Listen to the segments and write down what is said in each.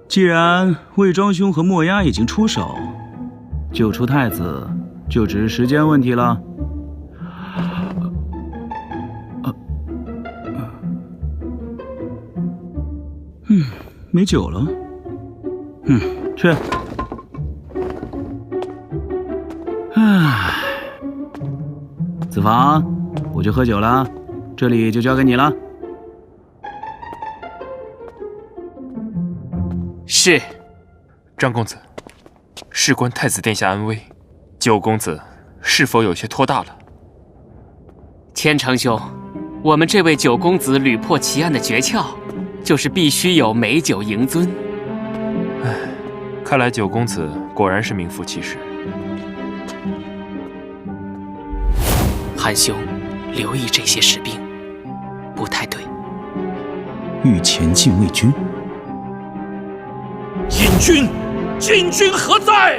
既然魏庄兄和墨鸦已经出手，救出太子就只是时间问题了。没酒了。去。子房，不去喝酒了，这里就交给你了。是，张公子，事关太子殿下安危，九公子是否有些托大了？千成兄，我们这位九公子屡破奇案的诀窍，就是必须有美酒迎尊。看来九公子果然是名副其实。韩兄，留意这些士兵，不太对。御前禁卫军。禁军何在？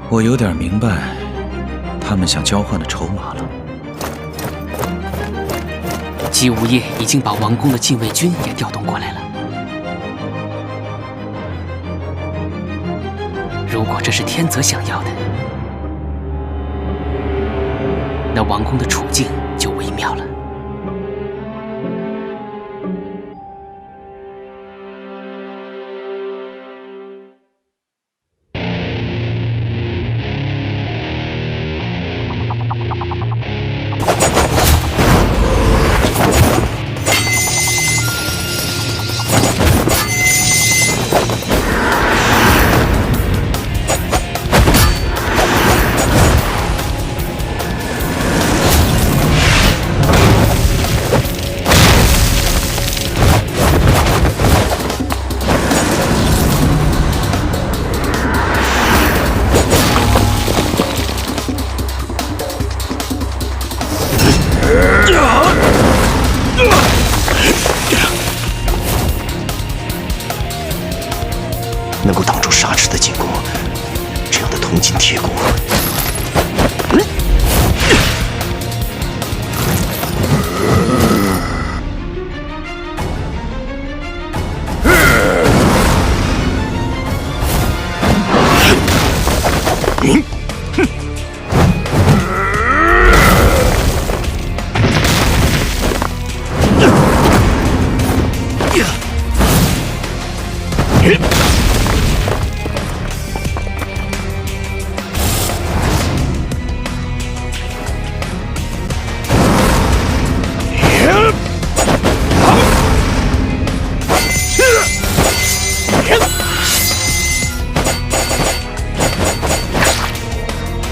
我有点明白他们想交换的筹码了。姬无业已经把王宫的禁卫军也调动过来了。如果这是天泽想要的，那王宫的处境就微妙了。能够挡住沙池的进攻，这样的铜筋铁骨，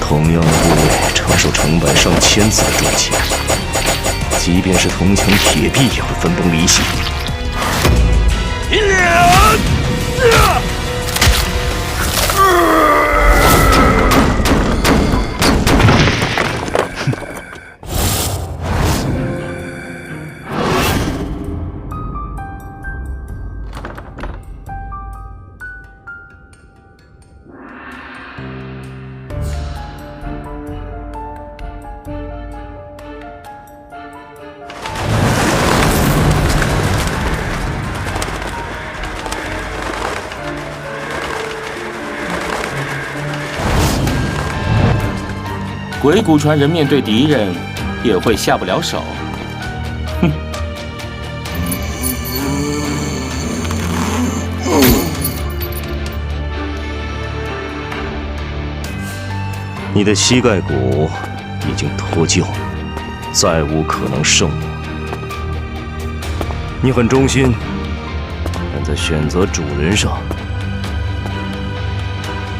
同样的部位承受成百上千次的撞击，即便是铜墙铁壁也会分崩离析。鬼谷传人面对敌人也会下不了手。哼！你的膝盖骨已经脱臼，再无可能胜我。你很忠心，但在选择主人上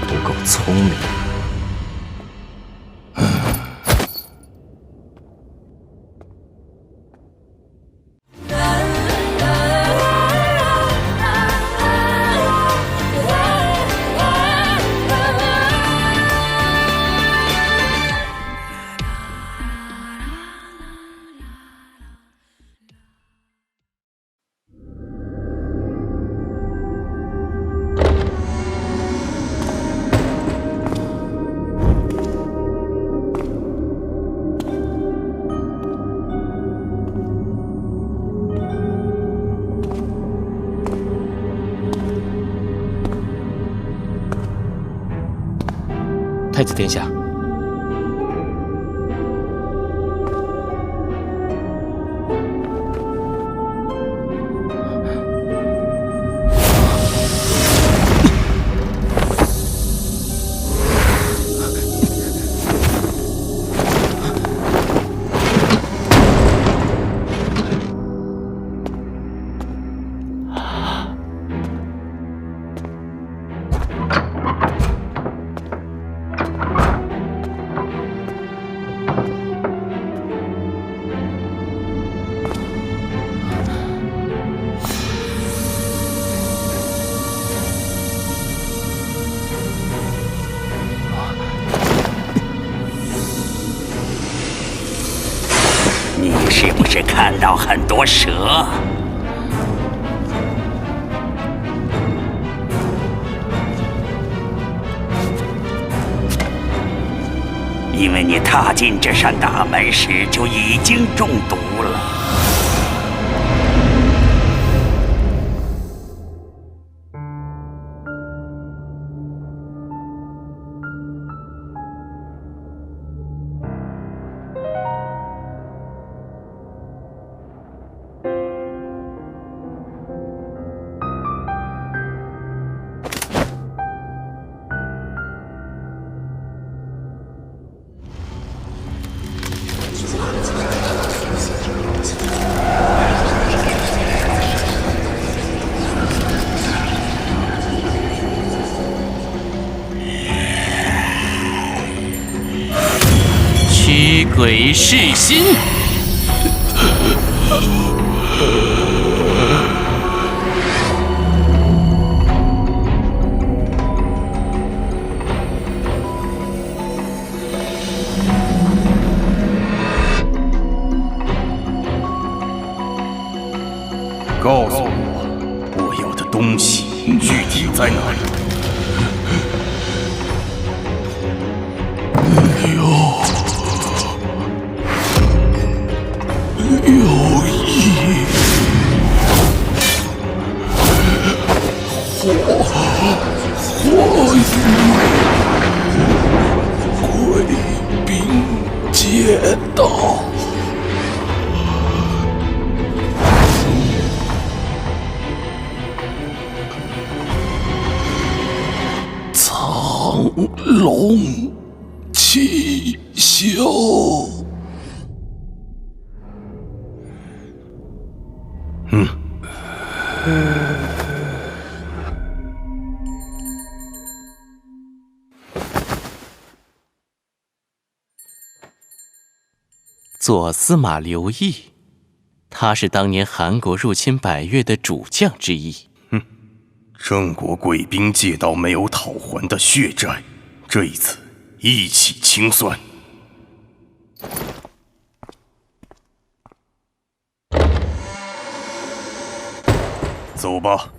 不够聪明。太子殿下。你是不是看到很多蛇？因为你踏进这扇大门时就已经中毒了。驱鬼噬心。告诉我，我要的东西具体在哪里？有意火与贵宾街道。苍龙七宿。左司马刘毅，他是当年韩国入侵百越的主将之一。郑国贵兵借道没有讨还的血债，这一次一起清算。走吧。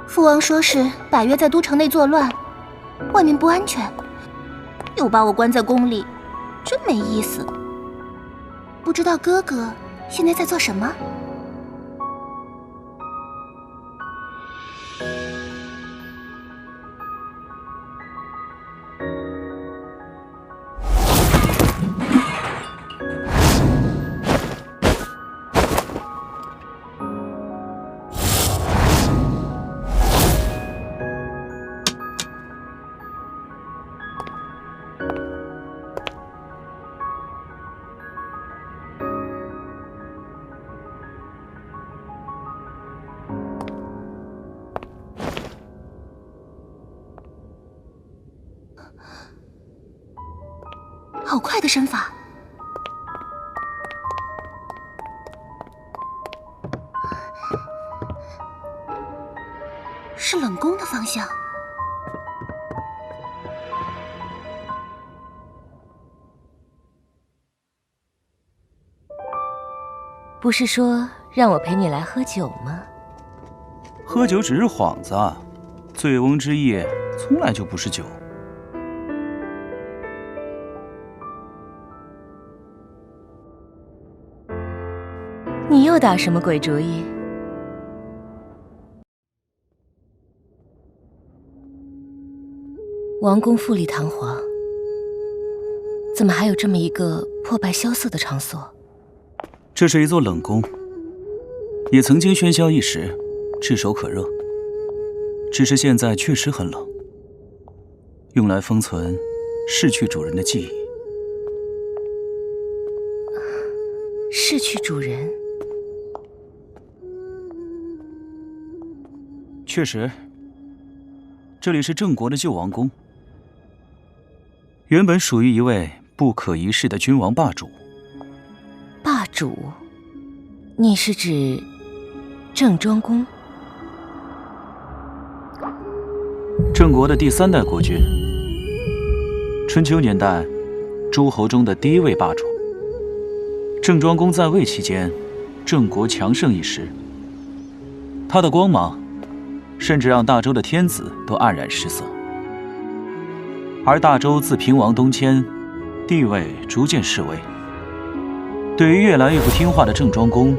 父王说是百越在都城内作乱，外面不安全，又把我关在宫里，真没意思。不知道哥哥现在在做什么？好快的身法！是冷宫的方向。不是说让我陪你来喝酒吗？喝酒只是幌子，醉翁之意从来就不是酒。你又打什么鬼主意？王宫富丽堂皇，怎么还有这么一个破败萧瑟的场所？这是一座冷宫，也曾经喧嚣一时，炙手可热。只是现在确实很冷，用来封存逝去主人的记忆。逝去主人？确实，这里是郑国的旧王宫，原本属于一位不可一世的君王霸主。霸主？你是指郑庄公？郑国的第3代国君，春秋年代诸侯中的第一位霸主。郑庄公在位期间，郑国强盛一时，他的光芒甚至让大周的天子都黯然失色。而大周自平王东迁，地位逐渐式微。对于越来越不听话的郑庄公，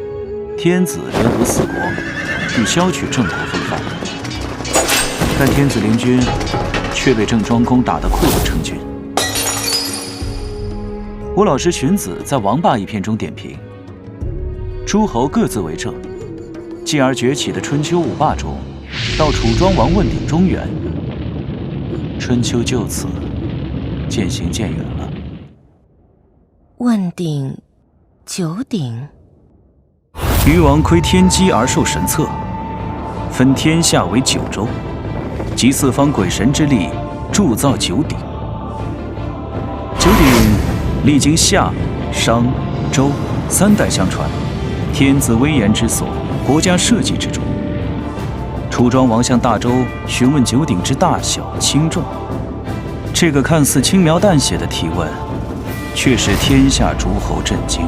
天子联合4国，欲削取郑国风范。但天子联军却被郑庄公打得溃不成军。我老师荀子在《王霸》一篇中点评：诸侯各自为政，继而崛起的春秋5霸中，到楚庄王问鼎中原，春秋就此渐行渐远了。问鼎九鼎？禹王窥天机而受神策，分天下为9州，集4方鬼神之力，铸造9鼎。9鼎历经夏、商、周3代相传，天子威严之所，国家社稷之主。楚庄王向大周询问9鼎之大小轻重，这个看似轻描淡写的提问，却使天下诸侯震惊。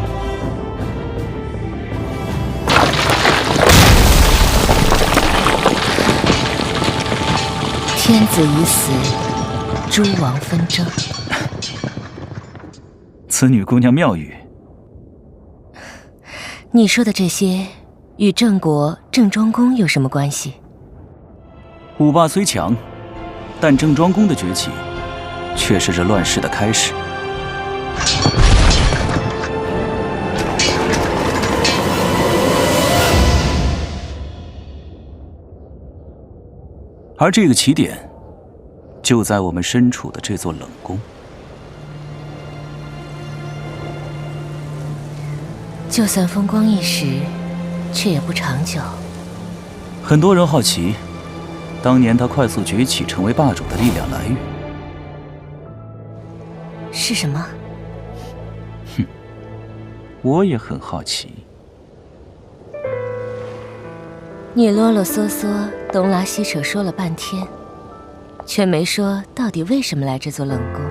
天子已死，诸王纷争。此女姑娘妙语。你说的这些与郑国郑庄公有什么关系？5霸虽强，但郑庄公的崛起却是这乱世的开始。而这个起点，就在我们身处的这座冷宫。就算风光一时，却也不长久。很多人好奇，当年他快速崛起成为霸主的力量来源是什么？哼，我也很好奇。你啰啰嗦嗦、东拉西扯说了半天，却没说到底为什么来这座冷宫。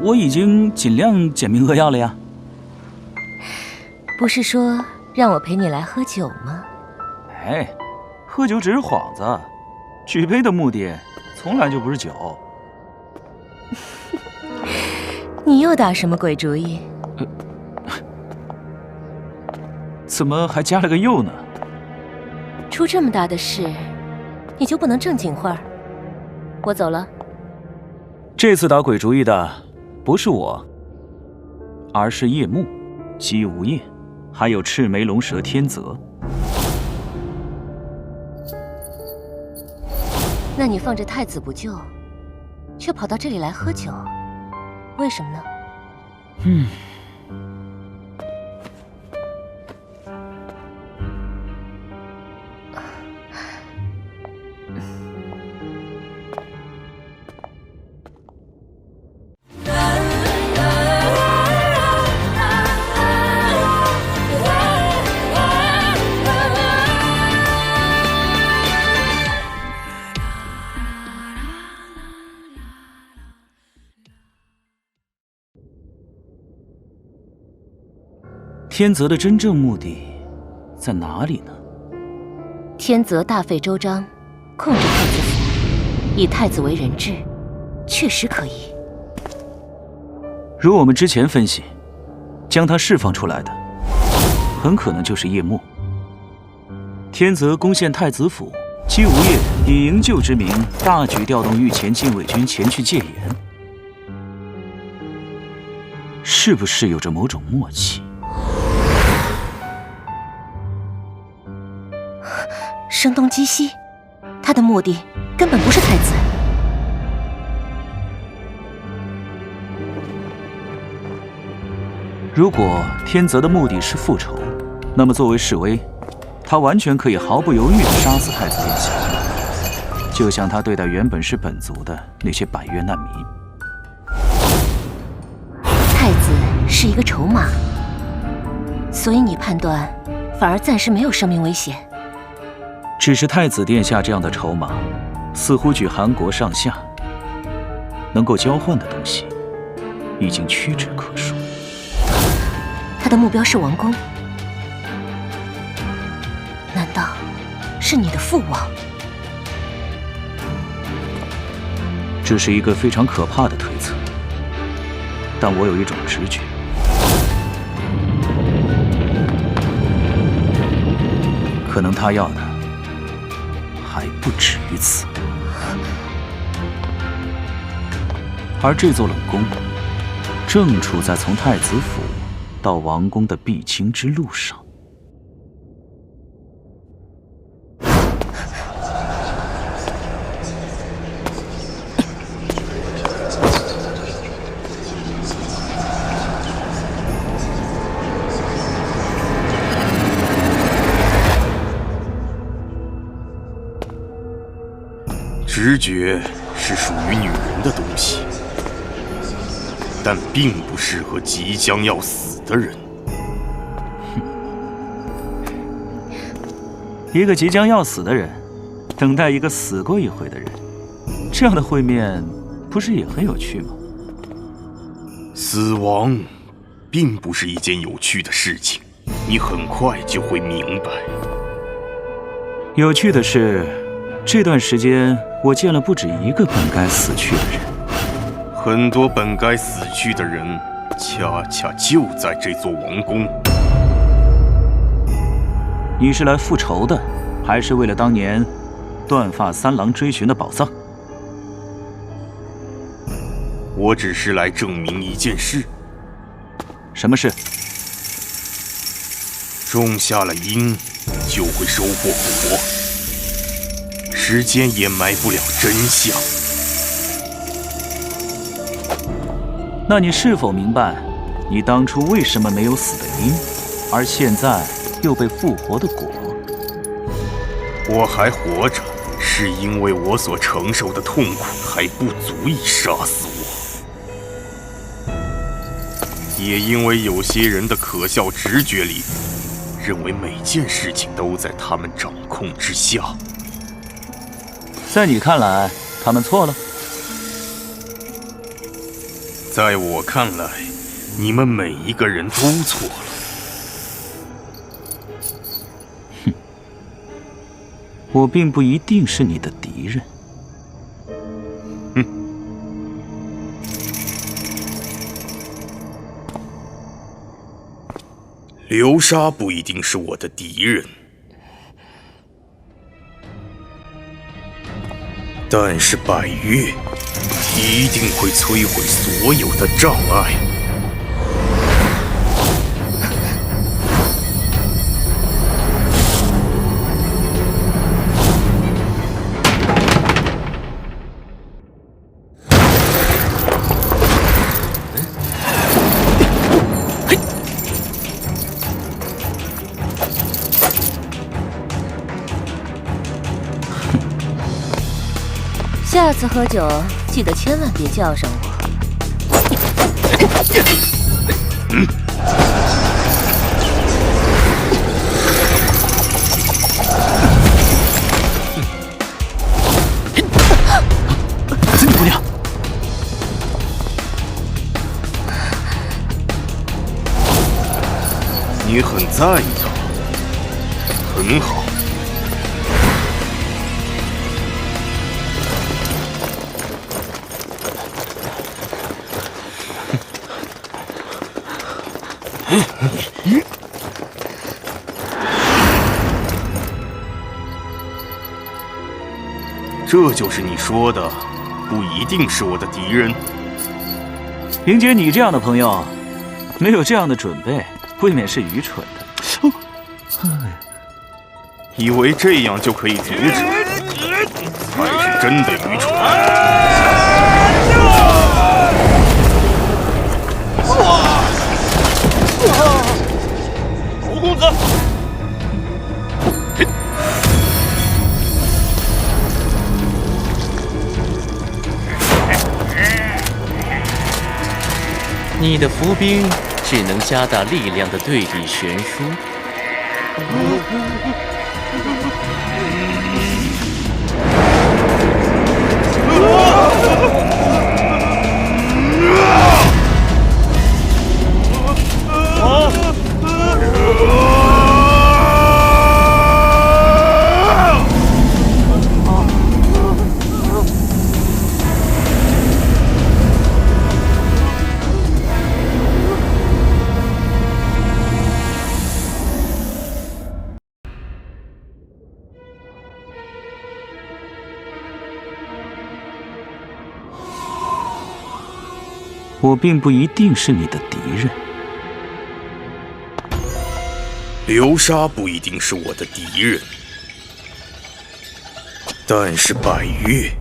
我已经尽量简明扼要了呀。不是说让我陪你来喝酒吗？哎，喝酒只是幌子，举杯的目的从来就不是酒。你又打什么鬼主意？怎么还加了个又呢？出这么大的事，你就不能正经会儿？我走了。这次打鬼主意的不是我，而是叶幕、姬无夜，还有赤眉龙蛇天泽。那你放着太子不救，却跑到这里来喝酒，为什么呢？天泽的真正目的在哪里呢？天泽大费周章，控制太子府，以太子为人质，确实可以。如我们之前分析，将他释放出来的，很可能就是叶幕。天泽攻陷太子府，姬无业以营救之名，大举调动御前禁卫军前去戒严，是不是有着某种默契？声东击西，他的目的根本不是太子。如果天泽的目的是复仇，那么作为侍卫，他完全可以毫不犹豫地杀死太子殿下，就像他对待原本是本族的那些百越难民。太子是一个筹码，所以你判断反而暂时没有生命危险。只是太子殿下这样的筹码，似乎举韩国上下能够交换的东西，已经屈指可数。他的目标是王宫，难道是你的父王？这是一个非常可怕的推测，但我有一种直觉，可能他要的还不止于此。而这座冷宫正处在从太子府到王宫的必经之路上。直觉是属于女人的东西，但并不适合即将要死的人。一个即将要死的人，等待一个死过一回的人，这样的会面不是也很有趣吗？死亡并不是一件有趣的事情，你很快就会明白。有趣的是，这段时间我见了不止一个本该死去的人。很多本该死去的人，恰恰就在这座王宫。你是来复仇的，还是为了当年断发三郎追寻的宝藏？我只是来证明一件事。什么事？种下了因，就会收获果。时间掩埋不了真相。那你是否明白，你当初为什么没有死的因，而现在又被复活的果？我还活着，是因为我所承受的痛苦还不足以杀死我，也因为有些人的可笑直觉里，认为每件事情都在他们掌控之下。在你看来，他们错了？在我看来，你们每一个人都错了。哼，我并不一定是你的敌人。流沙不一定是我的敌人，但是百越一定会摧毁所有的障碍。下次喝酒记得千万别叫上我。紫女姑娘，你很在意他，很好。这就是你说的，不一定是我的敌人。迎接你这样的朋友，没有这样的准备，未免是愚蠢的。以为这样就可以阻止，才是真的愚蠢。侯公子，你的伏兵只能加大力量的对比悬殊。我并不一定是你的敌人。流沙不一定是我的敌人，但是百越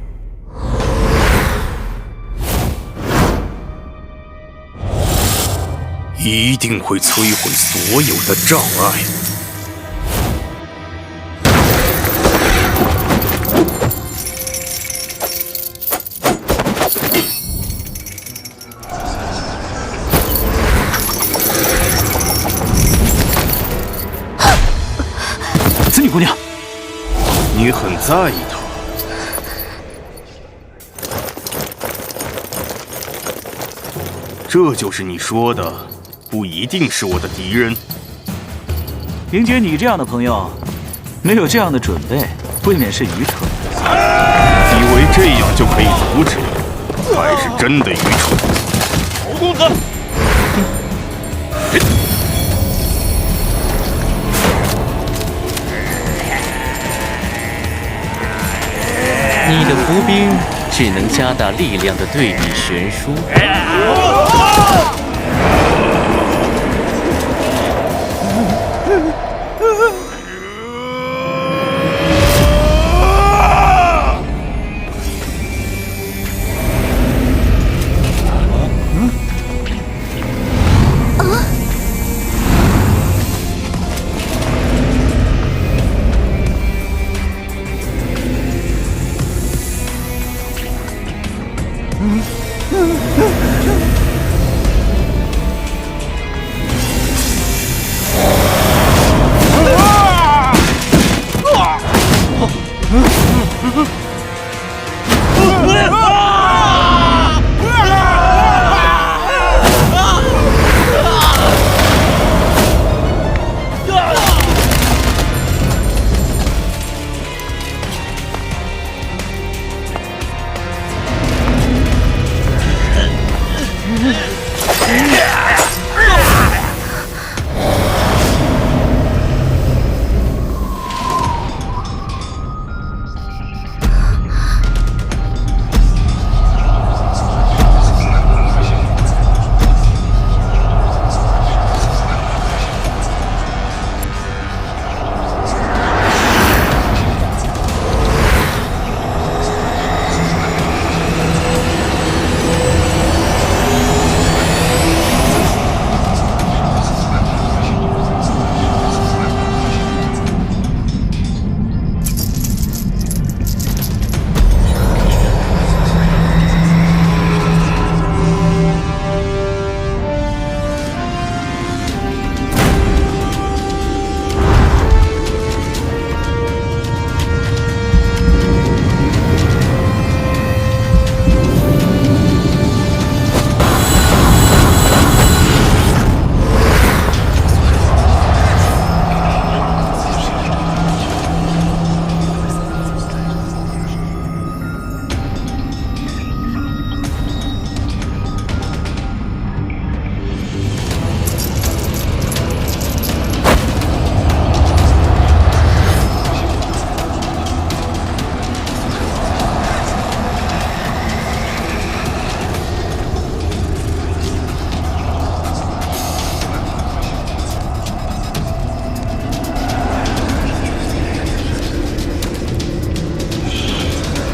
一定会摧毁所有的障碍。子女姑娘，你很在意他。这就是你说的，不一定是我的敌人。迎接你这样的朋友，没有这样的准备，未免是愚蠢的。以为这样就可以阻止，才是真的愚蠢。侯公子，你的伏兵只能加大力量的对比悬殊。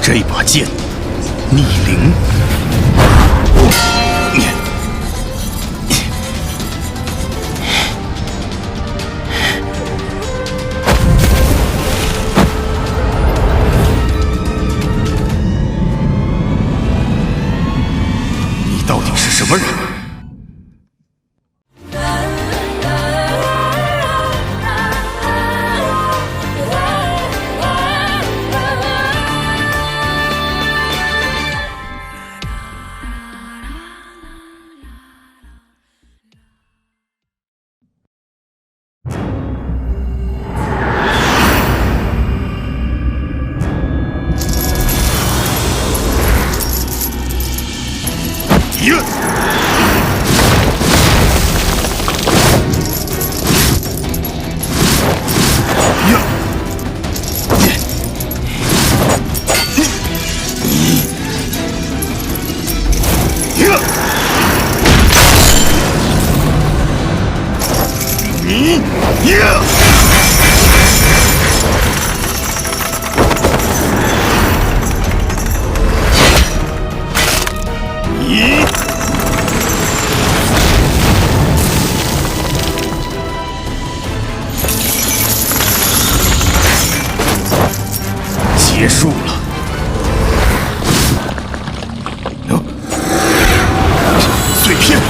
这把剑，逆鳞。你到底是什么人？结束了。碎片。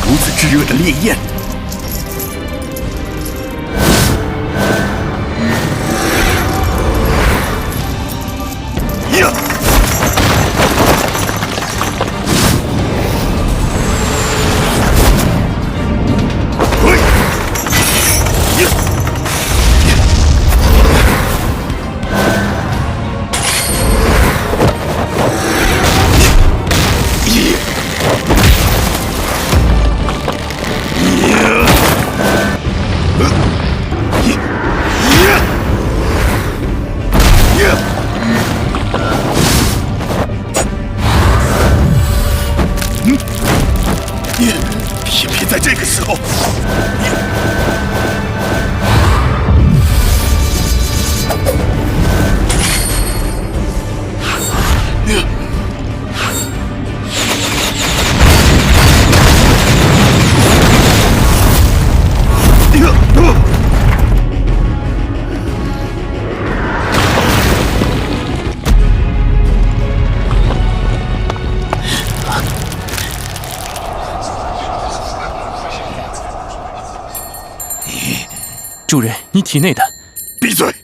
如此炙热的烈焰，偏偏在这个时候，主人，你体内的……闭嘴！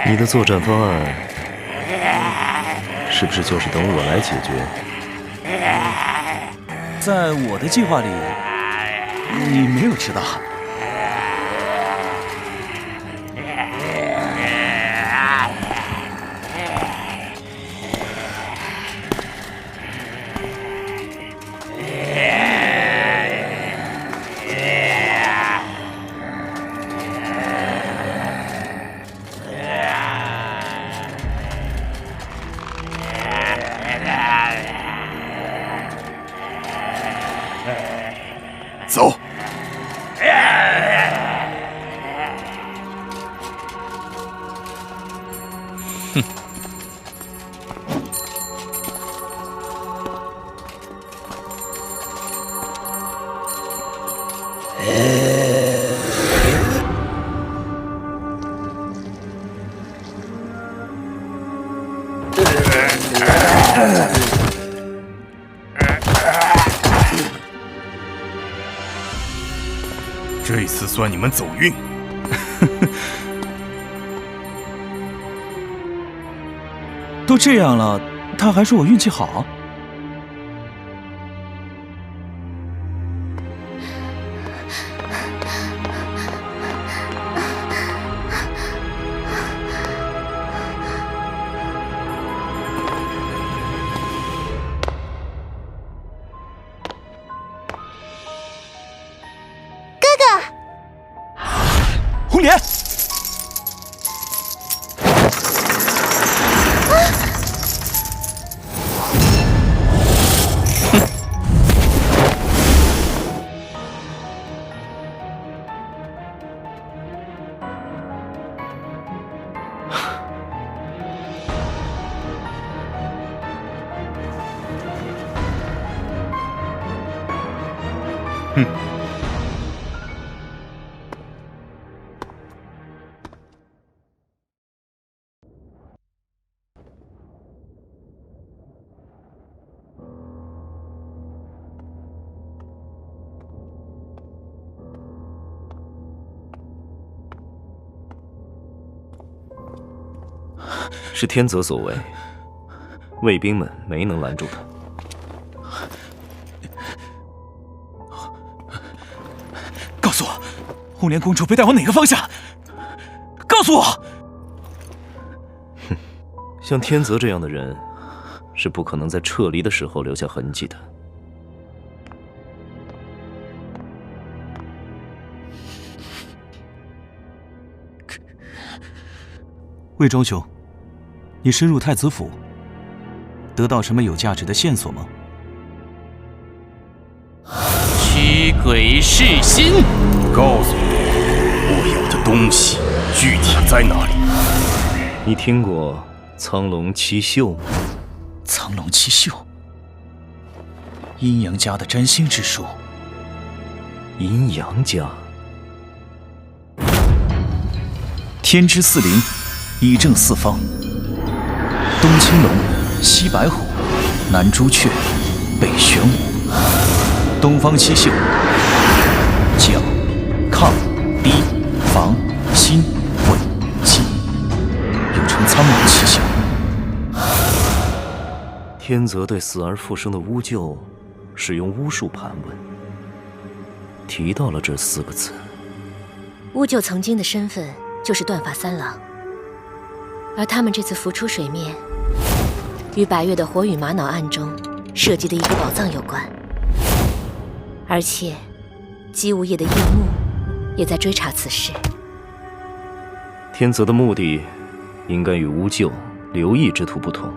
你的作战方案是不是就是等我来解决？在我的计划里，你没有知道。走。哼。这次算你们走运。都这样了，他还说我运气好？红莲，哼。是天泽所为，卫兵们没能拦住他。告诉我，红莲公主被带往哪个方向？告诉我！哼，像天泽这样的人，是不可能在撤离的时候留下痕迹的。魏庄兄，你深入太子府，得到什么有价值的线索吗？驱鬼噬心，告诉我，我有的东西具体在哪里？你听过苍龙七宿吗？苍龙七宿，阴阳家的占星之术。阴阳家，天之四灵，以正四方。东青龙，西白虎，南朱雀，北玄武。东方七宿，角、亢、氐、房、辛、未、忌，又称苍龙七宿。天泽对死而复生的巫柩使用巫术盘问，提到了这4个字。巫柩曾经的身份就是断发三郎，而他们这次浮出水面，与百越的火与玛瑙案中涉及的一个宝藏有关。而且，姬无业的夜幕也在追查此事。天泽的目的，应该与巫柩、刘毅之徒不同，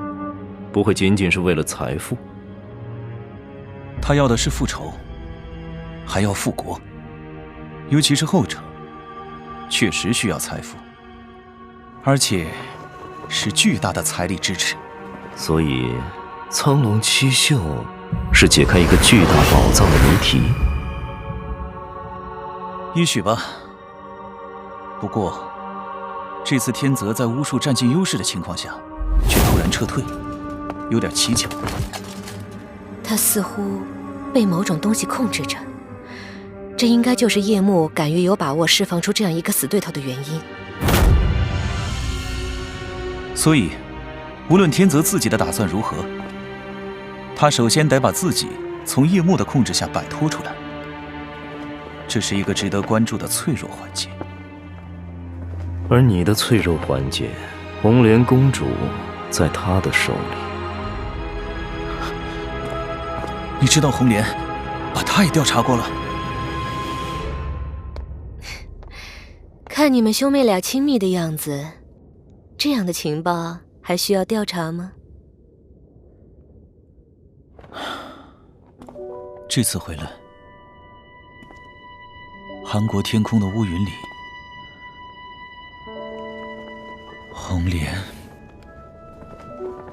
不会仅仅是为了财富。他要的是复仇，还要复国，尤其是后者，确实需要财富，而且是巨大的财力支持。所以，苍龙七宿是解开一个巨大宝藏的谜题。也许吧。不过，这次天泽在巫术占尽优势的情况下，却突然撤退，有点蹊跷。他似乎被某种东西控制着，这应该就是夜幕敢于有把握释放出这样一个死对头的原因。所以，无论天泽自己的打算如何，他首先得把自己从夜幕的控制下摆脱出来。这是一个值得关注的脆弱环节。而你的脆弱环节，红莲公主在他的手里。你知道红莲把他也调查过了？看你们兄妹俩亲密的样子，这样的情报还需要调查吗？这次回来，韩国天空的乌云里，红莲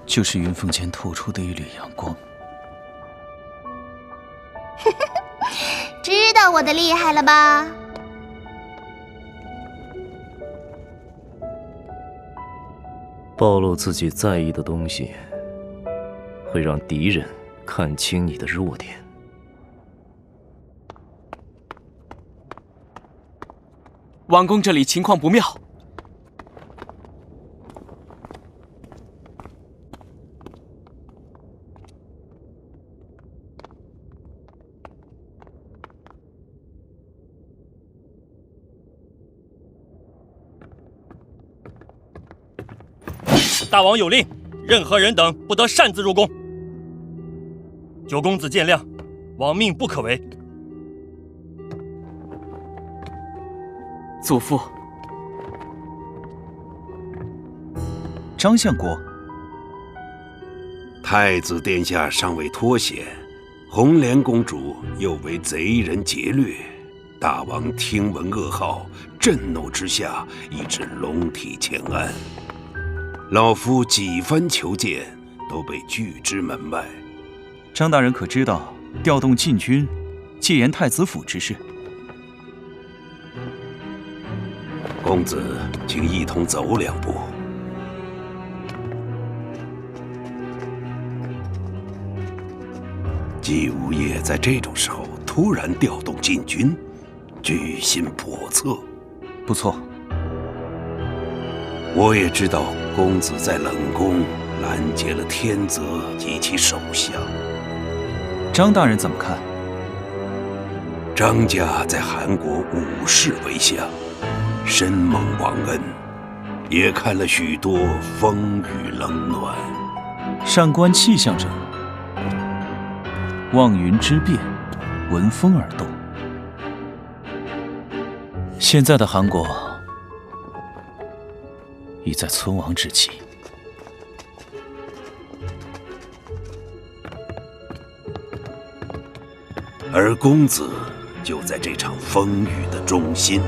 就是云缝间透出的一缕阳光。知道我的厉害了吧？暴露自己在意的东西，会让敌人看清你的弱点。王公这里情况不妙。大王有令，任何人等不得擅自入宫。九公子见谅，王命不可违。祖父，张相国，太子殿下尚未脱险，红莲公主又为贼人劫掠，大王听闻噩耗，震怒之下，以致龙体欠安。老夫几番求见，都被拒之门外。张大人可知道调动禁军戒严太子府之事？公子，请一同走两步。季无业在这种时候突然调动禁军，居心叵测。不错，我也知道公子在冷宫拦截了天泽及其手下。张大人怎么看？张家在韩国武士为相，深蒙王恩，也看了许多风雨冷暖。善观气象者，望云之变，闻风而动。现在的韩国已在存亡之际。而公子就在这场风雨的中心。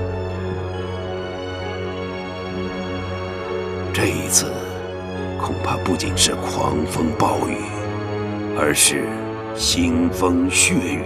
这一次，恐怕不仅是狂风暴雨，而是腥风血雨。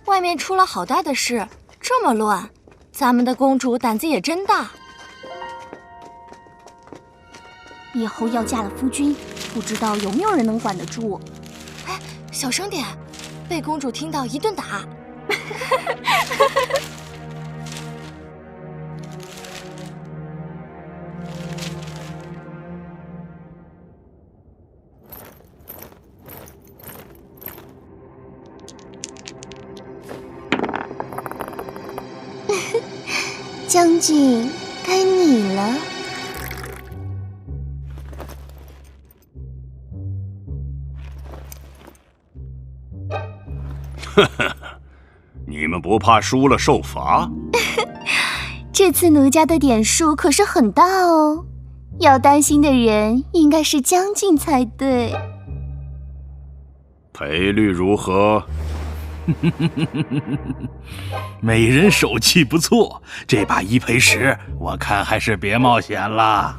外面出了好大的事，这么乱，咱们的公主胆子也真大。以后要嫁了夫君，不知道有没有人能管得住。哎，小声点，被公主听到一顿打。将军，该你了。呵呵，你们不怕输了受罚？这次奴家的点数可是很大哦，要担心的人应该是将军才对。赔率如何？美人手气不错，这把1赔10，我看还是别冒险了。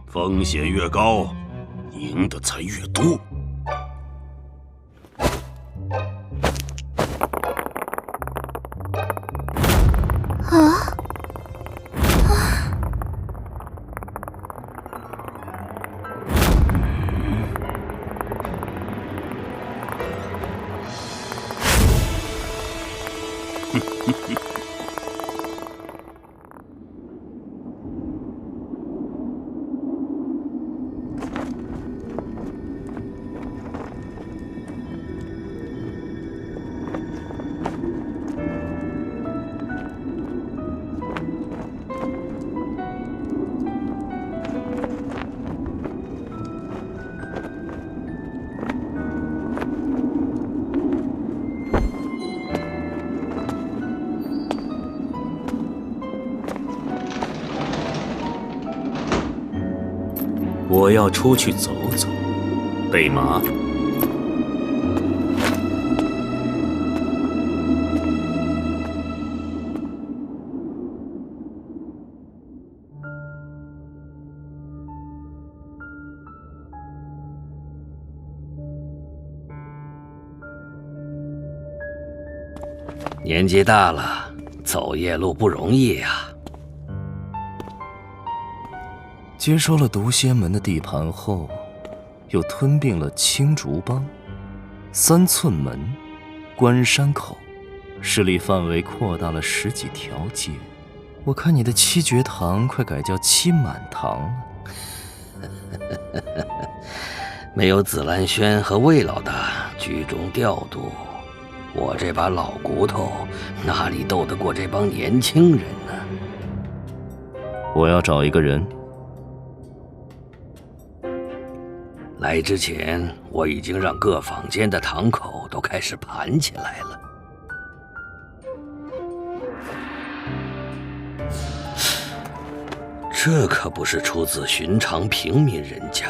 风险越高，赢的才越多。啊！我要出去走走，备马。年纪大了，走夜路不容易呀。接收了毒仙门的地盘后，又吞并了青竹帮、3寸门、关山口，势力范围扩大了10几条街。我看你的7绝堂快改叫7满堂了。没有紫兰轩和魏老大居中调度，我这把老骨头哪里斗得过这帮年轻人呢？我要找一个人。来之前，我已经让各坊间的堂口都开始盘起来了。这可不是出自寻常平民人家，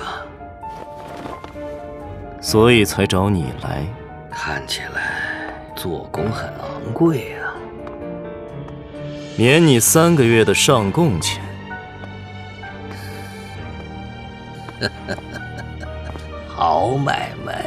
所以才找你来。看起来做工很昂贵啊。免你3个月的上供钱。好买卖。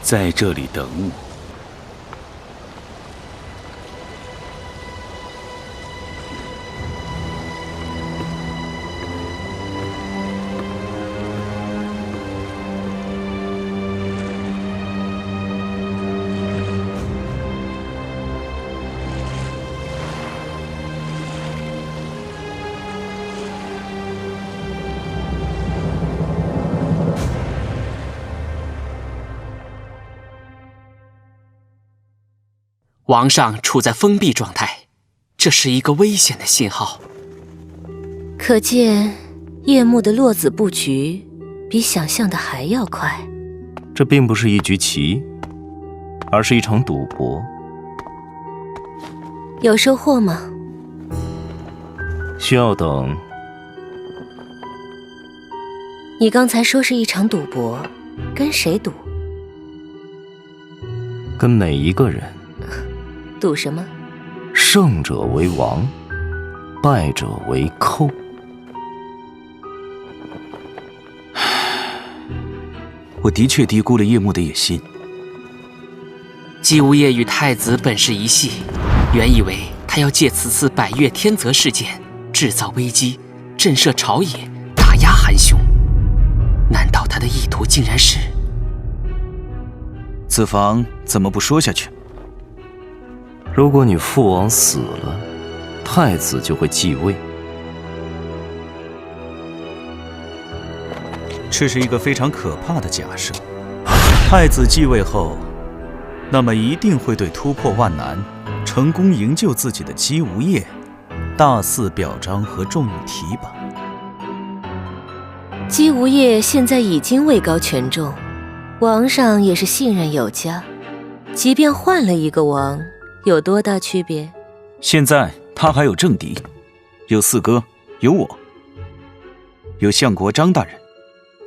在这里等我。王上处在封闭状态，这是一个危险的信号。可见夜幕的落子布局比想象的还要快。这并不是一局棋，而是一场赌博。有收获吗？需要等。你刚才说是一场赌博，跟谁赌？跟每一个人。赌什么？胜者为王，败者为寇。我的确低估了叶幕的野心。姬无业与太子本是一系，原以为他要借此次百越天泽事件制造危机，震慑朝野，打压韩兄。难道他的意图竟然是……子房怎么不说下去？如果你父王死了，太子就会继位。这是一个非常可怕的假设。太子继位后，那么一定会对突破万难、成功营救自己的姬无业大肆表彰和重用提拔。姬无业现在已经位高权重，王上也是信任有加，即便换了一个王，有多大区别？现在他还有政敌，有四哥，有我，有相国张大人，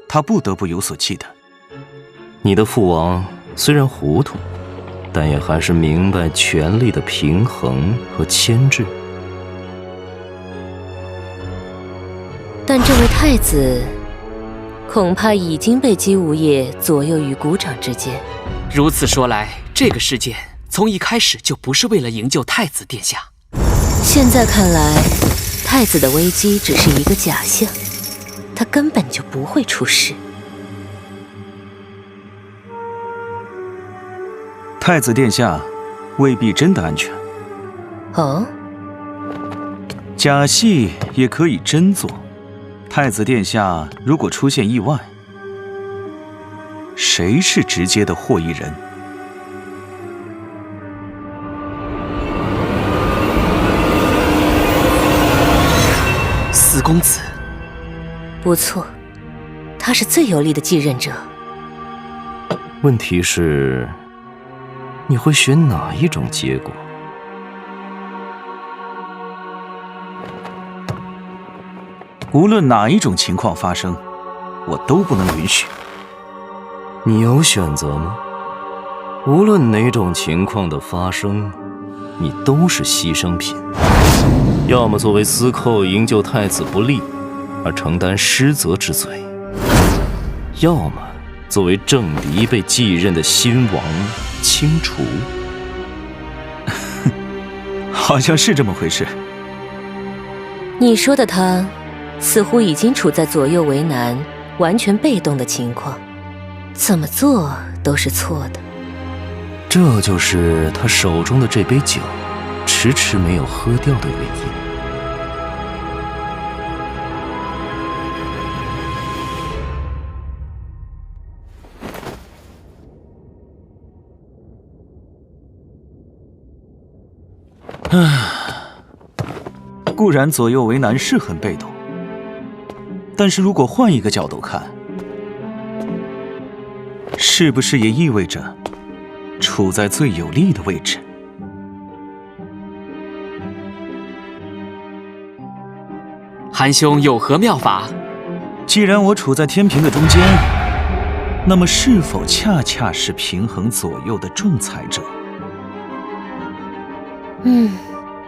他不得不有所忌惮。你的父王虽然糊涂，但也还是明白权力的平衡和牵制。但这位太子恐怕已经被姬无业左右于股掌之间。如此说来，这个事件从一开始就不是为了营救太子殿下。现在看来，太子的危机只是一个假象，他根本就不会出事。太子殿下未必真的安全。哦，假戏也可以真做。太子殿下如果出现意外，谁是直接的获益人？四公子，不错，他是最有力的继任者。问题是，你会选哪一种结果？无论哪一种情况发生，我都不能允许。你有选择吗？无论哪种情况的发生，你都是牺牲品。要么作为司寇营救太子不利而承担失责之罪，要么作为政敌被继任的新王清除。好像是这么回事。你说的他似乎已经处在左右为难、完全被动的情况，怎么做都是错的。这就是他手中的这杯酒迟迟没有喝掉的原因。固然左右为难是很被动，但是如果换一个角度看，是不是也意味着处在最有利的位置？韩兄有何妙法？既然我处在天平的中间，那么是否恰恰是平衡左右的仲裁者？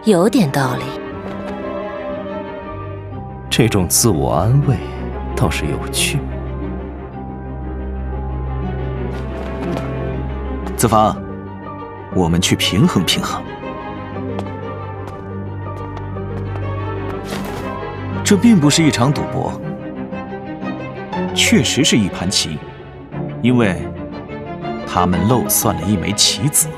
有点道理。这种自我安慰倒是有趣。子房，我们去平衡平衡。这并不是一场赌博，确实是一盘棋，因为他们漏算了一枚棋子。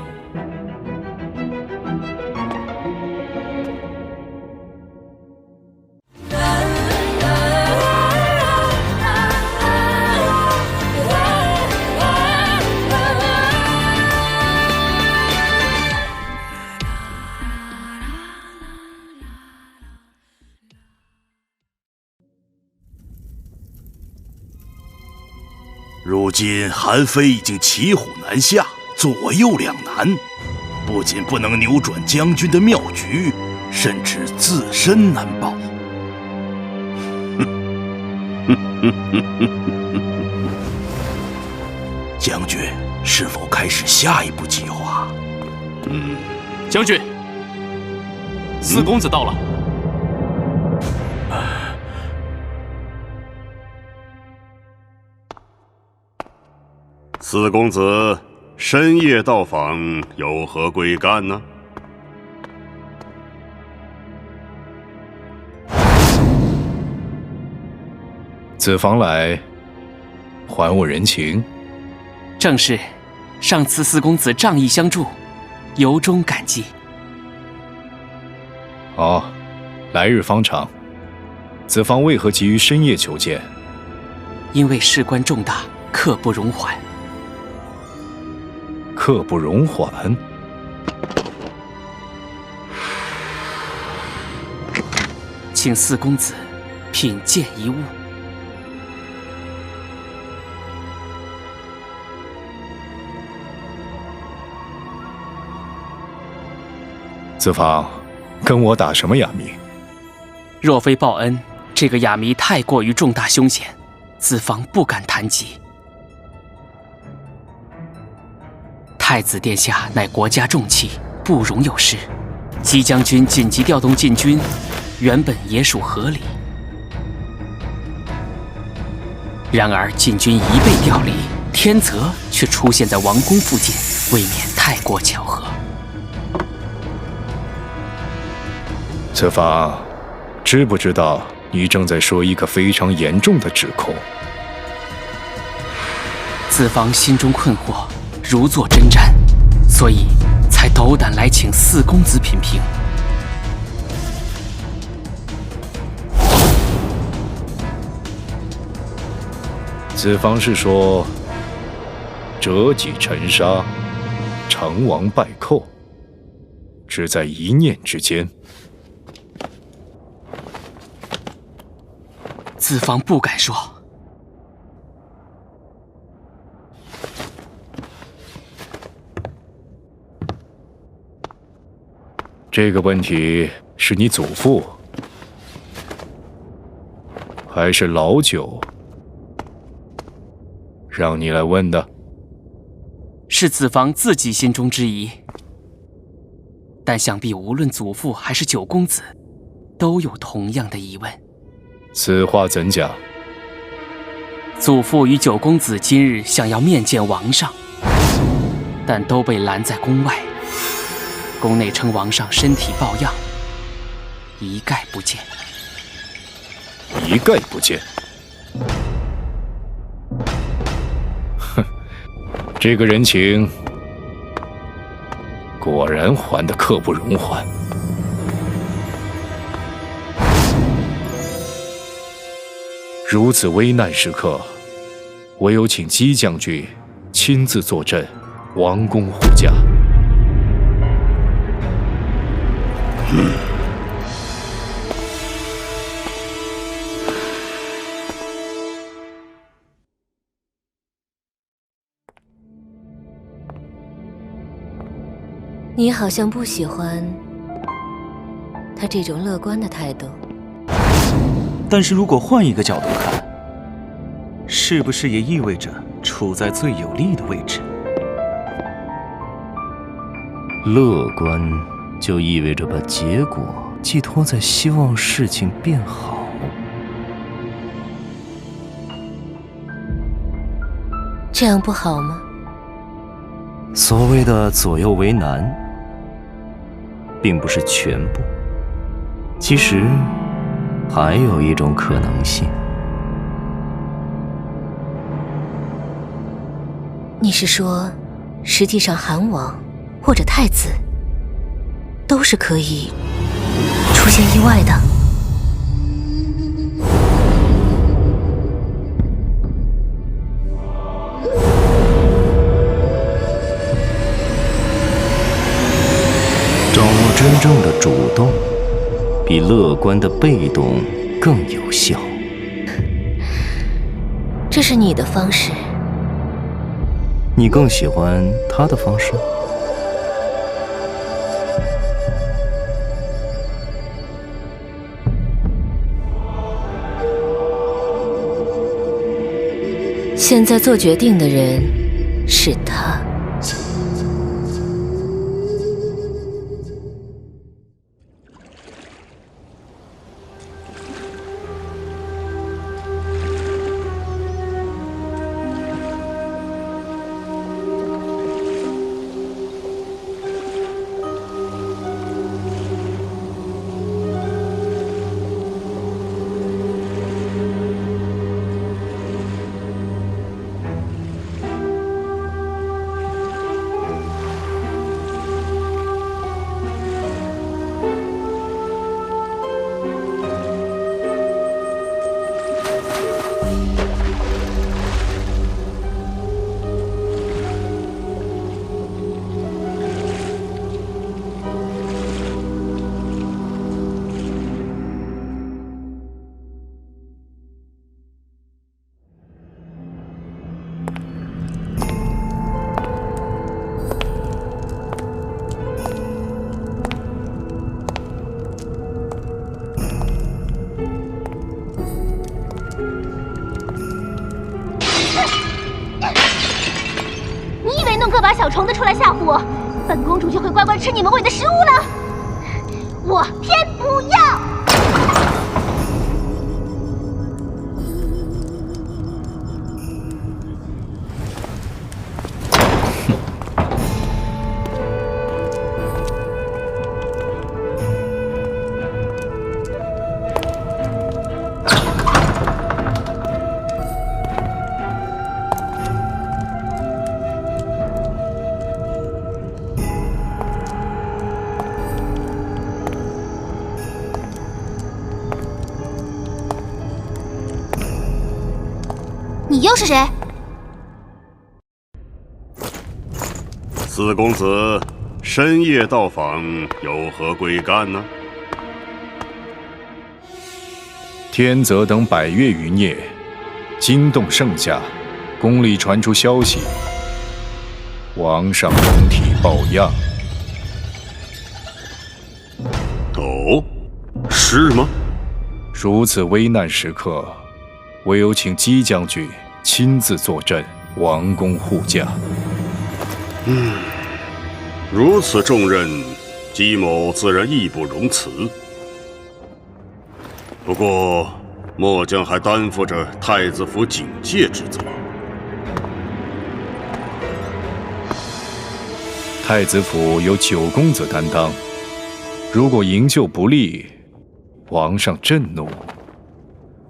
如今韩非已经骑虎难下，左右两难，不仅不能扭转将军的妙局，甚至自身难保。将军是否开始下一步计划？将军，四公子到了。四公子深夜到访，有何贵干呢？子房来，还我人情。正是，上次四公子仗义相助，由衷感激。好，来日方长。子房为何急于深夜求见？因为事关重大，刻不容缓。刻不容缓。请四公子品鉴一物。子房，跟我打什么哑谜？若非报恩，这个哑谜太过于重大凶险，子房不敢谈及。太子殿下乃国家重器，不容有失。姬将军紧急调动禁军，原本也属合理。然而禁军一被调离，天泽却出现在王宫附近，未免太过巧合。子房，知不知道你正在说一个非常严重的指控？子房心中困惑，如坐针毡，所以才斗胆来请四公子品评。子房是说，折戟沉沙，成王败寇，只在一念之间。子房不敢说。这个问题是你祖父还是老九让你来问的？是子房自己心中之疑，但想必无论祖父还是九公子，都有同样的疑问。此话怎讲？祖父与九公子今日想要面见王上，但都被拦在宫外。宫内称王上身体抱恙，一概不见。一概不见？哼，这个人情果然还得刻不容缓。如此危难时刻，唯有请姬将军亲自坐镇王宫护驾。你好像不喜欢他这种乐观的态度。但是如果换一个角度看，是不是也意味着处在最有利的位置？乐观就意味着把结果寄托在希望事情变好。这样不好吗？所谓的左右为难，并不是全部。其实还有一种可能性。你是说，实际上韩王或者太子都是可以出现意外的？掌握真正的主动，比乐观的被动更有效。这是你的方式，你更喜欢他的方式？现在做决定的人是他。把小虫子出来吓唬我，本公主就会乖乖吃你们喂的食物了。我偏不要。你又是谁？四公子深夜到访，有何贵干呢？天泽等百越余孽惊动圣驾，宫里传出消息，皇上龙体抱恙。哦，是吗？如此危难时刻，唯有请姬将军亲自坐镇，王宫护驾。如此重任，姬某自然义不容辞。不过，末将还担负着太子府警戒之责。太子府由九公子担当，如果营救不利，皇上震怒，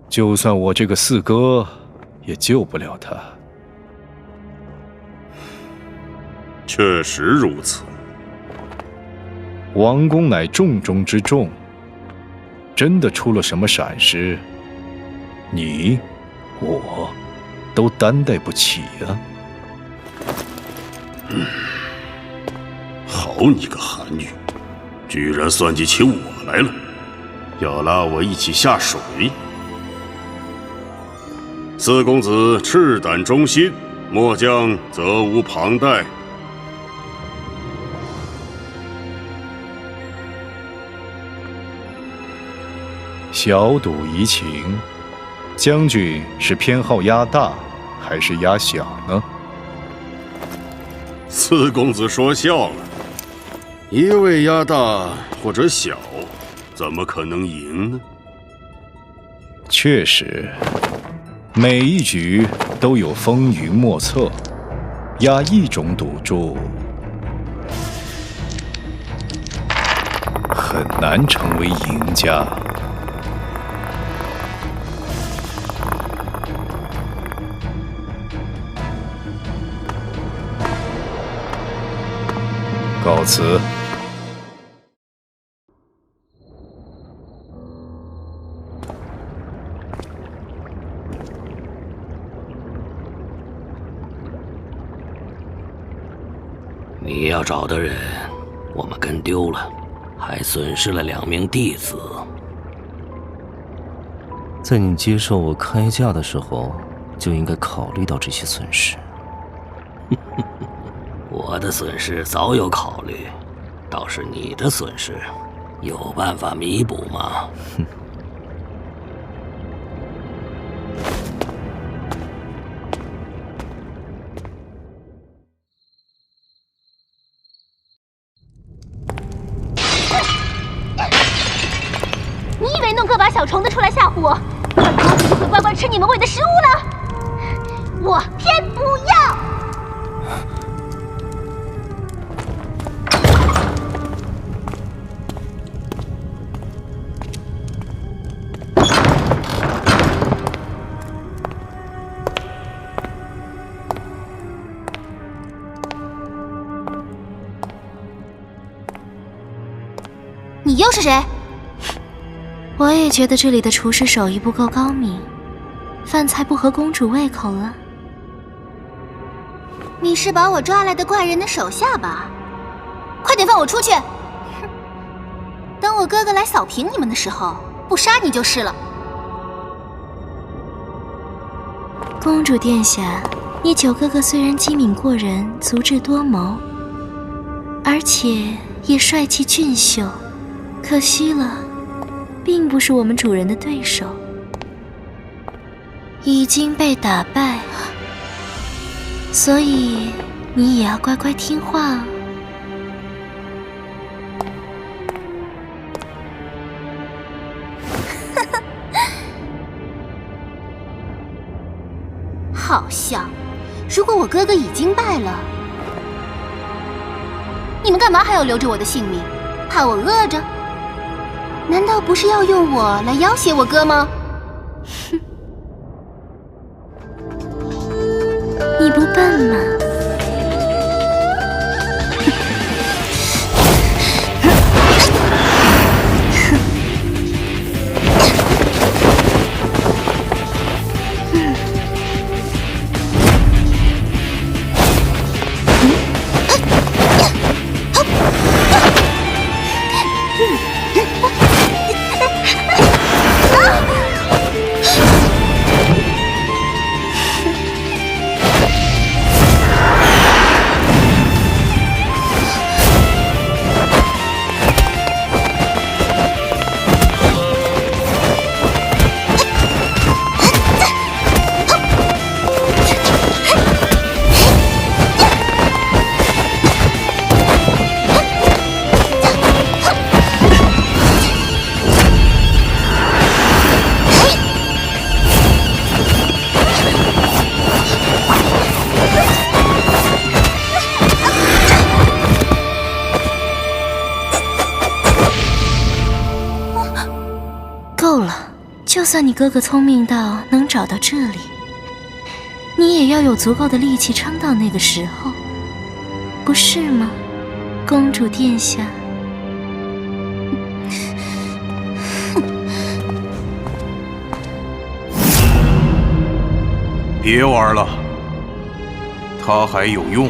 就算我这个四哥也救不了他。确实如此。王宫乃重中之重，真的出了什么闪失，你我都担待不起啊。好你个韩愈，居然算计起我来了，要拉我一起下水。四公子赤胆忠心，末将责无旁贷。小赌怡情，将军是偏好压大还是压小呢？四公子说笑了，一味压大或者小，怎么可能赢呢？确实，每一局都有风云莫测，压一种赌注很难成为赢家。告辞。你要找的人，我们跟丢了，还损失了2名弟子。在你接受我开价的时候，就应该考虑到这些损失。我的损失早有考虑，倒是你的损失，有办法弥补吗？你以为弄个把小虫子出来吓唬我，本公主就会乖乖吃你们喂的食物了？我偏不要！你又是谁？我也觉得这里的厨师手艺不够高明，饭菜不合公主胃口了。你是把我抓来的怪人的手下吧？快点放我出去！哼，等我哥哥来扫平你们的时候，不杀你就是了。公主殿下，你九哥哥虽然机敏过人，足智多谋，而且也帅气俊秀，可惜了，并不是我们主人的对手，已经被打败，所以你也要乖乖听话哦。好笑！如果我哥哥已经败了，你们干嘛还要留着我的性命？怕我饿着？难道不是要用我来要挟我哥吗？哼，你不笨吗？够了，就算你哥哥聪明到能找到这里，你也要有足够的力气撑到那个时候，不是吗，公主殿下？别玩了，他还有用。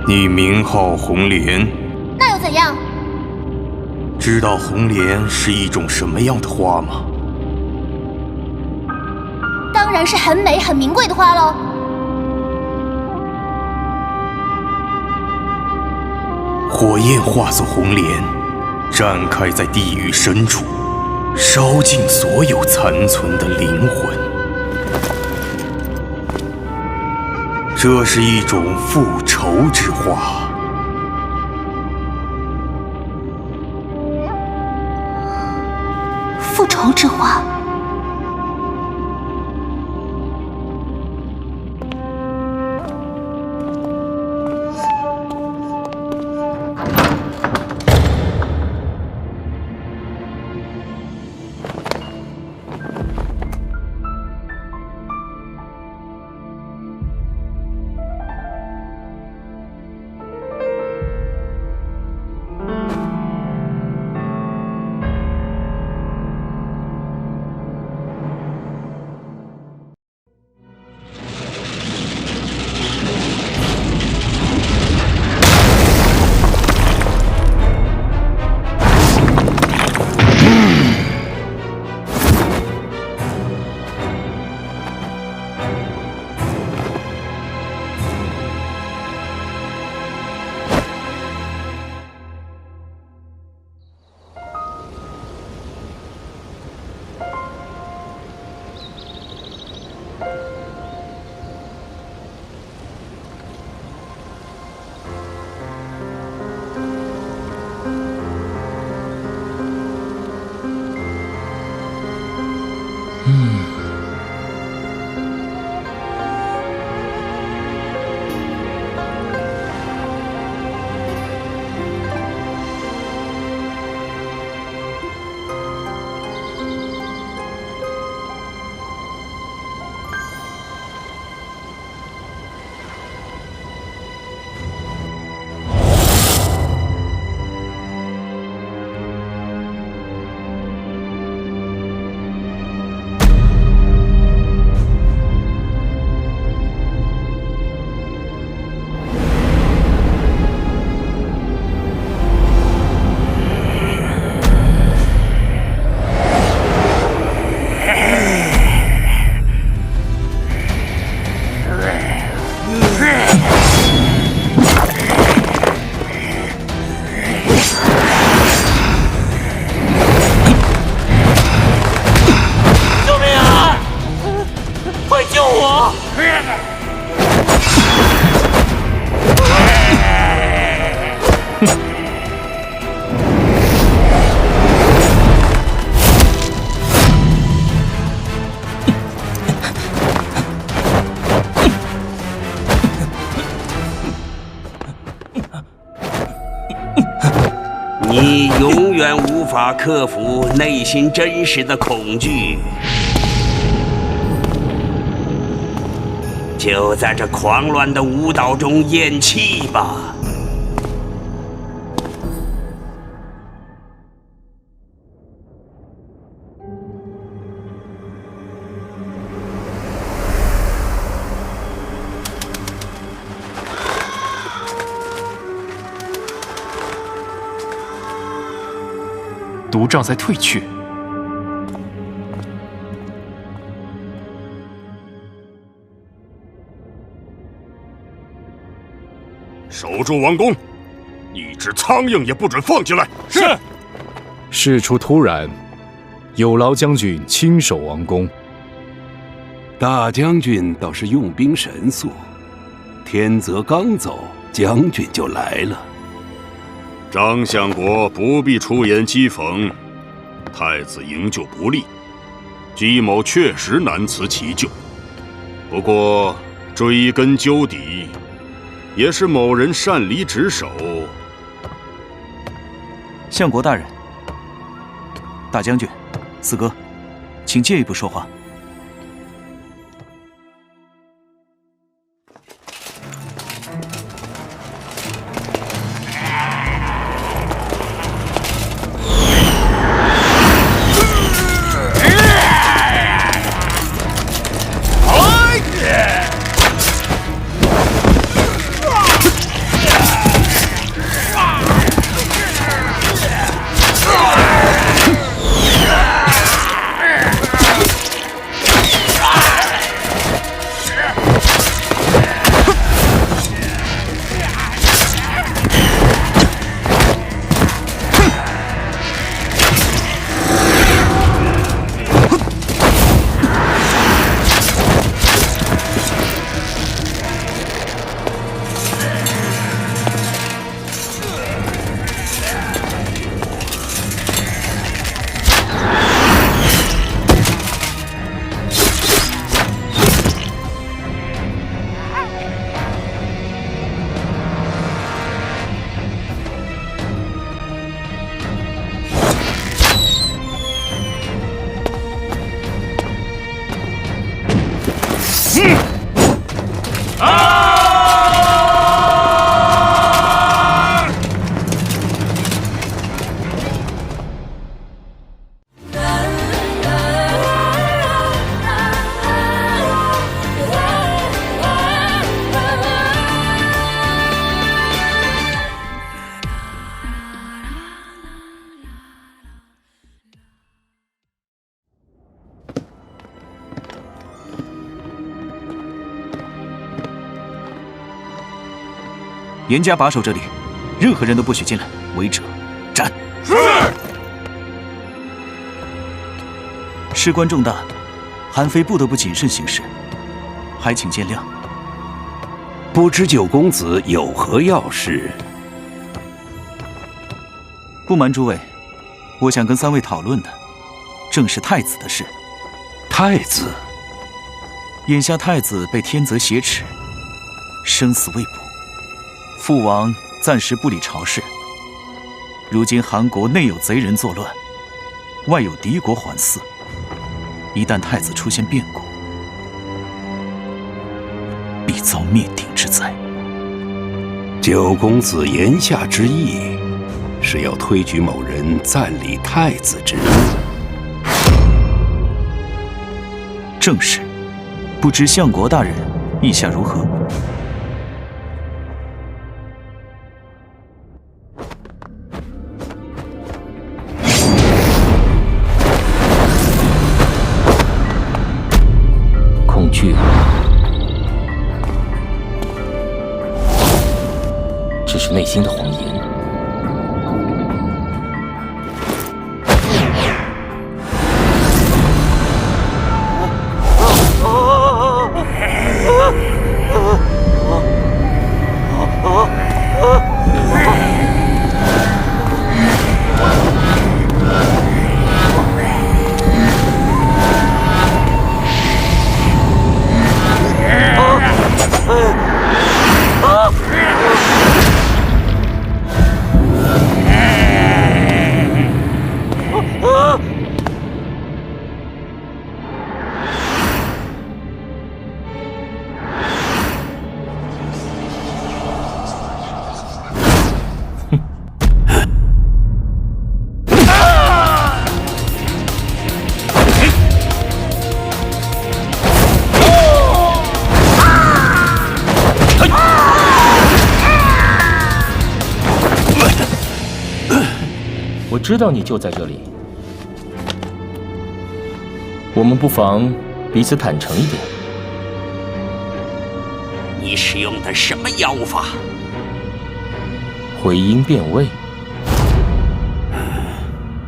你名号红莲，那又怎样？知道红莲是一种什么样的花吗？当然是很美、很名贵的花喽。火焰化作红莲，绽开在地狱深处，烧尽所有残存的灵魂。这是一种复仇之花。复仇之花。远无法克服内心真实的恐惧。就在这狂乱的舞蹈中咽气吧。毒瘴在退去。守住王宫，一只苍蝇也不准放进来。是。事出突然，有劳将军亲守王宫。大将军倒是用兵神速，天泽刚走，将军就来了。张相国不必出言讥讽，太子营救不利，姬某确实难辞其咎。不过追根究底，也是某人擅离职守。相国大人，大将军，四哥，请借一步说话。严加把守这里，任何人都不许进来，违者斩。是。事关重大，韩非不得不谨慎行事，还请见谅。不知九公子有何要事？不瞒诸位，我想跟三位讨论的，正是太子的事。太子？眼下太子被天泽挟持，生死未卜。父王暂时不理朝事。如今韩国内有贼人作乱，外有敌国环伺，一旦太子出现变故，必遭灭顶之灾。九公子言下之意，是要推举某人暂理太子之位。正是，不知相国大人意下如何？恐惧只是内心的谎言。知道你就在这里，我们不妨彼此坦诚一点。你使用的什么妖法？回音变位。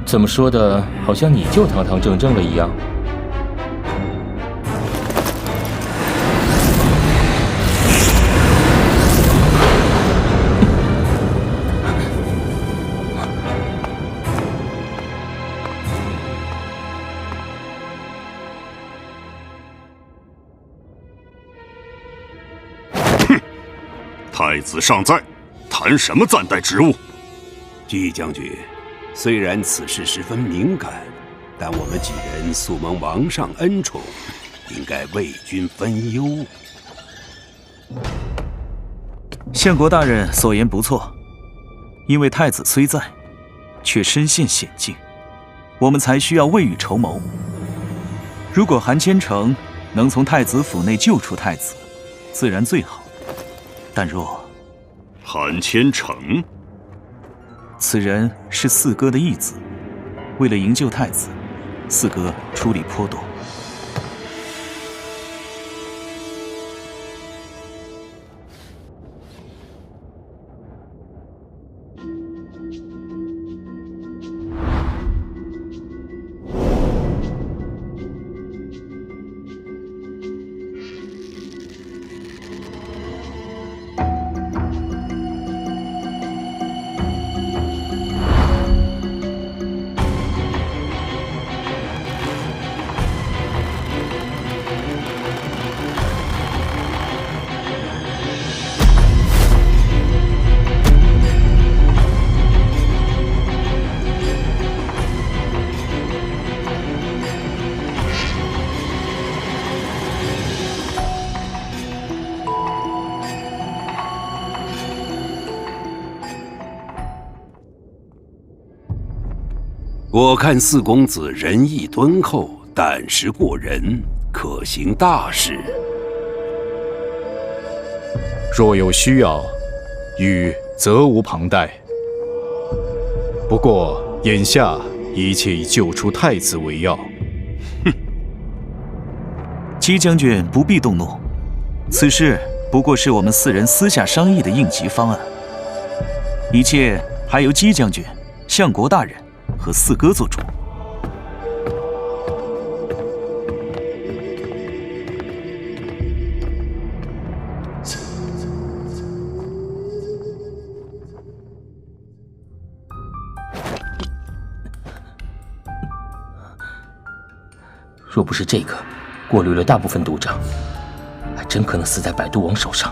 怎么说的，好像你就堂堂正正了一样。太子尚在，谈什么暂代职务？季将军，虽然此事十分敏感，但我们几人素蒙王上恩宠，应该为君分忧。相国大人所言不错，因为太子虽在，却身陷险境，我们才需要未雨绸缪。如果韩千成能从太子府内救出太子，自然最好。但若韩千成，此人是四哥的义子，为了营救太子，四哥出力颇多。我看四公子仁义敦厚，胆识过人，可行大事。若有需要，予责无旁贷。不过眼下一切以救出太子为要。姬将军不必动怒，此事不过是我们四人私下商议的应急方案，一切还由姬将军、相国大人和四哥做主。若不是这个过滤了大部分毒障，还真可能死在百度王手上。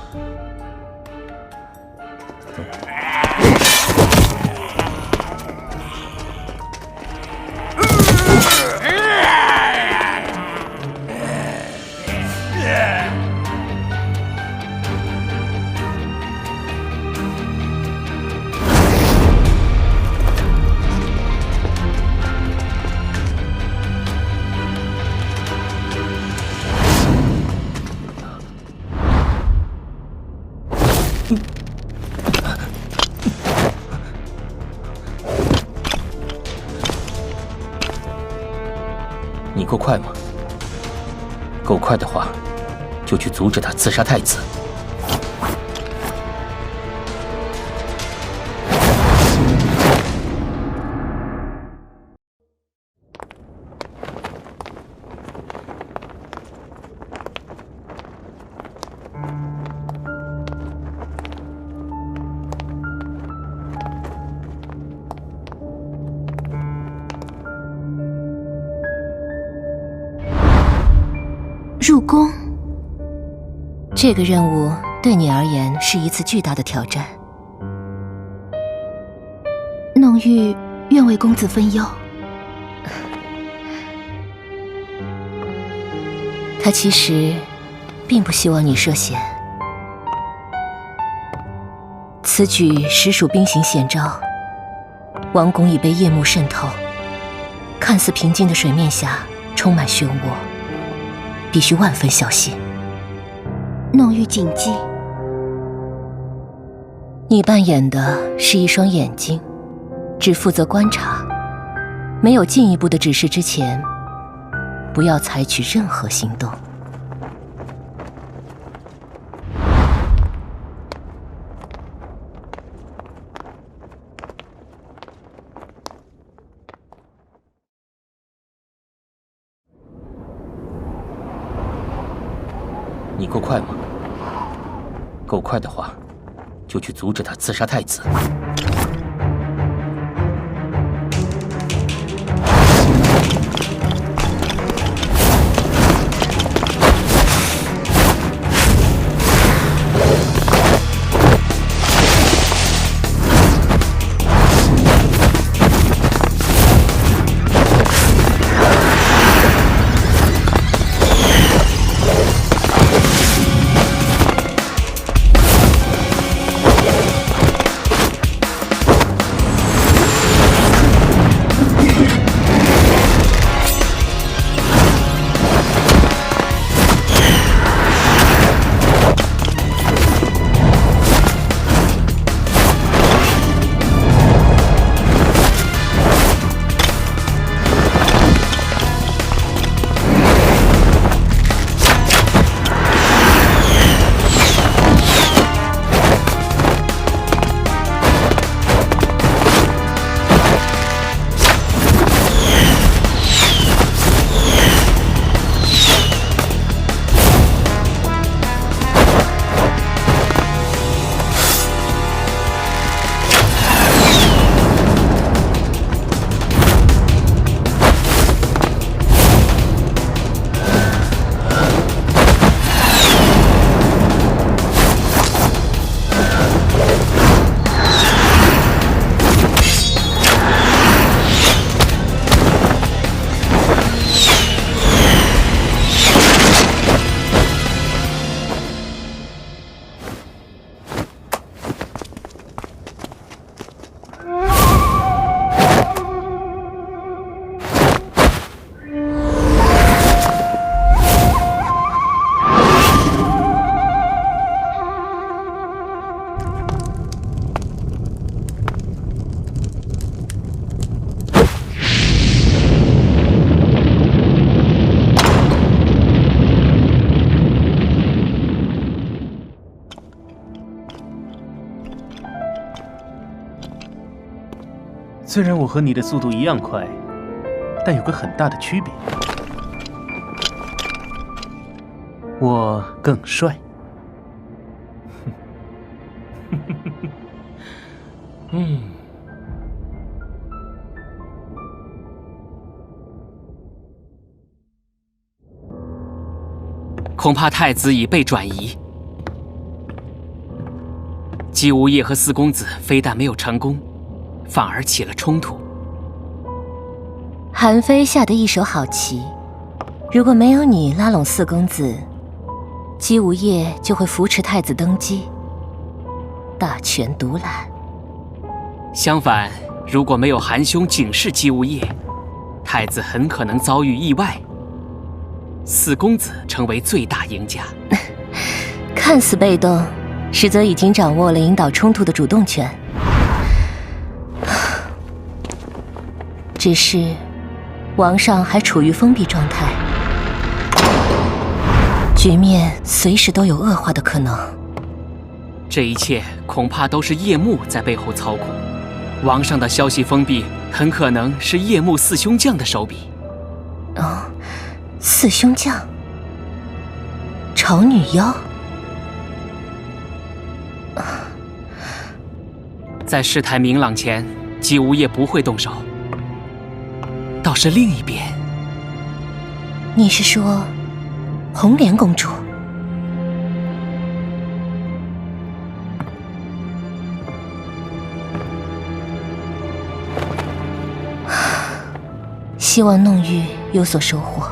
你够快吗？够快的话，就去阻止他刺杀太子。入宫，这个任务对你而言是一次巨大的挑战。弄玉愿为公子分忧。他其实并不希望你涉险，此举实属兵行险招。王宫已被夜幕渗透，看似平静的水面下充满漩涡。必须万分小心。弄玉谨记。你扮演的是一双眼睛，只负责观察，没有进一步的指示之前，不要采取任何行动。你够快吗？够快的话，就去阻止他刺杀太子。虽然我和你的速度一样快，但有个很大的区别，我更帅。恐怕太子已被转移。姬无业和四公子非但没有成功，反而起了冲突。韩非下的一手好棋，如果没有你拉拢四公子，姬无业就会扶持太子登基，大权独揽。相反，如果没有韩兄警示姬无业，太子很可能遭遇意外，四公子成为最大赢家。看似被动，实则已经掌握了引导冲突的主动权。只是，王上还处于封闭状态，局面随时都有恶化的可能。这一切恐怕都是叶幕在背后操控。王上的消息封闭，很可能是叶幕四凶将的手笔。哦，四凶将，丑女妖。在事态明朗前，姬无业不会动手。倒是另一边，你是说红莲公主？希望弄玉有所收获。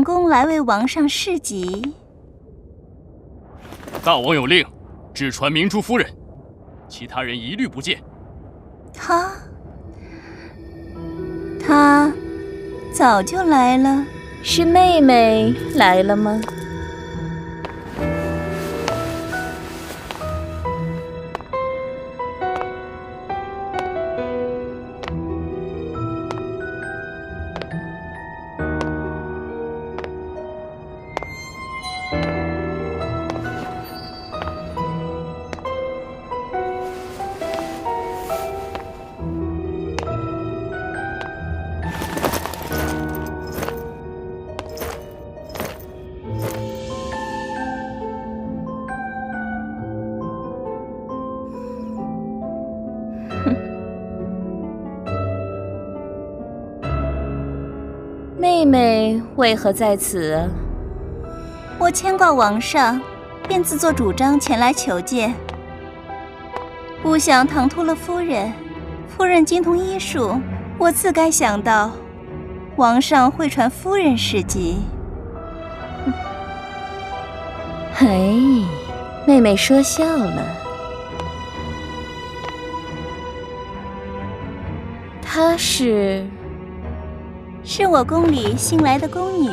宫来为王上侍疾。大王有令，只传明珠夫人，其他人一律不见。她早就来了。是妹妹来了吗？妹妹为何在此？我牵挂王上，便自作主张前来求见。不想唐突了夫人，夫人精通医术，我自该想到，王上会传夫人侍疾。哎，妹妹说笑了。她是我宫里新来的宫女。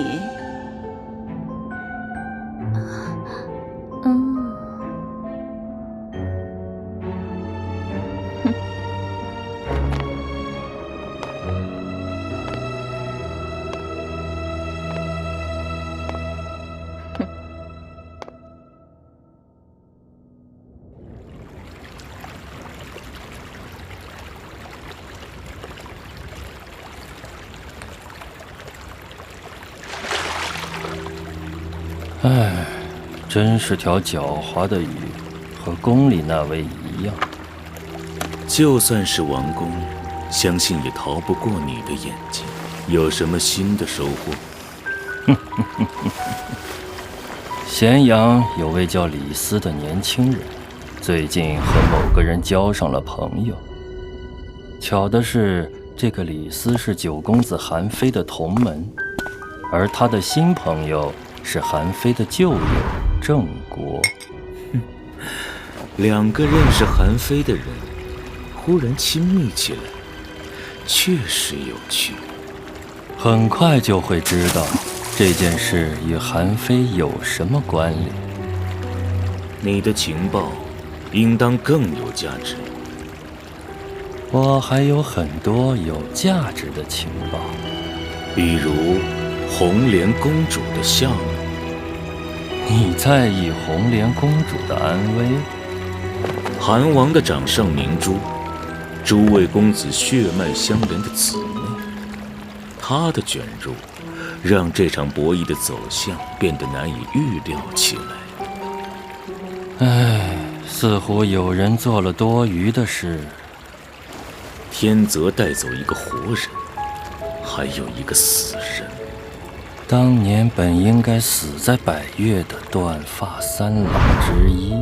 唉，真是条狡猾的鱼，和宫里那位一样。就算是王宫，相信也逃不过你的眼睛。有什么新的收获？咸阳有位叫李斯的年轻人，最近和某个人交上了朋友。巧的是，这个李斯是九公子韩非的同门，而他的新朋友是韩非的旧友郑国。两个认识韩非的人忽然亲密起来，确实有趣。很快就会知道这件事与韩非有什么关联。你的情报应当更有价值。我还有很多有价值的情报，比如红莲公主的项目。你在意红莲公主的安危？韩王的掌上明珠，诸位公子血脉相连的姊妹，她的卷入让这场博弈的走向变得难以预料起来。唉，似乎有人做了多余的事。天泽带走一个活人，还有一个死人。当年本应该死在百越的断发三郎之一。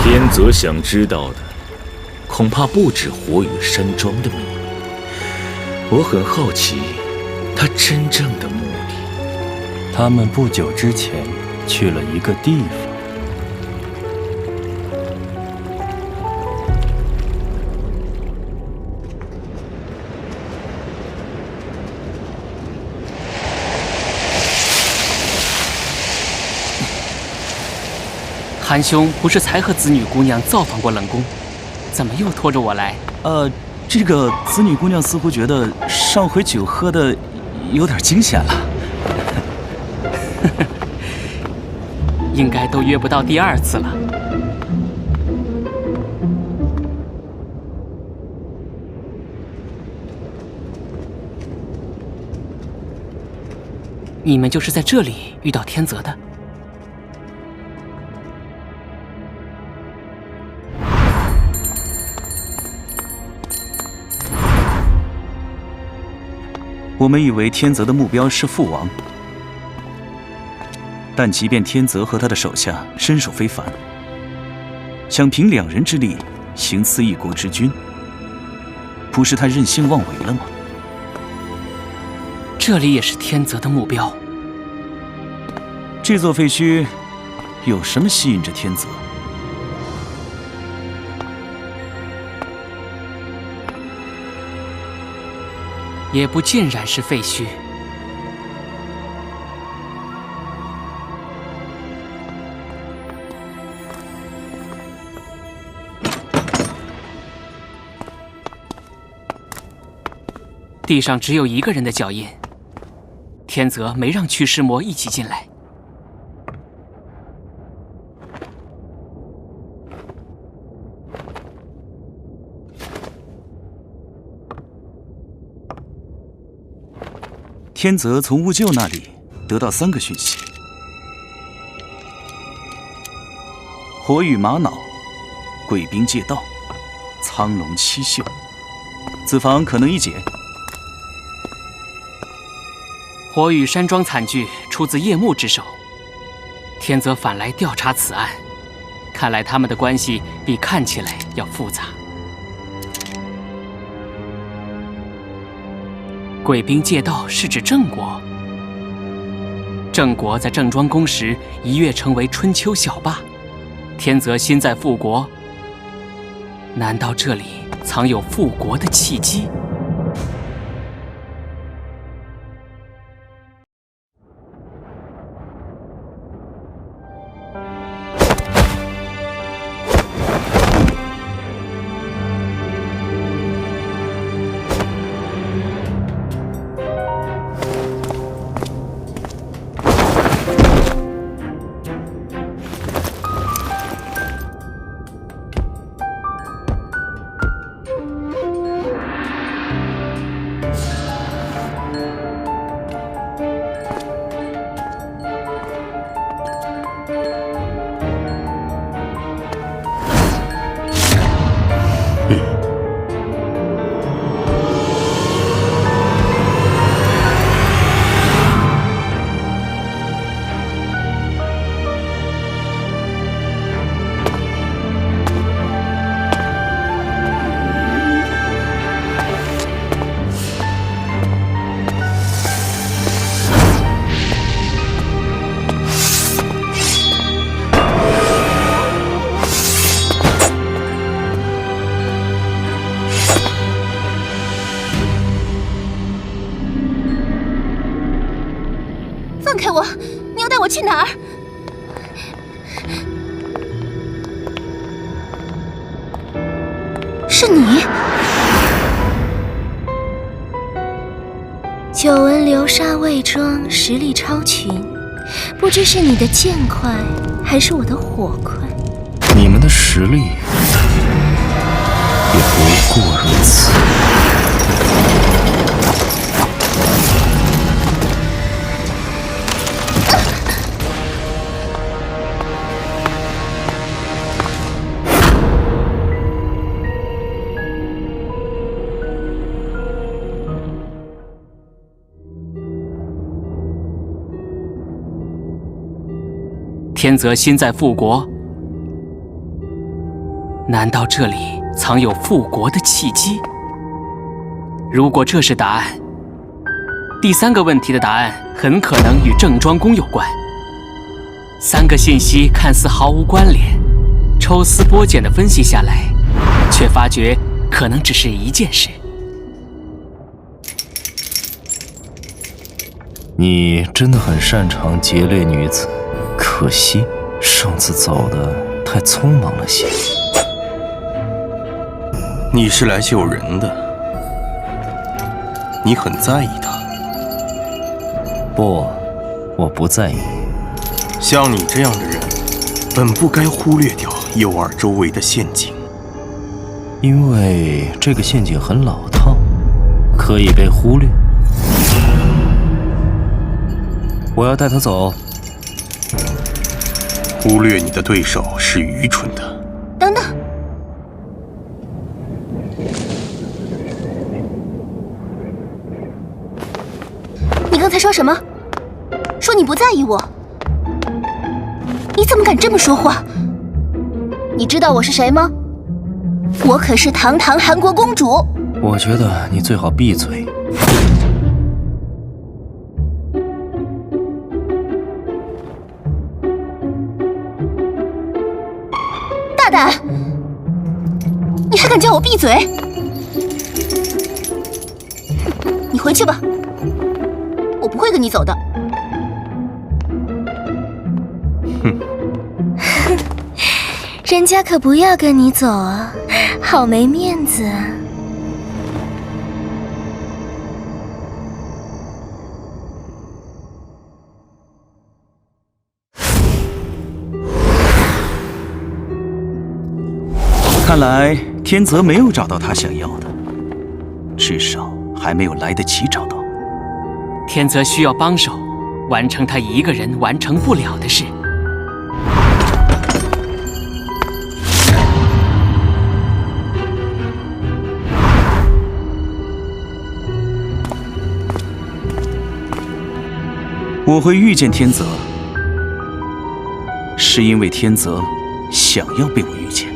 天泽想知道的，恐怕不止火羽山庄的秘密。我很好奇，他真正的目的。他们不久之前去了一个地方。韩兄不是才和子女姑娘造访过冷宫，怎么又拖着我来？这个子女姑娘似乎觉得上回酒喝的有点惊险了。应该都约不到第二次了。你们就是在这里遇到天泽的？我们以为天泽的目标是父王，但即便天泽和他的手下身手非凡，想凭两人之力行刺一国之君，不是太任性妄为了吗？这里也是天泽的目标。这座废墟有什么吸引着天泽？也不尽然是废墟。地上只有一个人的脚印，天泽没让驱尸魔一起进来。天泽从兀鹫那里得到3个讯息：火羽玛瑙、贵宾借道、苍龙七宿，此防可能一解。火羽山庄惨剧出自叶幕之手，天泽反来调查此案，看来他们的关系比看起来要复杂。贵宾借道是指郑国，郑国在郑庄公时一跃成为春秋小霸，天泽心在复国，难道这里藏有复国的契机？放开我！你要带我去哪儿？是你！久闻流沙魏庄实力超群，不知是你的剑快，还是我的火快？你们的实力也不过如此。天泽心在复国，难道这里藏有复国的契机？如果这是答案，第3个问题的答案很可能与郑庄公有关。3个信息看似毫无关联，抽丝剥茧的分析下来，却发觉可能只是一件事。你真的很擅长劫掠女子，可惜上次走得太匆忙了些。你是来救人的，你很在意她。不，我不在意。像你这样的人，本不该忽略掉诱饵周围的陷阱，因为这个陷阱很老套，可以被忽略。我要带他走。忽略你的对手是愚蠢的。等等，你刚才说什么？说你不在意我？你怎么敢这么说话？你知道我是谁吗？我可是堂堂韩国公主。我觉得你最好闭嘴。胆！你还敢叫我闭嘴？你回去吧，我不会跟你走的。哼，人家可不要跟你走啊，好没面子啊！看来天泽没有找到他想要的，至少还没有来得及找到。天泽需要帮手，完成他一个人完成不了的事。我会遇见天泽，是因为天泽想要被我遇见。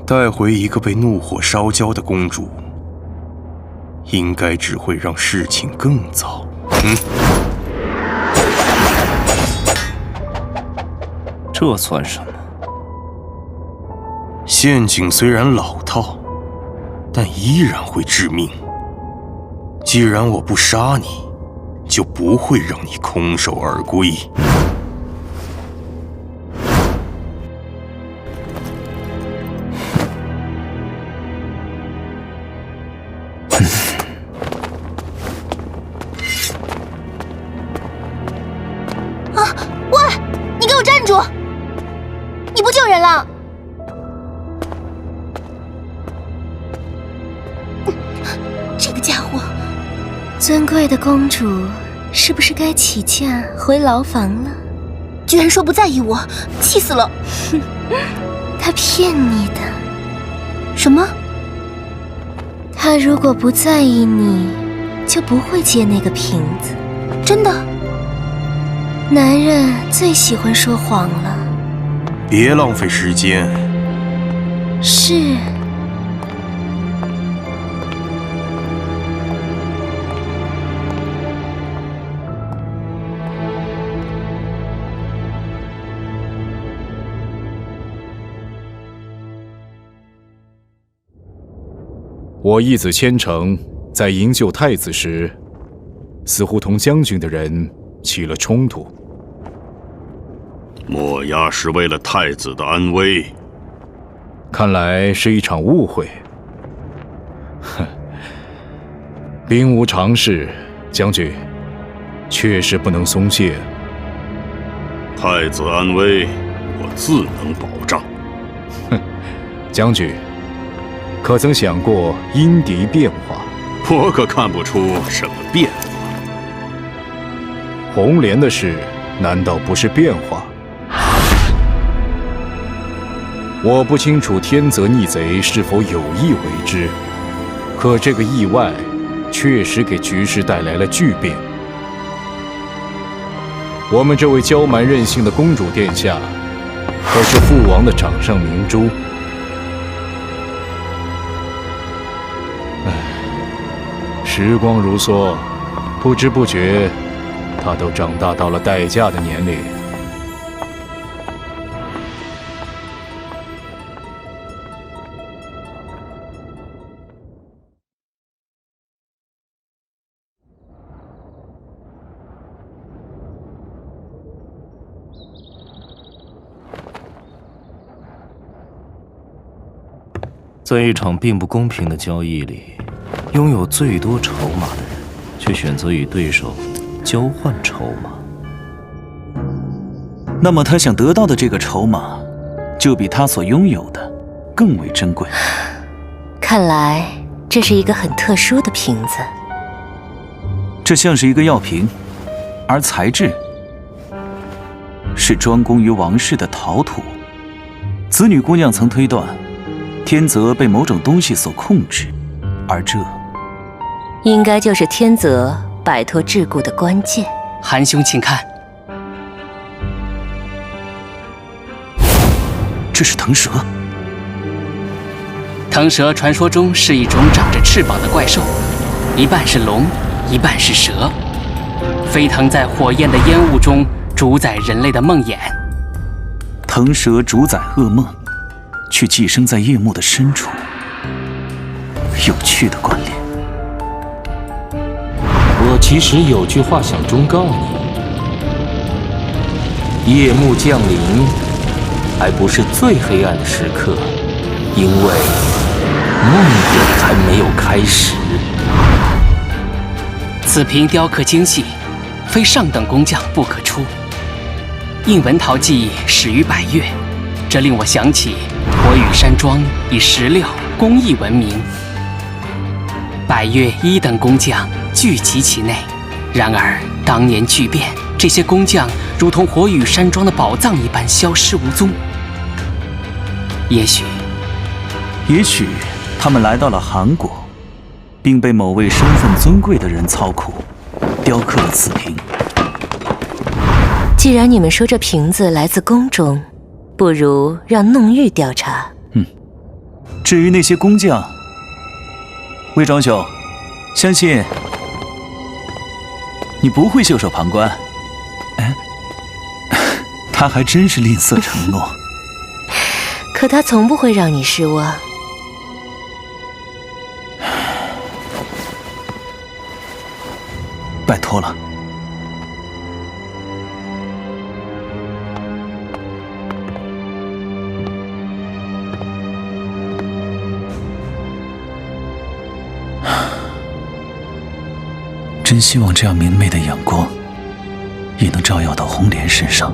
带回一个被怒火烧焦的公主，应该只会让事情更糟。这算什么？陷阱虽然老套，但依然会致命。既然我不杀你，就不会让你空手而归。你不救人了？这个家伙！尊贵的公主，是不是该起驾回牢房了？居然说不在意我，气死了！哼，他骗你的。什么？他如果不在意你，就不会接那个瓶子。真的？男人最喜欢说谎了。别浪费时间。是。我义子千成在营救太子时，似乎同将军的人起了冲突。莫呀是为了太子的安危，看来是一场误会。哼，兵无常势，将军确实不能松懈。太子安危，我自能保障。哼，将军，可曾想过因敌变化？我可看不出什么变化。红莲的事，难道不是变化？我不清楚天泽逆贼是否有意为之，可这个意外确实给局势带来了巨变。我们这位骄蛮任性的公主殿下，可是父王的掌上明珠。唉，时光如梭，不知不觉，她都长大到了待嫁的年龄。在一场并不公平的交易里，拥有最多筹码的人，却选择与对手交换筹码。那么他想得到的这个筹码，就比他所拥有的更为珍贵。看来这是一个很特殊的瓶子。这像是一个药瓶，而材质是专供于王室的陶土。子女姑娘曾推断，天泽被某种东西所控制，而这应该就是天泽摆脱桎梏的关键。韩兄，请看，这是腾蛇。腾蛇传说中是一种长着翅膀的怪兽，一半是龙，一半是蛇，飞腾在火焰的烟雾中，主宰人类的梦魇。腾蛇主宰噩梦，却寄生在夜幕的深处，有趣的关联。我其实有句话想忠告你：夜幕降临，还不是最黑暗的时刻，因为梦魇还没有开始。此瓶雕刻精细，非上等工匠不可出。印文陶技始于百越，这令我想起火羽山庄以石料工艺闻名。百越一等工匠聚集其内，然而当年巨变，这些工匠如同火羽山庄的宝藏一般消失无踪。也许他们来到了韩国，并被某位身份尊贵的人操控，雕刻了此瓶。既然你们说这瓶子来自宫中，不如让弄玉调查。至于那些工匠，魏庄兄，相信你不会袖手旁观。他还真是吝啬承诺。可他从不会让你失望。拜托了。真希望这样明媚的阳光，也能照耀到红莲身上。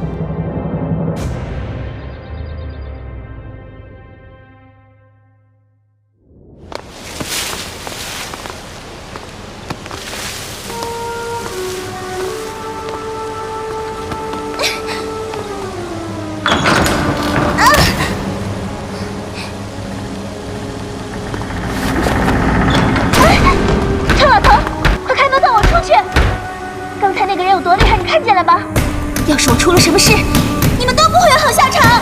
要是我出了什么事，你们都不会有好下场。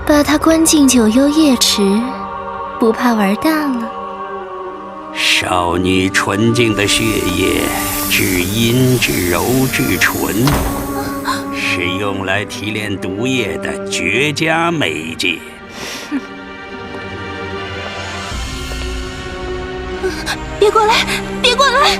把他关进九幽夜池，不怕玩大了？少女纯净的血液，至阴至柔至纯，是用来提炼毒液的绝佳媒介。别过来！别过来！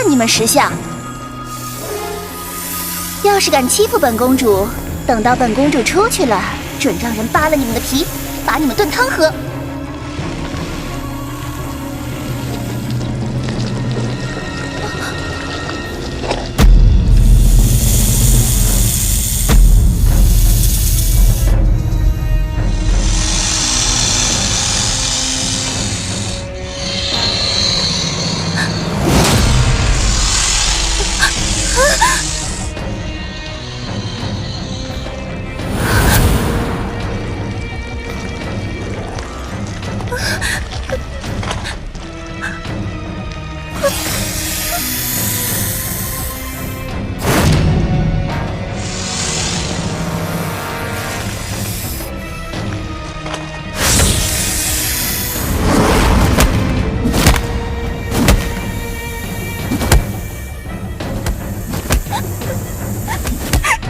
看你们识相！要是敢欺负本公主，等到本公主出去了，准让人扒了你们的皮，把你们炖汤喝！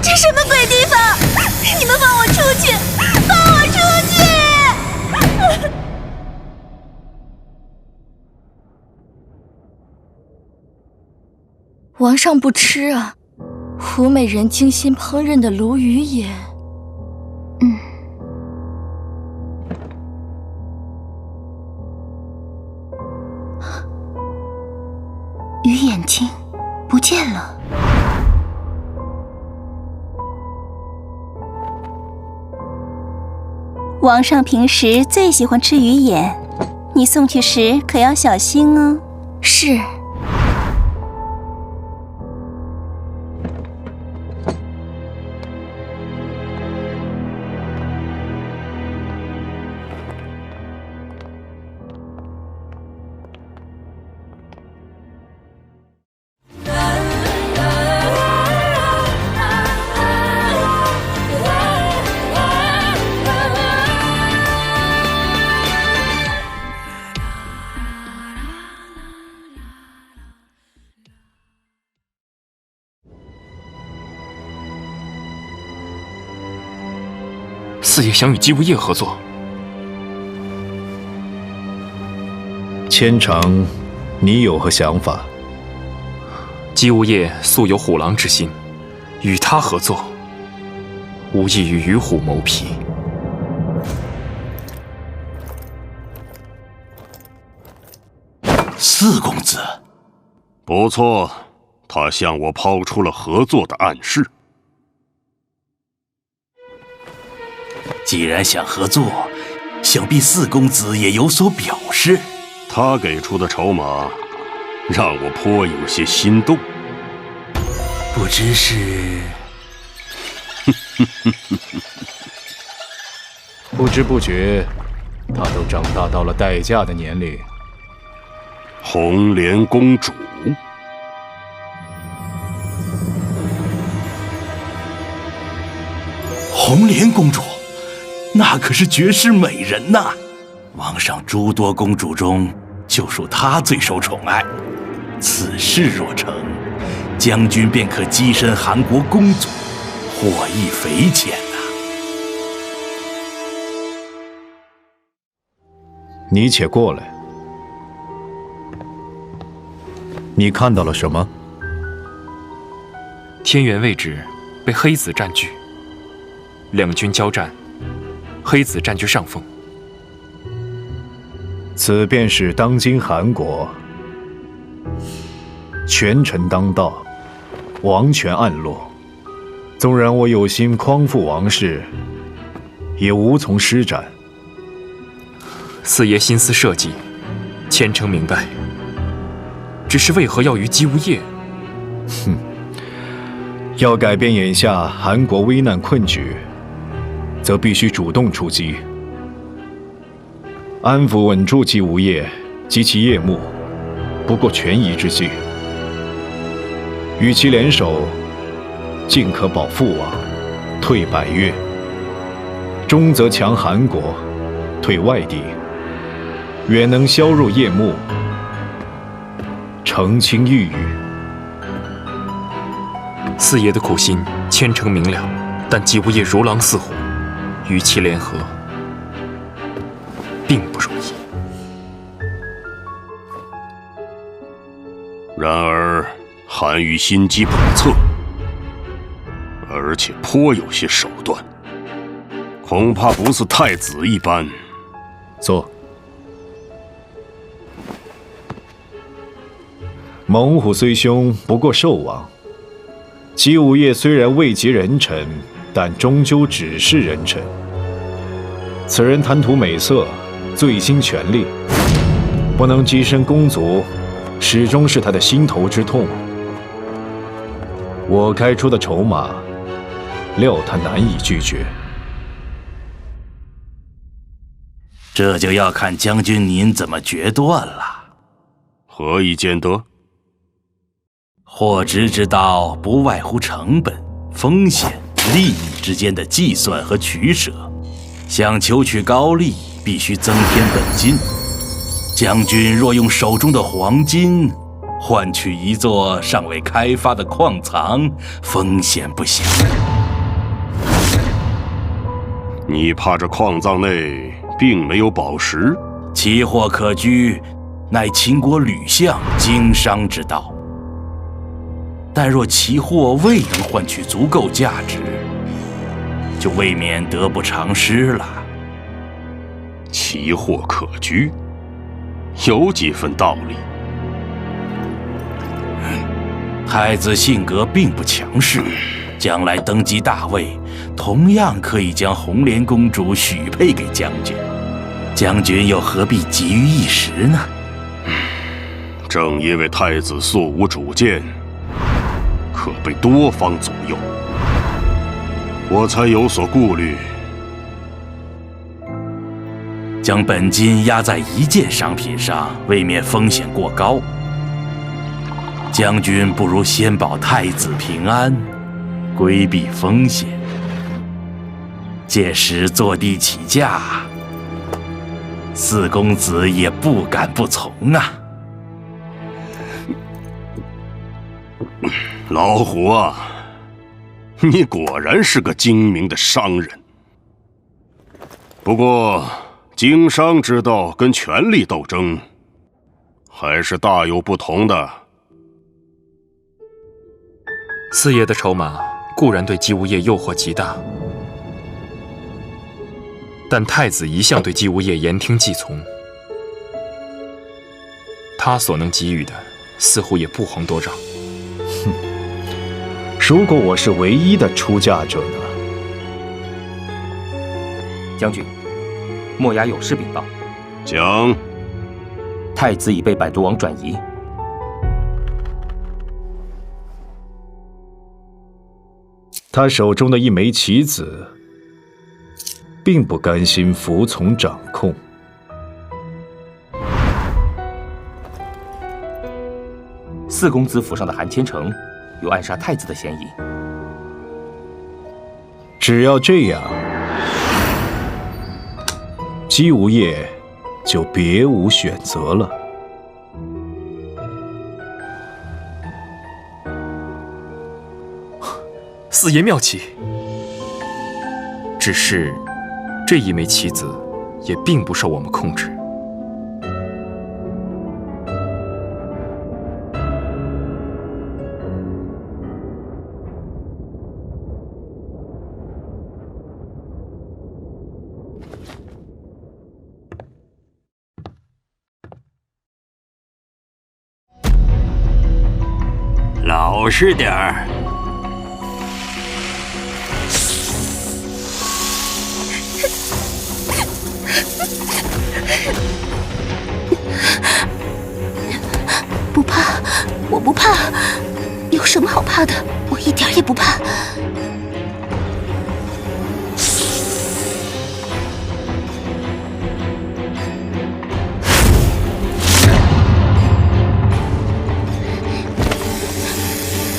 这什么鬼地方？你们放我出去！放我出去！王上不吃啊，胡美人精心烹饪的鲈鱼也……鱼眼睛不见了。王上平时最喜欢吃鱼眼，你送去时可要小心哦。是。四爷想与姬无夜合作。千城，你有何想法？姬无夜素有虎狼之心，与他合作，无异于与虎谋皮。四公子，不错，他向我抛出了合作的暗示。既然想合作，想必四公子也有所表示。他给出的筹码，让我颇有些心动。不知是……不知不觉，他都长大到了待嫁的年龄。红莲公主，红莲公主。那可是绝世美人呐！王上诸多公主中，就属她最受宠爱。此事若成，将军便可跻身韩国公祖，获益匪浅呐！你且过来，你看到了什么？天元位置被黑子占据，两军交战。黑子占据上风，此便是当今韩国权臣当道，王权暗落。纵然我有心匡复王室，也无从施展。四爷心思设计，千城明白。只是为何要与姬无夜？哼，要改变眼下韩国危难困局，则必须主动出击，安抚稳住姬无夜及其夜幕，不过权宜之计。与其联手，进可保父王，退百越；中则强韩国，退外敌，远能削弱夜幕，澄清郁郁。四爷的苦心，千城明了，但姬无夜如狼似虎。与其联合，并不容易。然而韩愈心机叵测，而且颇有些手段，恐怕不似太子一般。坐。猛虎虽凶，不过兽王。姬无业虽然位极人臣，但终究只是人臣。此人贪图美色，醉心权力，不能跻身公族，始终是他的心头之痛。我开出的筹码，料他难以拒绝。这就要看将军您怎么决断了。何以见得？获职之道，不外乎成本、风险、利益之间的计算和取舍。想求取高利，必须增添本金。将军若用手中的黄金换取一座尚未开发的矿藏，风险不小。你怕这矿藏内并没有宝石？奇货可居，乃秦国吕相经商之道。但若奇货未能换取足够价值，就未免得不偿失了。奇货可居，有几分道理。太子性格并不强势，将来登基大位，同样可以将红莲公主许配给将军。将军又何必急于一时呢？正因为太子素无主见，可被多方左右，我才有所顾虑。将本金压在一件商品上，未免风险过高。将军不如先保太子平安，规避风险。届时坐地起价，四公子也不敢不从啊。老虎啊，你果然是个精明的商人。不过，经商之道跟权力斗争还是大有不同的。四爷的筹码固然对姬无业诱惑极大，但太子一向对姬无业言听计从，他所能给予的似乎也不遑多让。哼，如果我是唯一的出价者呢？将军，墨衙有事禀报。讲。太子已被百毒王转移。他手中的一枚棋子，并不甘心服从掌控。四公子府上的韩千成有暗杀太子的嫌疑。只要这样，姬无业就别无选择了。四爷妙棋，只是这一枚棋子也并不受我们控制。老实点儿。不怕，我不怕，有什么好怕的？我一点也不怕。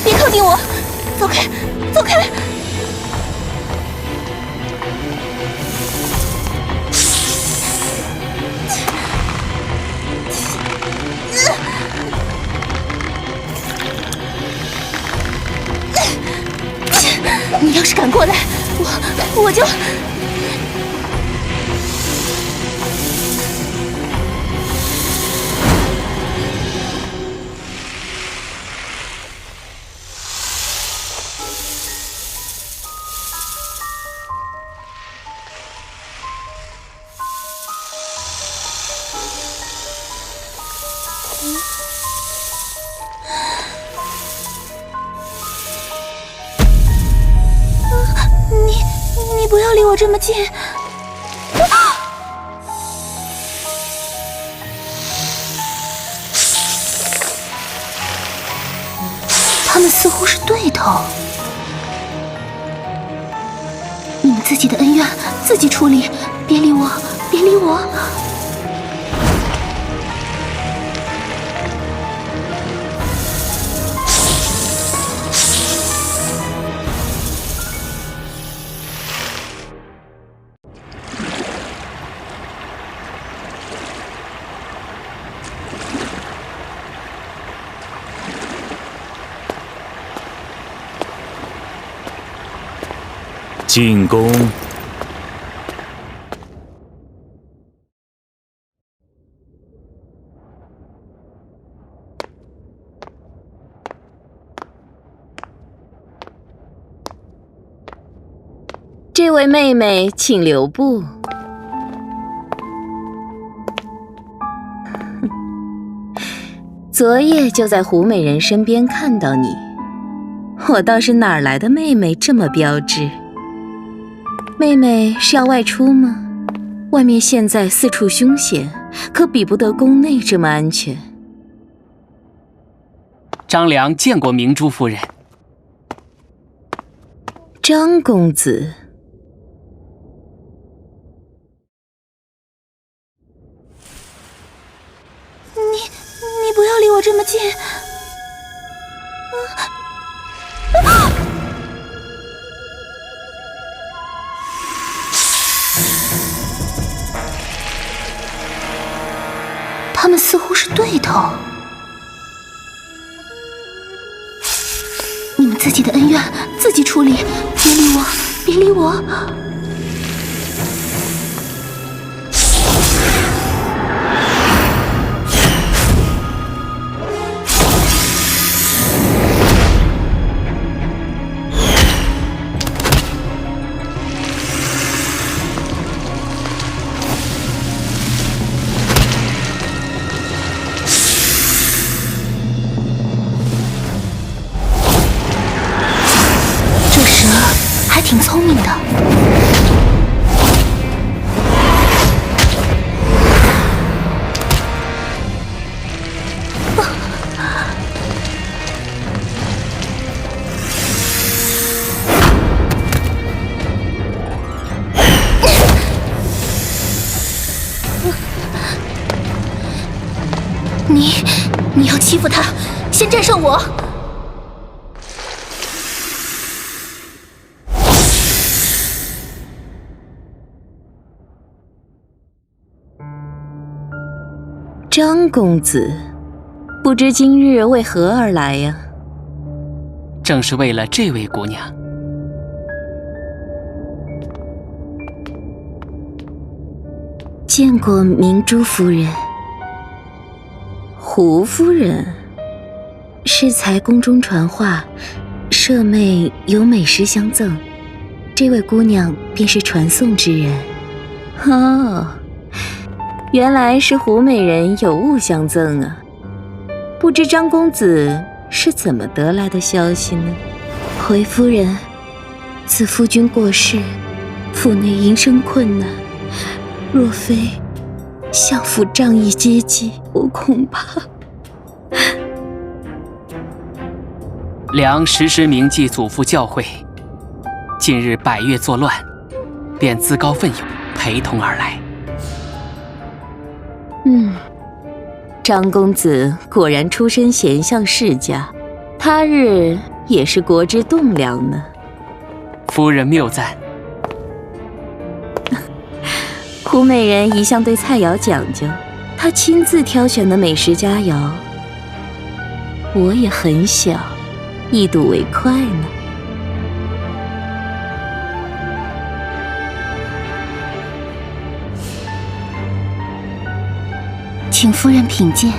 别靠近我，走开，走开！你要是敢过来，我就……我这么近！他们似乎是对头。你们自己的恩怨自己处理，别理我，别理我。进攻！这位妹妹，请留步。昨夜就在胡美人身边看到你，我倒是哪儿来的妹妹这么标致？妹妹是要外出吗？外面现在四处凶险，可比不得宫内这么安全。张良见过明珠夫人。张公子，你不要离我这么近！他们似乎是对头。你们自己的恩怨自己处理，别理我，别理我。挺聪明的。你要欺负他，先战胜我。张公子，不知今日为何而来呀？正是为了这位姑娘。见过明珠夫人。胡夫人，适才宫中传话，舍妹有美食相赠，这位姑娘便是传送之人。哦，原来是胡美人有物相赠啊！不知张公子是怎么得来的消息呢？回夫人，自夫君过世，府内营生困难，若非相府仗义接济，我恐怕……良时时铭记祖父教诲，近日百越作乱，便自告奋勇陪同而来。张公子果然出身贤相世家，他日也是国之栋梁呢。夫人谬赞。胡美人一向对菜肴讲究，她亲自挑选的美食佳肴，我也很想一睹为快呢。请夫人品鉴。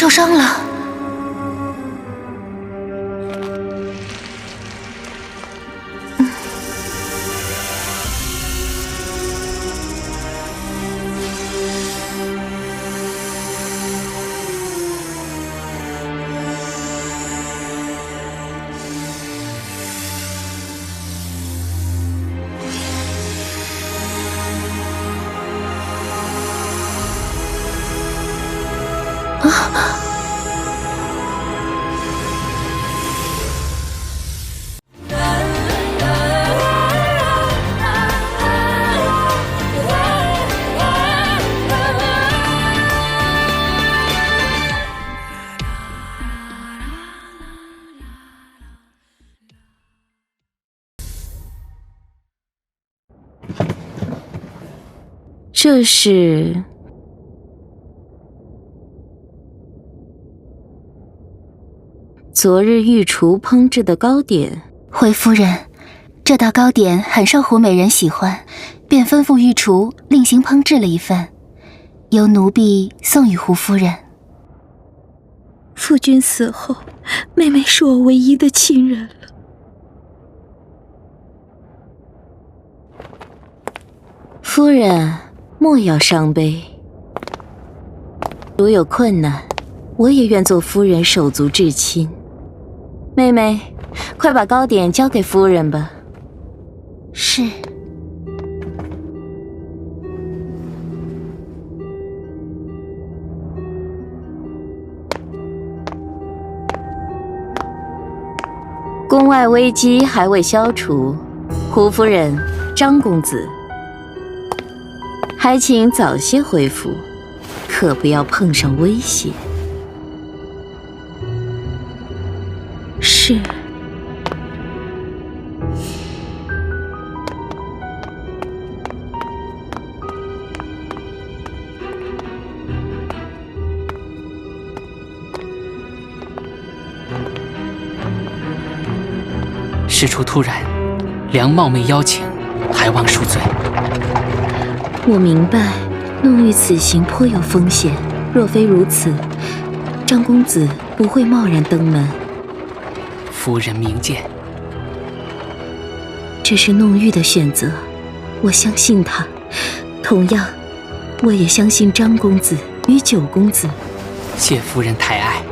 受伤了。这是昨日御厨烹制的糕点。回夫人，这道糕点很受胡美人喜欢，便吩咐御厨另行烹制了一份，由奴婢送与胡夫人。夫君死后，妹妹是我唯一的亲人了。夫人，莫要伤悲。如有困难，我也愿做夫人手足至亲。妹妹，快把糕点交给夫人吧。是。宫外危机还未消除，胡夫人、张公子，还请早些回府，可不要碰上危险。是。事出突然，梁冒昧邀请，还望恕罪。我明白，弄玉此行颇有风险。若非如此，张公子不会贸然登门。夫人明鉴。这是弄玉的选择，我相信他。同样，我也相信张公子与九公子。谢夫人抬爱。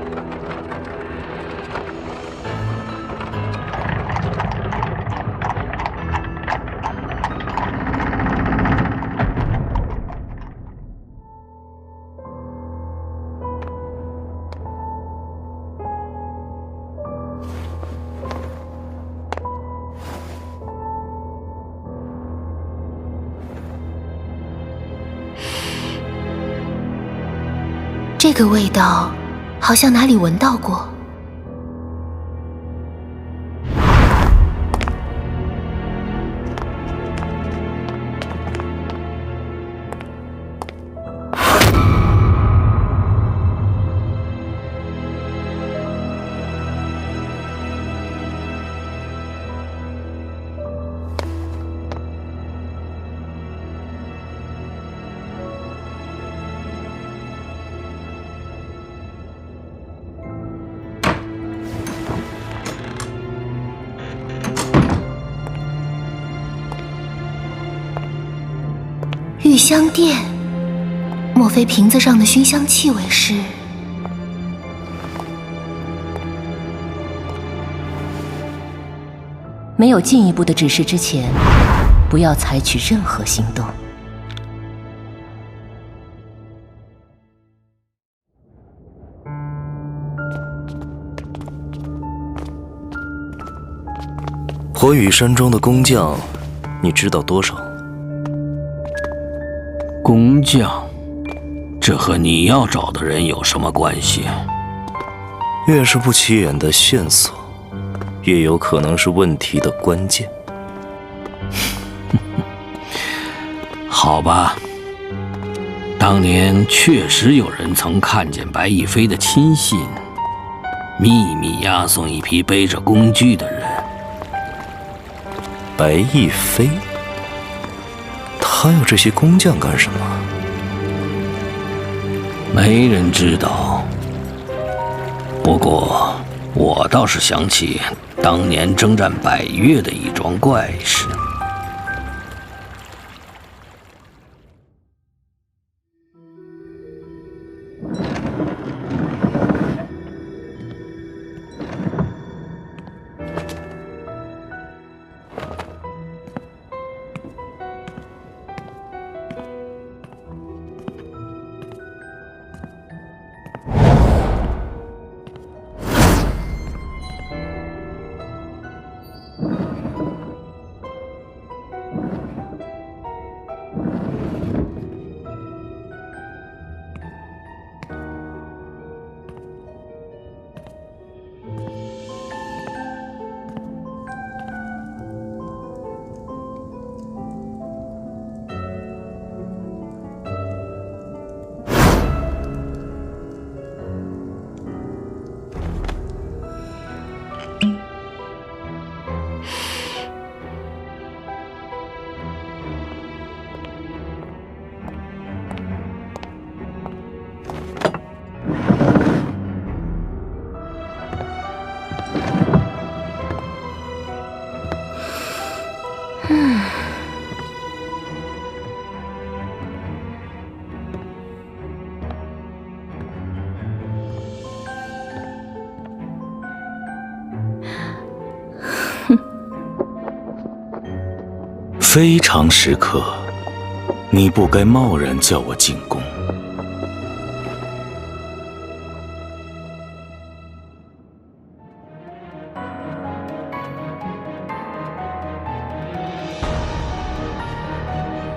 这个味道，好像哪里闻到过。玉香殿，莫非瓶子上的熏香气味是？没有进一步的指示之前，不要采取任何行动。火羽山庄的工匠，你知道多少？工匠，这和你要找的人有什么关系？越是不起眼的线索，越有可能是问题的关键。好吧，当年确实有人曾看见白亦飞的亲信秘密押送一批背着工具的人。白亦飞？他要这些工匠干什么？没人知道，不过，我倒是想起当年征战百越的一桩怪事。非常时刻，你不该贸然叫我进宫。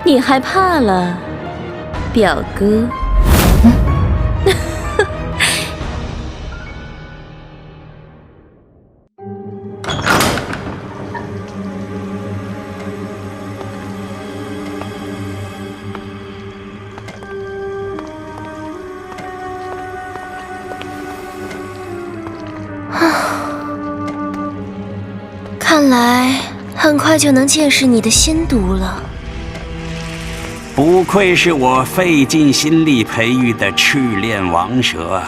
你害怕了，表哥？看来很快就能见识你的心毒了。不愧是我费尽心力培育的赤练王蛇，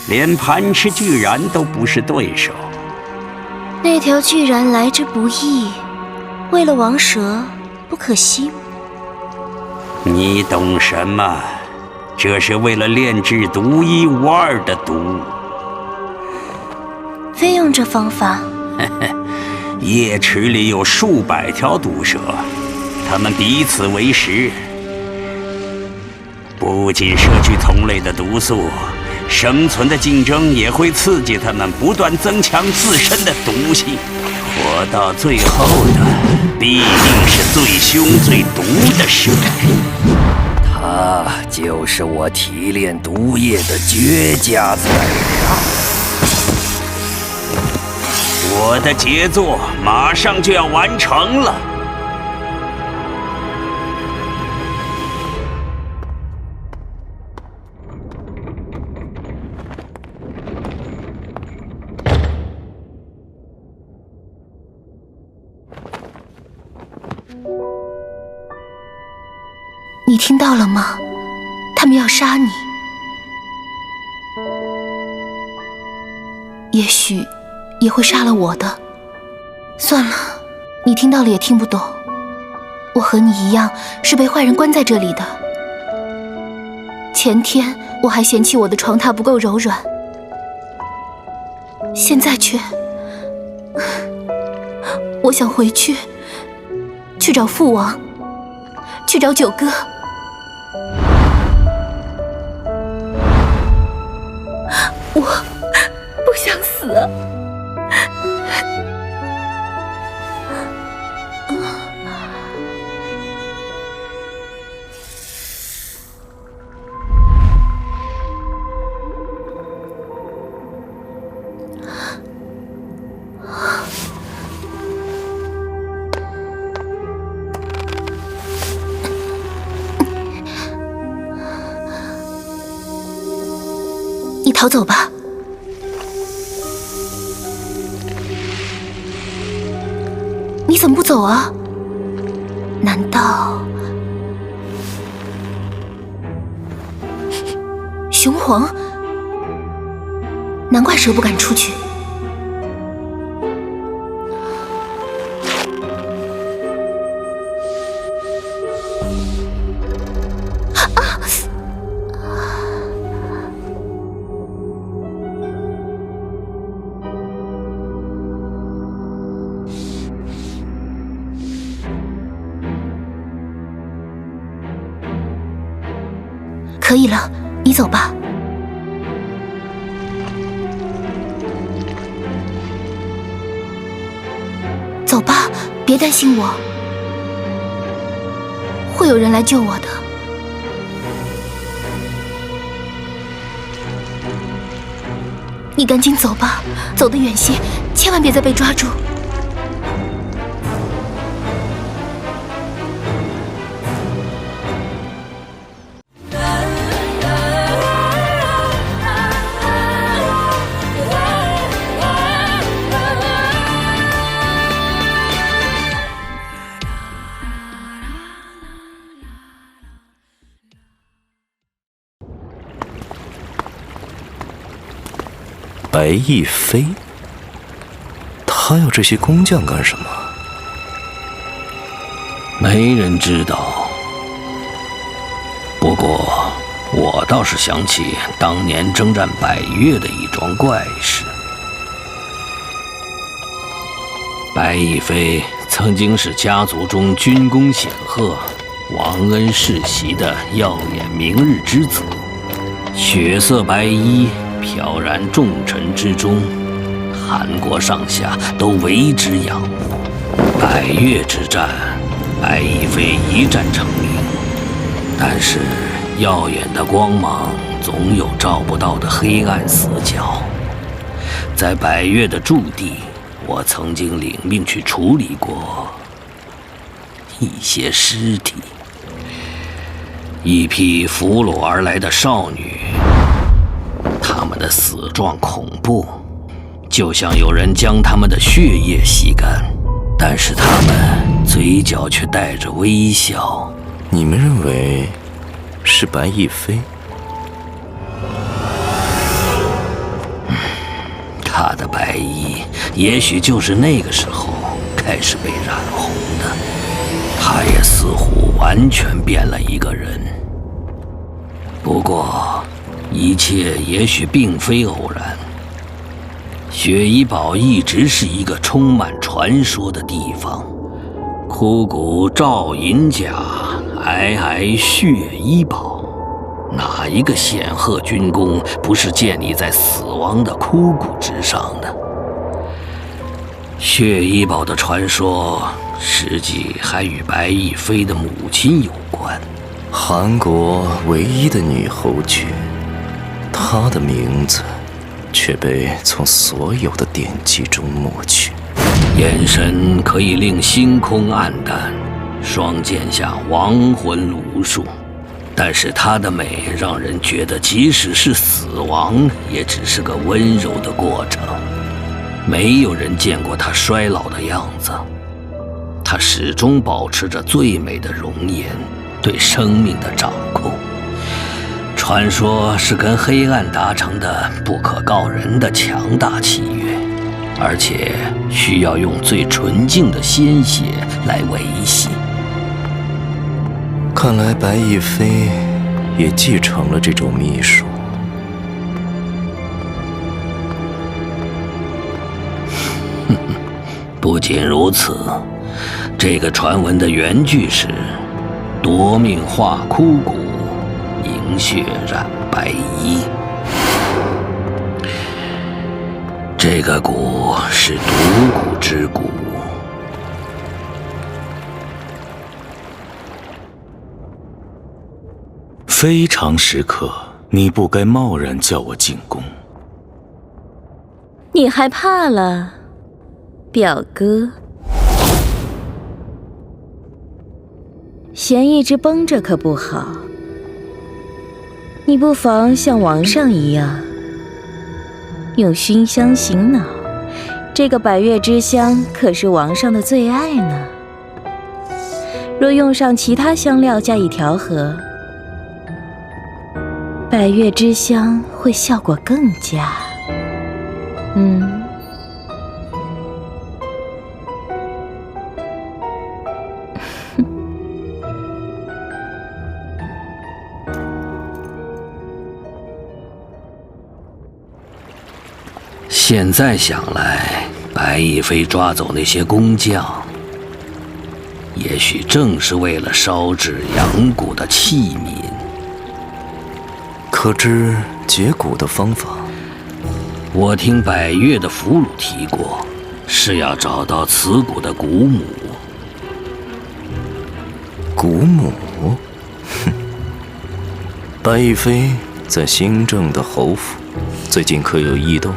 连盘池巨蚺都不是对手。那条巨蚺来之不易，为了王蛇，不可惜吗？你懂什么？这是为了炼制独一无二的毒。非用这方法？夜池里有数百条毒蛇，它们彼此为食，不仅摄取同类的毒素，生存的竞争也会刺激它们不断增强自身的毒性。活到最后的，必定是最凶最毒的蛇。它就是我提炼毒液的绝佳材料。我的杰作马上就要完成了。你听到了吗？他们要杀你。也许也会杀了我的。算了，你听到了也听不懂。我和你一样是被坏人关在这里的。前天我还嫌弃我的床榻不够柔软，现在却……我想回去找父王，去找九哥。我不想死。你逃走吧。你怎么不走啊？难道雄黄？难怪蛇不敢出去。可以了，你走吧。走吧，别担心我，会有人来救我的。你赶紧走吧，走得远些，千万别再被抓住。白亦非，他要这些工匠干什么？没人知道。不过，我倒是想起当年征战百越的一桩怪事。白亦非曾经是家族中军功显赫、王恩世袭的耀眼明日之子，血色白衣飘然众臣之中，韩国上下都为之仰慕。百越之战，白亦非一战成名，但是耀眼的光芒总有照不到的黑暗死角。在百越的驻地，我曾经领命去处理过一些尸体，一批俘虏而来的少女。他们的死状恐怖，就像有人将他们的血液吸干，但是他们嘴角却带着微笑。你们认为是白亦非？他的白衣也许就是那个时候开始被染红的，他也似乎完全变了一个人。不过一切也许并非偶然。雪衣堡一直是一个充满传说的地方，枯骨照银甲，皑皑血衣堡，哪一个显赫军功不是建立在死亡的枯骨之上的？血衣堡的传说实际还与白亦非的母亲有关。韩国唯一的女侯爵，她的名字却被从所有的典籍中抹去。眼神可以令星空暗淡，双剑下亡魂如数，但是她的美让人觉得，即使是死亡，也只是个温柔的过程。没有人见过她衰老的样子，她始终保持着最美的容颜，对生命的掌控。传说是跟黑暗达成的不可告人的强大契约，而且需要用最纯净的鲜血来维系。看来白亦非也继承了这种秘术。不仅如此，这个传闻的原句是“夺命化枯骨，凝血染白衣”。这个骨是独骨之骨。非常时刻，你不该贸然叫我进宫。你害怕了，表哥？弦一直绷着可不好，你不妨像王上一样，用熏香醒脑。这个百越之香可是王上的最爱呢。若用上其他香料加以调和，百越之香会效果更佳。现在想来，白翼飞抓走那些工匠，也许正是为了烧制阳谷的器皿。可知解蛊的方法？我听百越的俘虏提过，是要找到此谷的谷母。谷母？哼！白翼飞在新郑的侯府，最近可有异动？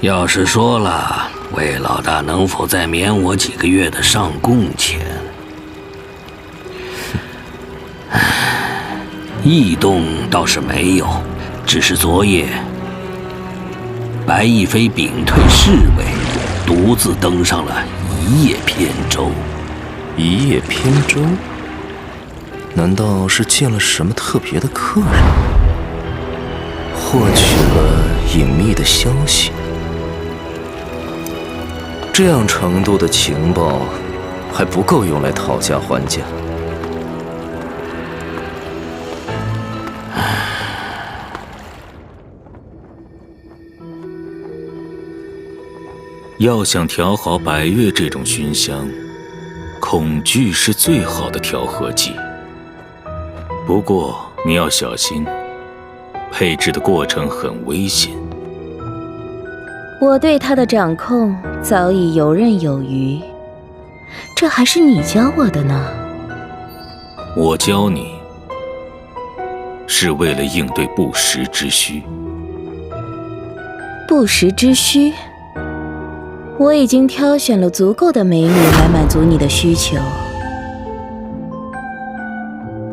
要是说了，魏老大能否再免我几个月的上贡钱？异动倒是没有，只是昨夜白翼飞屏退侍卫，独自登上了一叶扁舟。一叶扁舟？难道是见了什么特别的客人，获取了隐秘的消息？这样程度的情报还不够用来讨价还价。要想调好百越这种熏香，恐惧是最好的调和剂。不过你要小心，配制的过程很危险。我对他的掌控早已游刃有余，这还是你教我的呢。我教你，是为了应对不时之需。不时之需？我已经挑选了足够的美女来满足你的需求，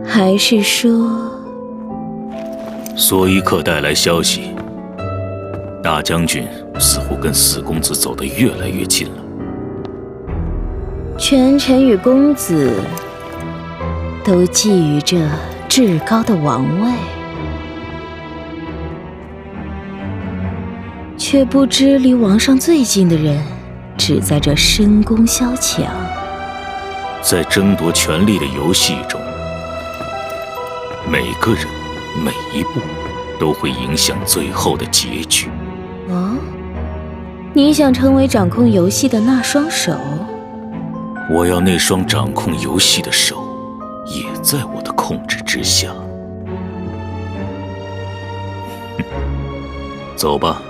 还是说？索伊克带来消息，大将军似乎跟四公子走得越来越近了。权臣与公子都觊觎着至高的王位，却不知离王上最近的人只在这深宫萧墙。在争夺权力的游戏中，每个人每一步都会影响最后的结局。哦，你想成为掌控游戏的那双手？我要那双掌控游戏的手也在我的控制之下。走吧。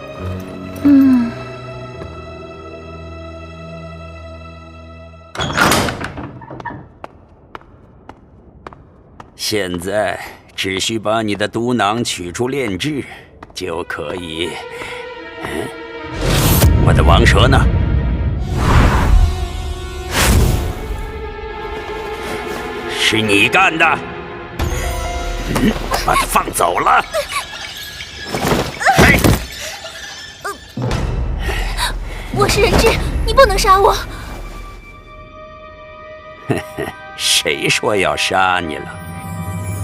现在只需把你的毒囊取出炼制，就可以。我的王蛇呢？是你干的？把他放走了。我是人质，你不能杀我。谁说要杀你了？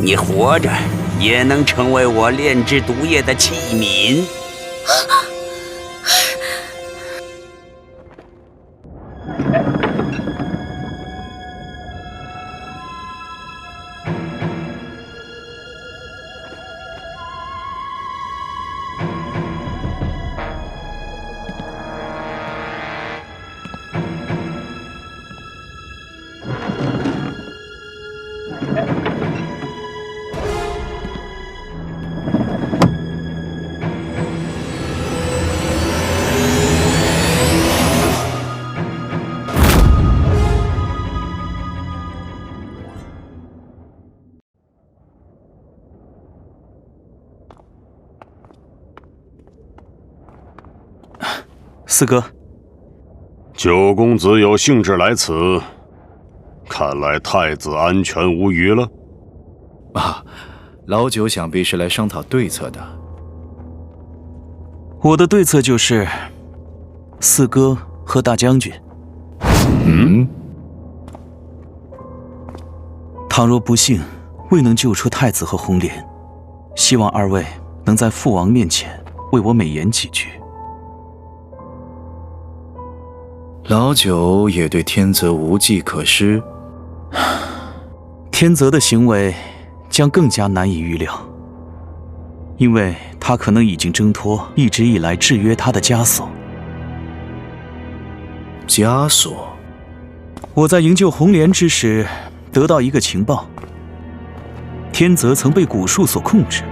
你活着也能成为我炼制毒液的器皿。四哥，九公子有兴致来此，看来太子安全无虞了。啊，老九想必是来商讨对策的。我的对策就是，四哥和大将军。倘若不幸未能救出太子和红莲，希望二位能在父王面前为我美言几句。老九也对天泽无计可施。天泽的行为将更加难以预料，因为他可能已经挣脱一直以来制约他的枷锁。枷锁？我在营救红莲之时，得到一个情报：天泽曾被蛊术所控制，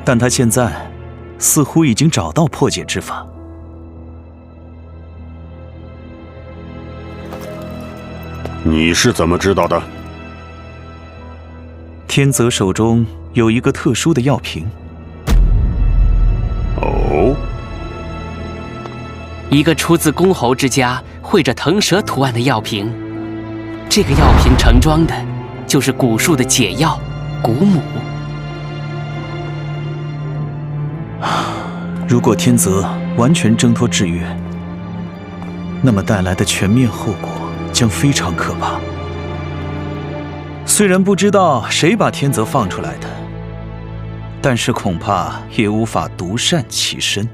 但他现在似乎已经找到破解之法。你是怎么知道的？天泽手中有一个特殊的药瓶。哦，一个出自公侯之家、绘着腾蛇图案的药瓶。这个药瓶盛装的就是蛊术的解药蛊母。如果天泽完全挣脱制约，那么带来的全面后果将非常可怕。虽然不知道谁把天泽放出来的，但是恐怕也无法独善其身。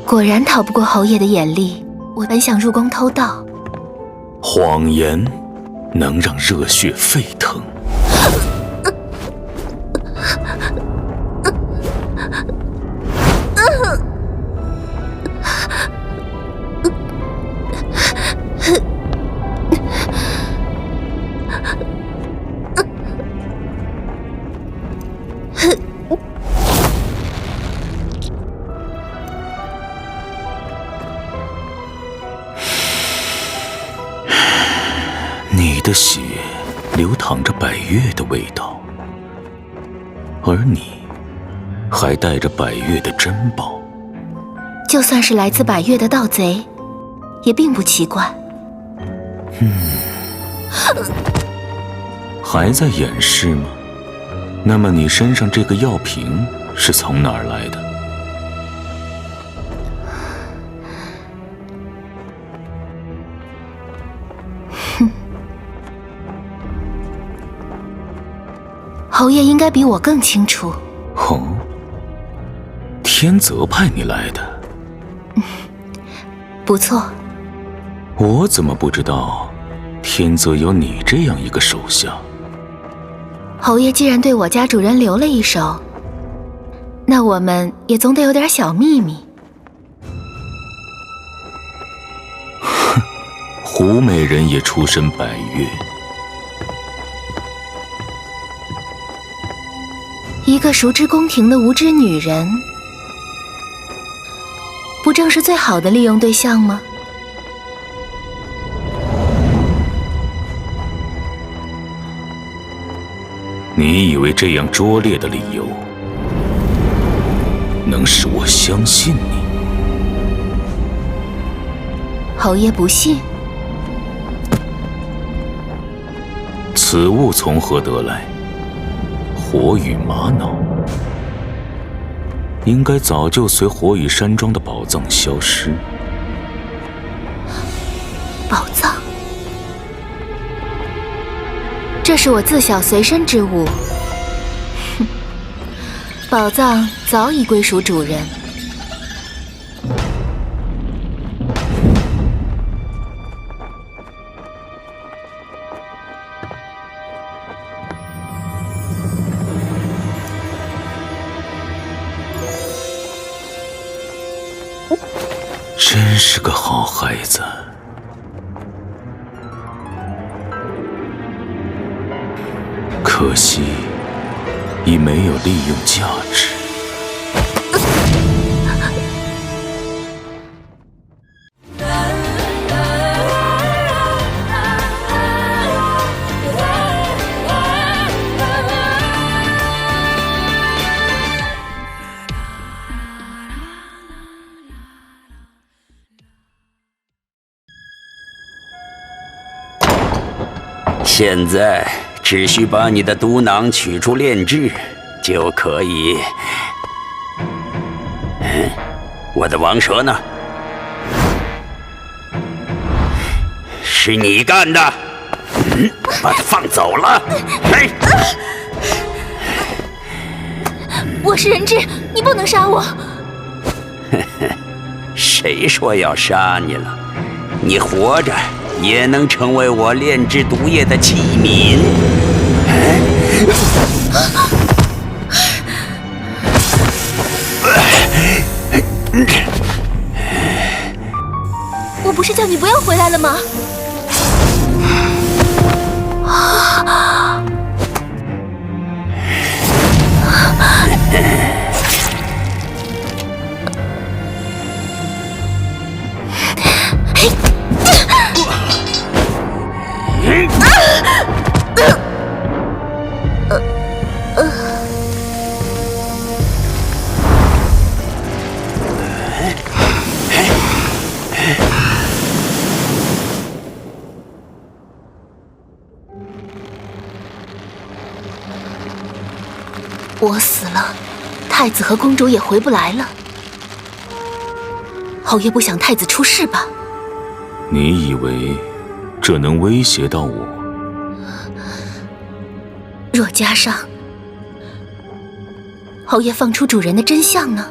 果然逃不过侯爷的眼力。我本想入宫偷盗，谎言能让热血沸腾。你的血流淌着百越的味道，而你还带着百越的珍宝。就算是来自百越的盗贼，也并不奇怪。还在掩饰吗？那么你身上这个药瓶是从哪儿来的？侯爷应该比我更清楚。哦，天泽派你来的？不错。我怎么不知道天泽有你这样一个手下？侯爷既然对我家主人留了一手，那我们也总得有点小秘密。哼，胡美人也出身百越。一个熟知宫廷的无知女人，不正是最好的利用对象吗？你以为这样拙劣的理由能使我相信你？侯爷不信。此物从何得来？火羽玛瑙应该早就随火羽山庄的宝藏消失。宝藏，这是我自小随身之物。哼，宝藏早已归属主人。真是个好孩子。可惜，已没有利用价值。现在只需把你的毒囊取出炼制，就可以。我的王蛇呢？是你干的！把他放走了！我是人质，你不能杀我。谁说要杀你了？你活着也能成为我炼制毒液的器皿。我不是叫你不要回来了吗？我死了，太子和公主也回不来了。侯爷不想太子出事吧？你以为这能威胁到我？若加上侯爷放出主人的真相呢？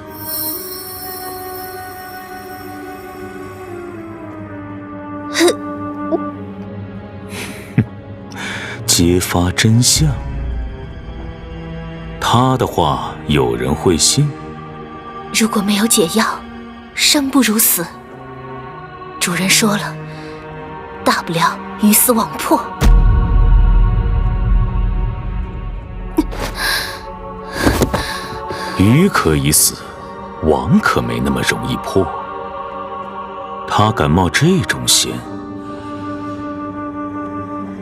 揭发真相，他的话有人会信？如果没有解药，生不如死。主人说了，大不了鱼死网破。鱼可以死，网可没那么容易破。他敢冒这种险，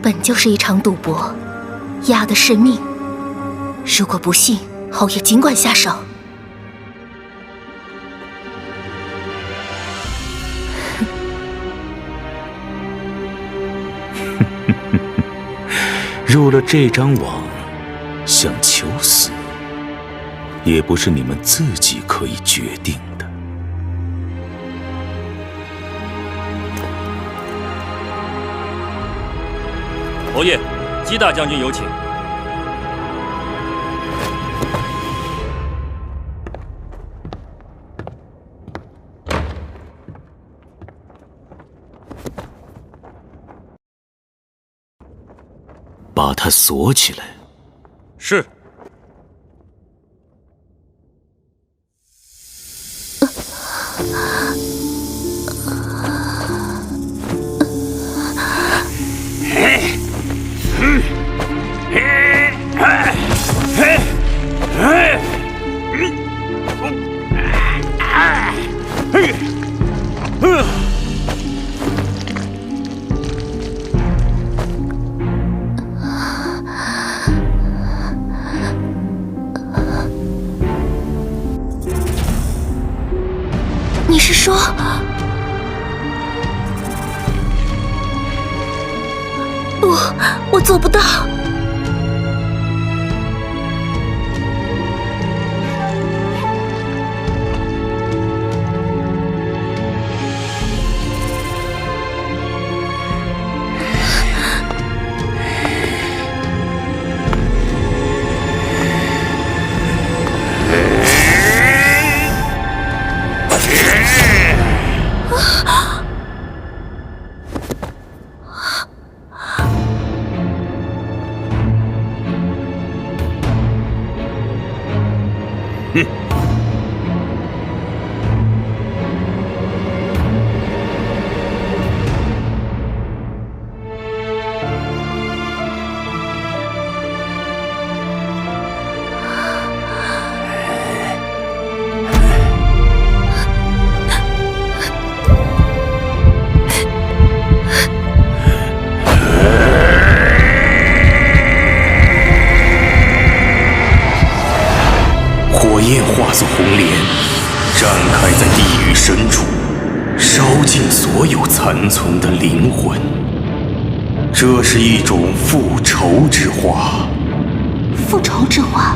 本就是一场赌博，押的是命。如果不信，侯爷尽管下手。入了这张网，想求死，也不是你们自己可以决定的。侯爷，姬大将军有请。把它锁起来。是。你是说，不，我做不到。化作红莲，展开在地狱深处，烧尽所有残存的灵魂。这是一种复仇之花。复仇之花。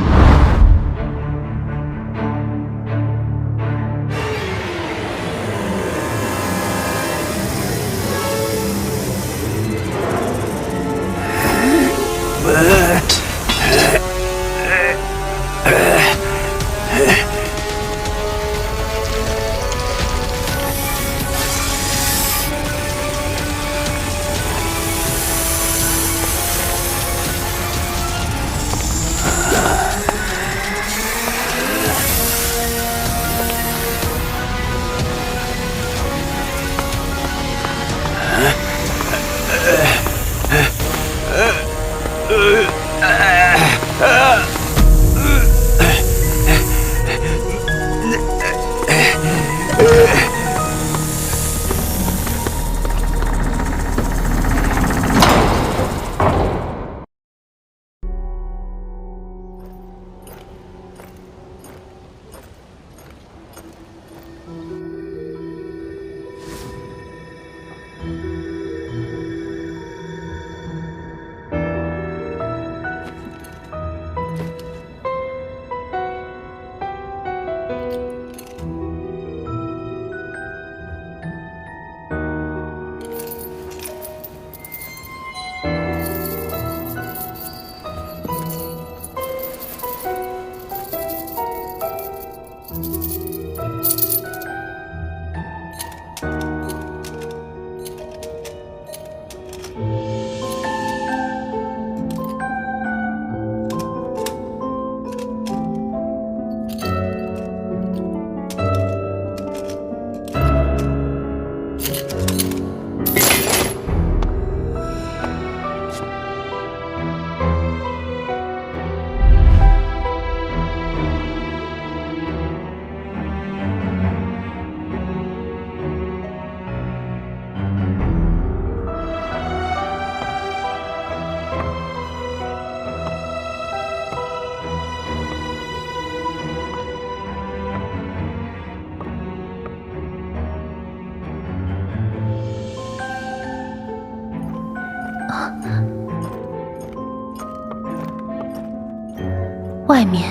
外面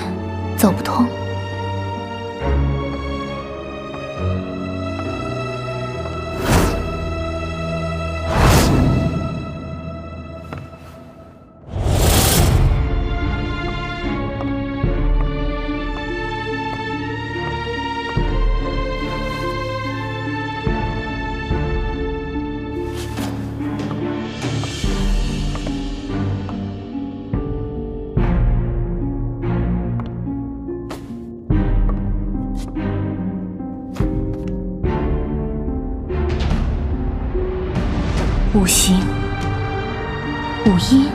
走不通。五行，五音。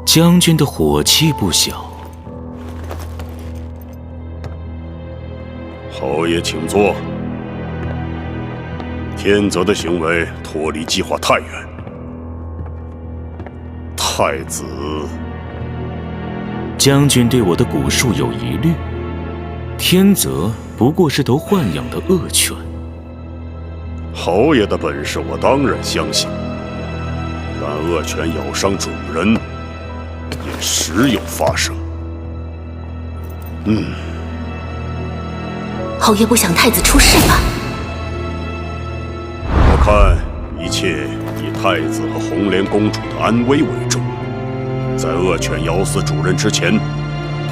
将军的火气不小。侯爷，请坐。天泽的行为脱离计划太远。太子，将军对我的蛊术有疑虑。天泽不过是头豢养的恶犬。侯爷的本事我当然相信，但恶犬咬伤主人也时有发生。侯爷不想太子出事吧？我看一切以太子和红莲公主的安危为重，在恶犬咬死主人之前，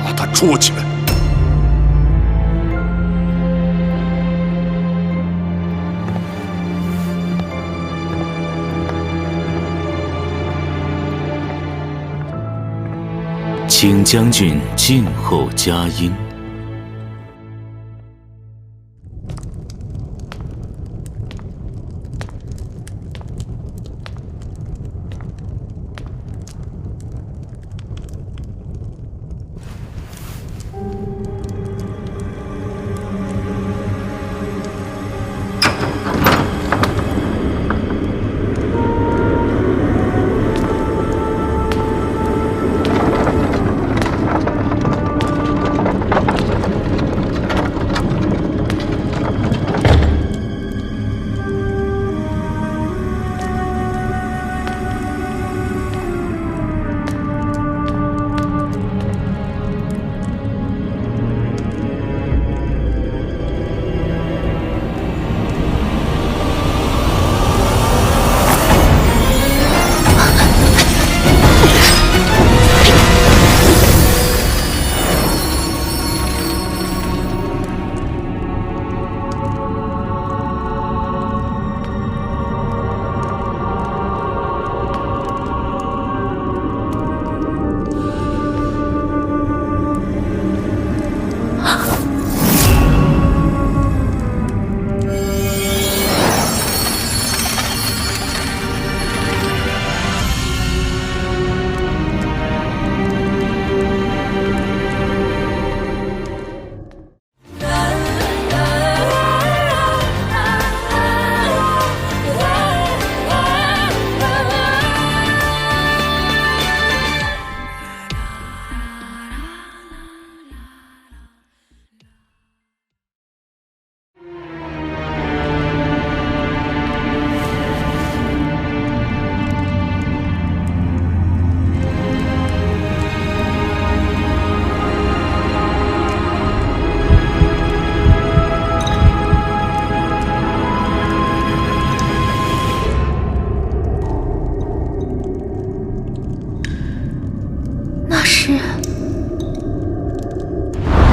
把他捉起来。请将军静候佳音。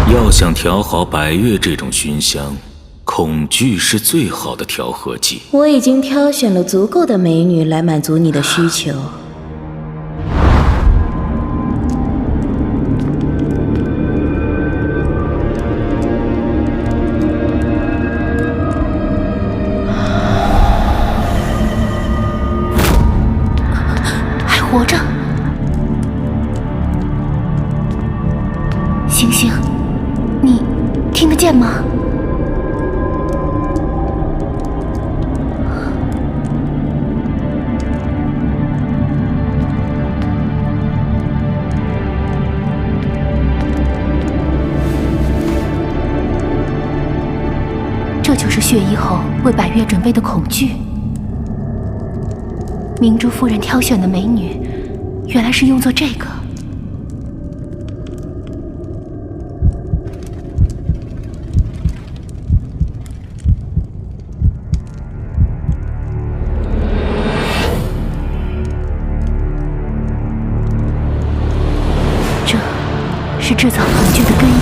要想调好百越这种熏香，恐惧是最好的调和剂。我已经挑选了足够的美女来满足你的需求。还活着？星星，你听得见吗？这就是血衣后为百越准备的恐惧。明珠夫人挑选的美女，原来是用作这个。这是制造恐惧的根源。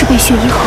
被血衣后，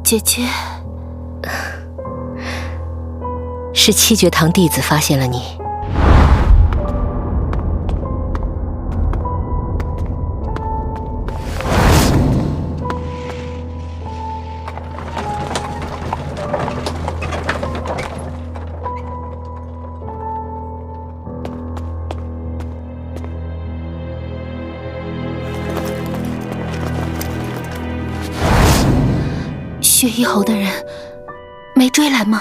姐姐，是七绝堂弟子发现了你。血翼侯的人没追来吗？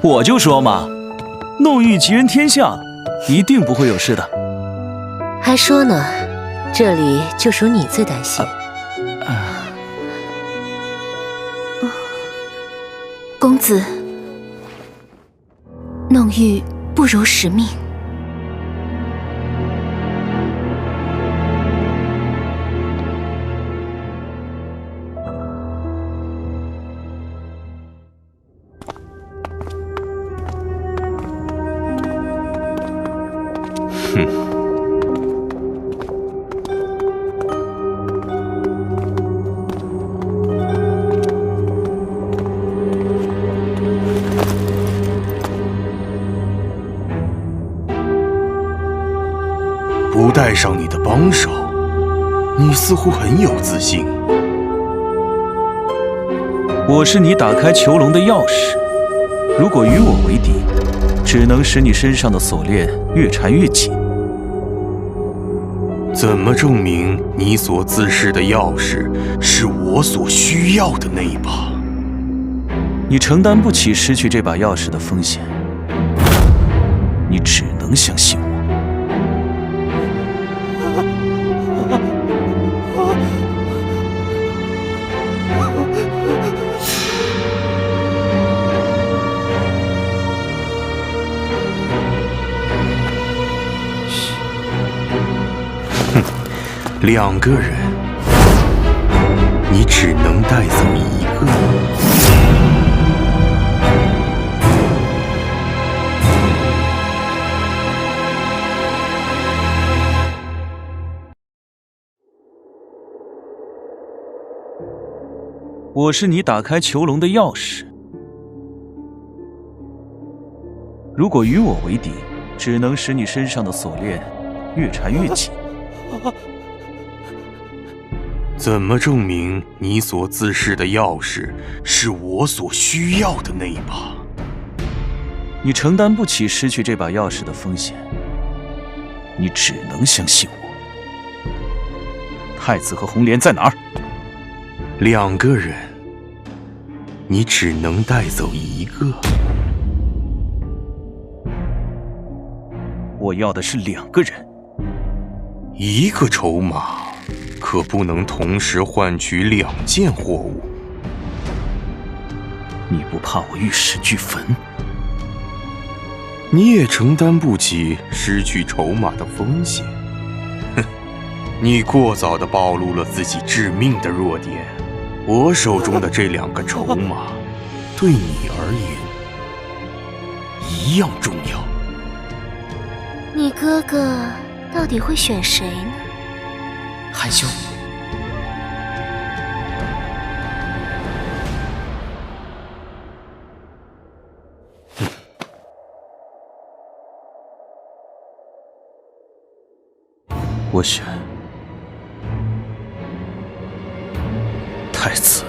我就说嘛，弄玉吉人天下，一定不会有事的。还说呢，这里就属你最担心。公子，弄玉不辱使命。不带上你的帮手，你似乎很有自信。我是你打开囚笼的钥匙，如果与我为敌，只能使你身上的锁链越缠越紧。怎么证明你所自恃的钥匙是我所需要的那一把？你承担不起失去这把钥匙的风险，你只能相信我。2个人，你只能带走1个。我是你打开囚笼的钥匙，如果与我为敌，只能使你身上的锁链越缠越紧。怎么证明你所自恃的钥匙是我所需要的那一把？你承担不起失去这把钥匙的风险，你只能相信我。太子和红莲在哪儿？2个人，你只能带走1个。我要的是2个人，1个筹码。可不能同时换取2件货物。你不怕我玉石俱焚？你也承担不起失去筹码的风险。哼，你过早地暴露了自己致命的弱点。我手中的这2个筹码，对你而言一样重要。你哥哥到底会选谁呢？韩兄，我选太子。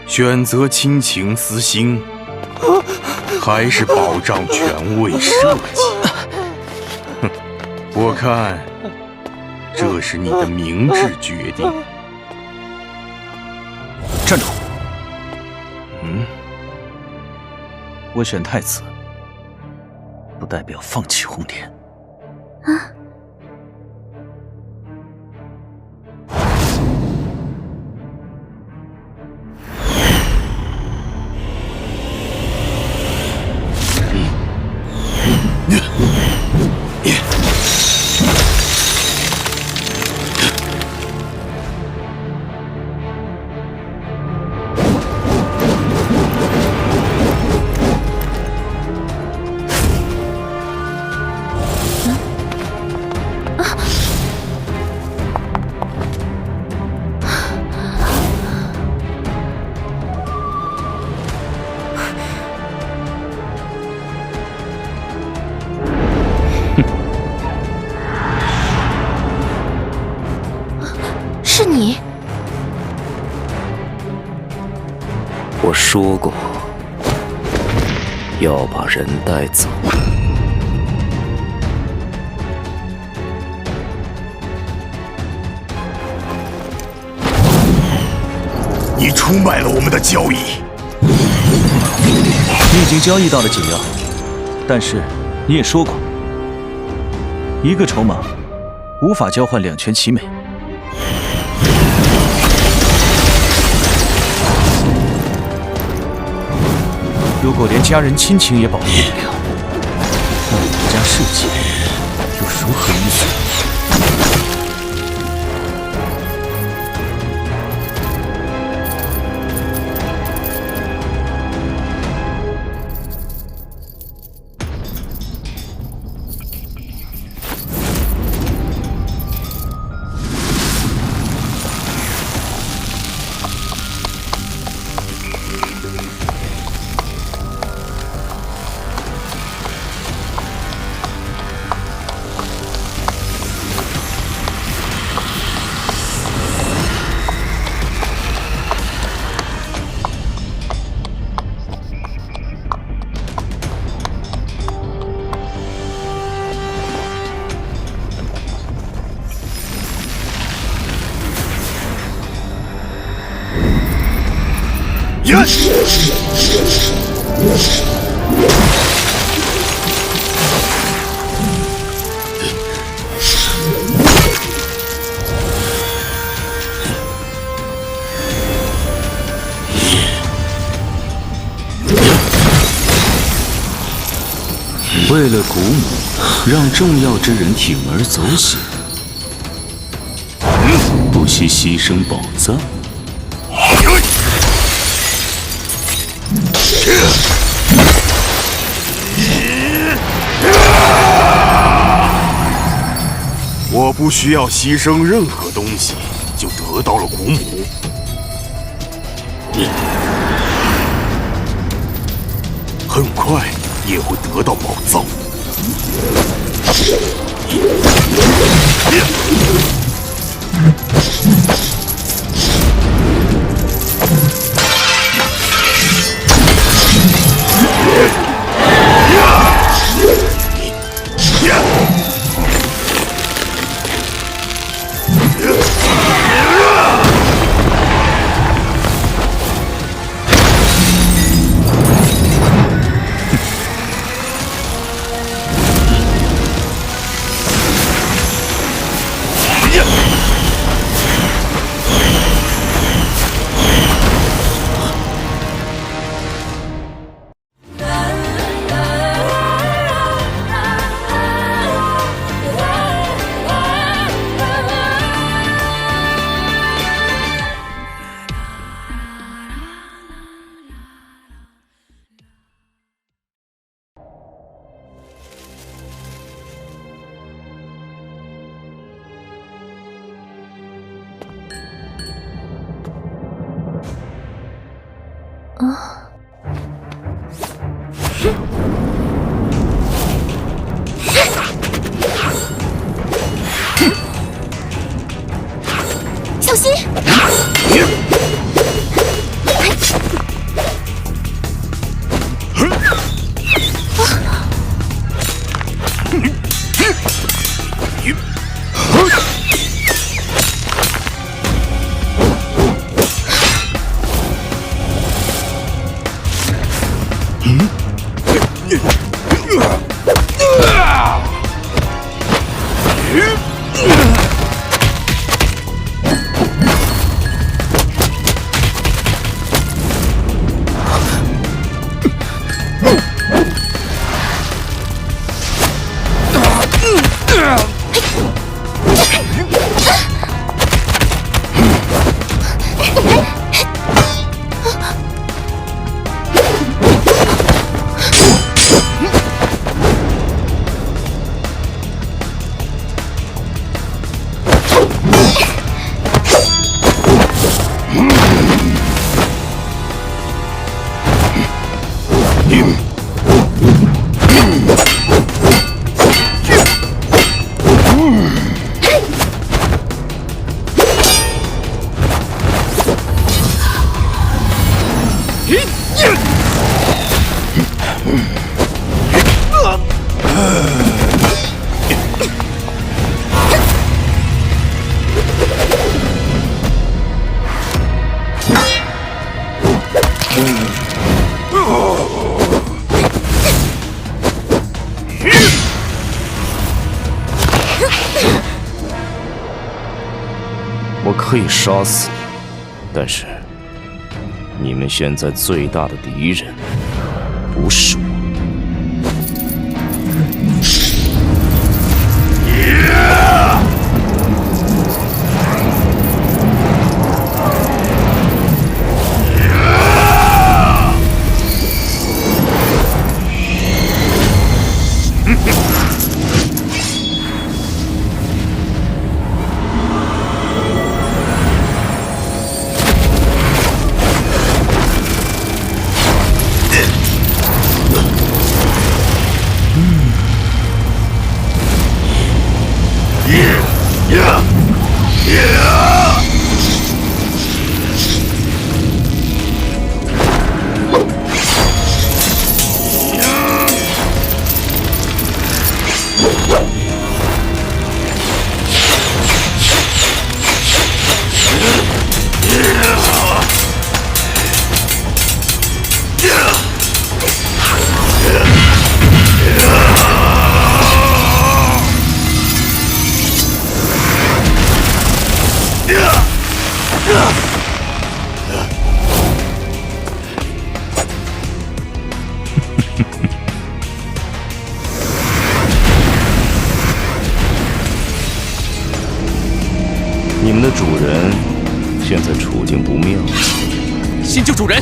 选择亲情私心，还是保障权位社稷？哼，我看这是你的明智决定。站住！我选太子，不代表放弃红莲。啊！说过要把人带走。你出卖了我们的交易。你已经交易到了景阳，但是你也说过，一个筹码无法交换两全其美。如果连家人亲情也保不了，那我国家世界又如何依随？为了古母，让重要之人铤而走险，不惜牺牲宝藏。我不需要牺牲任何东西，就得到了古母。很快也会得到宝藏。小心！可以杀死你，但是你们现在最大的敌人不是我。你们的主人现在处境不妙，先救主人。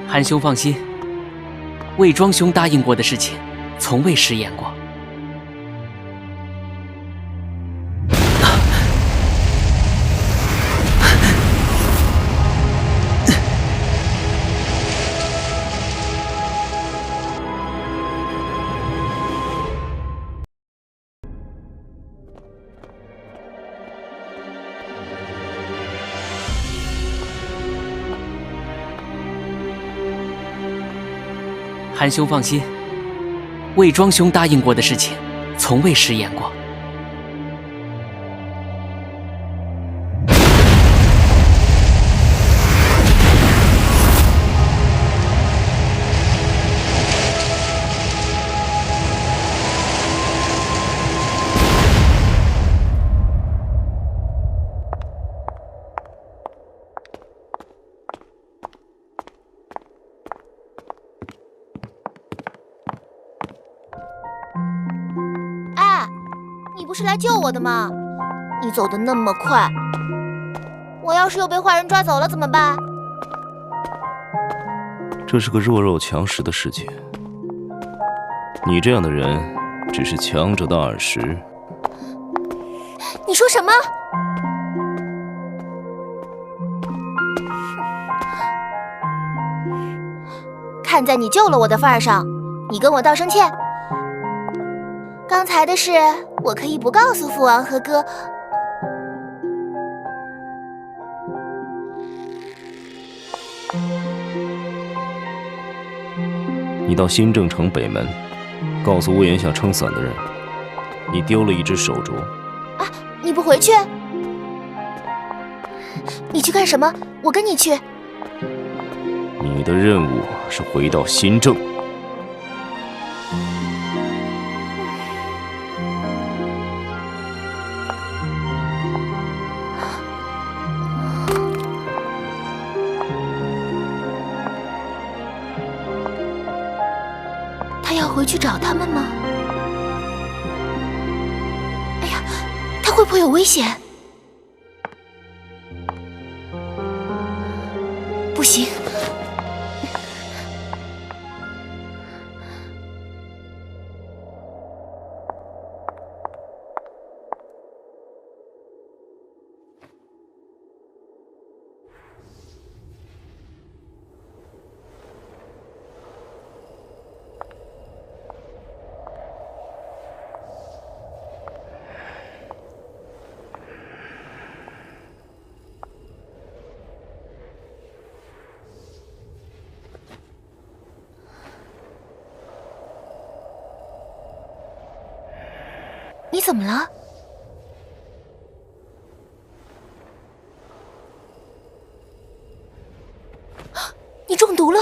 韩兄放心，魏庄兄答应过的事情，从未食言过。韩兄放心，魏庄兄答应过的事情，从未食言过。不是来救我的吗？你走得那么快，我要是又被坏人抓走了怎么办？这是个弱肉强食的世界，你这样的人只是强者的耳食。你说什么？看在你救了我的份上，你跟我道声歉。刚才的事，我可以不告诉父王和哥。你到新郑城北门，告诉屋檐下撑伞的人，你丢了一只手镯。啊！你不回去？你去干什么？我跟你去。你的任务是回到新郑。他要回去找他们吗？哎呀，他会不会有危险？你怎么了？你中毒了？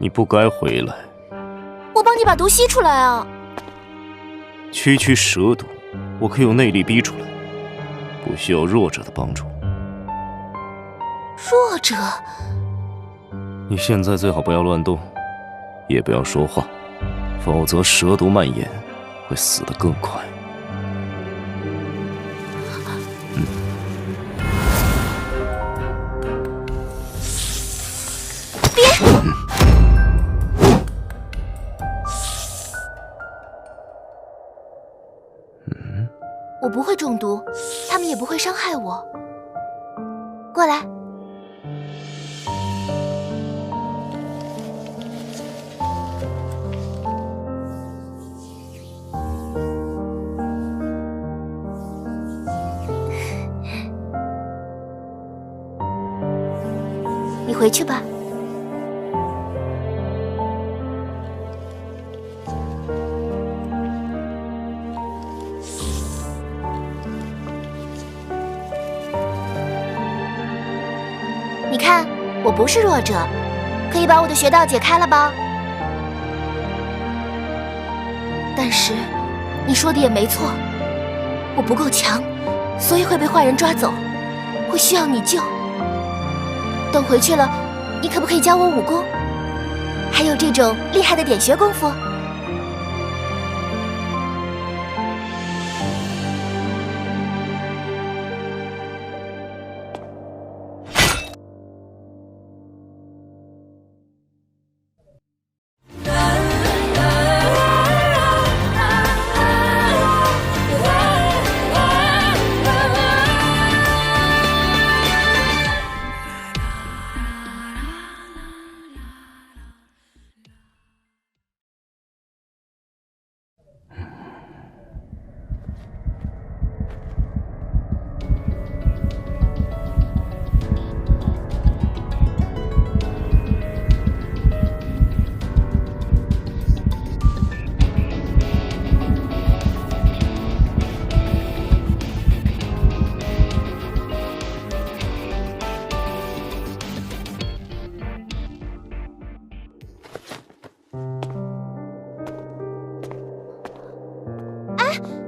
你不该回来。我帮你把毒吸出来啊！区区蛇毒，我可有内力逼出来，不需要弱者的帮助。弱者，你现在最好不要乱动，也不要说话，否则蛇毒蔓延，会死得更快。我不会中毒，他们也不会伤害我。过来。你回去吧。你看，我不是弱者，可以把我的穴道解开了吧？但是，你说的也没错，我不够强，所以会被坏人抓走，会需要你救。等回去了，你可不可以教我武功？还有这种厉害的点穴功夫？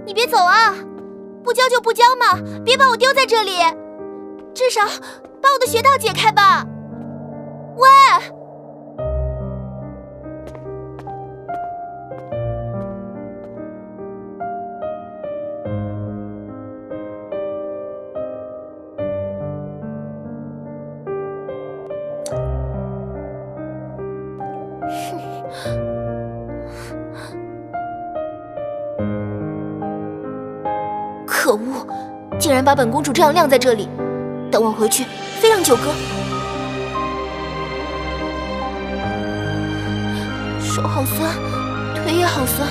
你别走啊！不教就不教嘛，别把我丢在这里，至少把我的穴道解开吧。喂！可恶，竟然把本公主这样晾在这里！等我回去，非让九哥。手好酸，腿也好酸，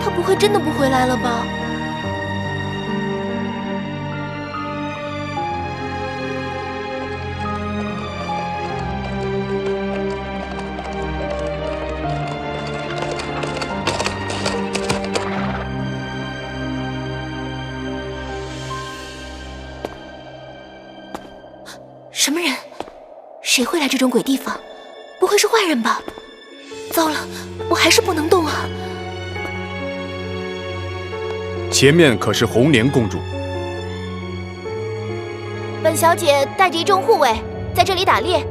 他不会真的不回来了吧？什么人？谁会来这种鬼地方？不会是坏人吧？糟了，我还是不能动啊！前面可是红莲公主。本小姐带着一众护卫在这里打猎，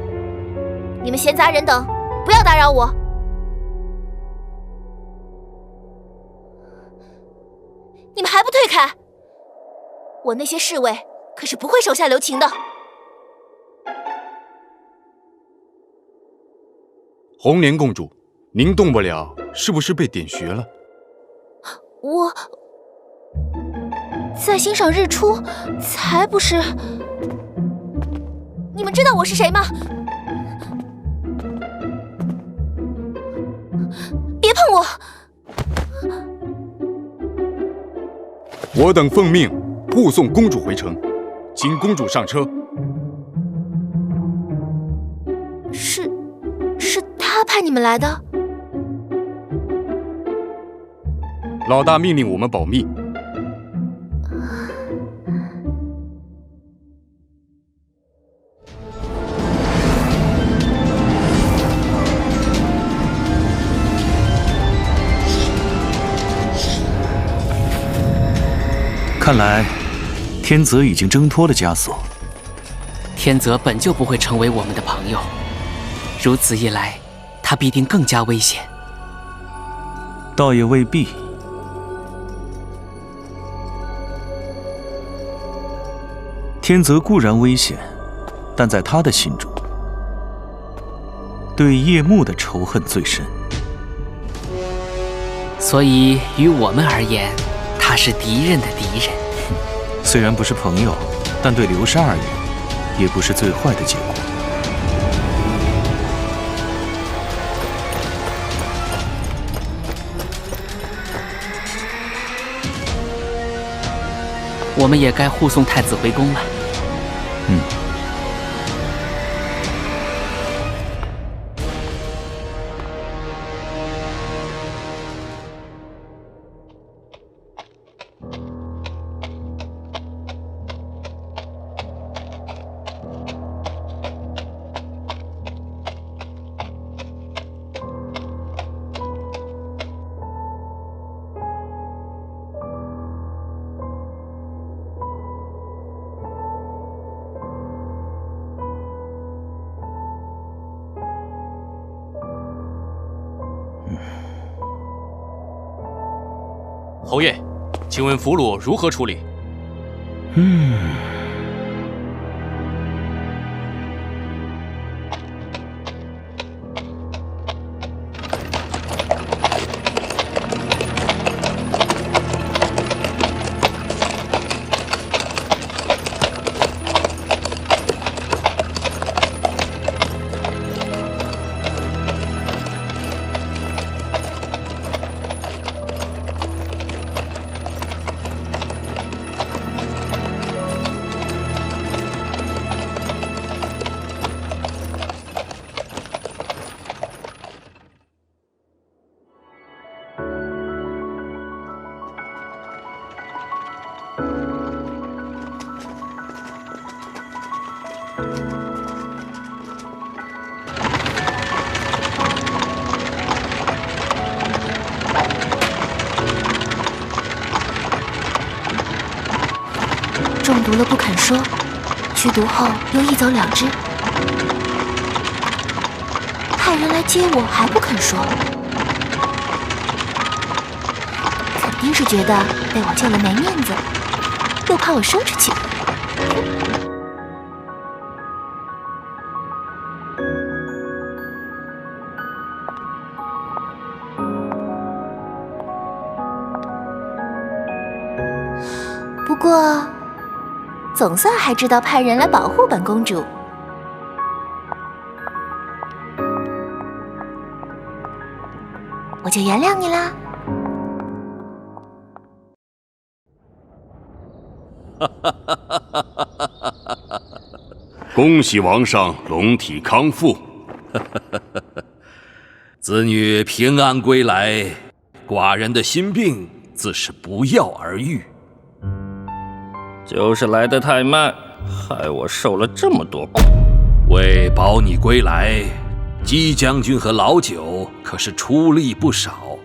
你们闲杂人等，不要打扰我。你们还不退开？我那些侍卫可是不会手下留情的。红莲公主，您动不了，是不是被点穴了？我在欣赏日出，才不是。你们知道我是谁吗？别碰我！我等奉命护送公主回城，请公主上车。是他派你们来的？老大命令我们保密。看来，天泽已经挣脱了枷锁。天泽本就不会成为我们的朋友，如此一来，他必定更加危险。倒也未必。天泽固然危险，但在他的心中，对叶幕的仇恨最深。所以，于我们而言，他是敌人的敌人。虽然不是朋友，但对流沙而言，也不是最坏的结果。我们也该护送太子回宫了。侯爷，请问俘虏如何处理？中毒了不肯说，剧毒后又一走了之。派人来接我还不肯说，肯定是觉得被我救了没面子，又怕我收拾起来。不过，总算还知道派人来保护本公主。就原谅你啦。恭喜王上龙体康复。子女平安归来，寡人的心病自是不药而愈。就是来得太慢，害我受了这么多苦。为保你归来，姬将军和老九可是出力不少。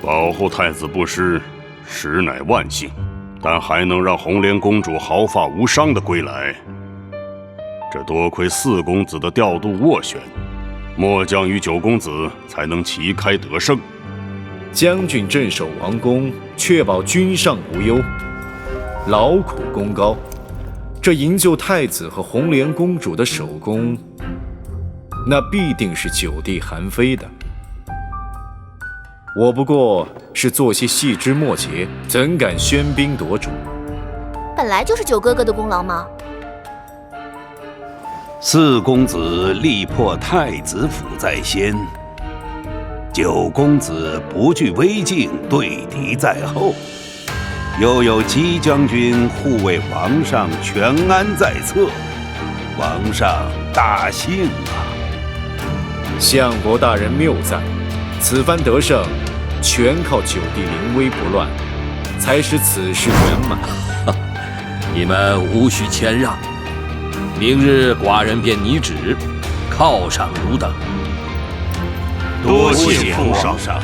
保护太子不失，实乃万幸，但还能让红莲公主毫发无伤的归来，这多亏四公子的调度斡旋，末将与九公子才能旗开得胜。将军镇守王宫，确保君上无忧，劳苦功高。这营救太子和红莲公主的首功，那必定是九弟韩非的。我不过是做些细枝末节，怎敢喧宾夺主？本来就是九哥哥的功劳嘛。四公子力破太子府在先，九公子不惧危境，对敌在后。又有姬将军护卫皇上全安在侧，皇上大幸啊！相国大人谬赞，此番得胜，全靠九弟临危不乱，才使此事圆满。你们无需谦让，明日寡人便拟旨，犒赏汝等。多谢父上。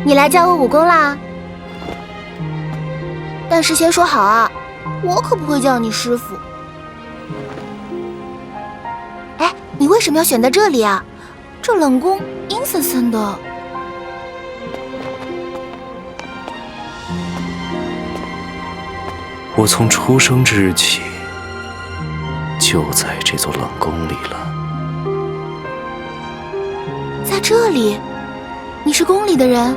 你来教我武功啦？但是先说好啊，我可不会叫你师傅。哎，你为什么要选在这里啊？这冷宫阴森森的。我从出生之日起，就在这座冷宫里了。在这里？你是宫里的人？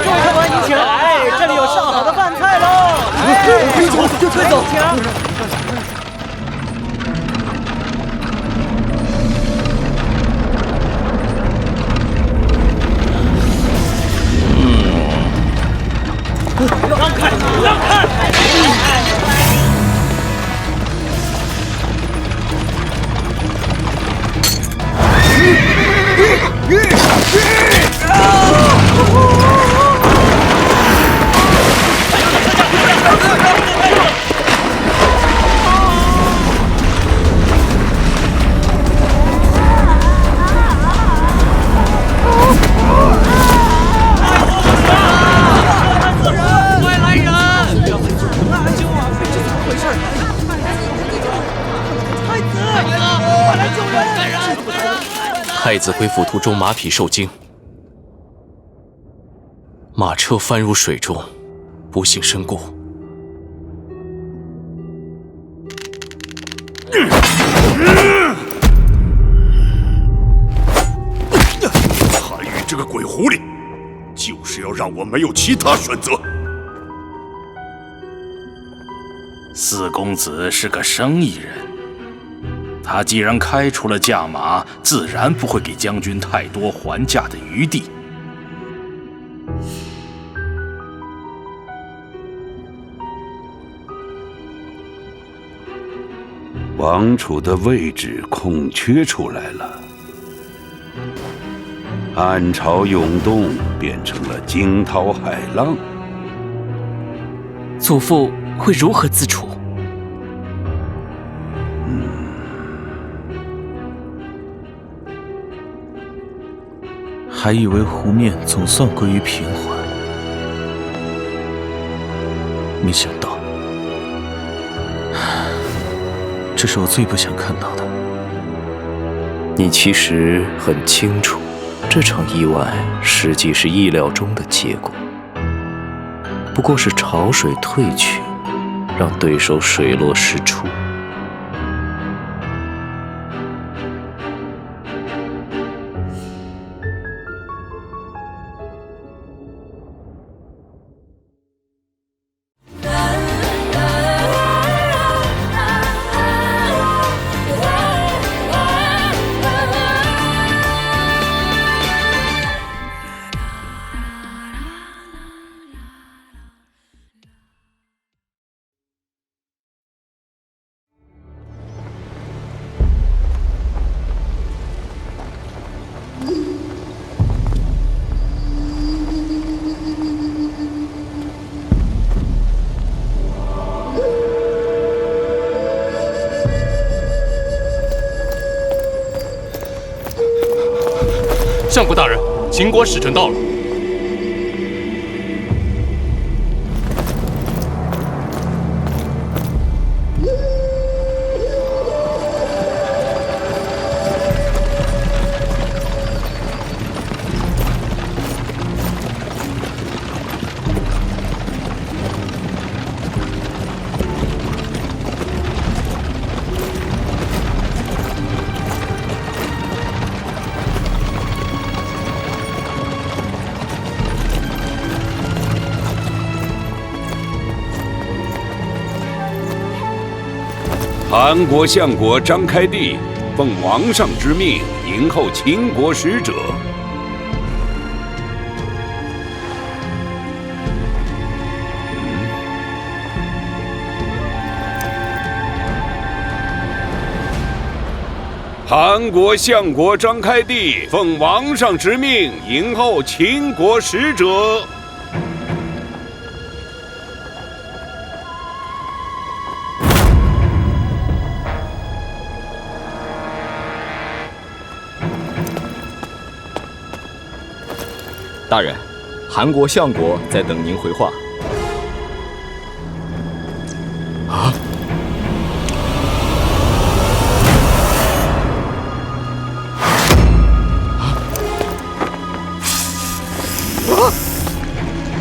各位客官，您请来，这里有上好的饭菜喽！推走就推走。让开！让开！太子回府途中马匹受惊，马车翻入水中，不幸身故。韩愈这个鬼狐狸，就是要让我没有其他选择。四公子是个生意人，他既然开出了价码，自然不会给将军太多还价的余地。王储的位置空缺出来了，暗潮涌动，变成了惊涛骇浪。祖父会如何自处？还以为湖面总算归于平缓，没想到，这是我最不想看到的。你其实很清楚，这场意外实际是意料中的结果，不过是潮水退去，让对手水落石出。相国大人，秦国使臣到了。韩国相国张开地奉王上之命迎候秦国使者。韩国相国张开地奉王上之命迎候秦国使者。大人，韩国相国在等您回话。啊！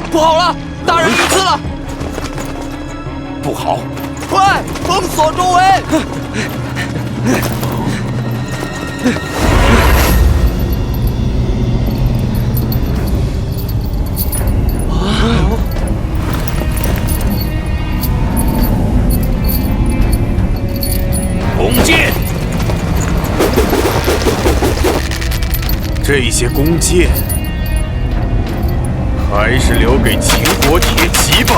不好了，大人遇刺了！不好！快封锁周围！弓箭，这些弓箭还是留给秦国铁骑吧。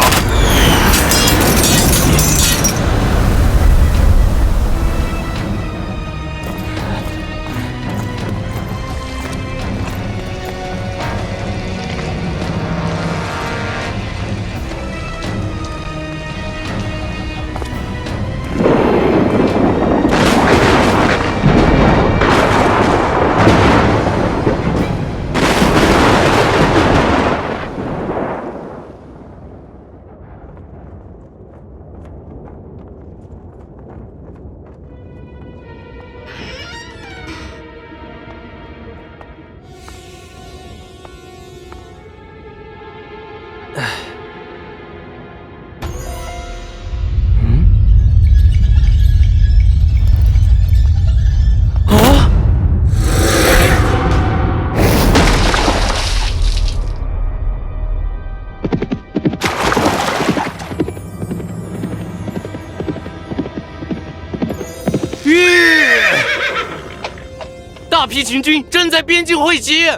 大批秦军正在边境汇集。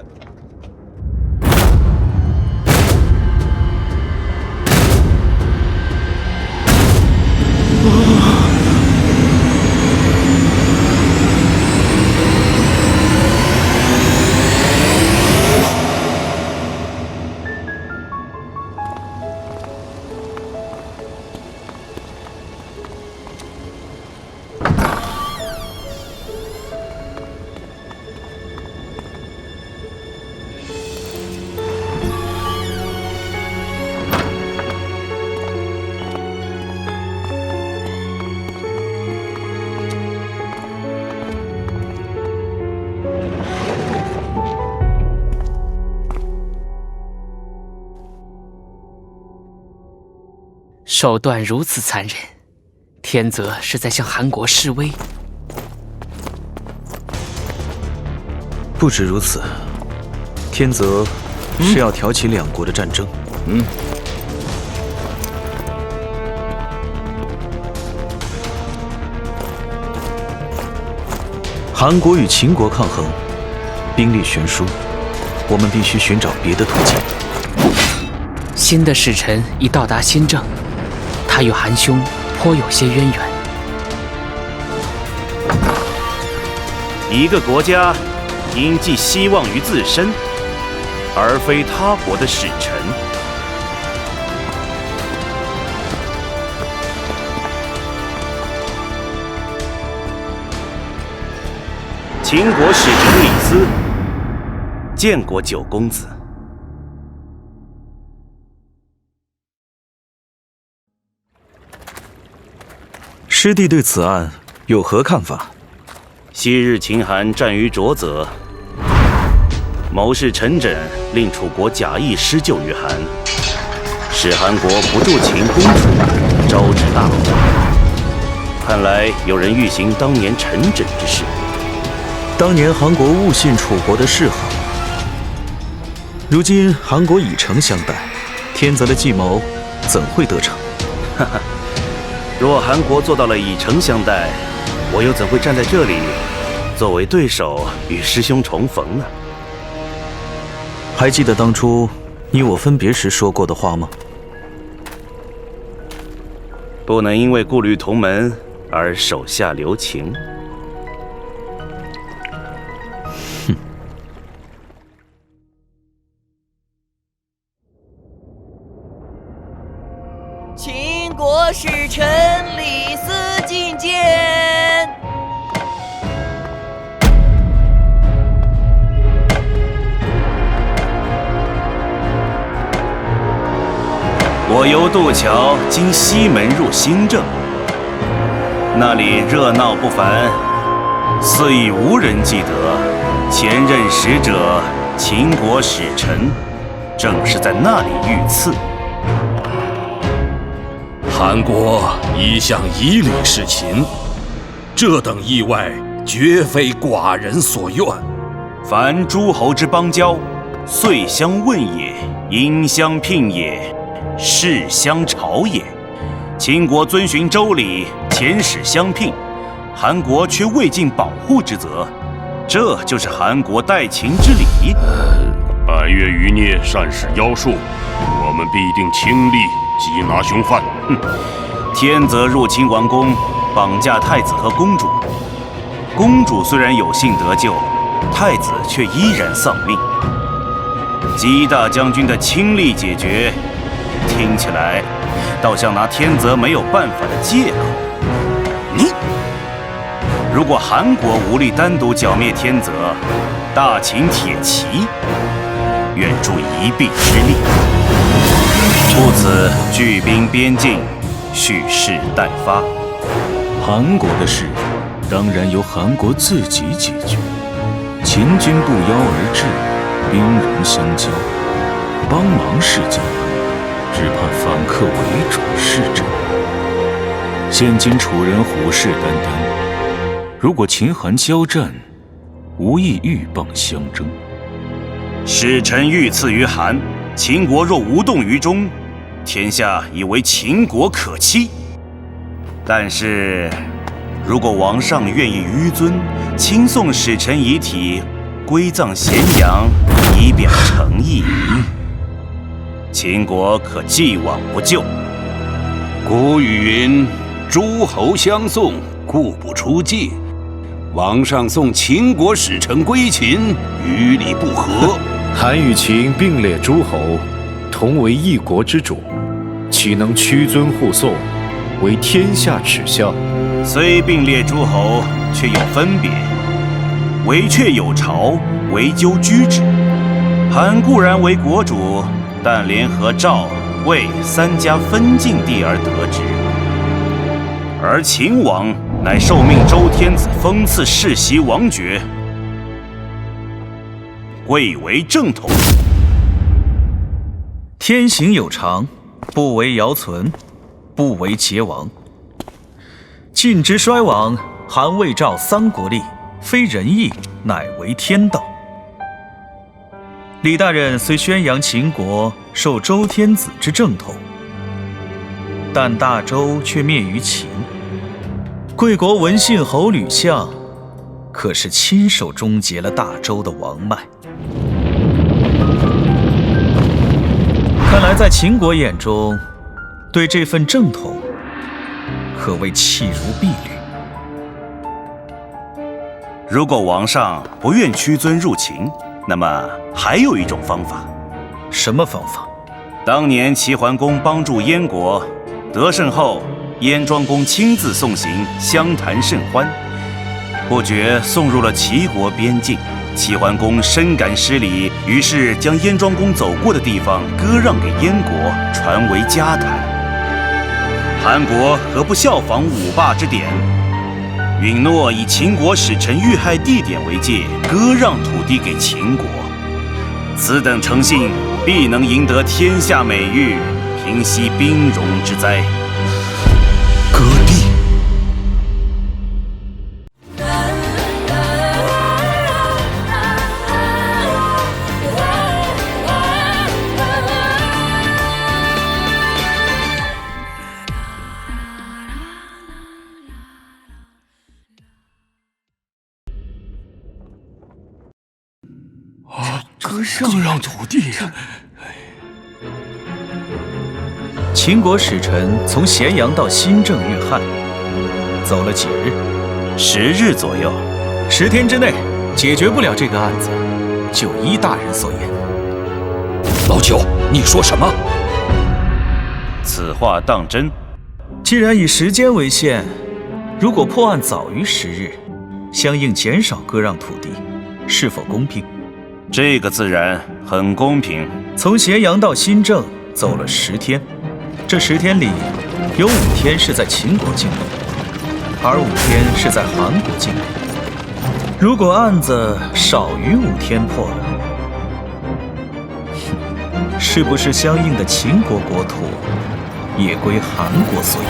手段如此残忍，天泽是在向韩国示威。不止如此，天泽是要挑起两国的战争。韩国与秦国抗衡，兵力悬殊，我们必须寻找别的途径。新的使臣已到达新郑，他与韩兄颇有些渊源。一个国家应寄希望于自身，而非他国的使臣。秦国使臣李斯见过九公子。师弟对此案有何看法？昔日秦韩战于浊泽，谋士陈轸令楚国假意施救于韩，使韩国不助秦攻楚，招致大祸。看来有人欲行当年陈轸之事。当年韩国误信楚国的示好，如今韩国以诚相待，天泽的计谋怎会得逞？哈哈，若韩国做到了以诚相待，我又怎会站在这里，作为对手与师兄重逢呢？还记得当初你我分别时说过的话吗？不能因为顾虑同门而手下留情。秦国使臣李斯觐见。我由渡桥经西门入新郑，那里热闹不凡，似已无人记得前任使者秦国使臣正是在那里遇刺。韩国一向以礼事秦，这等意外绝非寡人所愿。凡诸侯之邦交，遂相问也，因相聘也，事相朝也。秦国遵循周礼，遣使相聘，韩国却未尽保护之责，这就是韩国待秦之礼。百越余孽善使妖术，我们必定倾力缉拿凶犯。天泽入侵王宫，绑架太子和公主。公主虽然有幸得救，太子却依然丧命。姬大将军的亲力解决，听起来倒像拿天泽没有办法的借口。如果韩国无力单独剿灭天泽，大秦铁骑愿助一臂之力。故此聚兵边境，蓄势待发。韩国的事当然由韩国自己解决。秦军不邀而至，兵戎相交，帮忙是假，只怕反客为主是真。现今楚人虎视眈眈，如果秦韩交战，无异鹬蚌相争。使臣遇刺于韩，秦国若无动于衷，天下以为秦国可欺。但是，如果王上愿意纡尊，亲送使臣遗体归葬咸阳，以表诚意，秦国可既往不咎。古语云：“诸侯相送，故不出界。”王上送秦国使臣归秦，与理不合。韩与秦并列诸侯，同为一国之主，岂能屈尊护送，为天下耻笑？虽并列诸侯，却有分别。惟却有朝，惟纠居之。韩固然为国主，但联合赵、魏三家分晋地而得之。而秦王乃受命周天子封赐世袭王爵，贵为正统。天行有常，不为尧存。不为桀亡。晋之衰亡，韩魏赵三国立，非仁义，乃为天道。李大人虽宣扬秦国受周天子之正统，但大周却灭于秦。贵国文信侯吕相可是亲手终结了大周的王脉。看来在秦国眼中，对这份正统可谓弃如敝履。如果王上不愿屈尊入秦，那么还有一种方法。什么方法？当年齐桓公帮助燕国得胜后，燕庄公亲自送行，相谈甚欢，不觉送入了齐国边境。齐桓公深感失礼，于是将燕庄公走过的地方割让给燕国，传为家谈。韩国何不效仿五霸之典，允诺以秦国使臣遇害地点为界，割让土地给秦国？此等诚信，必能赢得天下美誉，平息兵戎之灾。割地。割让土地。秦国使臣从咸阳到新郑遇害，走了几日？10日左右。10天之内解决不了这个案子，就依大人所言。老九，你说什么？此话当真？既然以时间为限，如果破案早于10日，相应减少割让土地，是否公平？这个自然很公平。从咸阳到新郑走了10天，这10天里有5天是在秦国境内，而5天是在韩国境内。如果案子少于5天破了，是不是相应的秦国国土也归韩国所有？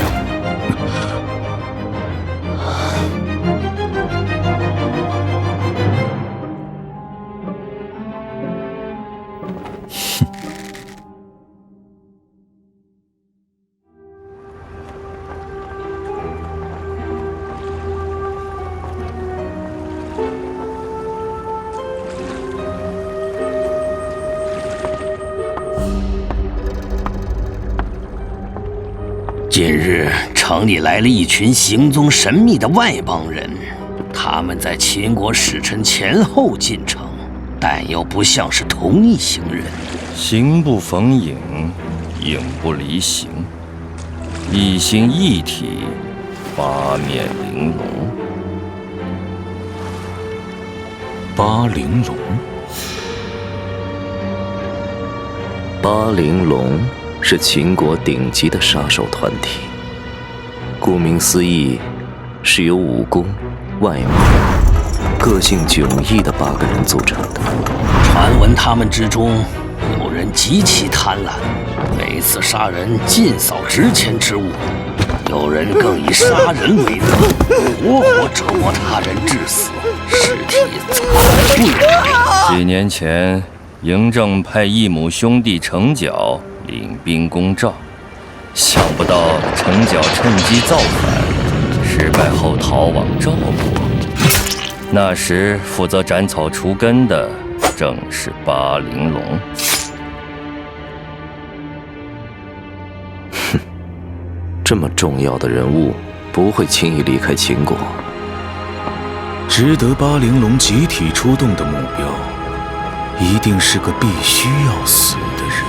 近日城里来了一群行踪神秘的外邦人，他们在秦国使臣前后进城，但又不像是同一行人。形不逢影，影不离形，一形一体，八面玲珑。八玲珑，八玲珑是秦国顶级的杀手团体，顾名思义，是由武功、外貌、个性迥异的8个人组成的。传闻他们之中有人极其贪婪，每次杀人尽扫值钱之物；有人更以杀人为乐，活活折磨他人致死，尸体惨不忍睹。几年前，嬴政派义母兄弟程角领兵攻赵，想不到程角趁机造反，失败后逃往赵国。那时负责斩草除根的正是八玲珑。哼，这么重要的人物不会轻易离开秦国。值得八玲珑集体出动的目标，一定是个必须要死的人。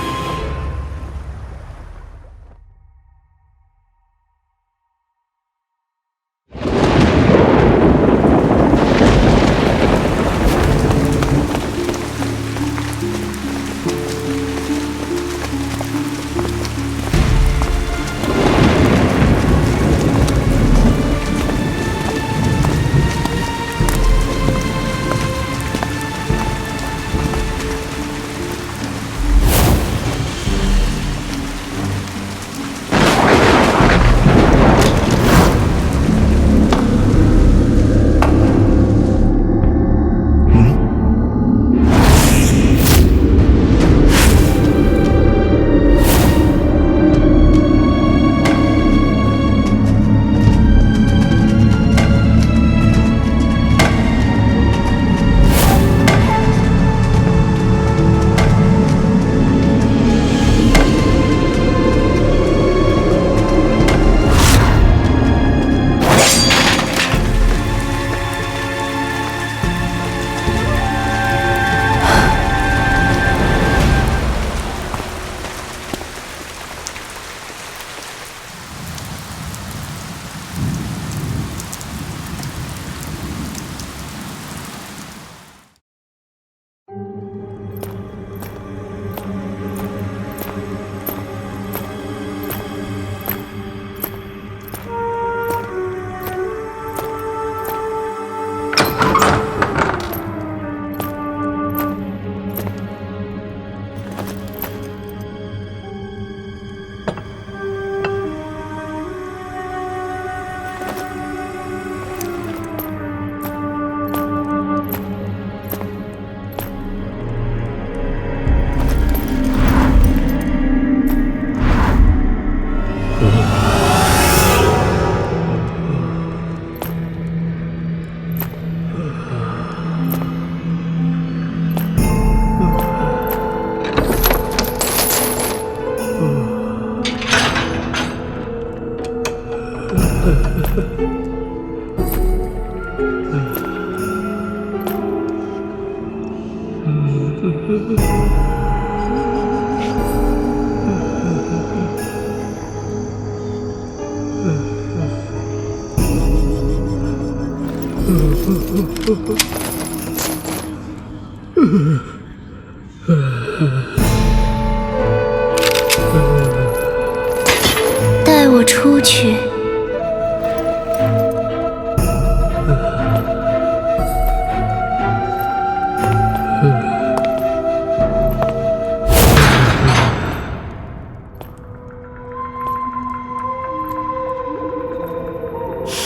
带我出去。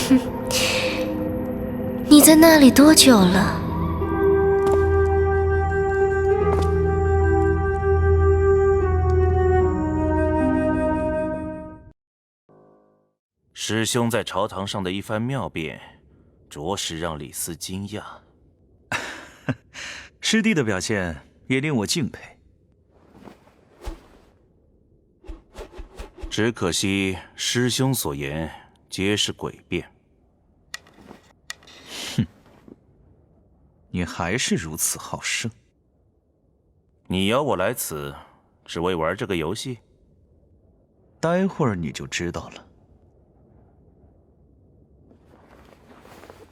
哼，你在那里多久了？师兄在朝堂上的一番妙辩，着实让李斯惊讶。师弟的表现也令我敬佩。只可惜师兄所言皆是诡辩。哼，你还是如此好胜。你邀我来此，只为玩这个游戏？待会儿你就知道了。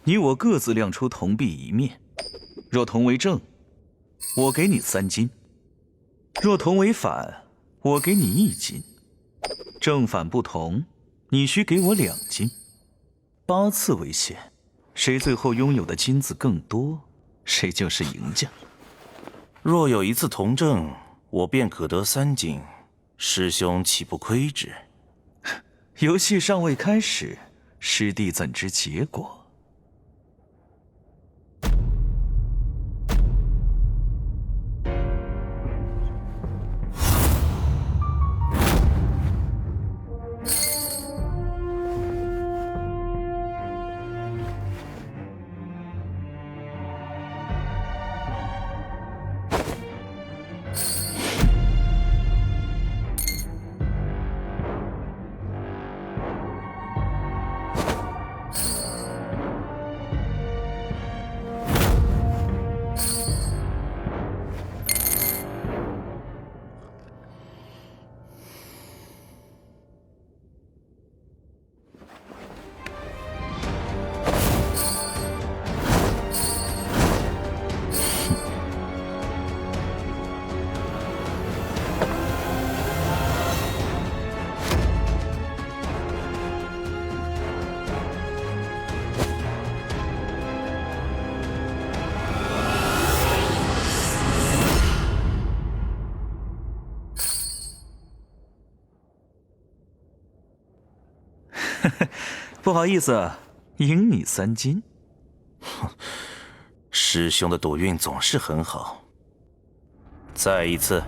你我各自亮出铜币一面，若铜为正，我给你3金；若铜为反，我给你1金。正反不同，你需给我2金。8次为限，谁最后拥有的金子更多，谁就是赢家。若有1次同正，我便可得3金，师兄岂不亏之？游戏尚未开始，师弟怎知结果？不好意思，赢你3金。师兄的赌运总是很好。再一次。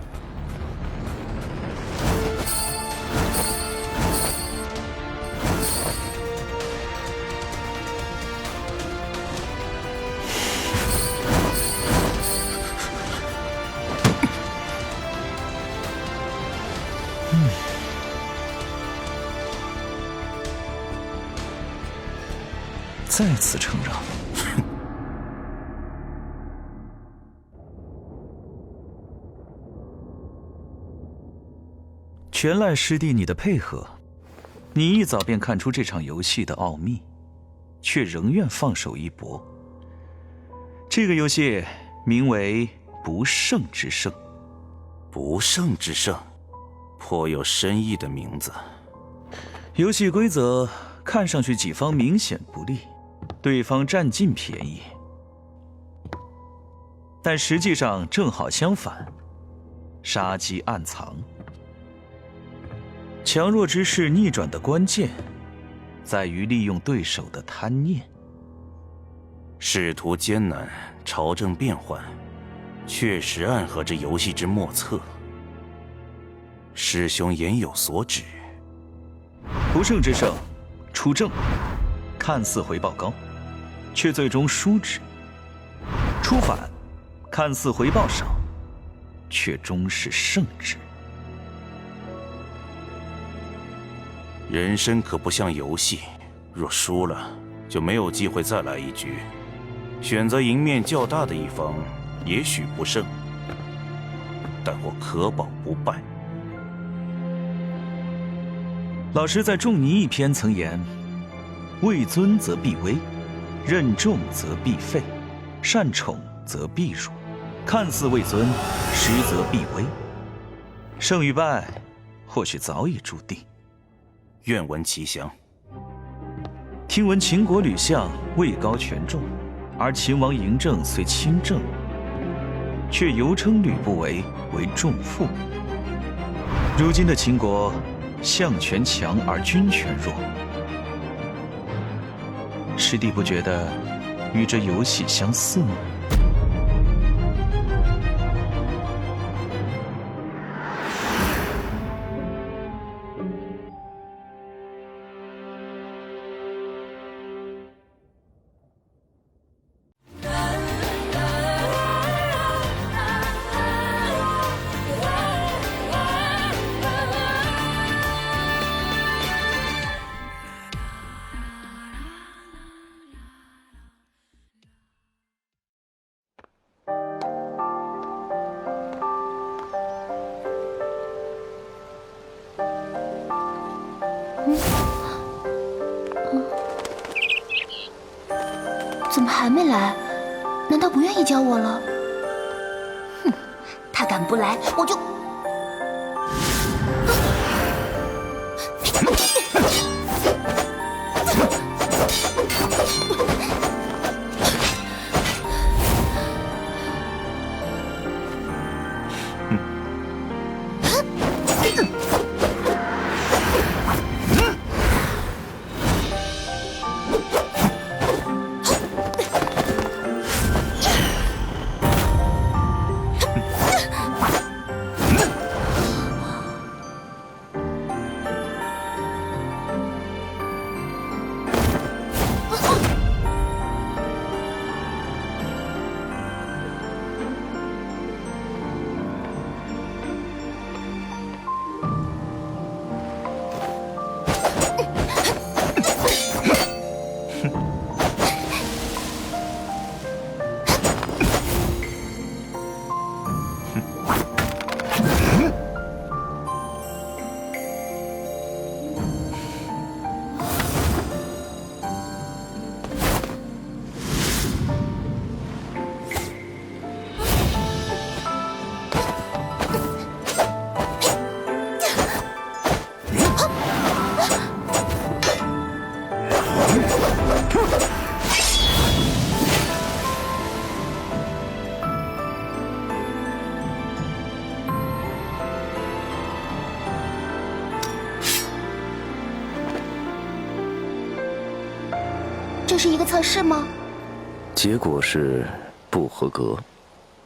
再次承让。全赖师弟你的配合，你一早便看出这场游戏的奥秘，却仍愿放手一搏。这个游戏名为不胜之胜。不胜之胜，颇有深意的名字。游戏规则看上去己方明显不利，对方占尽便宜，但实际上正好相反，杀机暗藏。强弱之势逆转的关键，在于利用对手的贪念。仕途艰难，朝政变幻，确实暗合着游戏之莫测。师兄言有所指。不胜之胜，出政，看似回报高，却最终输之；出反，看似回报少，却终是胜之。人生可不像游戏，若输了，就没有机会再来一局。选择赢面较大的一方，也许不胜，但我可保不败。老师在《仲尼》一篇曾言：“位尊则必危，任重则必废，善宠则必辱。看似位尊，实则必危。胜与败，或许早已注定。愿闻其详。听闻秦国吕相位高权重，而秦王嬴政虽亲政，却犹称吕不韦为重父。如今的秦国，相权强而君权弱，师弟不觉得与这游戏相似吗？怎么还没来？难道不愿意教我了？哼，他敢不来，我就……这是一个测试吗？结果是不合格。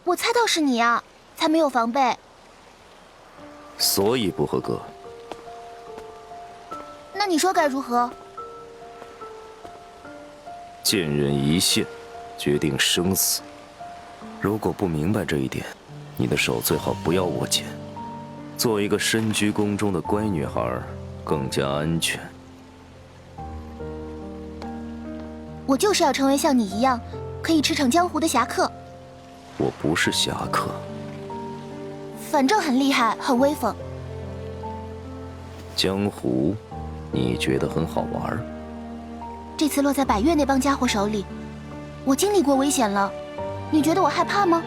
我猜到是你啊，才没有防备。所以不合格。那你说该如何？见人一线，决定生死。如果不明白这一点，你的手最好不要握剑。做一个身居宫中的乖女孩，更加安全。我就是要成为像你一样，可以驰骋江湖的侠客。我不是侠客，反正很厉害，很威风。江湖，你觉得很好玩？这次落在百越那帮家伙手里，我经历过危险了，你觉得我害怕吗？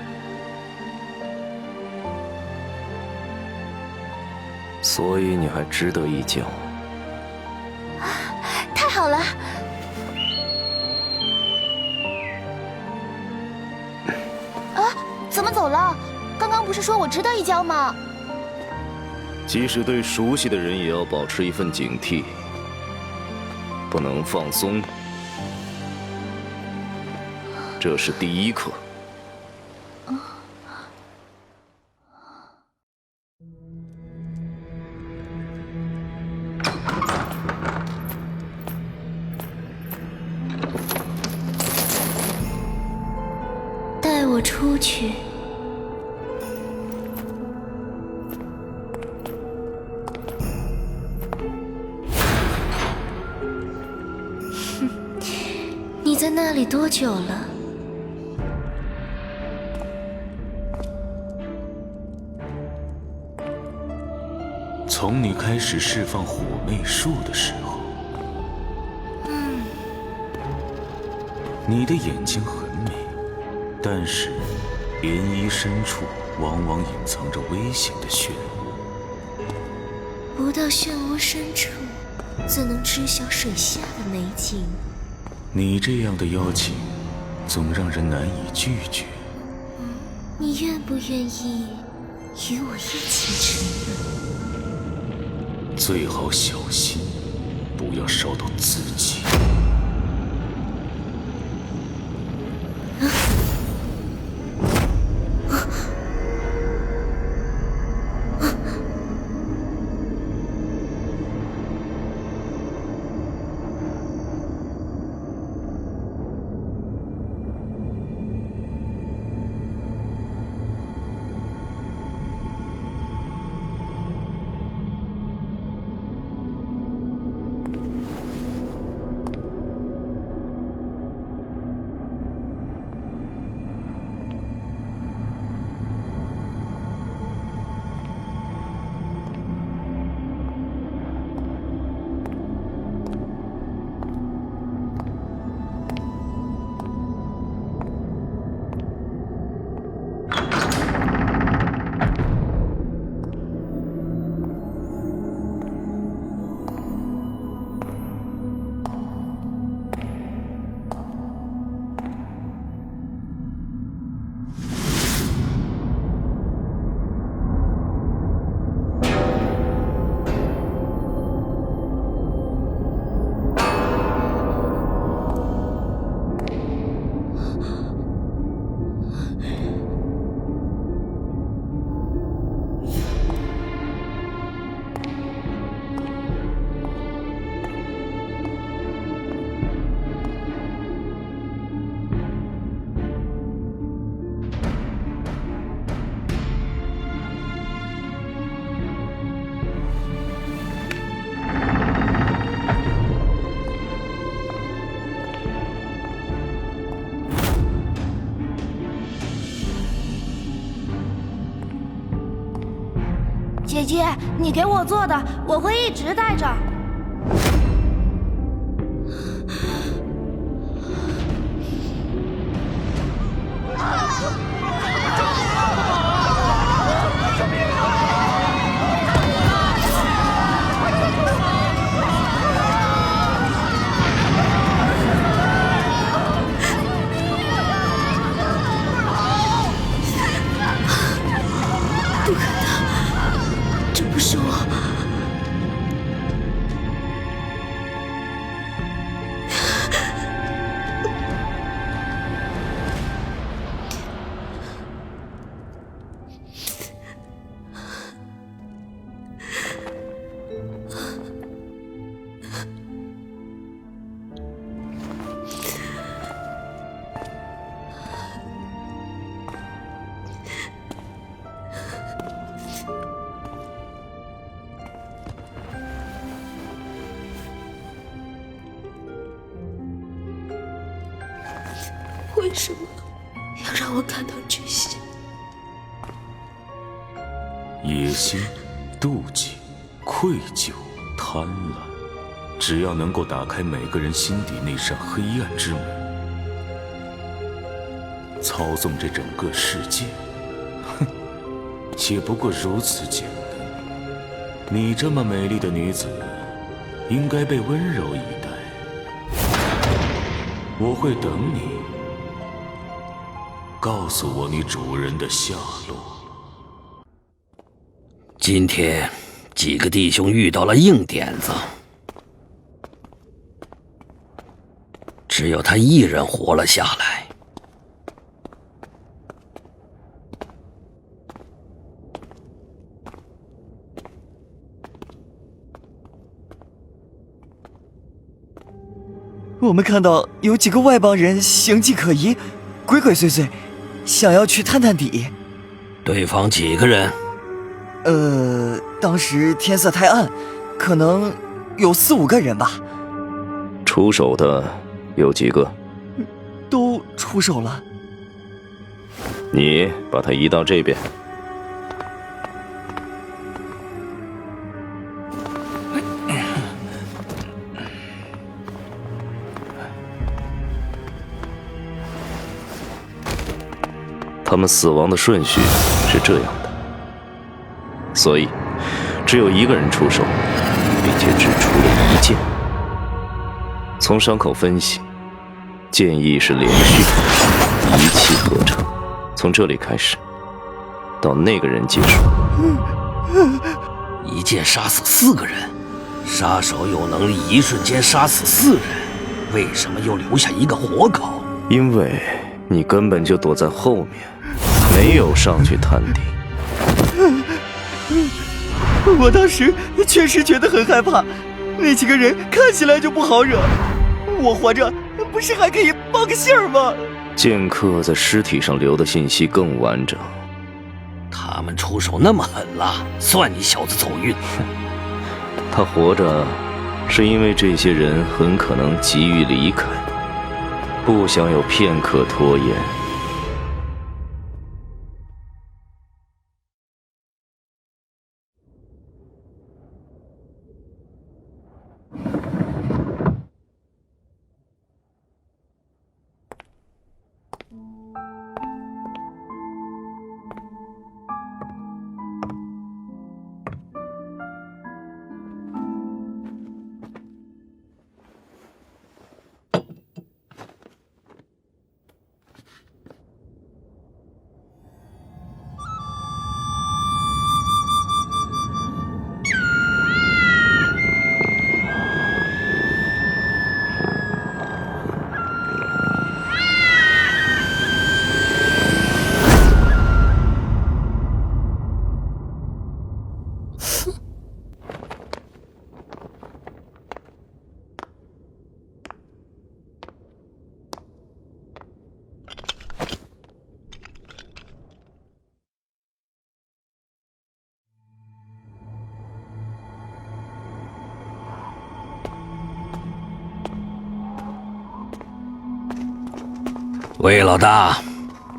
所以你还值得一教。太好了！啊，怎么走了？刚刚不是说我值得一教吗？即使对熟悉的人，也要保持一份警惕，不能放松。这是第一课。带我出去。你在那里多久了？从你开始释放火魅术的时候。你的眼睛很美，但是涟漪深处往往隐藏着危险的漩涡。不到漩涡深处，怎能知晓水下的美景？你这样的邀请，总让人难以拒绝。你愿不愿意与我一起沉沦？最好小心，不要烧到自己。姐姐，你给我做的，我会一直带着。不可能，这不是我。为什么要让我看到这些？野心、妒忌、愧疚、贪婪，只要能够打开每个人心底那扇黑暗之门，操纵这整个世界，哼，且不过如此简单。你这么美丽的女子，应该被温柔以待。我会等你，告诉我你主人的下落。今天几个弟兄遇到了硬点子，只有他一人活了下来。我们看到有几个外邦人形迹可疑，鬼鬼祟祟，想要去探探底。对方几个人？当时天色太暗，可能有4、5个人吧。出手的有几个？都出手了。你把他移到这边。他们死亡的顺序是这样的，所以只有一个人出手，并且只出了一剑。从伤口分析，剑意是连续的，一气呵成。从这里开始，到那个人结束，一剑杀死4个人，杀手有能力一瞬间杀死4人，为什么又留下一个活口？因为你根本就躲在后面，没有上去探底。我当时确实觉得很害怕，那几个人看起来就不好惹，我活着不是还可以报个信儿吗？剑客在尸体上留的信息更完整。他们出手那么狠了，算你小子走运。他活着，是因为这些人很可能急于离开，不想有片刻拖延。魏老大，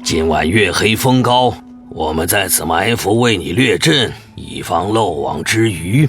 今晚月黑风高，我们在此埋伏，为你掠阵，以防漏网之鱼。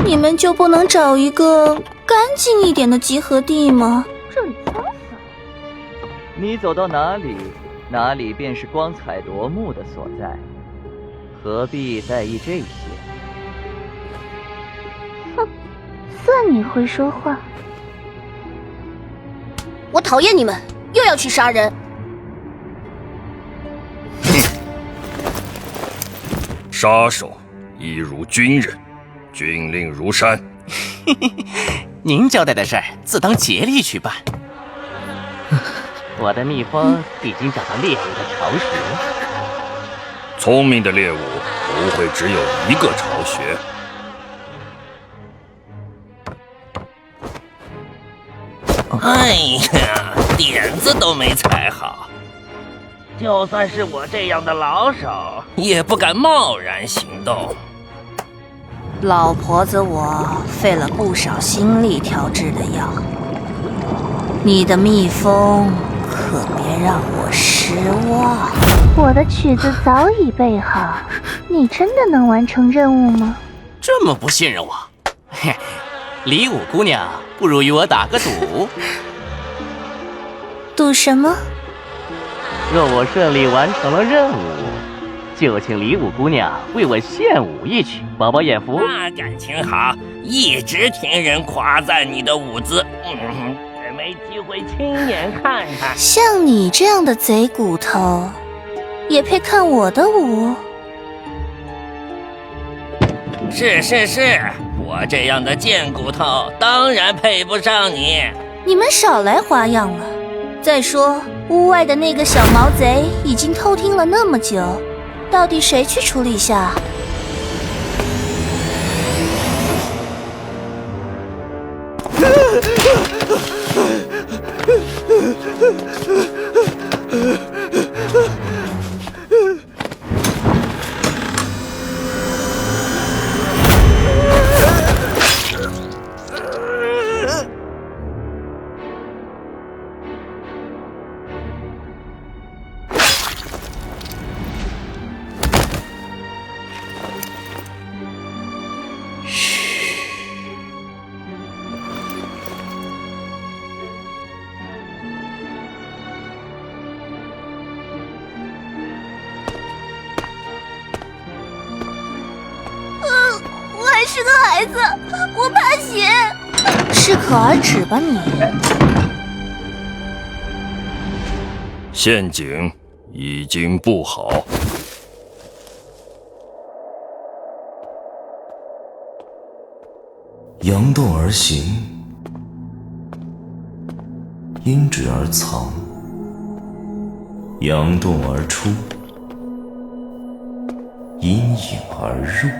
你们就不能找一个干净一点的集合地吗？这里脏死了。你走到哪里，哪里便是光彩夺目的所在，何必在意这些？哼，算你会说话。我讨厌你们，又要去杀人。杀手一如军人，军令如山。您交代的事儿，自当竭力去办。我的蜜蜂已经找到猎物的巢穴。聪明的猎物不会只有一个巢穴。哎呀，点子都没踩好。就算是我这样的老手，也不敢贸然行动。老婆子我费了不少心力调制的药，你的蜜蜂可别让我失望。我的曲子早已备好，你真的能完成任务吗？这么不信任我？嘿，李武姑娘，不如与我打个赌。赌什么？若我顺利完成了任务，就请李武姑娘为我献舞一曲，饱饱眼福。那感情好，一直听人夸赞你的舞姿，没机会亲眼看看。像你这样的贼骨头，也配看我的舞？是，我这样的贱骨头当然配不上你。你们少来花样了。再说，屋外的那个小毛贼已经偷听了那么久，到底谁去处理下？我还是个孩子，我怕血。适可而止吧你。陷阱已经布好。佯动而行，因指而藏，佯动而出，因影而入。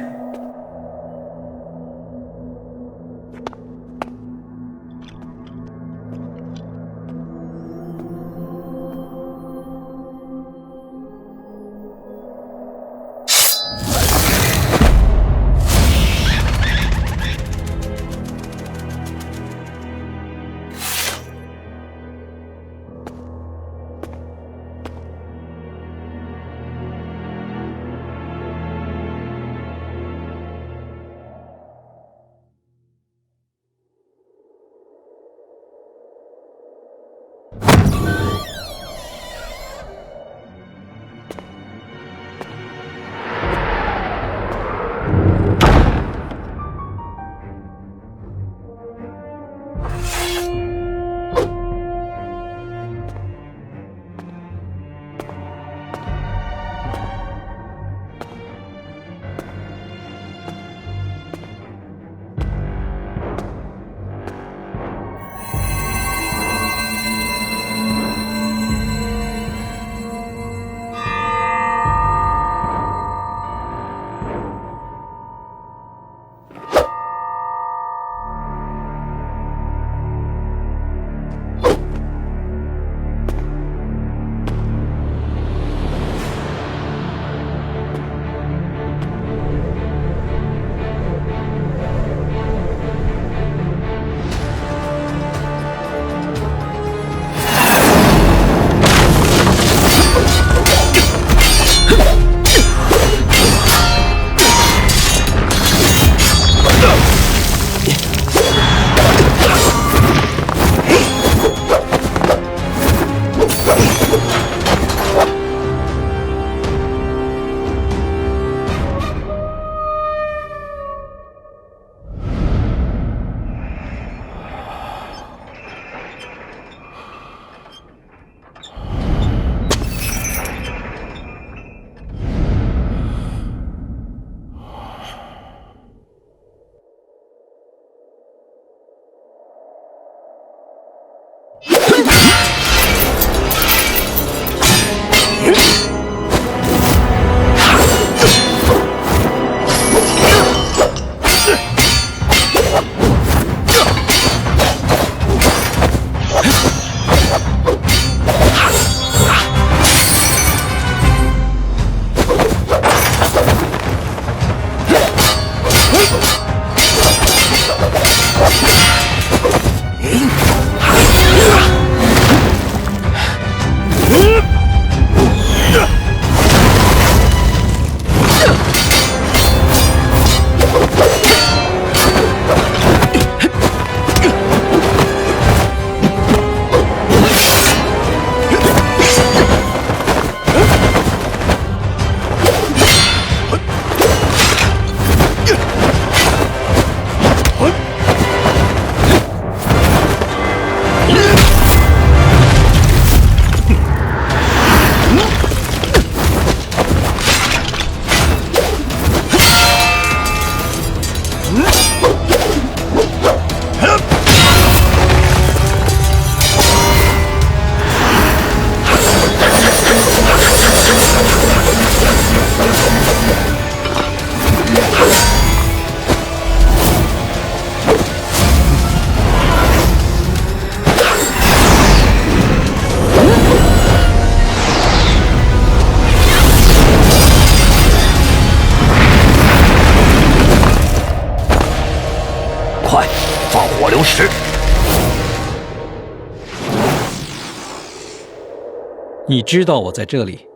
你知道我在这里。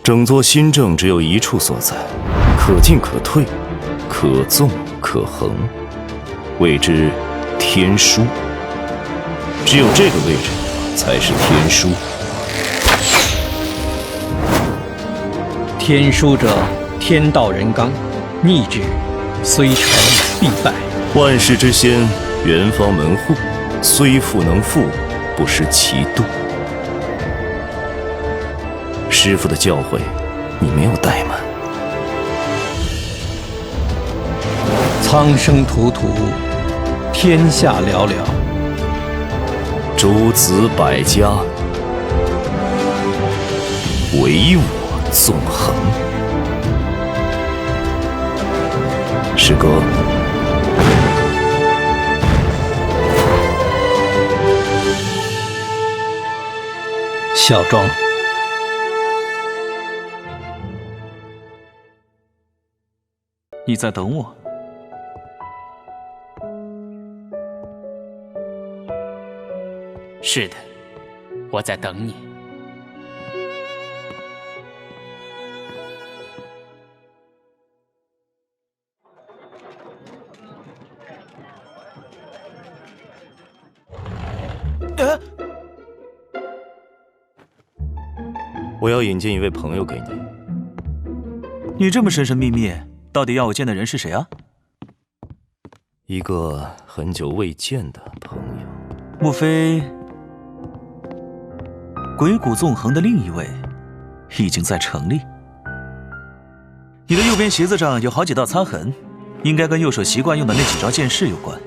整座新政只有一处所在，可进可退，可纵可横，谓之天枢。只有这个位置才是天枢。天枢者，天道人刚，逆之，虽成必败。万世之先，元方门户，虽富能复，不失其度。师父的教诲，你没有怠慢。苍生途途，天下寥寥。诸子百家，唯我纵横。师哥，小庄，你在等我？是的，我在等你。我要引荐一位朋友给你。你这么神神秘秘，到底要我见的人是谁啊？一个很久未见的朋友。莫非鬼谷纵横的另一位已经在城里？你的右边鞋子上有好几道擦痕，应该跟右手习惯用的那几招剑式有关。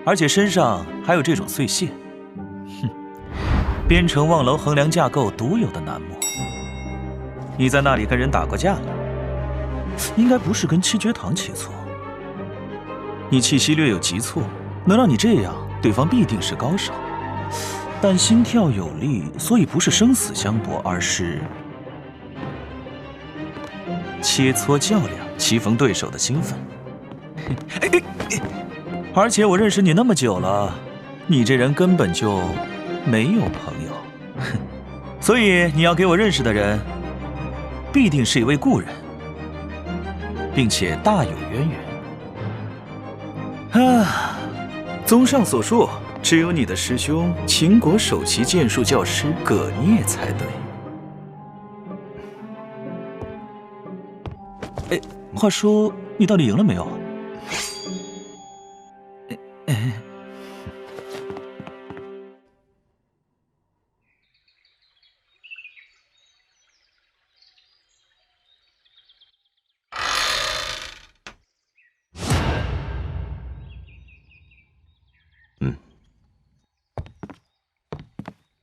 而且身上还有这种碎屑，哼，边城望楼横梁架构独有的楠木。你在那里跟人打过架了？应该不是跟七绝堂起错。你气息略有急促，能让你这样，对方必定是高手。但心跳有力，所以不是生死相搏，而是切磋较量，棋逢对手的兴奋。而且我认识你那么久了，你这人根本就没有朋友，所以你要给我认识的人，必定是一位故人，并且大有渊源。啊，综上所述，只有你的师兄秦国首席剑术教师葛聂才对。哎，话说你到底赢了没有？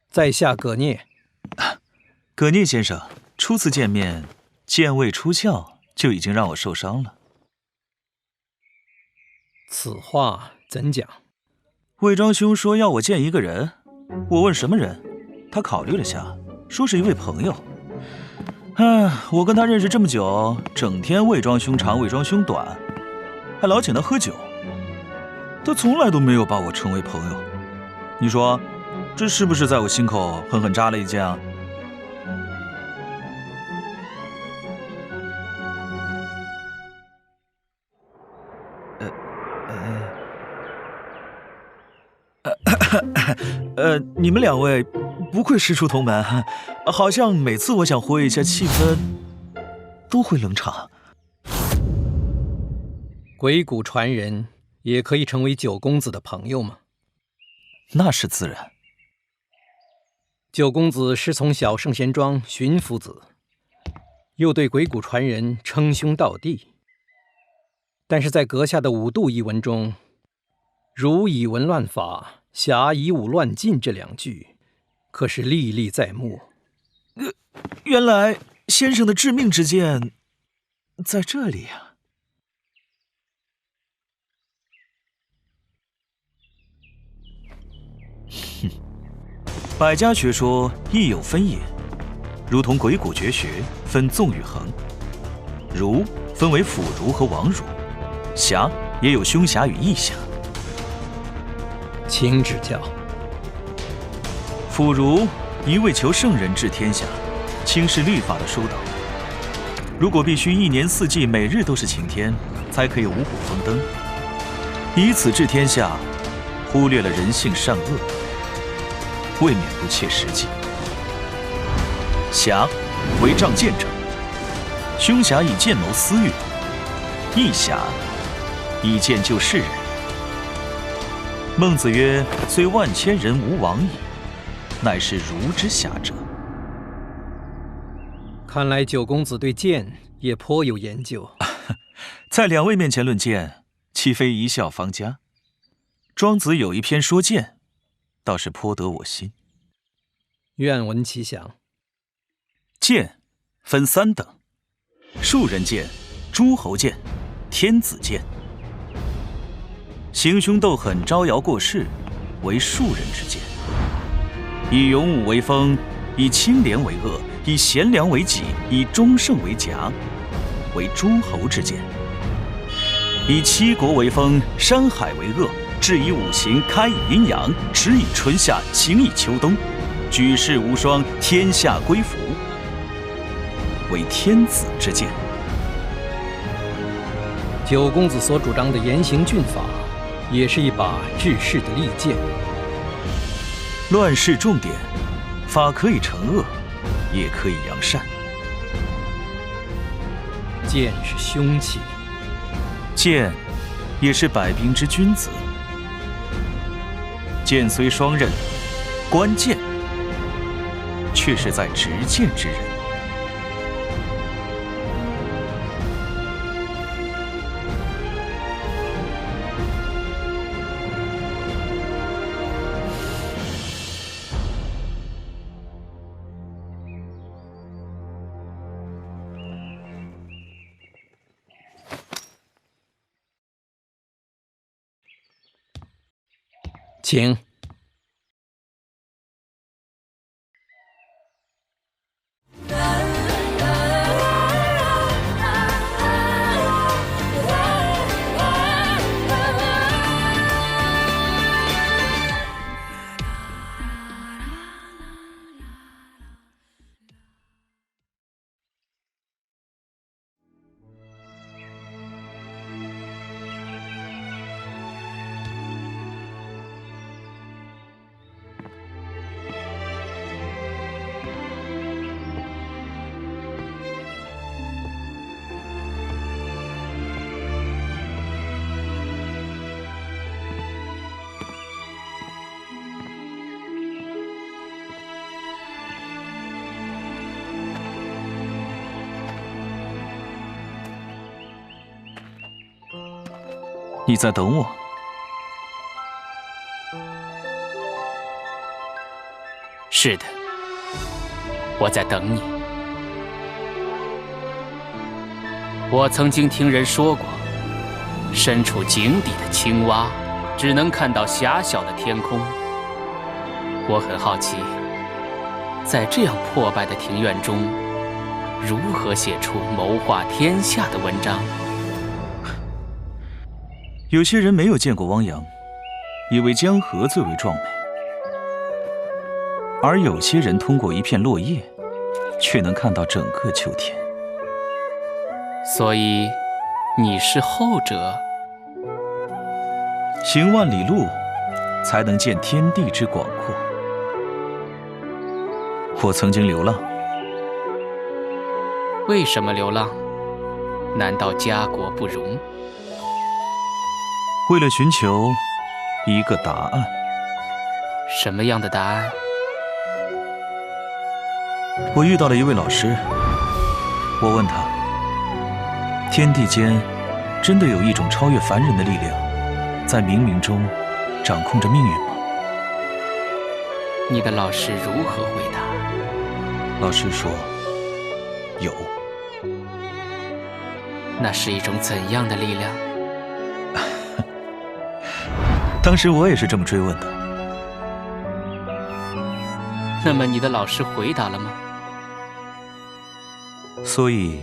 在下葛聂。葛聂先生，初次见面，剑未出鞘就已经让我受伤了。此话怎讲？魏庄兄说要我见一个人，我问什么人，他考虑了下，说是一位朋友。我跟他认识这么久，整天魏庄兄长，魏庄兄短，还老请他喝酒，他从来都没有把我称为朋友。你说，这是不是在我心口狠狠扎了一剑啊？你们两位不愧师出同门，好像每次我想活跃一下气氛，都会冷场。鬼谷传人也可以成为九公子的朋友吗？那是自然。九公子师从小圣贤庄荀夫子，又对鬼谷传人称兄道弟。但是在阁下的五度一文中，儒以文乱法，侠以武乱禁这两句，可是历历在目。原来先生的致命之剑在这里啊！哼，百家学说亦有分野，如同鬼谷绝学分纵与横，儒分为辅儒和王儒，侠也有凶侠与义侠。请指教。辅如一味求圣人治天下，轻视律法的疏导。如果必须1年4季每日都是晴天，才可以五谷丰登，以此治天下，忽略了人性善恶，未免不切实际。侠为仗剑者，凶侠以剑谋私欲，义侠以剑救世人。孟子曰：“虽万千人吾往矣，乃是儒之侠者。”看来九公子对剑也颇有研究。在2位面前论剑，岂非一笑方家？庄子有一篇说剑，倒是颇得我心。愿闻其详。剑分3等：庶人剑、诸侯剑、天子剑。行凶斗狠、招摇过市，为庶人之剑；以勇武为锋，以清廉为恶，以贤良为己，以忠胜为甲，为诸侯之剑；以七国为锋，山海为恶，治以五行，开以阴阳，持以春夏，行以秋冬，举世无双，天下归服，为天子之剑。九公子所主张的严刑峻法，也是一把治世的利剑。乱世重点，法可以惩恶，也可以扬善。剑是凶器，剑也是百兵之君子。剑虽双刃，关键却是在执剑之人。请。你在等我？是的，我在等你。我曾经听人说过，身处井底的青蛙只能看到狭小的天空。我很好奇，在这样破败的庭院中，如何写出谋划天下的文章？有些人没有见过汪洋，以为江河最为壮美；而有些人通过一片落叶，却能看到整个秋天。所以，你是后者。行万里路，才能见天地之广阔。我曾经流浪。为什么流浪？难道家国不容？为了寻求一个答案。什么样的答案？我遇到了一位老师，我问他，天地间真的有一种超越凡人的力量，在冥冥中掌控着命运吗？你的老师如何回答？老师说，有。那是一种怎样的力量？当时我也是这么追问的。那么你的老师回答了吗？所以，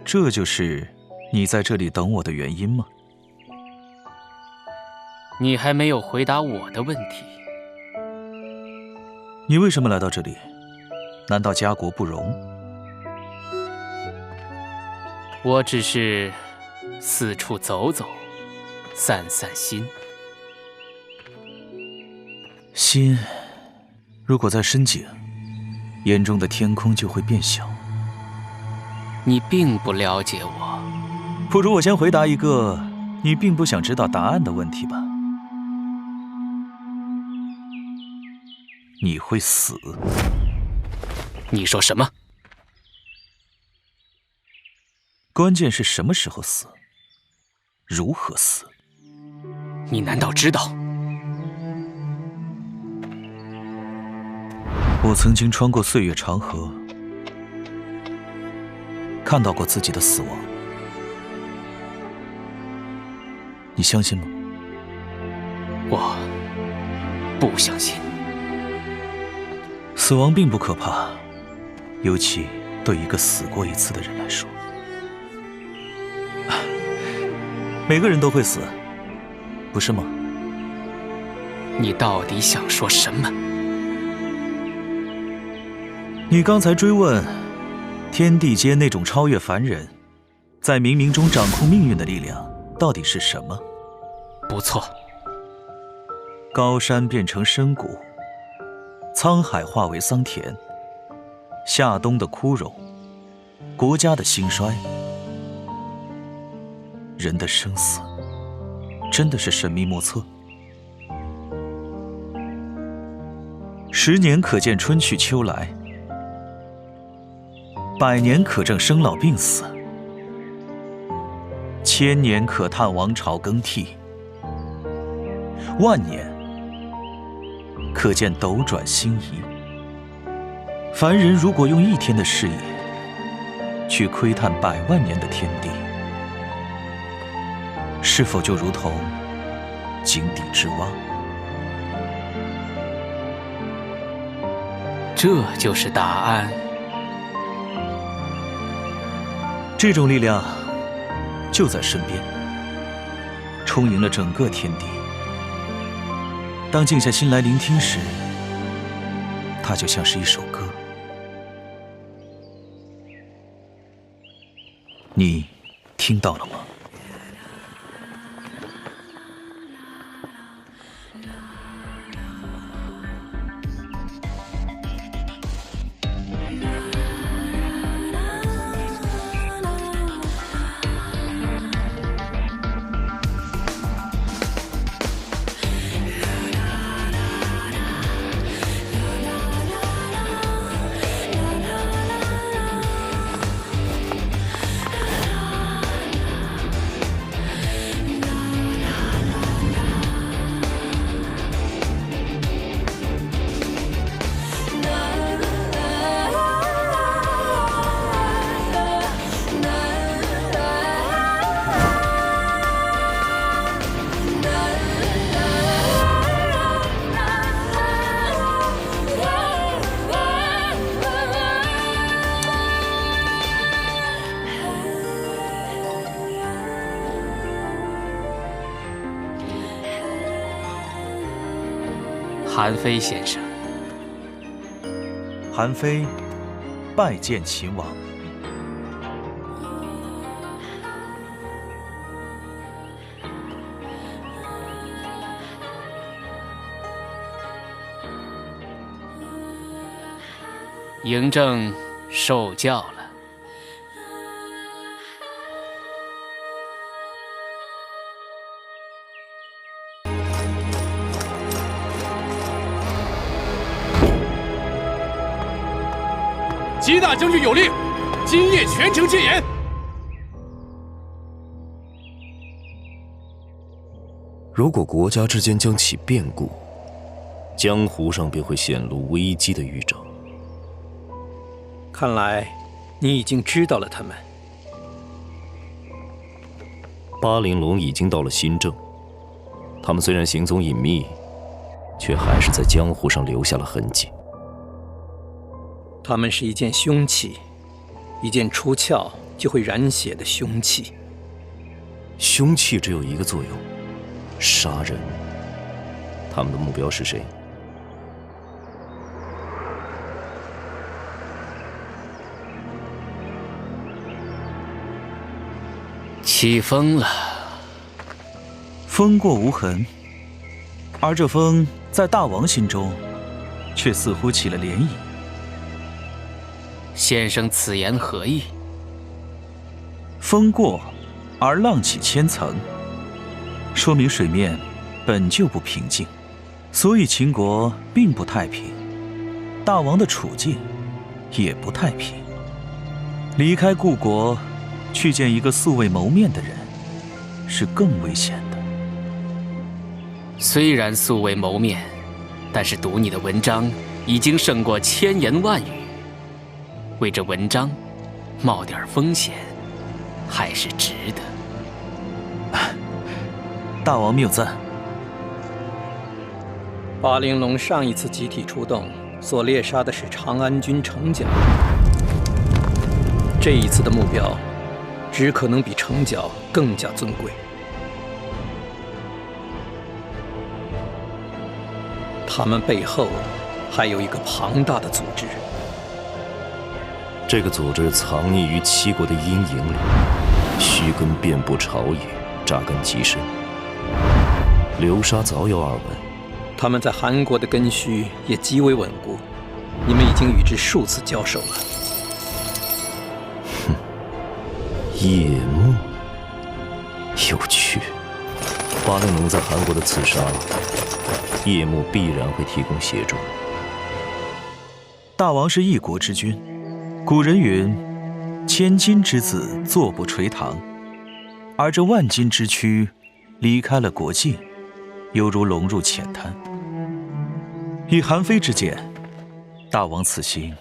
这就是你在这里等我的原因吗？你还没有回答我的问题。你为什么来到这里？难道家国不容？我只是四处走走，散散心。心，如果在深井，眼中的天空就会变小。你并不了解我。不如我先回答一个你并不想知道答案的问题吧。你会死。你说什么？关键是什么时候死，如何死。你难道知道？我曾经穿过岁月长河，看到过自己的死亡。你相信吗？我不相信。死亡并不可怕，尤其对一个死过一次的人来说。每个人都会死，不是吗？你到底想说什么？你刚才追问天地间那种超越凡人，在冥冥中掌控命运的力量到底是什么？不错。高山变成深谷，沧海化为桑田，夏冬的枯荣，国家的兴衰，人的生死，真的是神秘莫测。10年可见春去秋来，100年可证生老病死，1000年可探王朝更替，10000年可见斗转星移。凡人如果用1天的视野去窥探100万年的天地，是否就如同井底之蛙？这就是答案。这种力量就在身边，充盈了整个天地。当静下心来聆听时，它就像是一首歌。你听到了吗？韩非先生。韩非拜见秦王。嬴政受教了。吉大将军有令，今夜全城戒严。如果国家之间将起变故，江湖上便会显露危机的预兆。看来你已经知道了他们。巴陵龙已经到了新郑，他们虽然行踪隐秘，却还是在江湖上留下了痕迹。他们是一件凶器，一件出鞘就会染血的凶器。凶器只有一个作用，杀人。他们的目标是谁？起风了，风过无痕，而这风在大王心中，却似乎起了涟漪。先生此言何意？风过，而浪起千层，说明水面本就不平静，所以秦国并不太平，大王的处境也不太平。离开故国，去见一个素未谋面的人，是更危险的。虽然素未谋面，但是读你的文章已经胜过千言万语，为这文章冒点风险，还是值得。大王谬赞。巴陵龙上一次集体出动，所猎杀的是长安军程角。这一次的目标，只可能比程角更加尊贵。他们背后还有一个庞大的组织。这个组织藏匿于七国的阴影里，须根遍布朝野，扎根极深。流沙早有耳闻，他们在韩国的根须也极为稳固，你们已经与之数次交手了。夜幕，有趣。巴陵龙在韩国的刺杀，夜幕必然会提供协助。大王是一国之君，古人云：“千金之子坐不垂堂。”而这万金之躯离开了国境，犹如龙入浅滩。以韩非之见，大王此行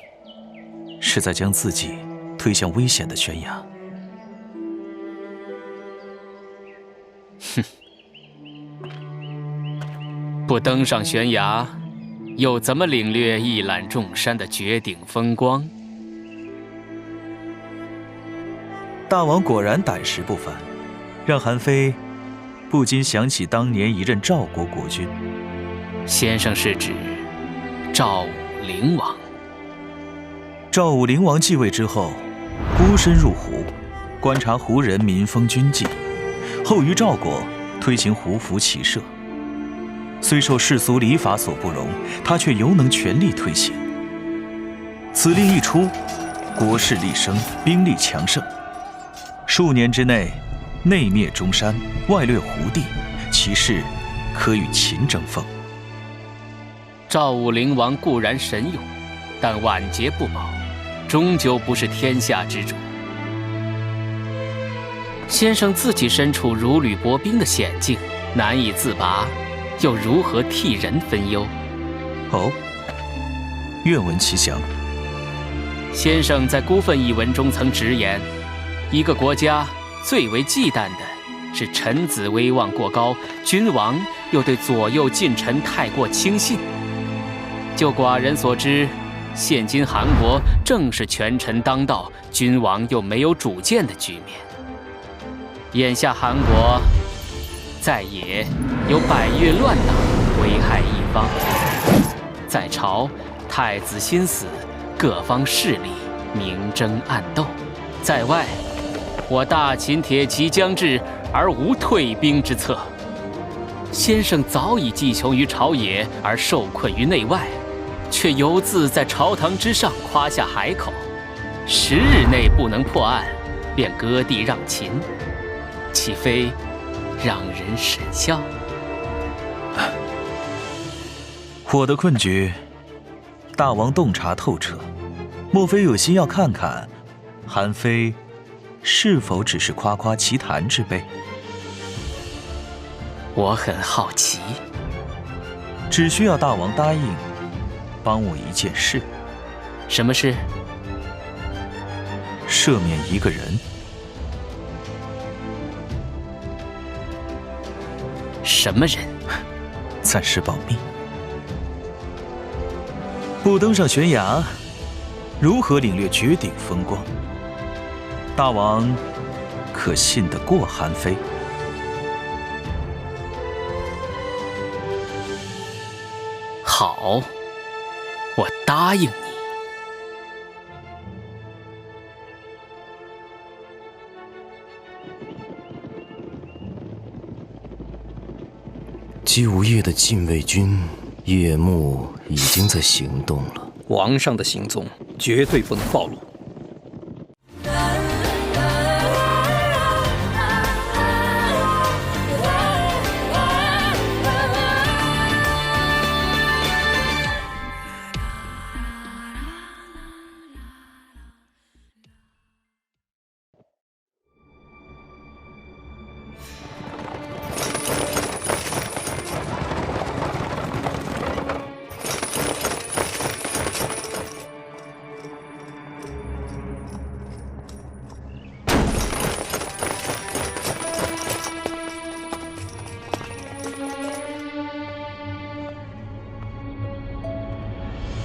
是在将自己推向危险的悬崖。哼，不登上悬崖，又怎么领略一览众山的绝顶风光？大王果然胆识不凡，让韩非不禁想起当年一任赵国国君。先生是指赵武灵王？赵武灵王继位之后，孤身入胡，观察胡人民风军纪，后于赵国推行胡服骑射。虽受世俗礼法所不容，他却犹能全力推行。此令一出，国势立升，兵力强盛。数年之内，内灭中山，外掠胡地，其势可与秦争锋。赵武灵王固然神勇，但晚节不保，终究不是天下之主。先生自己身处如履薄冰的险境，难以自拔，又如何替人分忧？哦，愿闻其详。先生在《孤愤》一文中曾直言，一个国家最为忌惮的是臣子威望过高，君王又对左右近臣太过轻信。就寡人所知，现今韩国正是权臣当道，君王又没有主见的局面。眼下韩国在野有百越乱党危害一方，在朝太子新死，各方势力明争暗斗；在外，我大秦铁骑将至，而无退兵之策。先生早已寄穷于朝野，而受困于内外，却犹自在朝堂之上夸下海口，10日内不能破案，便割地让秦，岂非让人神笑？我的困局，大王洞察透彻，莫非有心要看看韩非是否只是夸夸其谈之辈？我很好奇。只需要大王答应帮我一件事。什么事？赦免一个人。什么人？暂时保密。不登上悬崖，如何领略绝顶风光？大王可信得过韩非？好，我答应你。姬无业的禁卫军夜幕已经在行动了。皇上的行踪绝对不能暴露。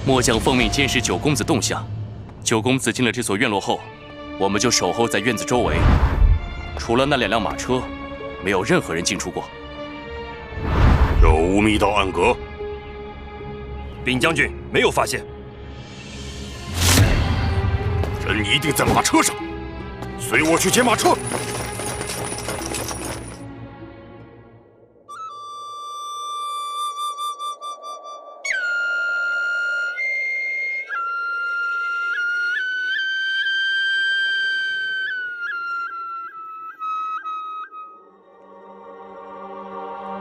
末将奉命监视九公子动向。九公子进了这所院落后，我们就守候在院子周围，除了那2辆马车，没有任何人进出过。有无密道暗格？禀将军，没有发现。人一定在马车上，随我去接马车。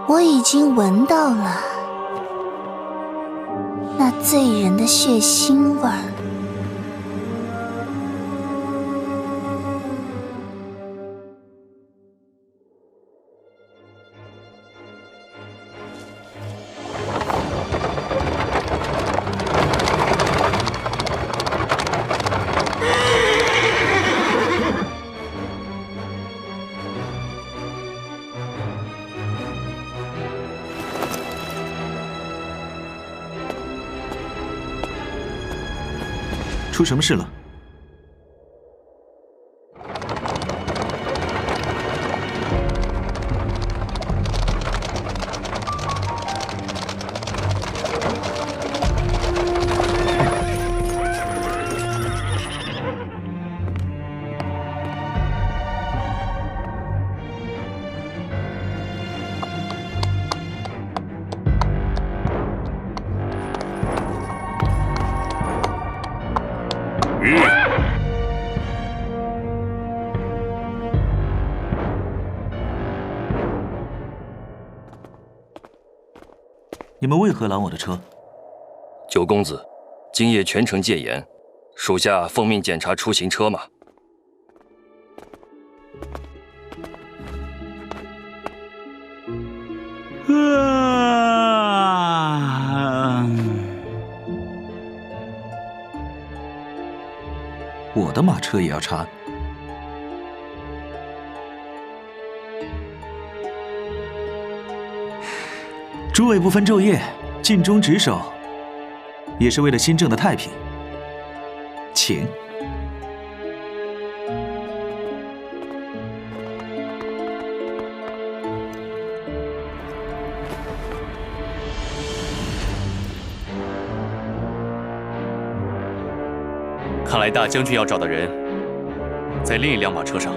我已经闻到了那醉人的血腥味儿。出什么事了？你们为何拦我的车？九公子，今夜全城戒严，属下奉命检查出行车马。我的马车也要查？诸位不分昼夜，尽忠职守，也是为了新政的太平。请。看来大将军要找的人，在另一辆马车上。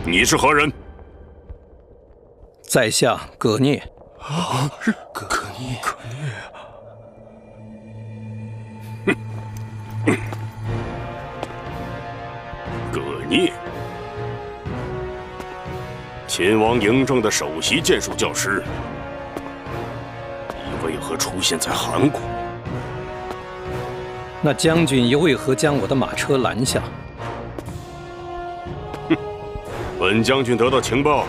你是何人？在下葛聂。啊，是葛聂。葛聂，秦王嬴政的首席剑术教师，你为何出现在函谷？那将军又为何将我的马车拦下？本将军得到情报，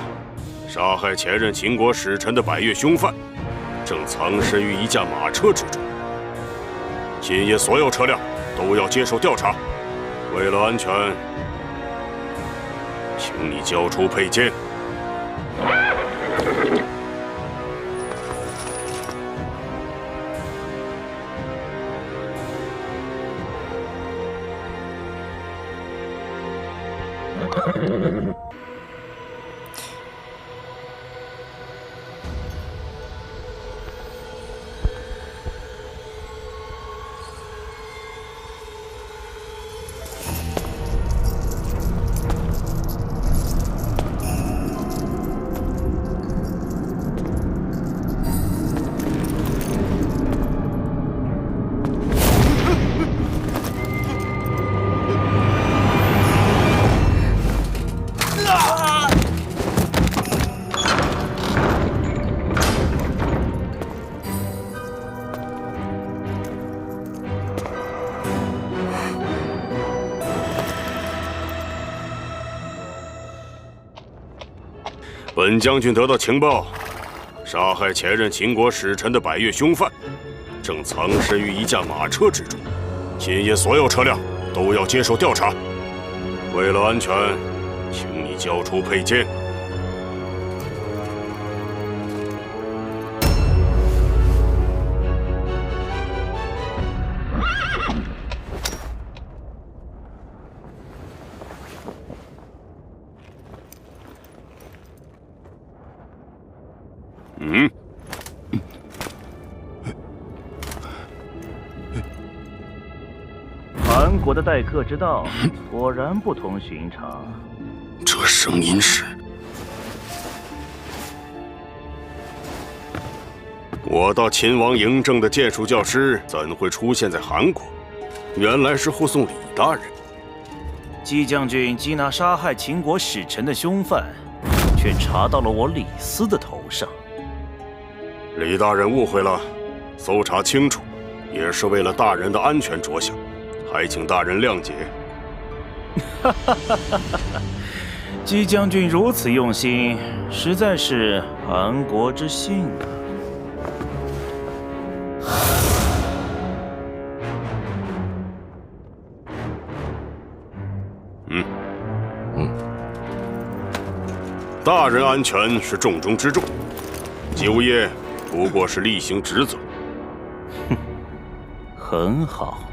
杀害前任秦国使臣的百越凶犯，正藏身于一架马车之中。秦野所有车辆都要接受调查。为了安全，请你交出佩剑。本将军得到情报，杀害前任秦国使臣的百越凶犯，正藏身于一架马车之中。秦野所有车辆都要接受调查。为了安全，请你交出佩剑。韩国的待客之道果然不同寻常。这声音是……我到秦王嬴政的剑术教师怎会出现在韩国？原来是护送李大人。季将军缉拿杀害秦国使臣的凶犯，却查到了我李斯的头上。李大人误会了，搜查清楚，也是为了大人的安全着想，还请大人谅解。季将军如此用心，实在是韩国之幸啊！大人安全是重中之重，九爷不过是例行职责。哼，很好，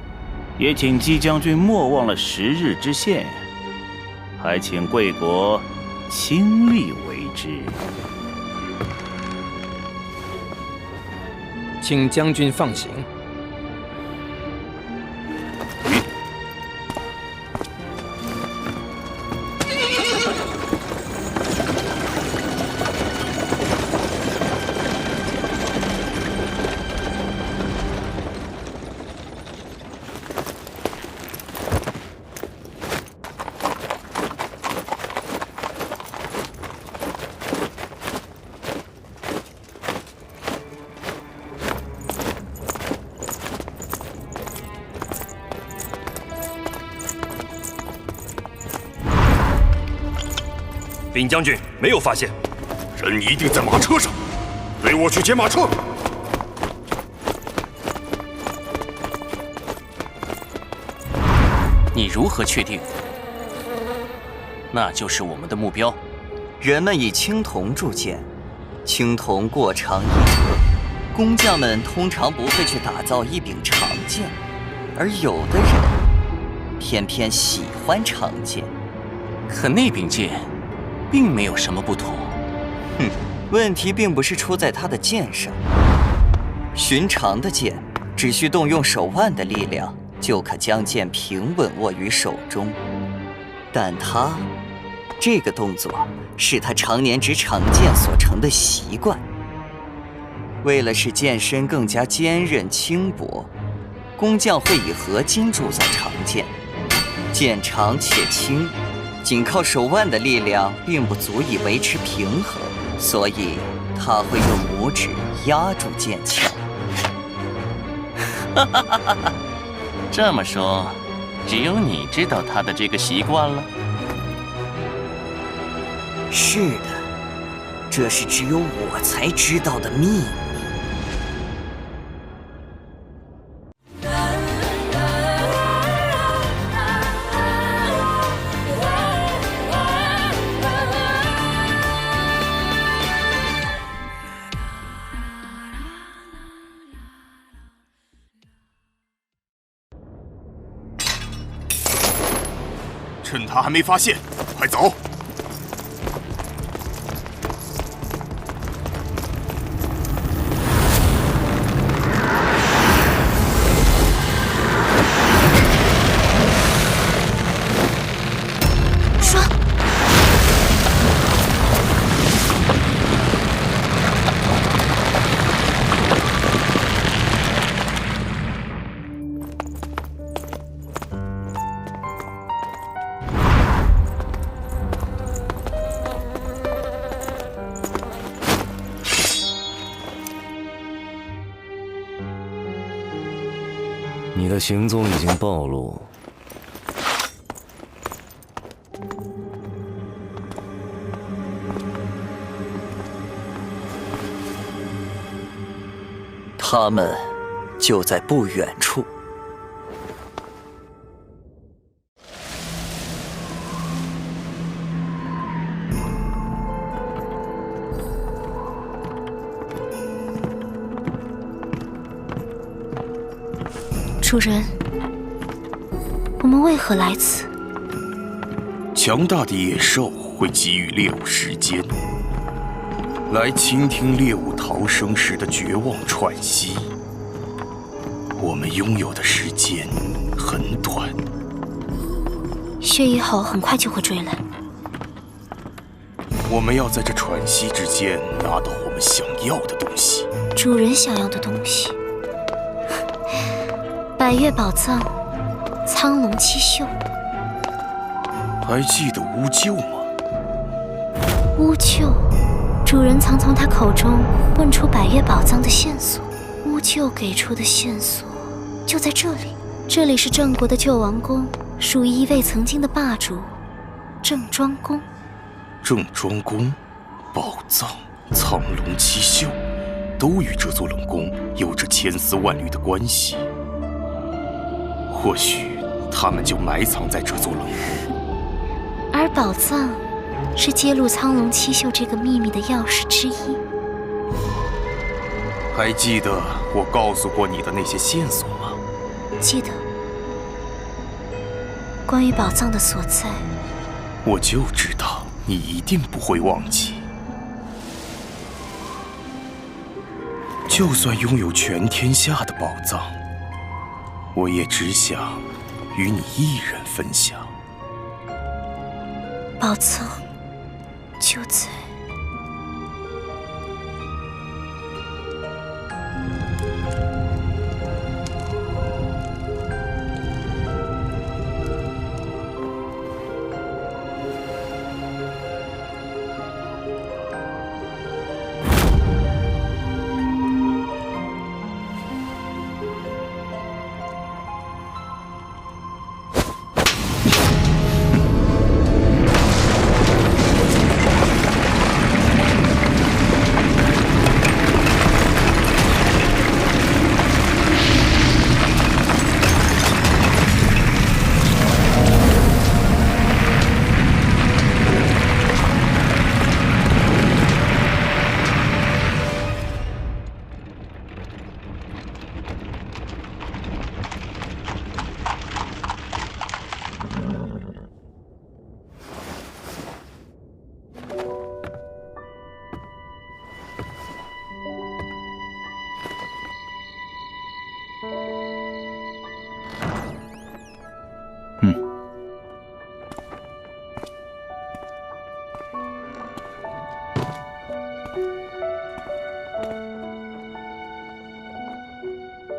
也请季将军莫忘了10日之限，还请贵国亲力为之。请将军放行。禀将军，没有发现，人一定在马车上，随我去劫马车。你如何确定？那就是我们的目标。人们以青铜铸剑，青铜过长易折，工匠们通常不会去打造一柄长剑，而有的人偏偏喜欢长剑。可那柄剑并没有什么不同。哼，问题并不是出在他的剑上。寻常的剑只需动用手腕的力量，就可将剑平稳握于手中，但他这个动作是他常年执长剑所成的习惯。为了使剑身更加坚韧轻薄，工匠会以合金铸造长剑，剑长且轻，仅靠手腕的力量并不足以维持平衡，所以他会用拇指压住剑鞘。哈哈哈哈！这么说，只有你知道他的这个习惯了？是的，这是只有我才知道的秘密。趁他还没发现，快走！说，你的行踪已经暴露。他们就在不远处。主人，我们为何来此？强大的野兽会给予猎物时间，来倾听猎物逃生时的绝望喘息。我们拥有的时间很短。血蚁吼很快就会追来。我们要在这喘息之间拿到我们想要的东西。主人想要的东西。百越宝藏，苍龙七宿。还记得乌鹫吗？乌鹫，主人曾从他口中问出百越宝藏的线索。乌鹫给出的线索就在这里。这里是郑国的旧王宫，属于一位曾经的霸主郑庄公。郑庄公、宝藏、苍龙七宿，都与这座冷宫有着千丝万缕的关系。或许他们就埋藏在这座冷宫，而宝藏是揭露苍龙七宿这个秘密的钥匙之一。还记得我告诉过你的那些线索吗？记得。关于宝藏的所在，我就知道你一定不会忘记。就算拥有全天下的宝藏，我也只想与你一人分享。宝藏就在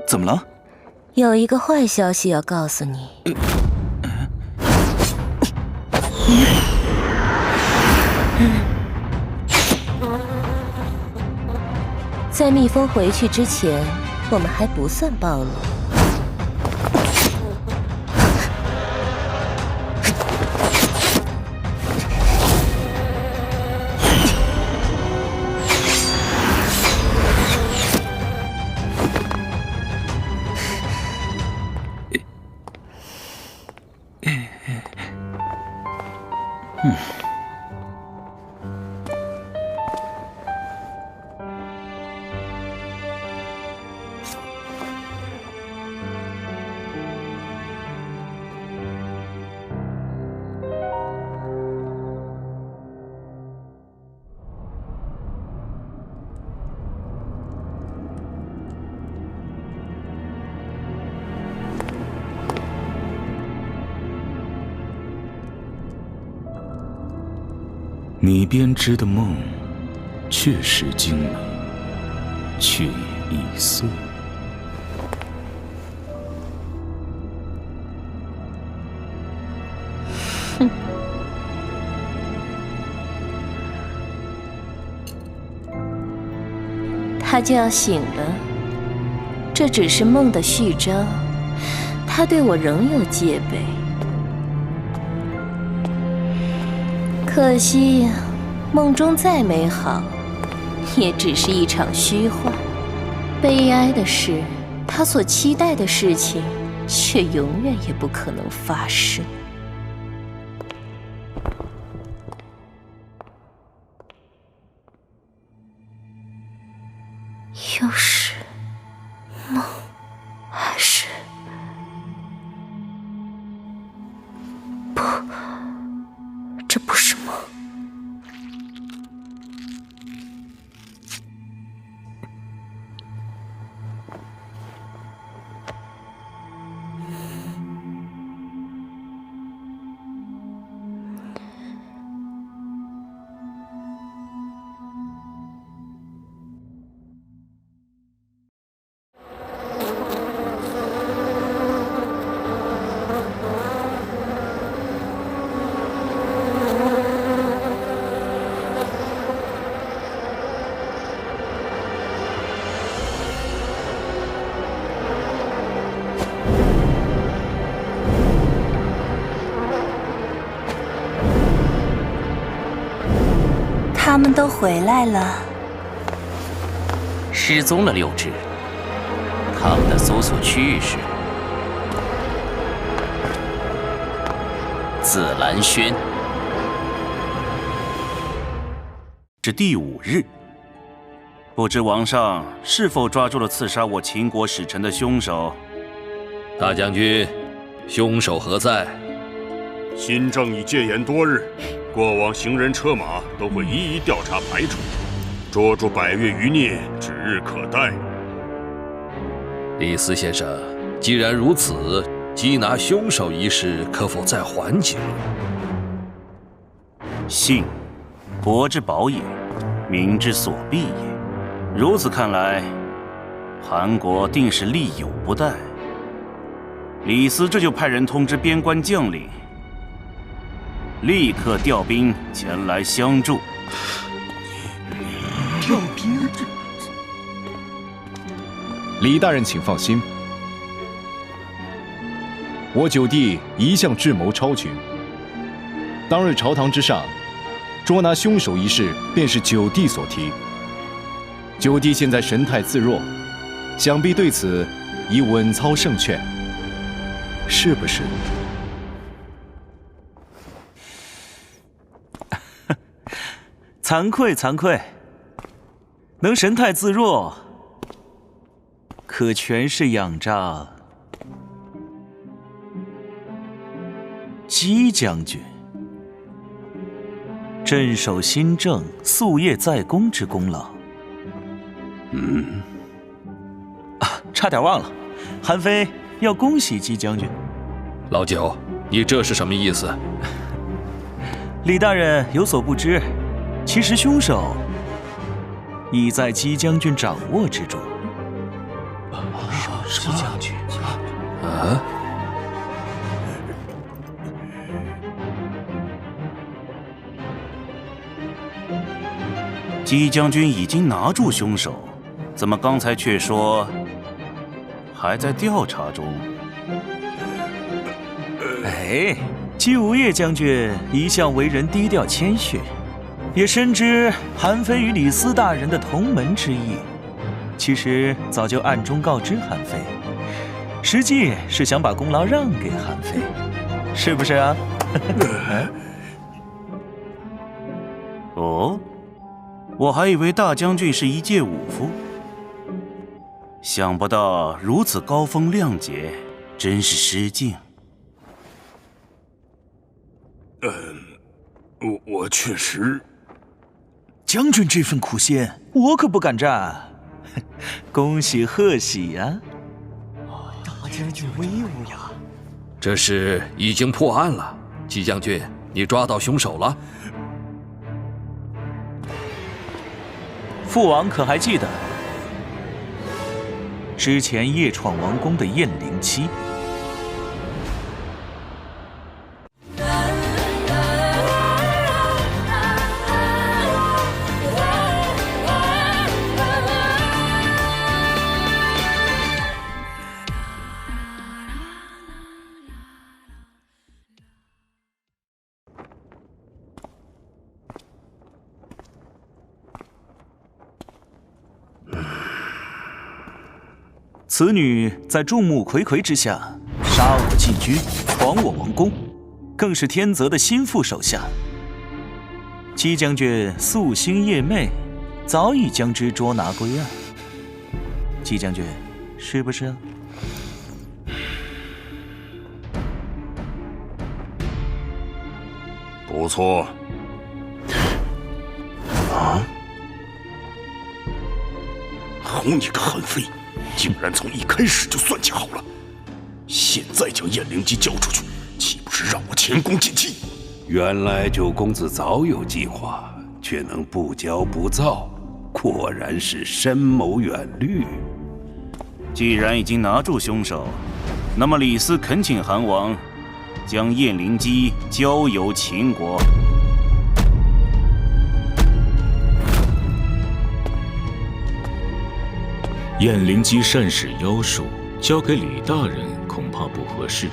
怎么了？有一个坏消息要告诉你。在蜜蜂回去之前，我们还不算暴露。你编织的梦确实精美，却也易碎。哼，他就要醒了，这只是梦的序章，他对我仍有戒备。可惜，梦中再美好，也只是一场虚幻。悲哀的是，他所期待的事情，却永远也不可能发生。又是梦，还是不？这不是梦。他们都回来了。失踪了6只，他们的搜索区域是紫兰轩。至第5日，不知王上是否抓住了刺杀我秦国使臣的凶手？大将军，凶手何在？新政已戒严多日，过往行人车马都会一一调查排除，捉住百越余孽指日可待。李斯先生，既然如此，缉拿凶手一事可否再缓解？信，国之宝也，民之所必也。如此看来，韩国定是力有不逮。李斯这就派人通知边关将领，立刻调兵前来相助。调兵？李大人，请放心，我九弟一向智谋超群。当日朝堂之上，捉拿凶手一事便是九弟所提。九弟现在神态自若，想必对此已稳操胜券，是不是？惭愧惭愧，能神态自若，可全是仰仗姬将军镇守新政、夙夜在公之功劳。差点忘了，韩非要恭喜姬将军。老九，你这是什么意思？李大人有所不知，其实凶手已在姬将军掌握之中。姬将军啊！姬将军已经拿住凶手，怎么刚才却说还在调查中？哎，姬无业将军一向为人低调谦逊，也深知韩非与李斯大人的同门之意，其实早就暗中告知韩非，实际是想把功劳让给韩非，是不是啊？哦，我还以为大将军是一介武夫，想不到如此高风亮节，真是失敬。我确实。将军这份苦心，我可不敢沾。恭喜贺喜呀！大将军威武呀！这事已经破案了，季将军，你抓到凶手了？父王可还记得之前夜闯王宫的燕灵七？此女在众目睽睽之下杀我禁军，闯我王宫，更是天泽的心腹手下。姬将军夙兴夜寐，早已将之捉拿归案。姬将军，是不是啊？不错。啊！好你个韩非！竟然从一开始就算计好了，现在将燕灵姬交出去，岂不是让我前功尽弃？原来九公子早有计划，却能不骄不躁，果然是深谋远虑。既然已经拿住凶手，那么李斯恳请韩王将燕灵姬交由秦国。燕灵姬善使妖术，交给李大人恐怕不合适。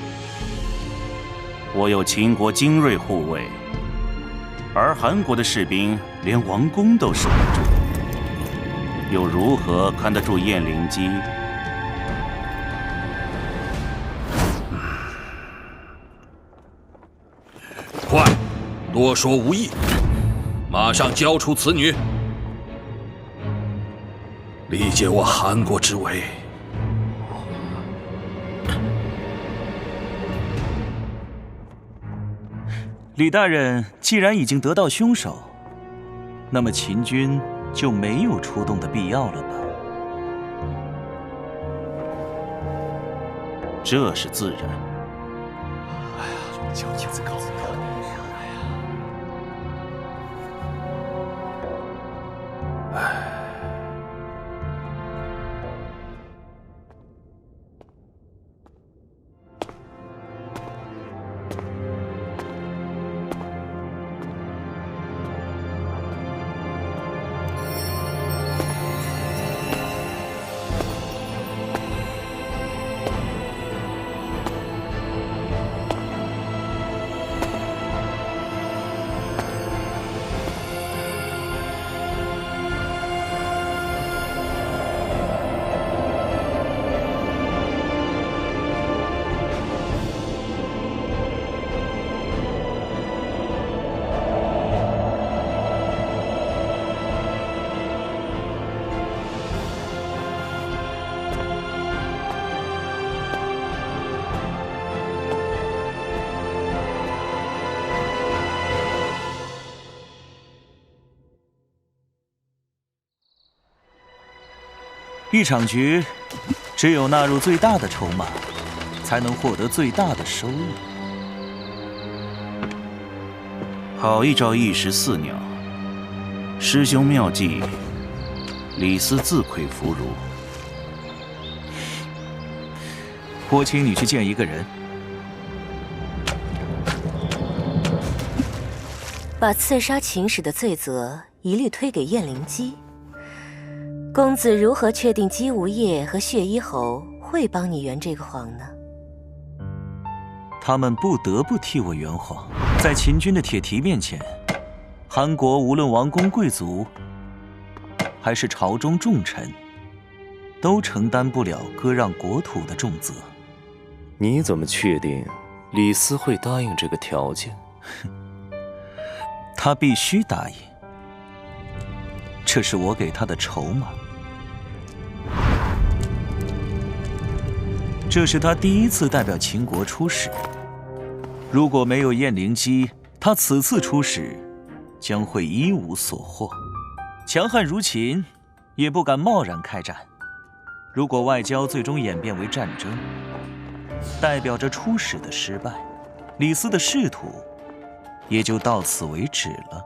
我有秦国精锐护卫，而韩国的士兵连王宫都守不住，又如何看得住燕灵姬？快，多说无益，马上交出此女，理解我韩国之威。李大人既然已经得到凶手，那么秦军就没有出动的必要了吧？这是自然。哎呀，交子告诉他。一场局，只有纳入最大的筹码，才能获得最大的收益。好一招一石四鸟！师兄妙计，李斯自愧弗如。我请你去见一个人，把刺杀秦使的罪责一律推给燕灵姬。公子如何确定姬无业和血衣侯会帮你圆这个谎呢？他们不得不替我圆谎。在秦军的铁蹄面前，韩国无论王公贵族，还是朝中重臣，都承担不了割让国土的重责。你怎么确定李斯会答应这个条件？他必须答应。这是我给他的筹码。这是他第一次代表秦国出使。如果没有燕灵基，他此次出使将会一无所获。强悍如秦，也不敢贸然开战。如果外交最终演变为战争，代表着出使的失败，李斯的仕途也就到此为止了。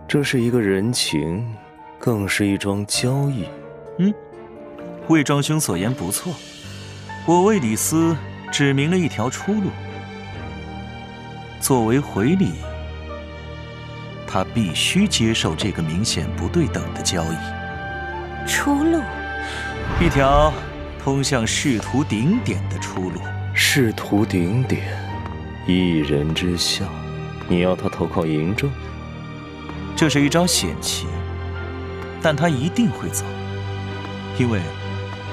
这是一个人情，更是一桩交易。魏庄兄所言不错，我为李斯指明了一条出路。作为回礼，他必须接受这个明显不对等的交易。出路，一条通向仕途顶点的出路。仕途顶点，一人之下，你要他投靠嬴政？这是一招险棋，但他一定会走，因为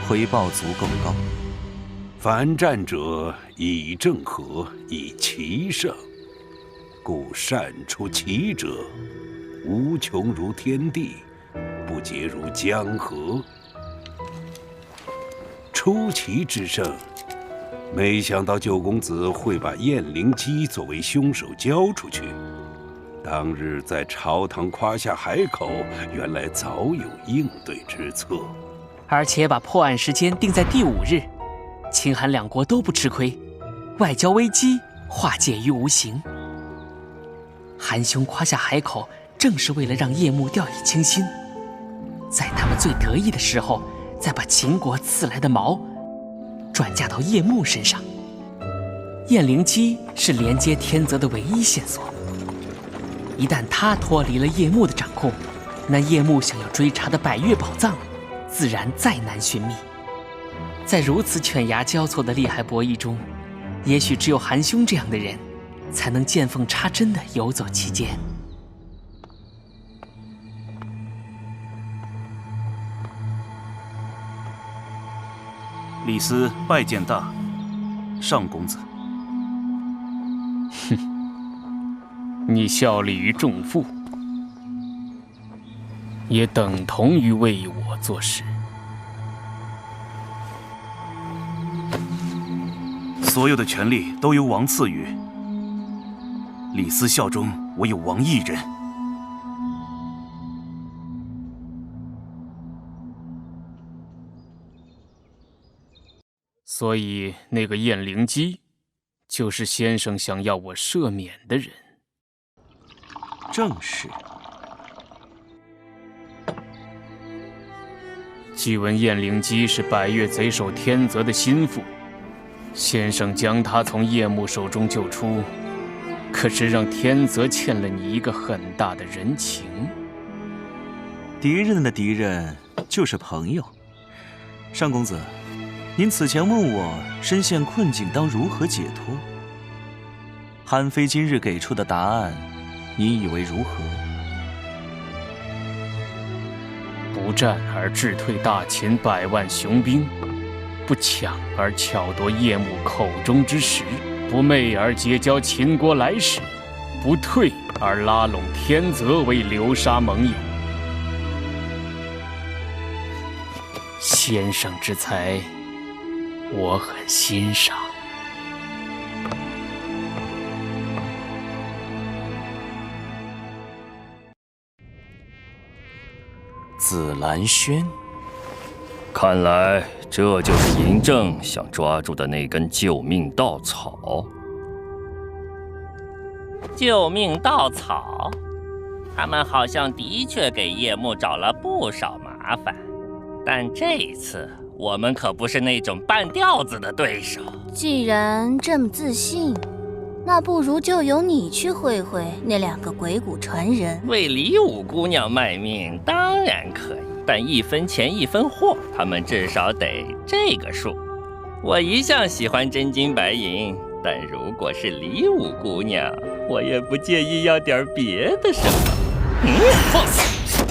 回报足够高。凡战者以正合，以奇胜，故善出奇者，无穷如天地，不竭如江河。出奇之胜，没想到九公子会把燕灵基作为凶手交出去。当日在朝堂夸下海口，原来早有应对之策，而且把破案时间定在第5日，秦韩两国都不吃亏，外交危机化解于无形。韩兄夸下海口，正是为了让叶幕掉以轻心，在他们最得意的时候，再把秦国赐来的矛转嫁到叶幕身上。燕灵基是连接天泽的唯一线索，一旦他脱离了叶幕的掌控，那叶幕想要追查的百越宝藏，自然再难寻觅。在如此犬牙交错的利害博弈中，也许只有韩兄这样的人，才能见缝插针地游走其间。李斯拜见大上公子。你效力于仲父，也等同于为我做事。所有的权力都由王赐予，李斯效忠我有王一人。所以那个燕灵基，就是先生想要我赦免的人。正是。据闻燕灵基是百越贼首天泽的心腹，先生将他从叶幕手中救出，可是让天泽欠了你一个很大的人情。敌人的敌人就是朋友。上公子，您此前问我身陷困境当如何解脱，韩非今日给出的答案，你以为如何？不战而智退大秦100万雄兵，不抢而巧夺叶幕口中之食，不昧而结交秦国来使，不退而拉拢天泽为流沙盟友。先生之才，我很欣赏。紫兰轩，看来这就是嬴政想抓住的那根救命稻草。救命稻草，他们好像的确给叶幕找了不少麻烦，但这一次我们可不是那种半吊子的对手。既然这么自信，那不如就由你去会会那2个鬼谷传人。为李武姑娘卖命当然可以，但1分钱1分货，他们至少得这个数。我一向喜欢真金白银，但如果是李武姑娘，我也不介意要点别的什么。放肆！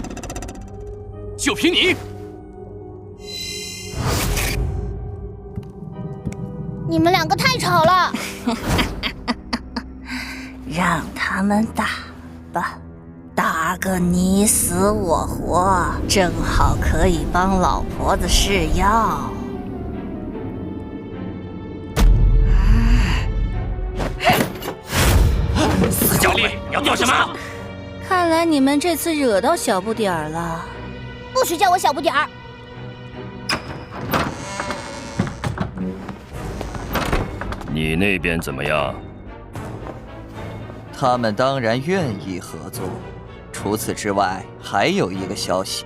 就凭你！你们2个太吵了。让他们打吧，打打个你死我活，正好可以帮老婆子试药。死小丽，你要做什么？看来你们这次惹到小不点儿了。不许叫我小不点儿。你那边怎么样？他们当然愿意合作。除此之外，还有一个消息。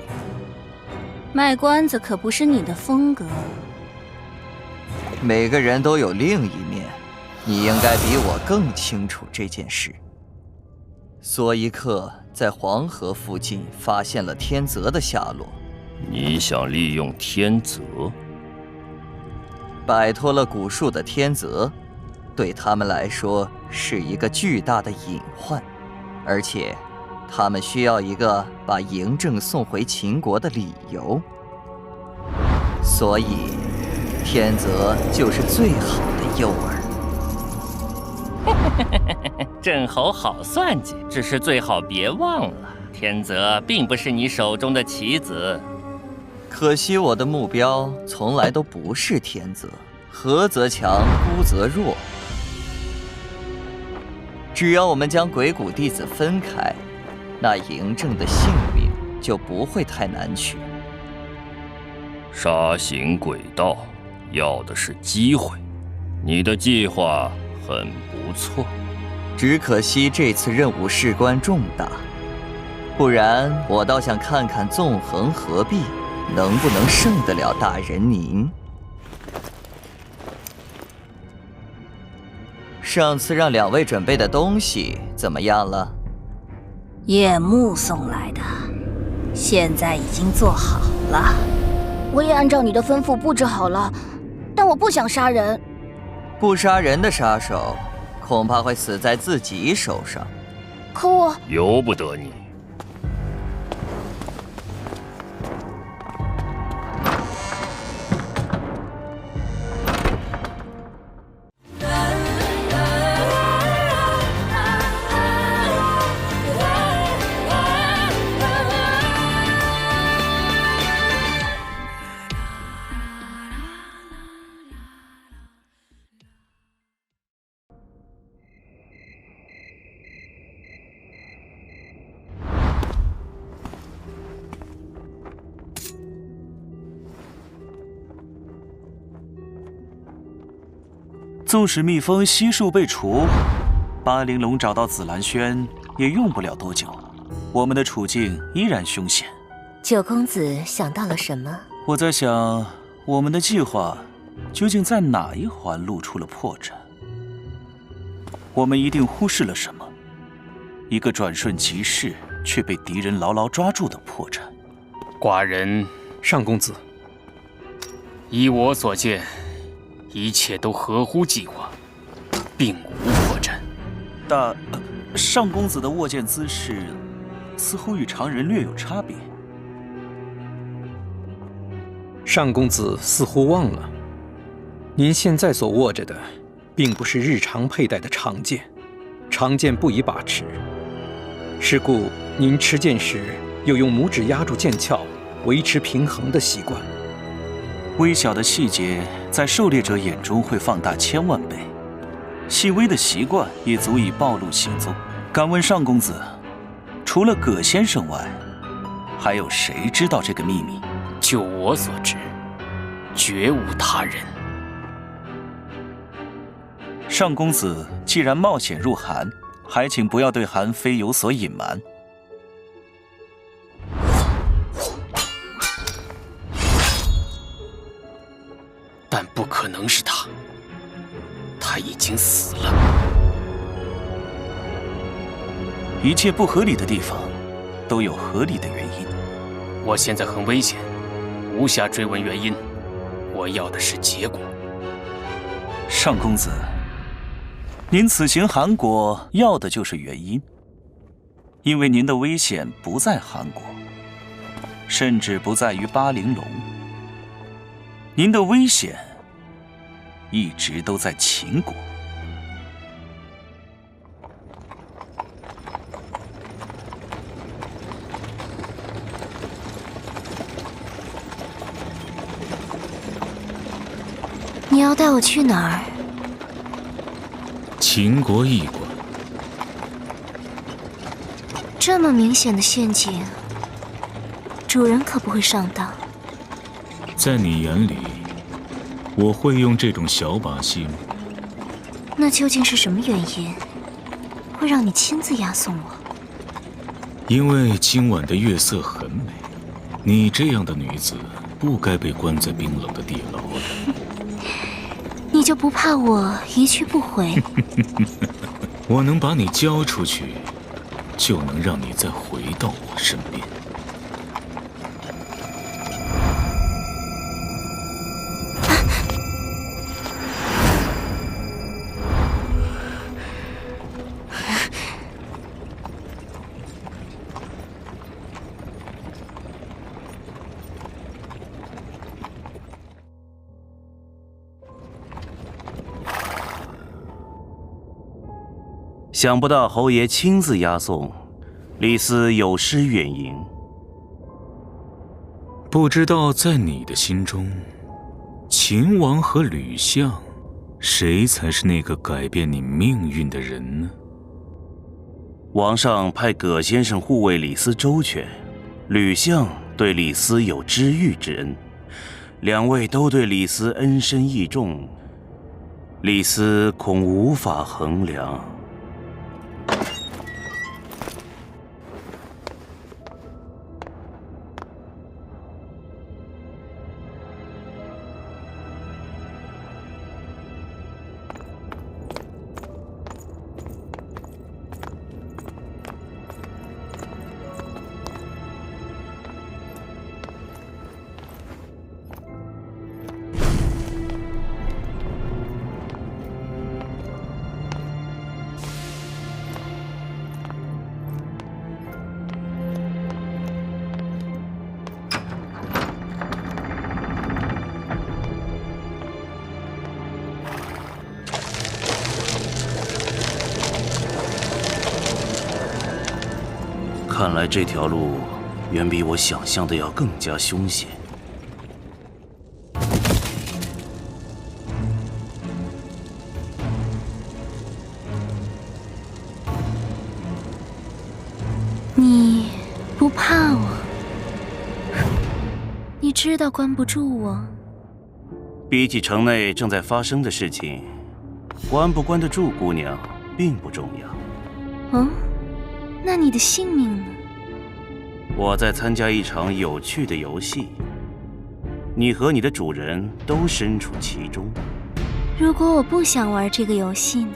卖关子可不是你的风格。每个人都有另一面，你应该比我更清楚这件事。索伊克在黄河附近发现了天泽的下落。你想利用天泽？摆脱了古树的天泽，对他们来说是一个巨大的隐患，而且他们需要一个把嬴政送回秦国的理由。所以，天泽就是最好的诱饵。郑侯好算计，只是最好别忘了，天泽并不是你手中的棋子。可惜我的目标从来都不是天泽，和则强，孤则弱。只要我们将鬼谷弟子分开，那嬴政的性命就不会太难取。杀行诡道，要的是机会。你的计划很不错，只可惜这次任务事关重大，不然我倒想看看纵横合璧能不能胜得了大人您。上次让两位准备的东西怎么样了？夜幕送来的，现在已经做好了。我也按照你的吩咐布置好了，但我不想杀人。不杀人的杀手，恐怕会死在自己手上。可我由不得你。纵使蜜蜂悉数被除，巴陵龙找到紫兰轩也用不了多久，我们的处境依然凶险。九公子想到了什么？我在想，我们的计划究竟在哪一环露出了破绽？我们一定忽视了什么？一个转瞬即逝却被敌人牢牢抓住的破绽。寡人，上公子，依我所见，一切都合乎计划，并无破绽。上公子的握剑姿势似乎与常人略有差别。上公子似乎忘了，您现在所握着的，并不是日常佩戴的长剑，长剑不宜把持。是故您持剑时，有用拇指压住剑鞘，维持平衡的习惯。微小的细节在狩猎者眼中会放大1000万倍，细微的习惯也足以暴露行踪。敢问上公子，除了葛先生外，还有谁知道这个秘密？就我所知，绝无他人。上公子既然冒险入韩，还请不要对韩非有所隐瞒。但不可能是他，他已经死了。一切不合理的地方，都有合理的原因。我现在很危险，无暇追问原因，我要的是结果。上公子，您此行韩国要的就是原因，因为您的危险不在韩国，甚至不在于巴陵龙。您的危险一直都在秦国。你要带我去哪儿？秦国驿馆。这么明显的陷阱，主人可不会上当。在你眼里，我会用这种小把戏吗？那究竟是什么原因，会让你亲自押送我？因为今晚的月色很美，你这样的女子不该被关在冰冷的地牢里。你就不怕我一去不回？我能把你交出去，就能让你再回到我身边。想不到侯爷亲自押送，李斯有失远迎。不知道在你的心中，秦王和吕相，谁才是那个改变你命运的人呢？王上派葛先生护卫李斯周全，吕相对李斯有知遇之恩，两位都对李斯恩深义重，李斯恐无法衡量。看来这条路远比我想象的要更加凶险。你不怕我？你知道关不住我。比起城内正在发生的事情，关不关得住姑娘并不重要。哦，那你的性命呢？我在参加一场有趣的游戏，你和你的主人都身处其中。如果我不想玩这个游戏呢？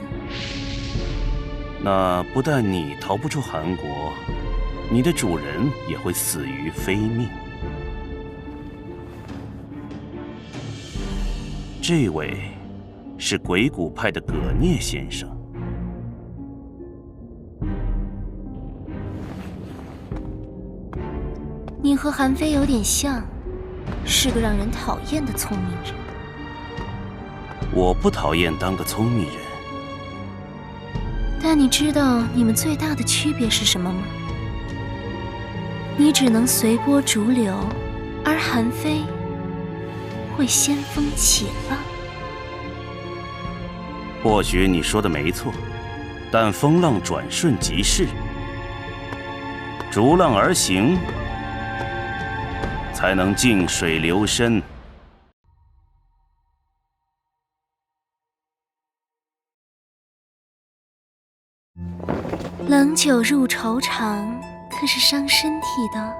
那不但你逃不出韩国，你的主人也会死于非命。这位是鬼谷派的葛聂先生。你和韩非有点像，是个让人讨厌的聪明人。我不讨厌当个聪明人，但你知道你们最大的区别是什么吗？你只能随波逐流，而韩非会掀风起浪。或许你说的没错，但风浪转瞬即逝，逐浪而行，才能静水流深。冷酒入愁肠，可是伤身体的。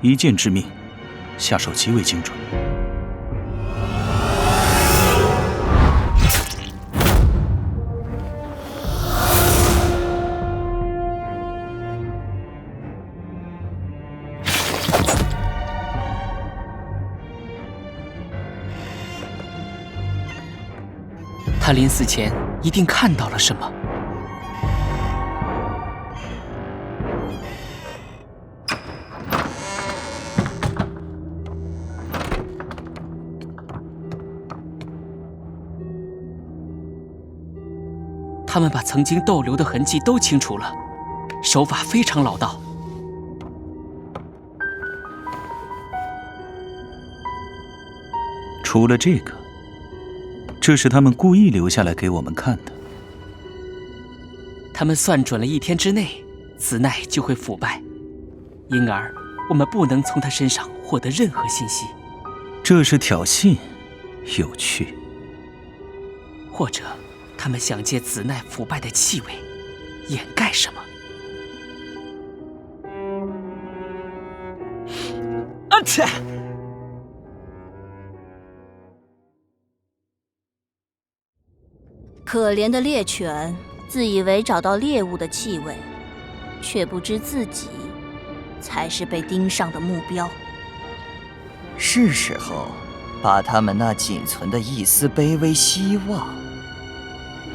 一剑致命，下手极为精准。他临死前一定看到了什么。他们把曾经逗留的痕迹都清除了，手法非常老道。除了这个，这是他们故意留下来给我们看的。他们算准了1天之内，子奈就会腐败，因而我们不能从他身上获得任何信息。这是挑衅，有趣。或者，他们想借子奈腐败的气味，掩盖什么？啊切！可怜的猎犬，自以为找到猎物的气味，却不知自己才是被盯上的目标。是时候把他们那仅存的一丝卑微希望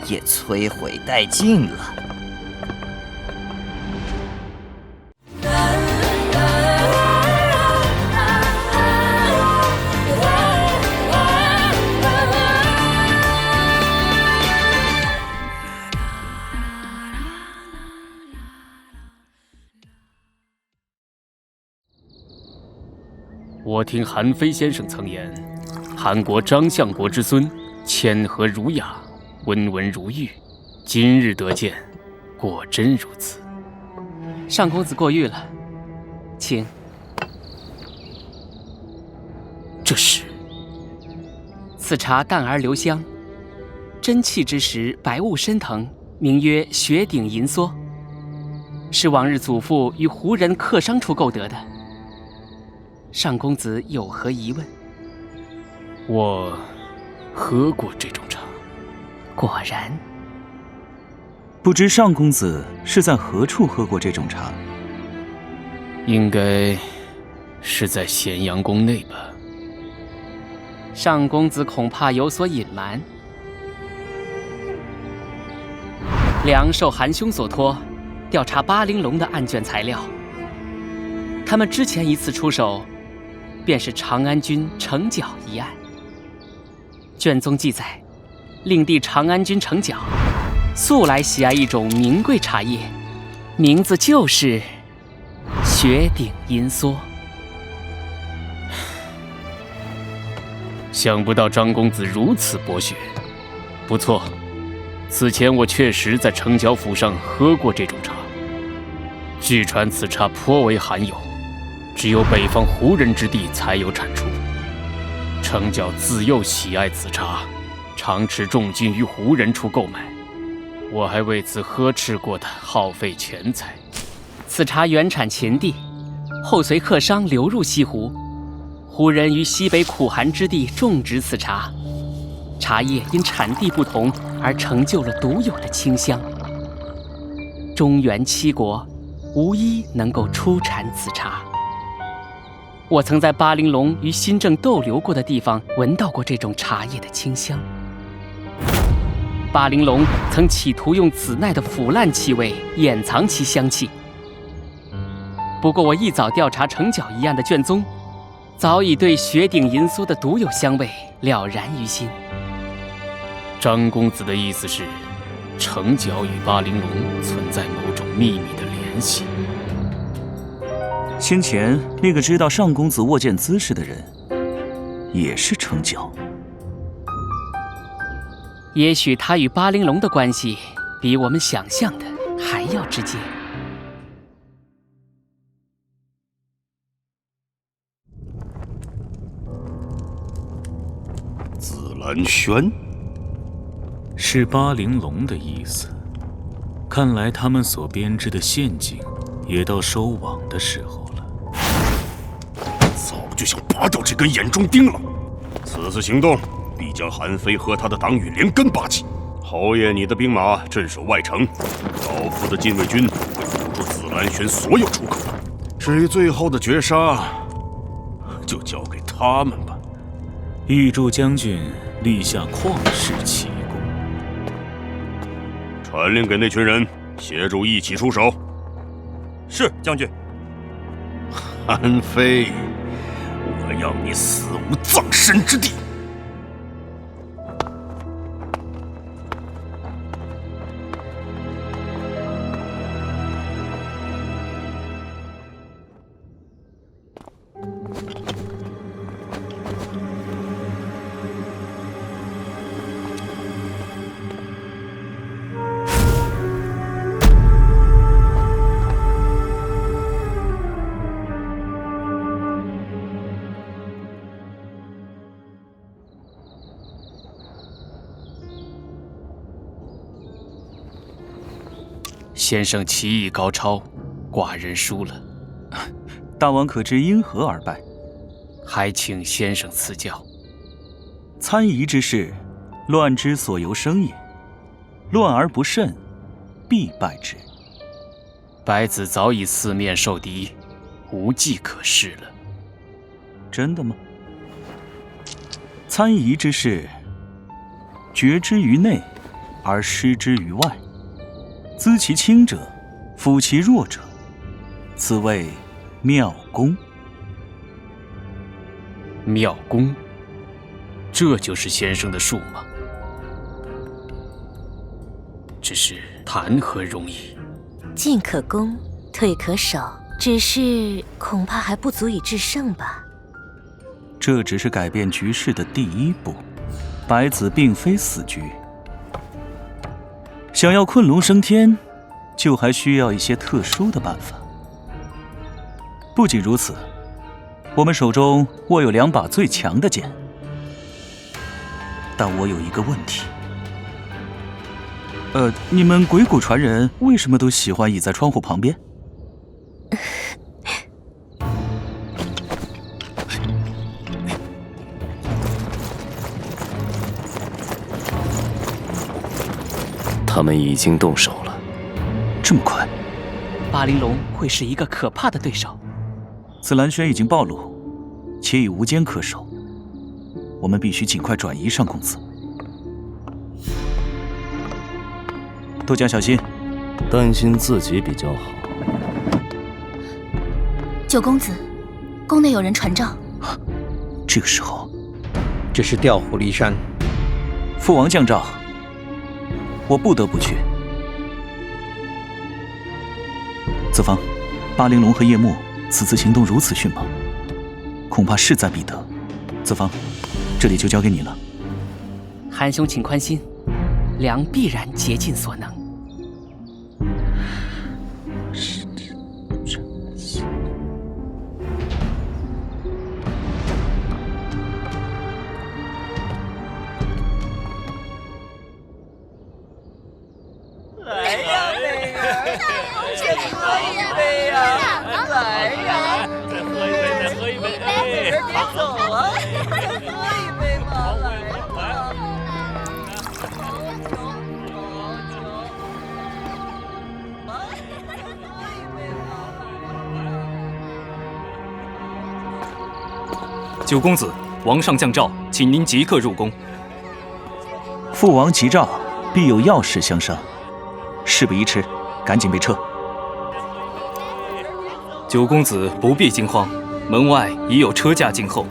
也摧毁殆尽了。我听韩非先生曾言，韩国张相国之孙，谦和儒雅，温文如玉。今日得见，果真如此。上公子过誉了，请。这是此茶淡而留香，真气之时，白雾升腾，名曰雪顶银梭，是往日祖父与胡人客商处购得的。上公子有何疑问？我喝过这种茶。果然。不知上公子是在何处喝过这种茶？应该是在咸阳宫内吧。上公子恐怕有所隐瞒。梁受韩兄所托，调查巴陵龙的案卷材料。他们之前一次出手，便是长安君程角一案。卷宗记载，令弟长安君程角素来喜爱一种名贵茶叶，名字就是雪顶银梭。想不到张公子如此博学，不错。此前我确实在程角府上喝过这种茶，据传此茶颇为罕有，只有北方胡人之地才有产出。程角自幼喜爱此茶，常持重金于胡人处购买，我还为此呵斥过他耗费钱财。此茶原产秦地，后随客商流入西湖，胡人于西北苦寒之地种植此茶，茶叶因产地不同而成就了独有的清香。中原7国无一能够出产此茶。我曾在巴陵龙与新郑逗留过的地方闻到过这种茶叶的清香。巴陵龙曾企图用子奈的腐烂气味掩藏其香气，不过我一早调查程角一案的卷宗，早已对雪顶银梭的独有香味了然于心。张公子的意思是，程角与巴陵龙存在某种秘密的联系。先前那个知道上公子握剑姿势的人，也是程角。也许他与巴陵龙的关系比我们想象的还要直接。紫兰轩是巴陵龙的意思。看来他们所编织的陷阱也到收网的时候了。抓到这根眼中钉了。此次行动必将韩非和他的党羽连根拔起。侯爷，你的兵马镇守外城，老夫的禁卫军会堵住紫兰轩所有出口。至于最后的绝杀，就交给他们吧。预祝将军立下旷世奇功。传令给那群人，协助一起出手。是，将军。韩非，我要你死无葬身之地！先生棋艺高超，寡人输了。大王可知因何而败？还请先生赐教。参夷之事，乱之所由生也。乱而不慎，必败之。白子早已四面受敌，无计可施了。真的吗？参夷之事，决之于内，而失之于外。资其轻者，辅其弱者，此谓妙功。妙功，这就是先生的术吗？只是谈何容易？进可攻，退可守，只是恐怕还不足以制胜吧。这只是改变局势的第一步。白子并非死局。想要困龙升天，就还需要一些特殊的办法。不仅如此，我们手中握有2把最强的剑，但我有一个问题。你们鬼谷传人为什么都喜欢倚在窗户旁边？他们已经动手了。这么快？巴玲珑会是一个可怕的对手。紫兰轩已经暴露，且已无坚可守，我们必须尽快转移上公子。多加小心，担心自己比较好。九公子，宫内有人传召。这个时候，这是调虎离山。父王降诏，我不得不去。子房，巴玲珑和叶幕此次行动如此迅猛，恐怕势在必得。子房，这里就交给你了。韩兄请宽心，良必然竭尽所能。来呀，妹儿，再喝一杯呀！来呀，再喝一杯，再喝一杯，哎，别走啊，再喝一杯嘛，来呀！九公子，王上降诏，请您即刻入宫。父王急诏，必有要事相商。事不宜迟，赶紧备撤。九公子不必惊慌，门外已有车驾静候。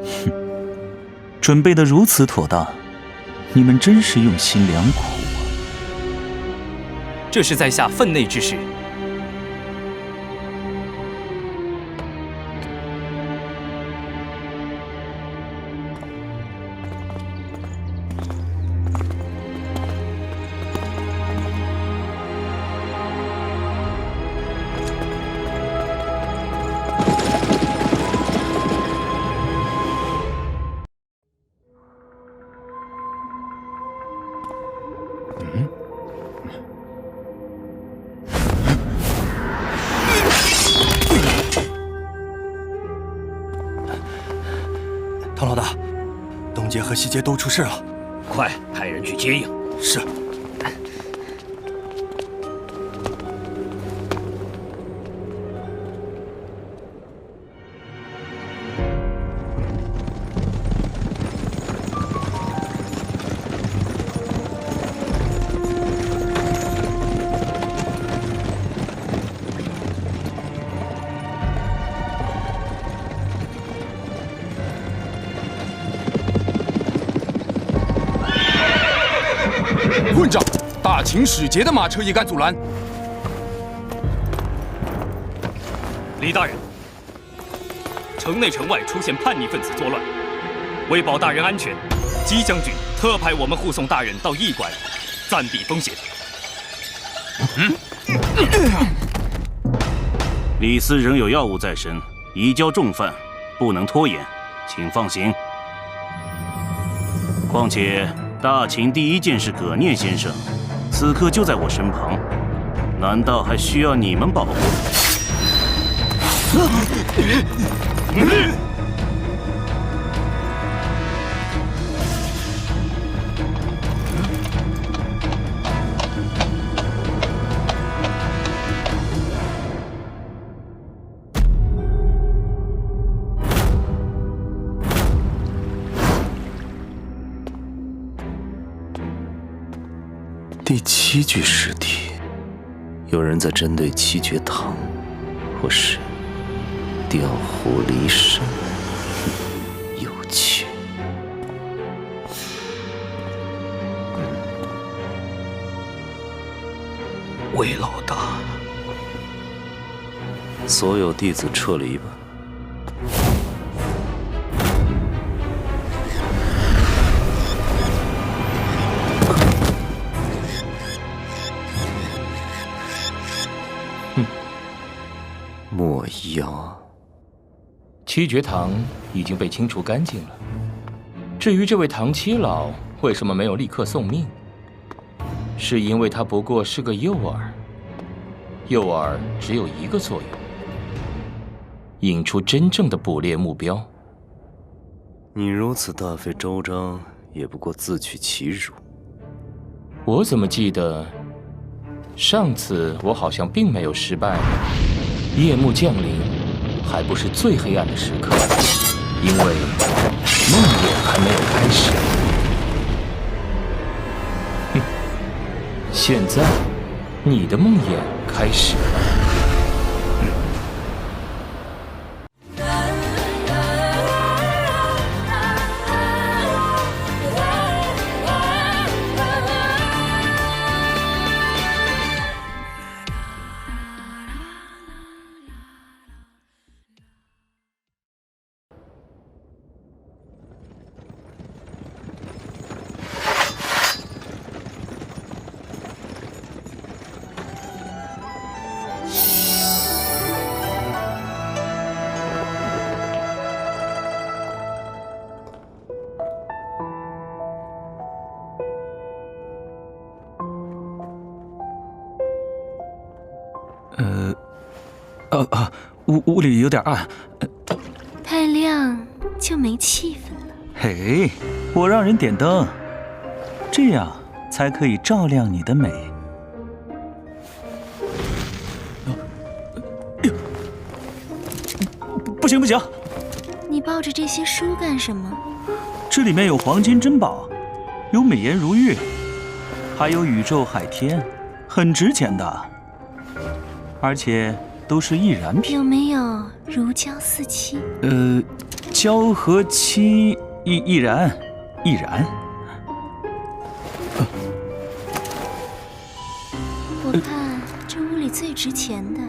哼，准备得如此妥当，你们真是用心良苦啊！这是在下分内之事。唐老大，东杰和西杰都出事了，快派人去接应。是。混账！大秦使节的马车也敢阻拦！李大人，城内城外出现叛逆分子作乱，为保大人安全，姬将军特派我们护送大人到驿馆，暂避风险。李斯仍有要务在身，移交重犯，不能拖延，请放行。况且大秦第一剑士葛聂先生，此刻就在我身旁，难道还需要你们保护？第7具尸体，有人在针对七绝堂，或是调虎离山，有趣。魏老大，所有弟子撤离吧。莫妖，七绝堂已经被清除干净了。至于这位唐七老为什么没有立刻送命，是因为他不过是个诱饵。诱饵只有一个作用：引出真正的捕猎目标。你如此大费周章，也不过自取其辱。我怎么记得上次我好像并没有失败？夜幕降临，还不是最黑暗的时刻，因为梦魇还没有开始。哼，现在你的梦魇开始了。屋里有点暗，太亮就没气氛了。嘿，我让人点灯，这样才可以照亮你的美。不行不行，你抱着这些书干什么？这里面有黄金珍宝，有美颜如玉，还有宇宙海天，很值钱的，而且都是易燃品。有没有如胶似漆？胶和漆易燃。我看这屋里最值钱的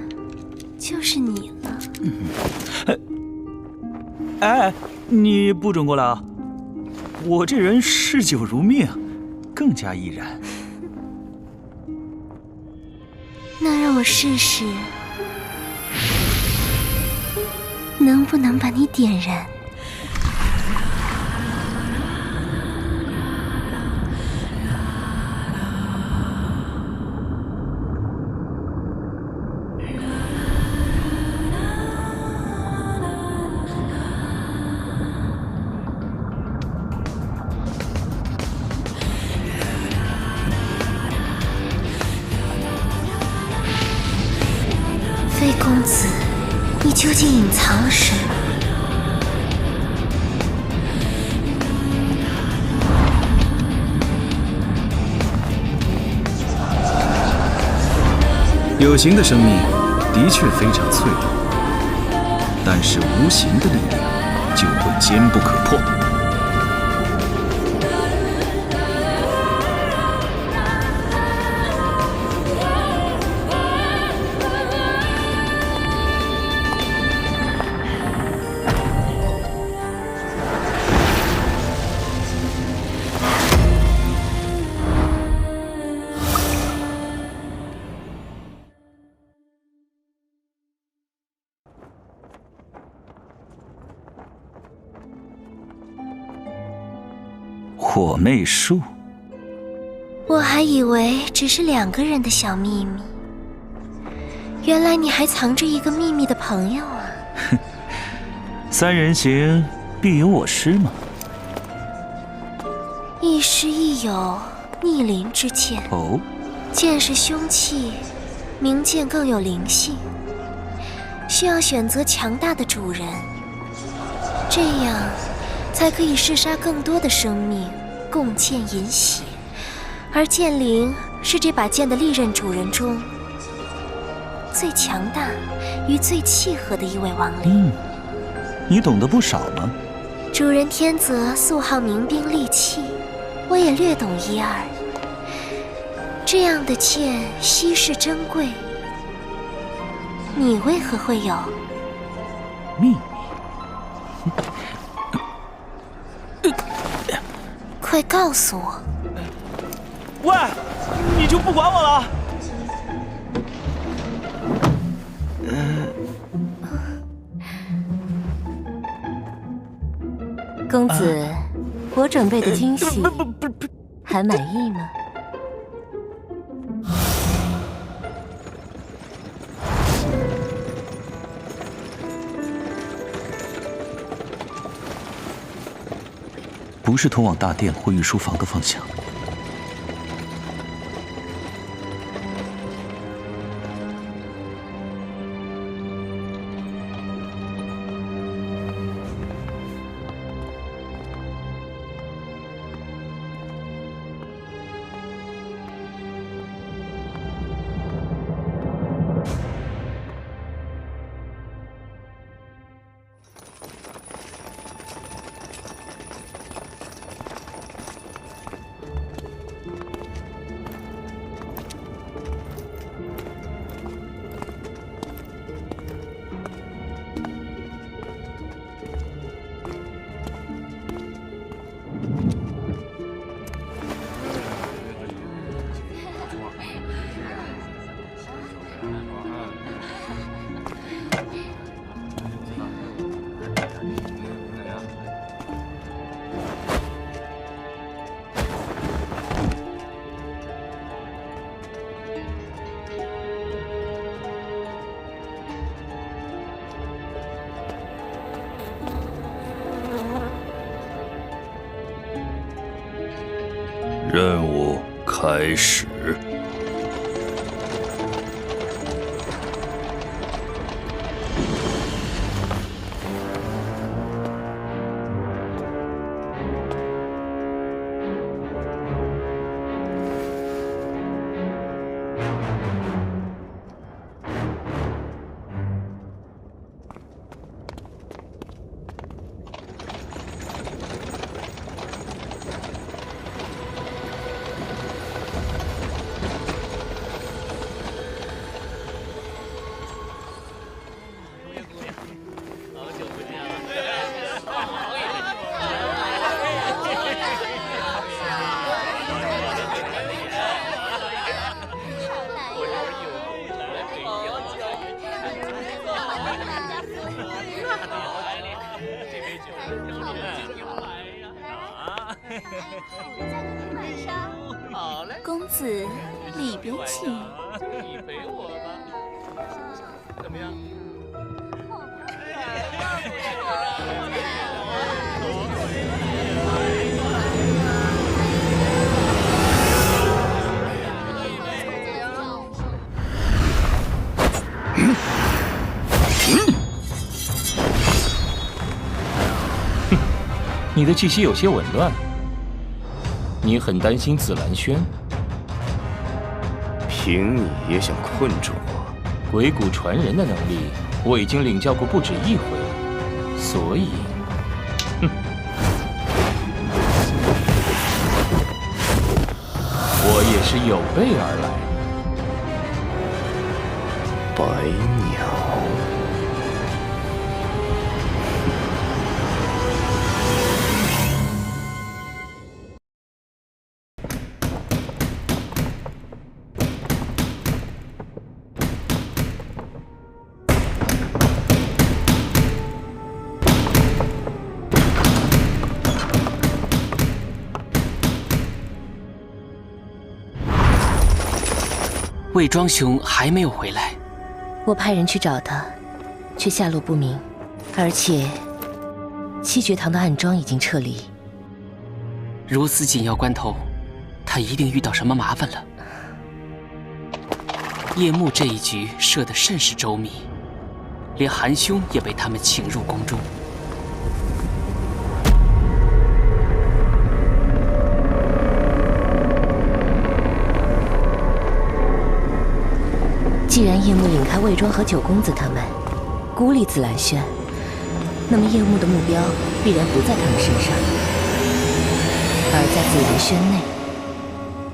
就是你了。哎，你不准过来啊！我这人嗜酒如命，更加易燃。那让我试试，能不能把你点燃？有形的生命的确非常脆弱，但是无形的力量就会坚不可破。火魅术，我还以为只是2个人的小秘密，原来你还藏着一个秘密的朋友啊！三人行，必有我师吗？亦师亦友，逆鳞之剑。哦，剑是凶器，名剑更有灵性，需要选择强大的主人，这样才可以弑杀更多的生命，共剑饮血。而剑灵是这把剑的历任主人中最强大与最契合的一位亡灵。你懂得不少吗？主人天泽素好明兵利器，我也略懂1、2。这样的剑稀世珍贵，你为何会有秘密？快告诉我！喂，你就不管我了？公子，我准备的惊喜还满意吗？不是通往大殿或御书房的方向。任务开始。公子，里边请。你陪我吧，怎么样？你的气息有些紊乱，你很担心紫兰轩？凭你也想困住我？鬼谷传人的能力，我已经领教过不止一回了，所以，我也是有备而来。白鸟。魏庄兄还没有回来，我派人去找他，却下落不明，而且七绝堂的暗桩已经撤离。如此紧要关头，他一定遇到什么麻烦了。夜幕这一局设得甚是周密，连韩兄也被他们请入宫中。既然夜幕引开魏庄和九公子他们，孤立紫兰轩，那么夜幕的目标必然不在他们身上，而在紫兰轩内。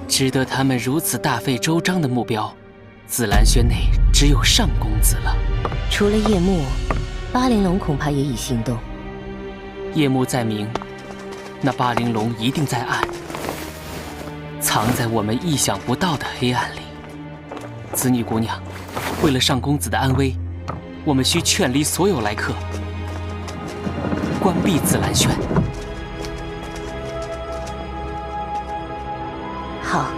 值得他们如此大费周章的目标，紫兰轩内只有上公子了。除了夜幕，巴玲珑恐怕也已行动。夜幕在明，那巴玲珑一定在暗，藏在我们意想不到的黑暗里。子女姑娘，为了上公子的安危，我们需劝离所有来客，关闭紫兰轩。好。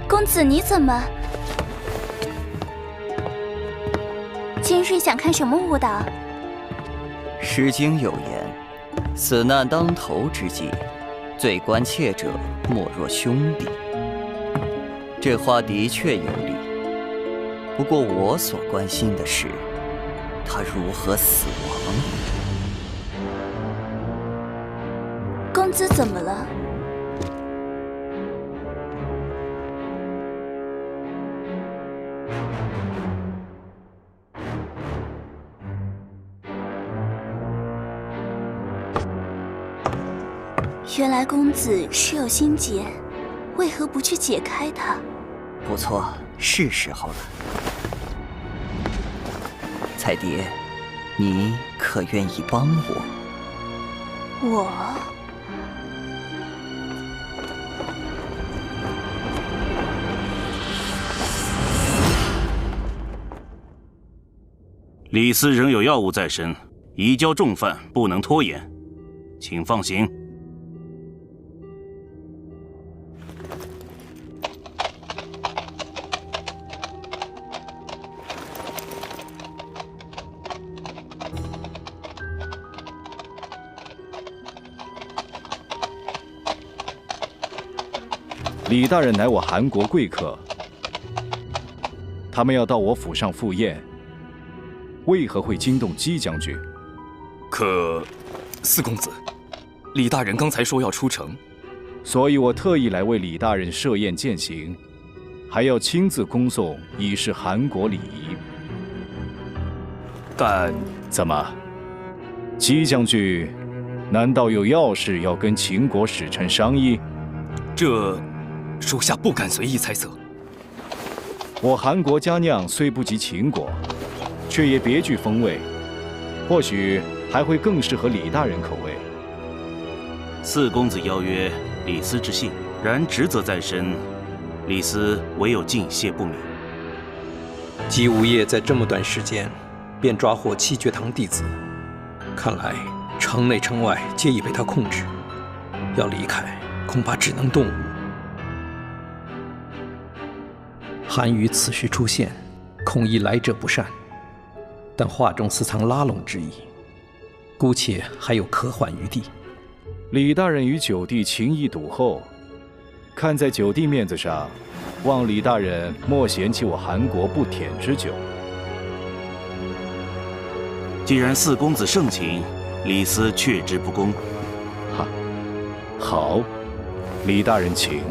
公子，你怎么？今日想看什么舞蹈？《诗经》有言：“死难当头之际，最关切者莫若兄弟。”这话的确有理。不过我所关心的是，他如何死亡。公子怎么了？原来公子是有心结，为何不去解开它？不错，是时候了。彩蝶，你可愿意帮我？我？李斯仍有要务在身，移交重犯，不能拖延，请放行。李大人乃我韩国贵客，他们要到我府上赴宴，为何会惊动姬将军？可，四公子，李大人刚才说要出城，所以我特意来为李大人设宴饯行，还要亲自恭送，以示韩国礼仪。但怎么，姬将军难道有要事要跟秦国使臣商议？这，属下不敢随意猜测。我韩国佳酿虽不及秦国，却也别具风味，或许还会更适合李大人口味。四公子邀约李斯之幸，然职责在身，李斯唯有敬谢不敏。姬无业在这么短时间便抓获七绝堂弟子，看来城内城外皆已被他控制，要离开恐怕只能动武。韩于此时出现，恐疑来者不善，但话中似藏拉拢之意，姑且还有可缓余地。李大人与九弟情谊笃厚，看在九弟面子上，望李大人莫嫌弃我韩国不舔之酒。既然四公子盛情，李斯却之不恭。哈，好，李大人请。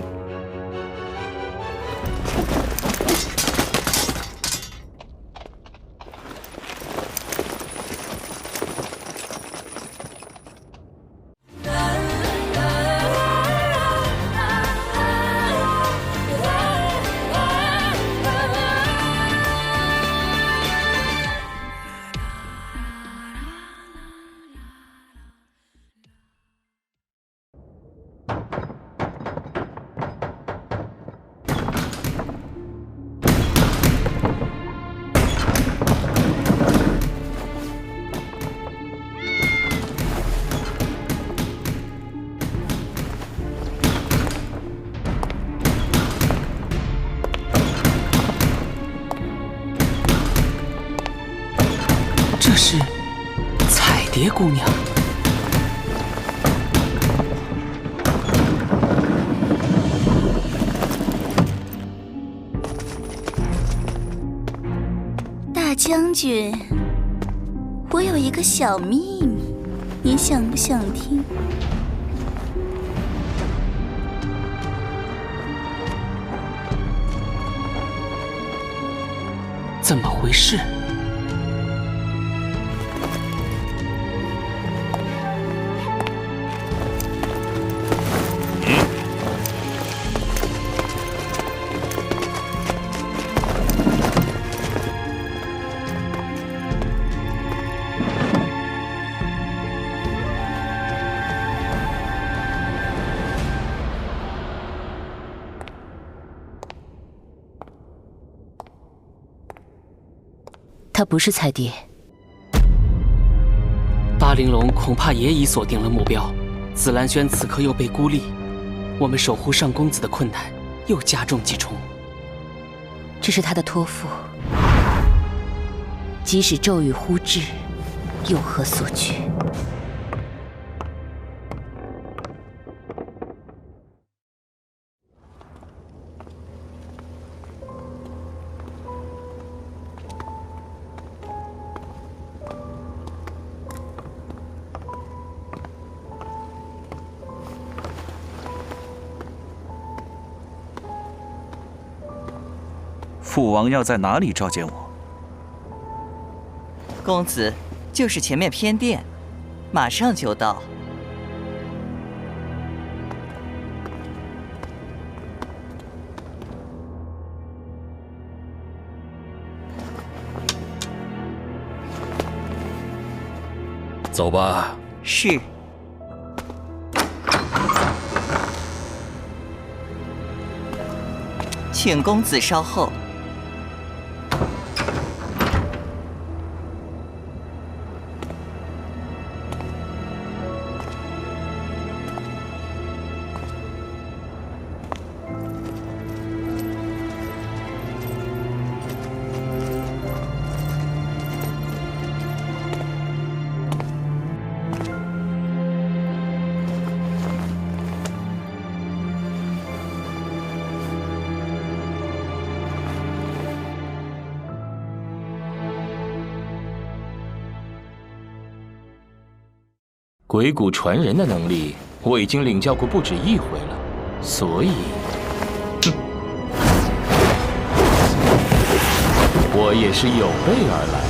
这是彩蝶姑娘。大将军，我有一个小秘密，你想不想听？怎么回事？她不是彩蝶。巴玲珑恐怕也已锁定了目标，紫兰轩此刻又被孤立，我们守护上公子的困难又加重几重。这是他的托付，即使骤雨忽至，有何所惧？父王要在哪里召见我？公子，就是前面偏殿，马上就到。走吧。是。请公子稍后。鬼谷传人的能力，我已经领教过不止一回了，所以，我也是有备而来。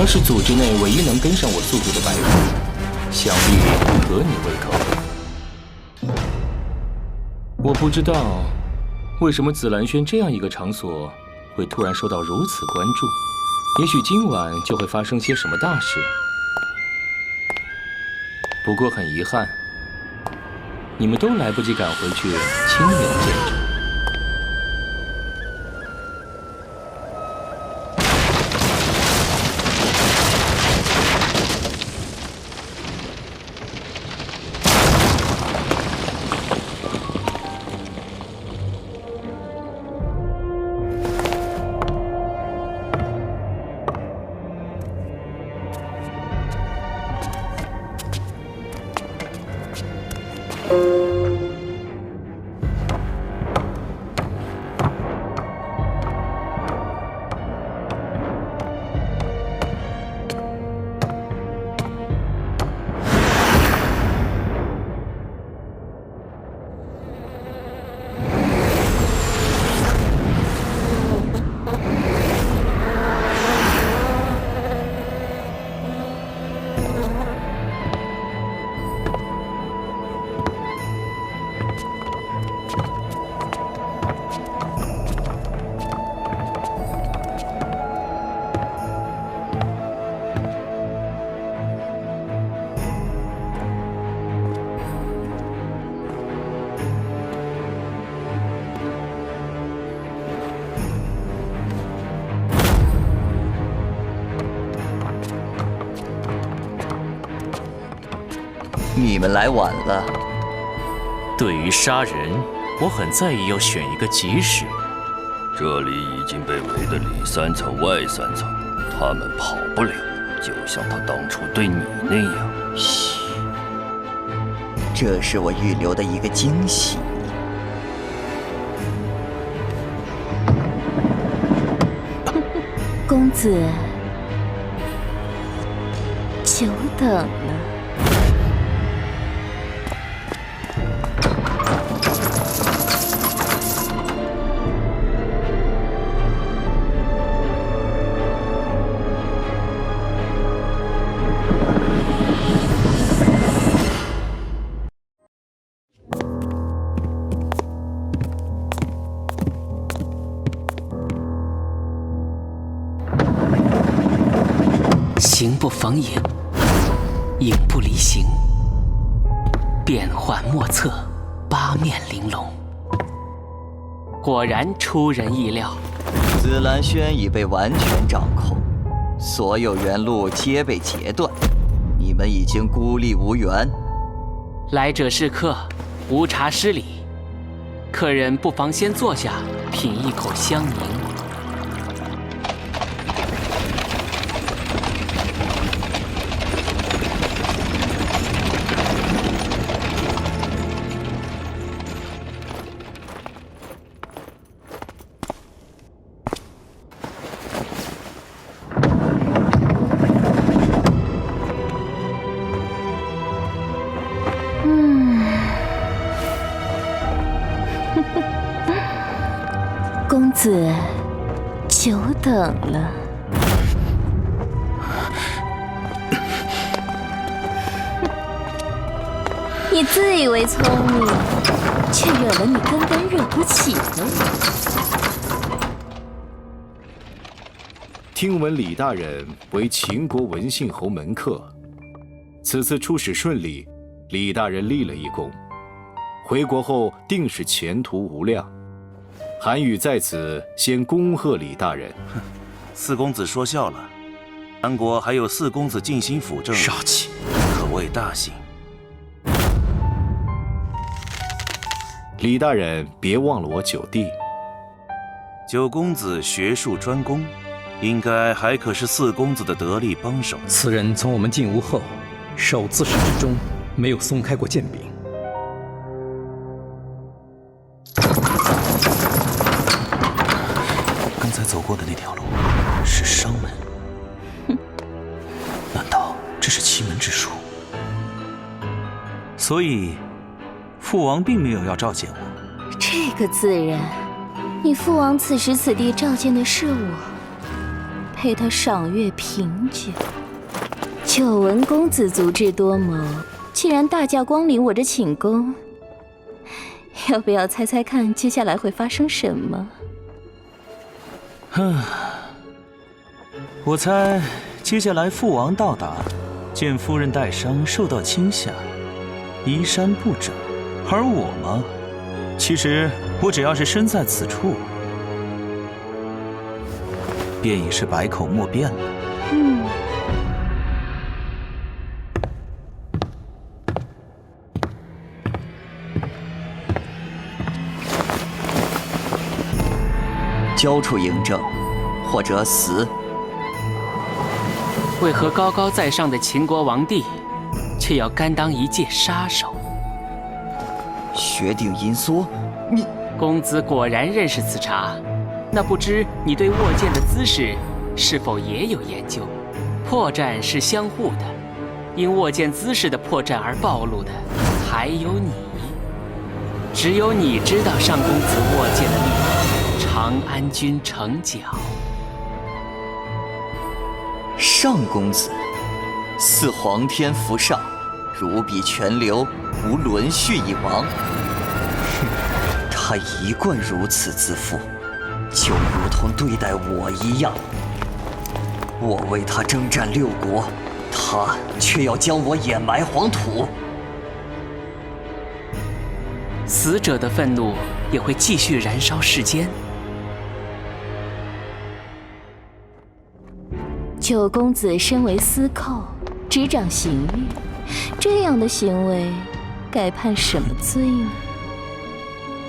他是组织内唯一能跟上我速度的白骨，想必合你胃口。我不知道为什么紫兰轩这样一个场所会突然受到如此关注，也许今晚就会发生些什么大事。不过很遗憾，你们都来不及赶回去亲眼见证。你们来晚了。对于杀人，我很在意要选一个吉时。这里已经被围得里3层外3层，他们跑不了，就像他当初对你那样。嘘，这是我预留的一个惊喜。公子，久等了。形不逢影，影不离形，变幻莫测，八面玲珑。果然出人意料。紫兰轩已被完全掌控，所有原路皆被截断，你们已经孤立无援。来者是客，无茶失礼。客人不妨先坐下，品一口香茗。公子，久等了。你自以为聪明，却惹了你根本惹不起的我。听闻李大人为秦国文信侯门客，此次出使顺利，李大人立了一功，回国后定是前途无量。韩愈在此先恭贺李大人。四公子说笑了，韩国还有四公子尽心辅政，杀气，可谓大幸。李大人别忘了我九弟。九公子学术专攻，应该还可是四公子的得力帮手。此人从我们进屋后，手自始至终没有松开过剑柄。刚才走过的那条路是商门，难道这是奇门之术？所以父王并没有要召见我。这个自然，你父王此时此地召见的是我，陪他赏月品酒。久闻公子足智多谋，既然大驾光临我这寝宫，要不要猜猜看接下来会发生什么？我猜接下来父王到达，见夫人带伤受到惊吓，衣衫不整，而我嘛，其实我只要是身在此处，便已是百口莫辩了。交出嬴政，或者死。为何高高在上的秦国王帝，却要甘当一介杀手？学定银梭，你公子果然认识此茬。那不知你对握剑的姿势是否也有研究？破绽是相互的，因握剑姿势的破绽而暴露的，还有你。只有你知道上公子握剑的秘密。长安君成角，上公子似皇天福上，如彼泉流，无伦序一王。他一贯如此自负，就如同对待我一样。我为他征战6国，他却要将我掩埋黄土。死者的愤怒也会继续燃烧世间。九公子身为司寇，执掌刑狱，这样的行为，该判什么罪呢？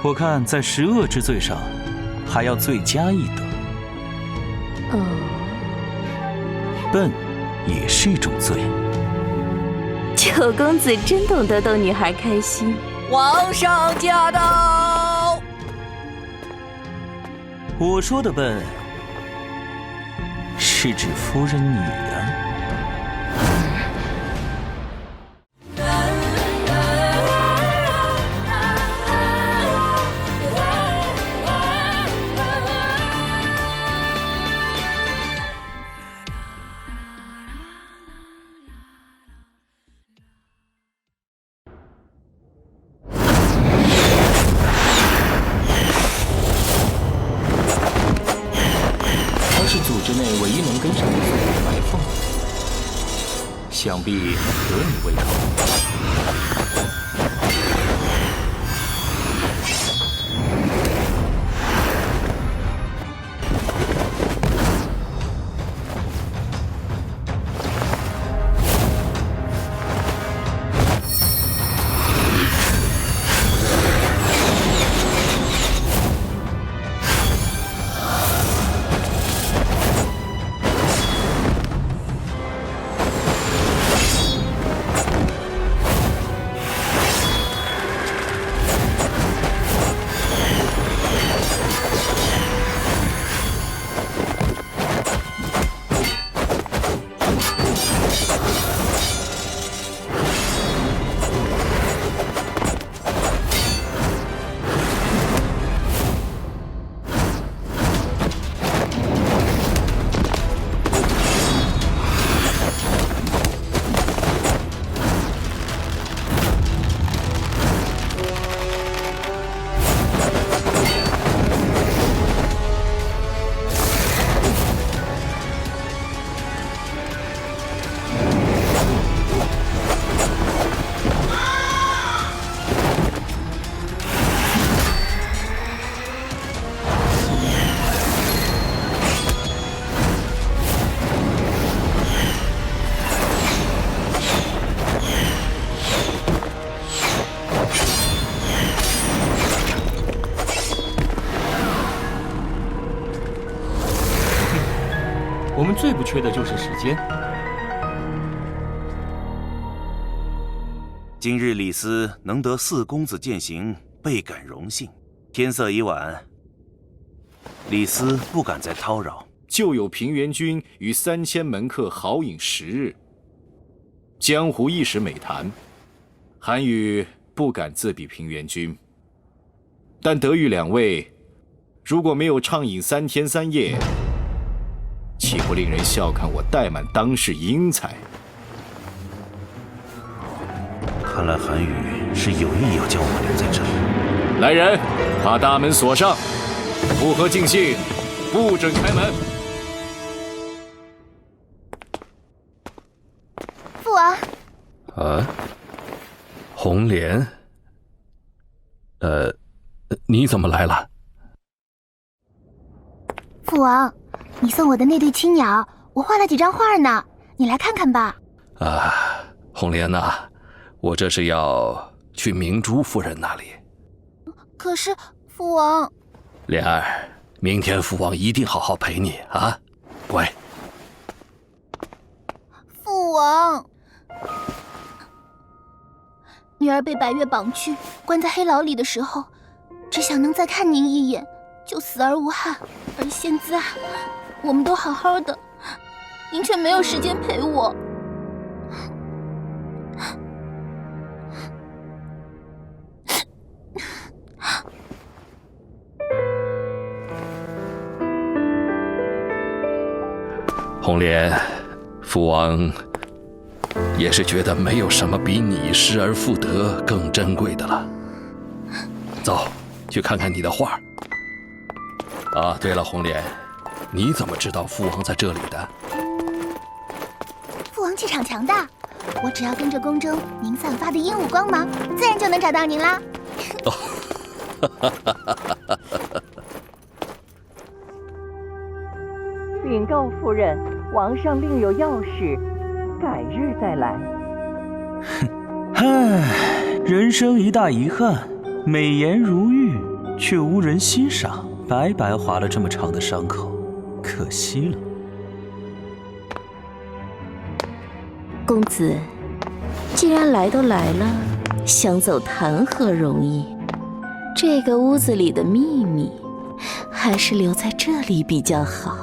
我看在10恶之罪上，还要罪加一等。笨，也是一种罪。九公子真懂得逗女孩开心。皇上驾到！我说的笨，是指夫人你啊。想必得你为头。我们最不缺的就是时间。今日李斯能得4公子饯行，倍感荣幸。天色已晚，李斯不敢再叨扰。就有平原君与3000门客豪饮10日，江湖一时美谈。韩愈不敢自比平原君，但得遇2位，如果没有畅饮3天3夜，岂不令人笑看我怠慢当世英才？看来韩宇是有意要将我留在这里。来人，把大门锁上，不合尽兴，不准开门。父王，啊，红莲，你怎么来了？父王，你送我的那对青鸟，我画了几张画呢，你来看看吧。啊，红莲呐，我这是要去明珠夫人那里。可是，父王，莲儿，明天父王一定好好陪你啊，乖。父王，女儿被白月绑去，关在黑牢里的时候，只想能再看您一眼，就死而无憾。而现在，我们都好好的，您却没有时间陪我。红莲，父王也是觉得没有什么比你失而复得更珍贵的了。走，去看看你的画。啊，对了，红莲，你怎么知道父王在这里的？父王气场强大，我只要跟着宫中您散发的烟雾光芒，自然就能找到您啦。禀告夫人，王上另有要事，改日再来。唉，人生一大遗憾，美颜如玉，却无人欣赏，白白划了这么长的伤口，可惜了。公子，既然来都来了，想走谈何容易？这个屋子里的秘密，还是留在这里比较好。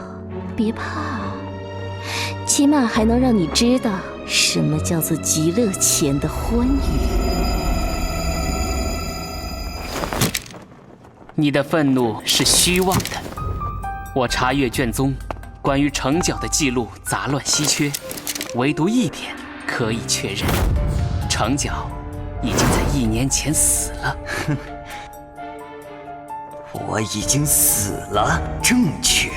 别怕，起码还能让你知道什么叫做极乐前的欢愉。你的愤怒是虚妄的。我查阅卷宗，关于城角的记录杂乱稀缺，唯独一点可以确认：城角已经在1年前死了。我已经死了，正确。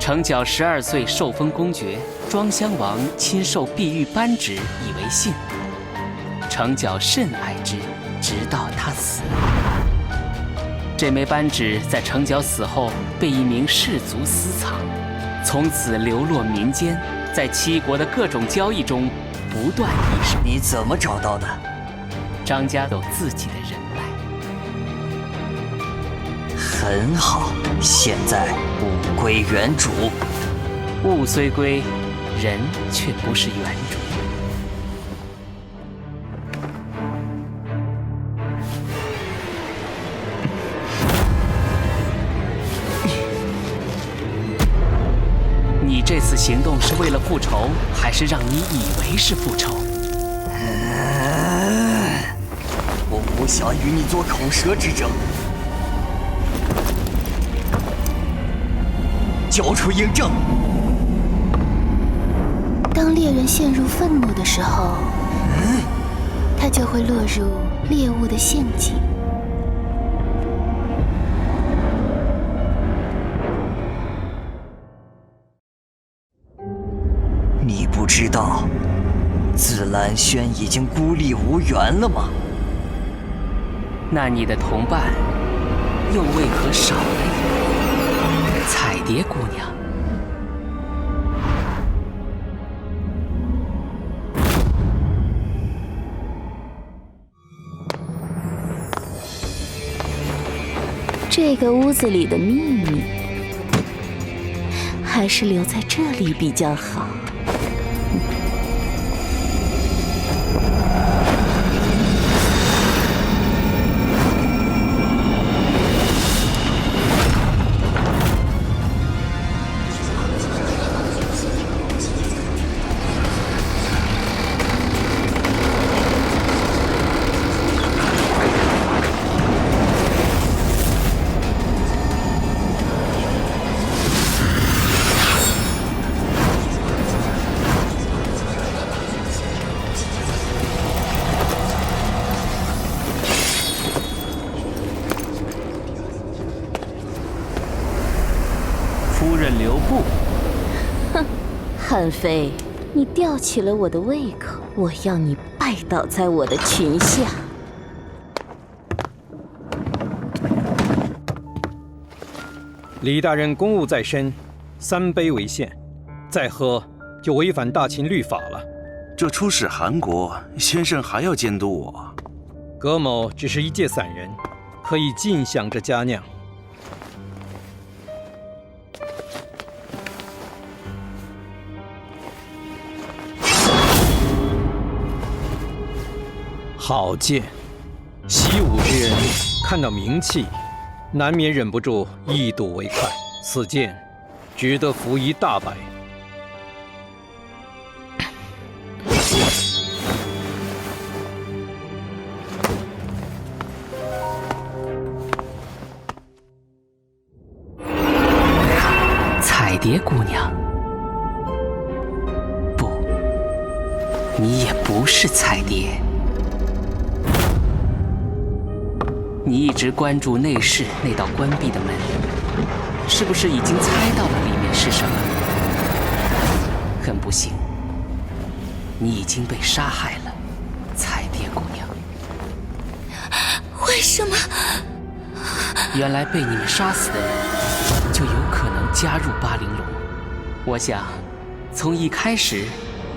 城角12岁受封公爵，庄襄王亲授碧玉扳指以为信。城角甚爱之，直到他死。这枚扳指在城角死后被一名士族私藏，从此流落民间，在七国的各种交易中不断易手。你怎么找到的？张家有自己的人脉。很好，现在物归原主。物虽归，人却不是原主。你这次行动是为了复仇，还是让你以为是复仇？我不想与你做口舌之争。交出嬴政！当猎人陷入愤怒的时候，他就会落入猎物的陷阱。你不知道紫兰轩已经孤立无援了吗？那你的同伴又为何少了一个？彩蝶姑娘，这个屋子里的秘密，还是留在这里比较好。哼，韩非，你吊起了我的胃口，我要你拜倒在我的裙下。李大人公务在身，3杯为限，再喝就违反大秦律法了。这出使韩国，先生还要监督我。葛某只是一介散人，可以尽享这佳酿。好剑，习武之人看到名气，难免忍不住一睹为快。此剑值得服1大百。彩蝶姑娘，不，你也不是彩蝶。你一直关注内室那道关闭的门，是不是已经猜到了里面是什么？很不幸，你已经被杀害了，彩蝶姑娘。为什么？原来被你们杀死的人，就有可能加入巴玲珑。我想，从一开始，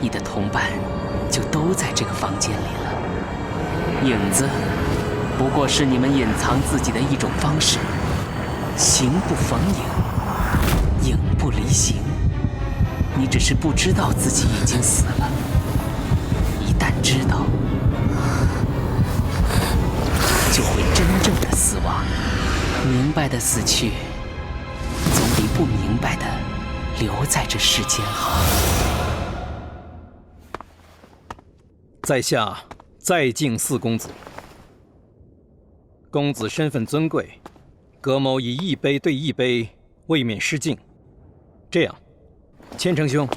你的同伴就都在这个房间里了。影子不过是你们隐藏自己的一种方式，形不逢影，影不离形。你只是不知道自己已经死了，一旦知道，就会真正的死亡。明白的死去，总比不明白的留在这世间好。在下再敬4公子。公子身份尊贵，葛某以1杯对1杯，未免失敬。这样，千成兄，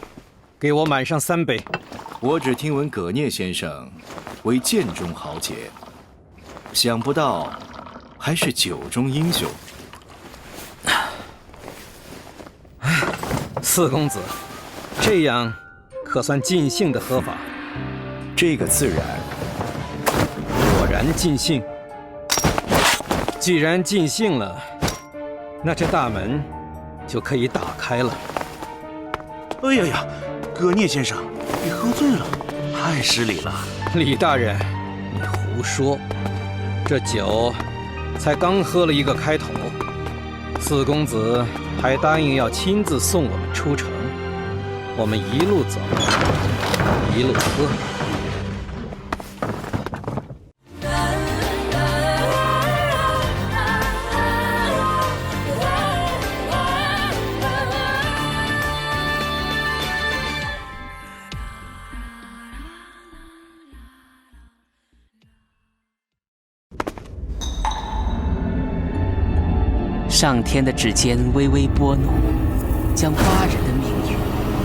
给我满上3杯。我只听闻葛聂先生为剑中豪杰，想不到还是酒中英雄。4公子，这样可算尽兴的喝法。这个自然。果然尽兴。既然尽兴了，那这大门就可以打开了。哎呀呀，葛聂先生，你喝醉了，太失礼了。李大人，你胡说，这酒才刚喝了一个开头，4公子还答应要亲自送我们出城，我们一路走，一路喝。上天的指尖微微拨弄，将8人的命运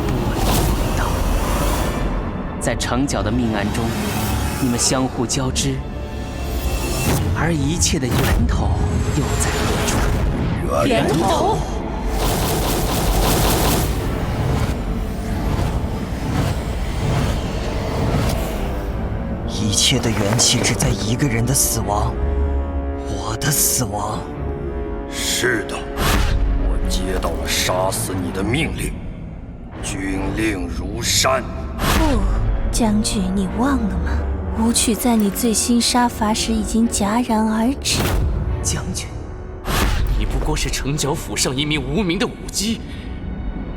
拨弄回到。在城角的命案中，你们相互交织，而一切的源头又在何处？源头？一切的缘起只在一个人的死亡，我的死亡。是的，我接到了杀死你的命令，军令如山。不，将军，你忘了吗？武曲在你最新杀伐时已经戛然而止。将军，你不过是城角府上一名无名的武姬，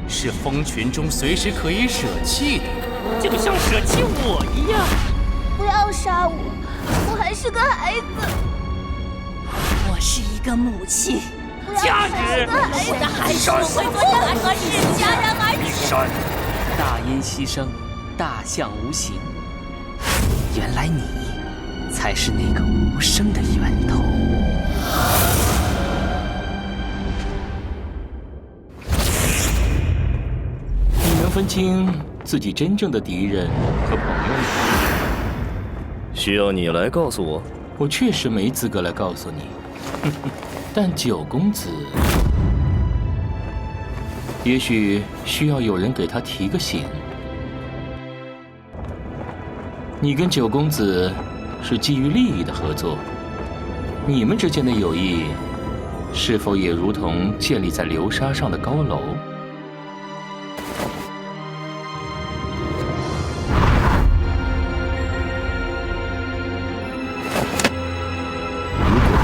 是蜂群中随时可以舍弃的，就像舍弃我一样。不要杀我，我还是个孩子。我是一个母亲。家人，我的孩子会做任何事戛然而止。大音希声，大象无形。原来你才是那个无声的源头。你能分清自己真正的敌人和朋友吗？需要你来告诉我？我确实没资格来告诉你。但9公子也许需要有人给他提个醒。你跟九公子是基于利益的合作，你们之间的友谊是否也如同建立在流沙上的高楼？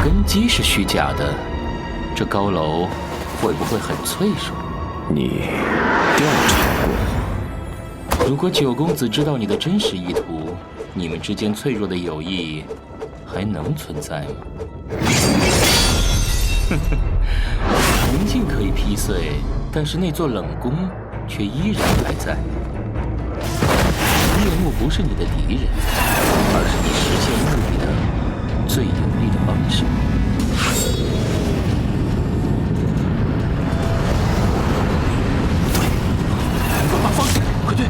根基是虚假的，这高楼会不会很脆弱？你调查过？如果九公子知道你的真实意图，你们之间脆弱的友谊还能存在吗？铜镜可以劈碎，但是那座冷宫却依然还在。夜幕不是你的敌人，而是你实现目的的最有力的帮手。把方向，快退！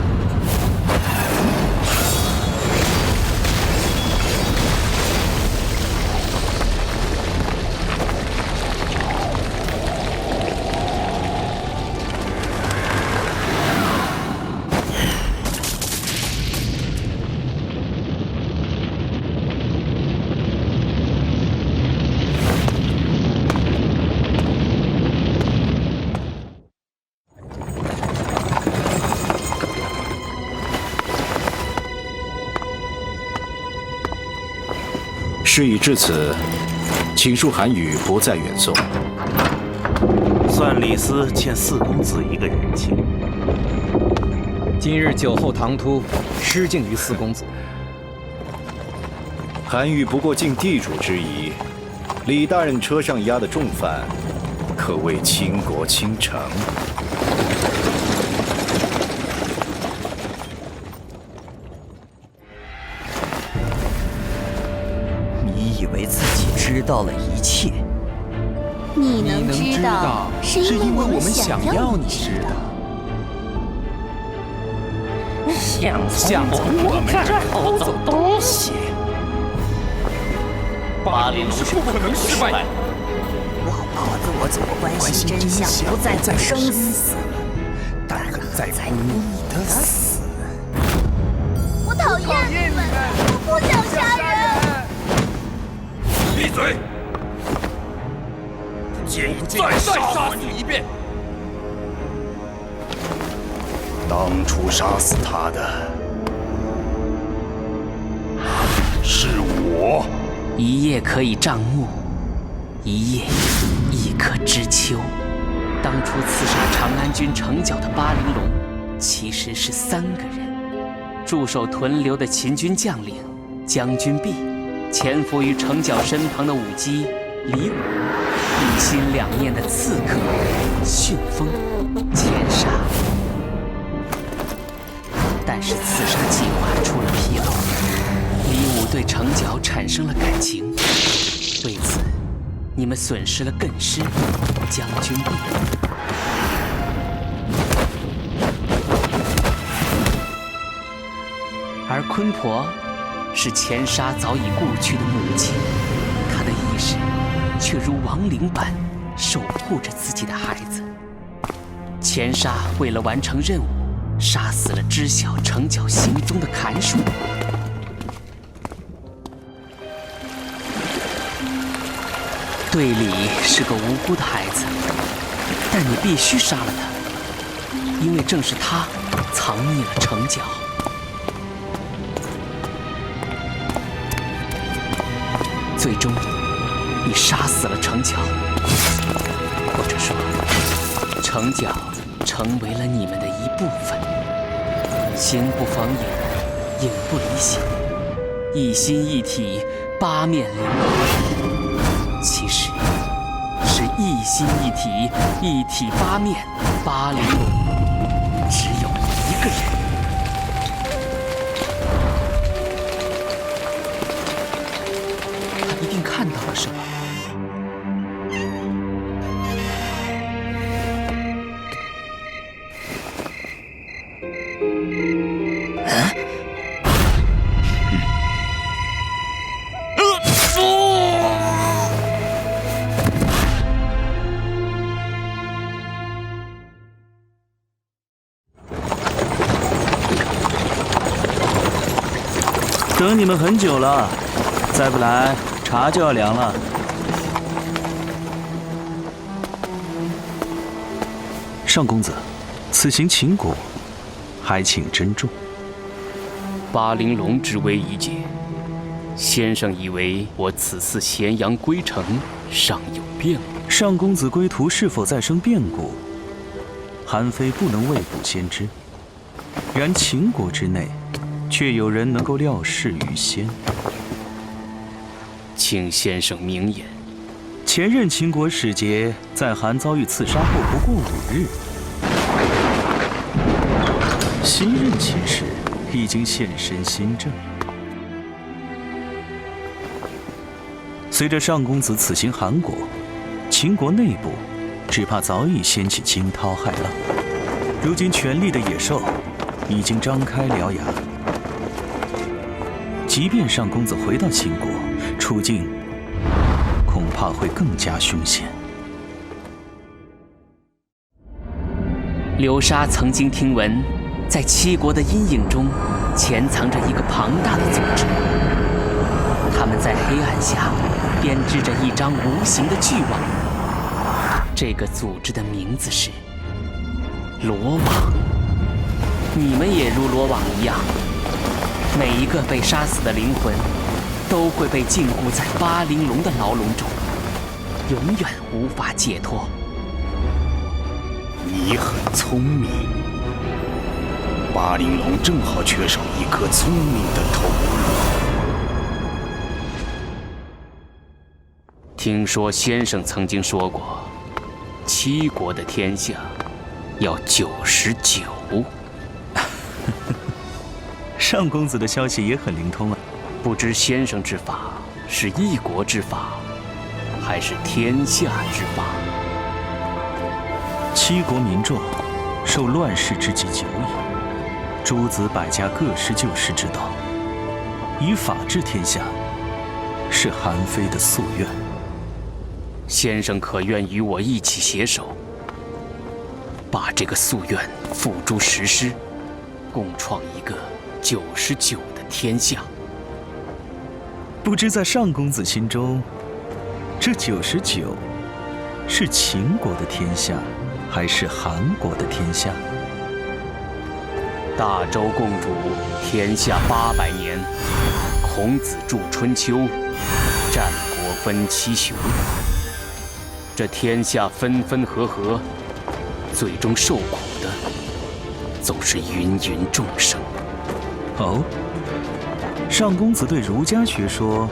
事已至此，请恕韩宇不再远送。算李斯欠四公子一个人情。今日酒后唐突，失敬于四公子。韩愈不过尽地主之谊，李大人车上押的重犯，可谓倾国倾城。你以为自己知道了一切？你能知道，是因为我们想要你知道。想从我们这儿偷走东西，巴陵是不可能失败的。老婆子，我怎么关心真相，不在乎生死，但很在乎你的死。我讨厌你们，我不想杀人。闭嘴！建议再杀你一遍。当初杀死他的是我。一夜可以障目，一夜亦可知秋。当初刺杀长安军城角的巴陵龙，其实是3个人：驻守屯留的秦军将领将军弼，潜伏于城角身旁的武姬李武，一心两念的刺客旋风钱沙。但是刺杀计划出了纰漏，李武对城角产生了感情，为此你们损失了艮师将军弼。而鲲婆是钱沙早已故去的母亲，她的意识却如亡灵般守护着自己的孩子。钱沙为了完成任务，杀死了知晓城角行踪的砍鼠。队里是个无辜的孩子，但你必须杀了他，因为正是他藏匿了城角。最终，你杀死了城角，或者说，城角成为了你们的一部分。形不妨影，影不离形，一心一体，八面玲珑。其实是一心一体，一体八面，八玲珑，只有一个人。他一定看到了什么。等你们很久了，再不来茶就要凉了。上公子，此行秦国，还请珍重。巴陵龙之危已解，先生以为我此次咸阳归程尚有变故？上公子归途是否再生变故，韩非不能未卜先知。然秦国之内，却有人能够料事于先。请先生明言。前任秦国使节在韩遭遇刺杀后不过5日，新任秦使已经现身新郑。随着上公子此行韩国，秦国内部只怕早已掀起惊涛骇浪。如今权力的野兽已经张开獠牙，即便上公子回到秦国，处境恐怕会更加凶险。流沙曾经听闻，在七国的阴影中潜藏着一个庞大的组织，他们在黑暗下编织着一张无形的巨网。这个组织的名字是罗网。你们也如罗网一样，每一个被杀死的灵魂都会被禁锢在巴陵龙的牢笼中，永远无法解脱。你很聪明，巴陵龙正好缺少一颗聪明的头颅。听说先生曾经说过，七国的天下要99。上公子的消息也很灵通啊。不知先生之法是一国之法，还是天下之法？七国民众受乱世之疾久矣，诸子百家各施救世之道，以法治天下，是韩非的夙愿。先生可愿与我一起携手，把这个夙愿付诸实施，共创一个99的天下？不知在上公子心中，这99是秦国的天下，还是韩国的天下？大周共主天下800年，孔子著春秋，战国分七雄。这天下分分合合，最终受苦的总是芸芸众生。哦，上公子对儒家学说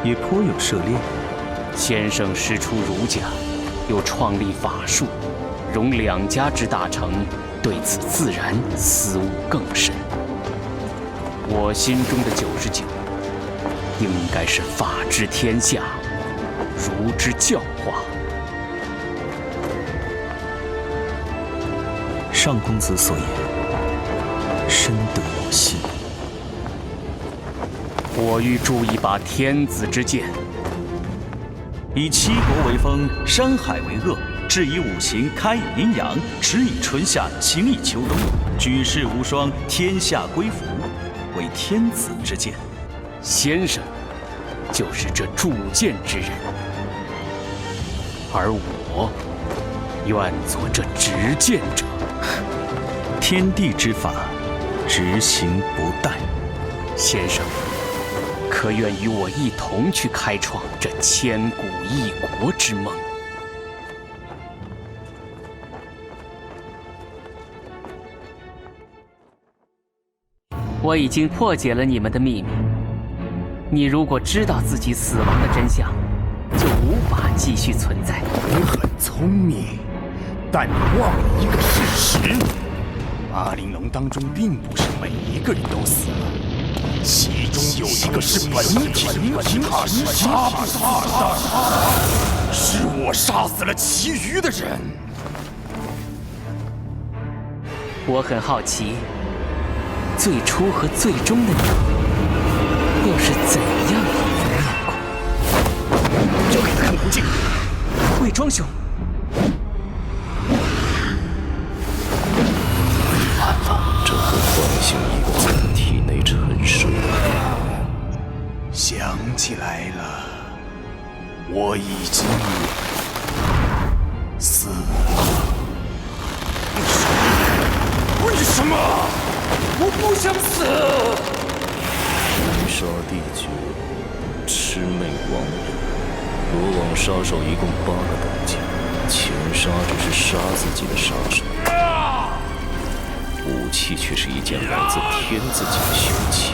也颇有涉猎。先生师出儒家，又创立法术，容2家之大成，对此自然思悟更深。我心中的99，应该是法治天下，儒之教化。上公子所言，深得我心。我欲铸一把天子之剑，以七国为风，山海为恶，治以五行，开以阴阳，直以春夏，晴以秋冬，举世无双，天下归服，为天子之剑。先生就是这铸剑之人，而我愿做这执剑者。天地之法，执行不殆。先生，可愿与我一同去开创这千古一国之梦？我已经破解了你们的秘密。你如果知道自己死亡的真相，就无法继续存在。你很聪明，但你忘了一个事实：巴陵龙当中并不是每一个人都死了，其中有一个是本体，他是杀不死的，是我杀死了其余的人。我很好奇，最初和最终的你，又是怎样一副面孔？交给他看途径。魏庄兄，这和幻象一光在体内沉睡。我不想死。燃烧地诀，魑魅魍魉。罗网杀手一共8个等级，前杀只是杀自己的杀手，武器却是一件来自天字级的凶器。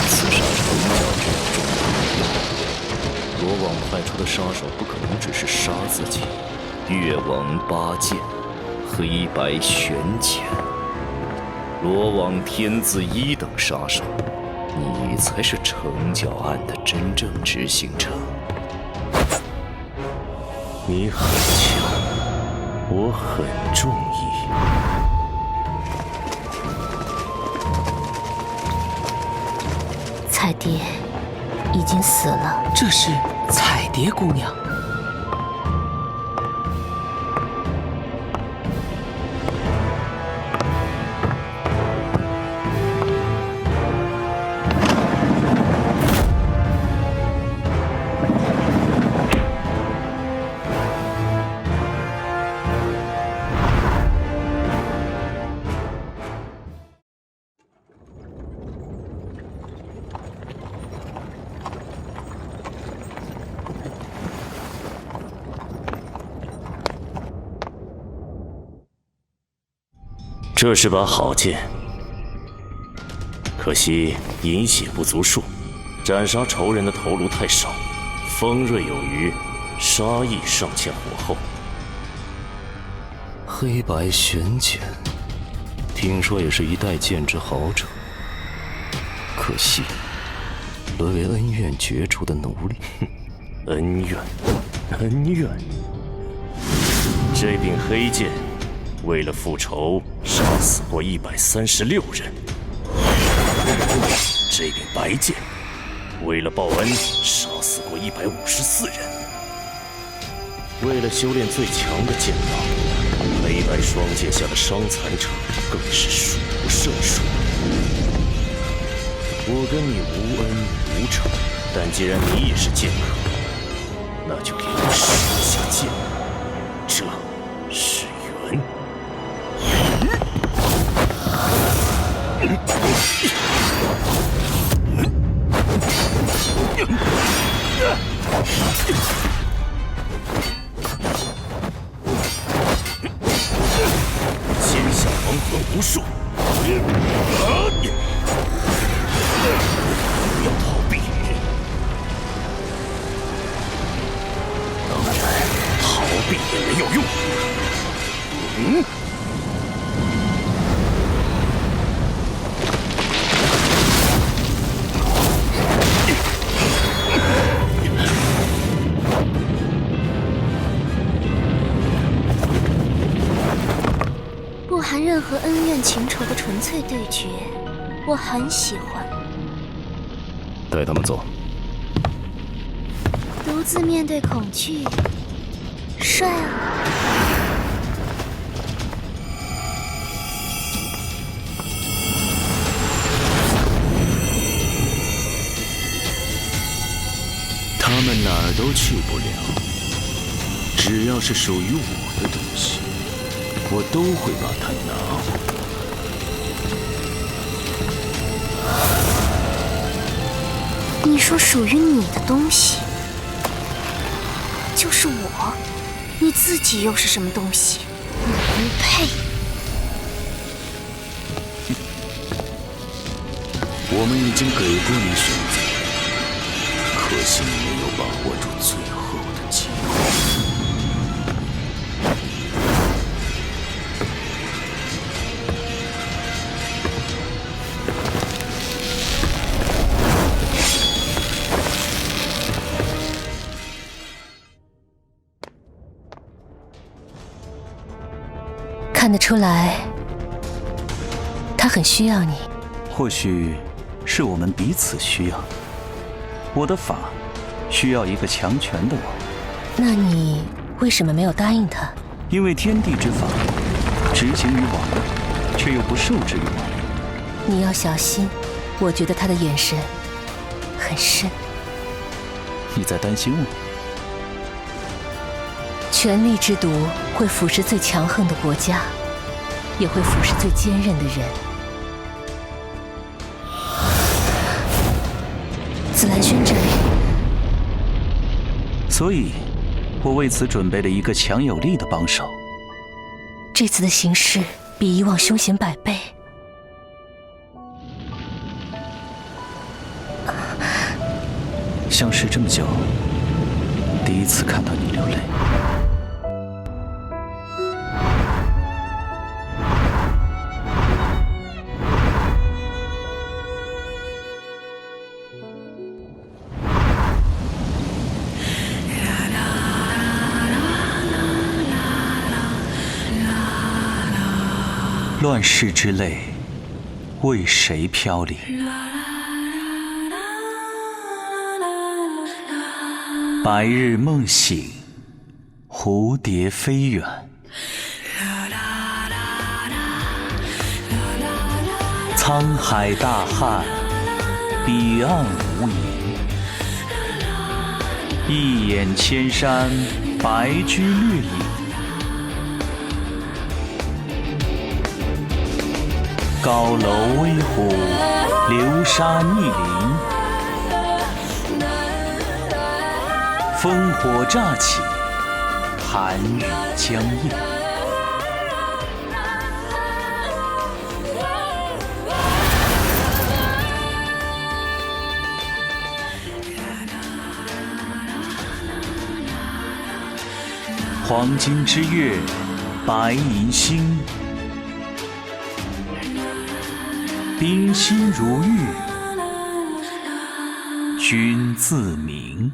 此杀成角这样重要，罗网派出的杀手不可能只是杀自己。越王八剑，黑白玄剑。罗网天字1等杀手，你才是成角案的真正执行者。你很强，我很中意。彩蝶已经死了。这是彩蝶姑娘。这是把好剑，可惜饮血不足数，斩杀仇人的头颅太少，锋锐有余，杀意尚欠火候。黑白玄剑，听说也是一代剑之好者，可惜沦为恩怨绝除的奴隶。恩怨，恩怨。这柄黑剑为了复仇，杀死过136人。这柄白剑为了报恩，杀死过154人。为了修炼最强的剑道，黑白双剑下的伤残者更是数不胜数。我跟你无恩无仇，但既然你也是剑客，那就给我使一下剑，这是缘。剑下亡魂无数，不要逃避。当然，逃避也没有用。不含任何恩怨情仇的纯粹对决，我很喜欢。带他们走。独自面对恐惧，帅啊！他们哪儿都去不了，只要是属于我的东西，我都会把它拿回。你说属于你的东西，就是我，你自己又是什么东西？你不配。我们已经给过你选择，可惜你没有把握住最后的机会。看得出来，他很需要你。或许是我们彼此需要。我的法需要一个强权的我。那你为什么没有答应他？因为天地之法执行于往来，却又不受制于往来。你要小心，我觉得他的眼神很深。你在担心我？权力之毒会腐蚀最强横的国家，也会腐蚀最坚韧的人。紫兰轩这里，所以，我为此准备了一个强有力的帮手。这次的形势比以往凶险100倍。相识这么久，第一次看到你流泪。乱世之泪，为谁飘零？白日梦醒，蝴蝶飞远。沧海大旱，彼岸无垠。一眼千山，白驹掠影。高楼危虎，流沙逆鳞。烽火乍起，寒雨将夜。黄金之月，白银星。冰心如玉，君自明。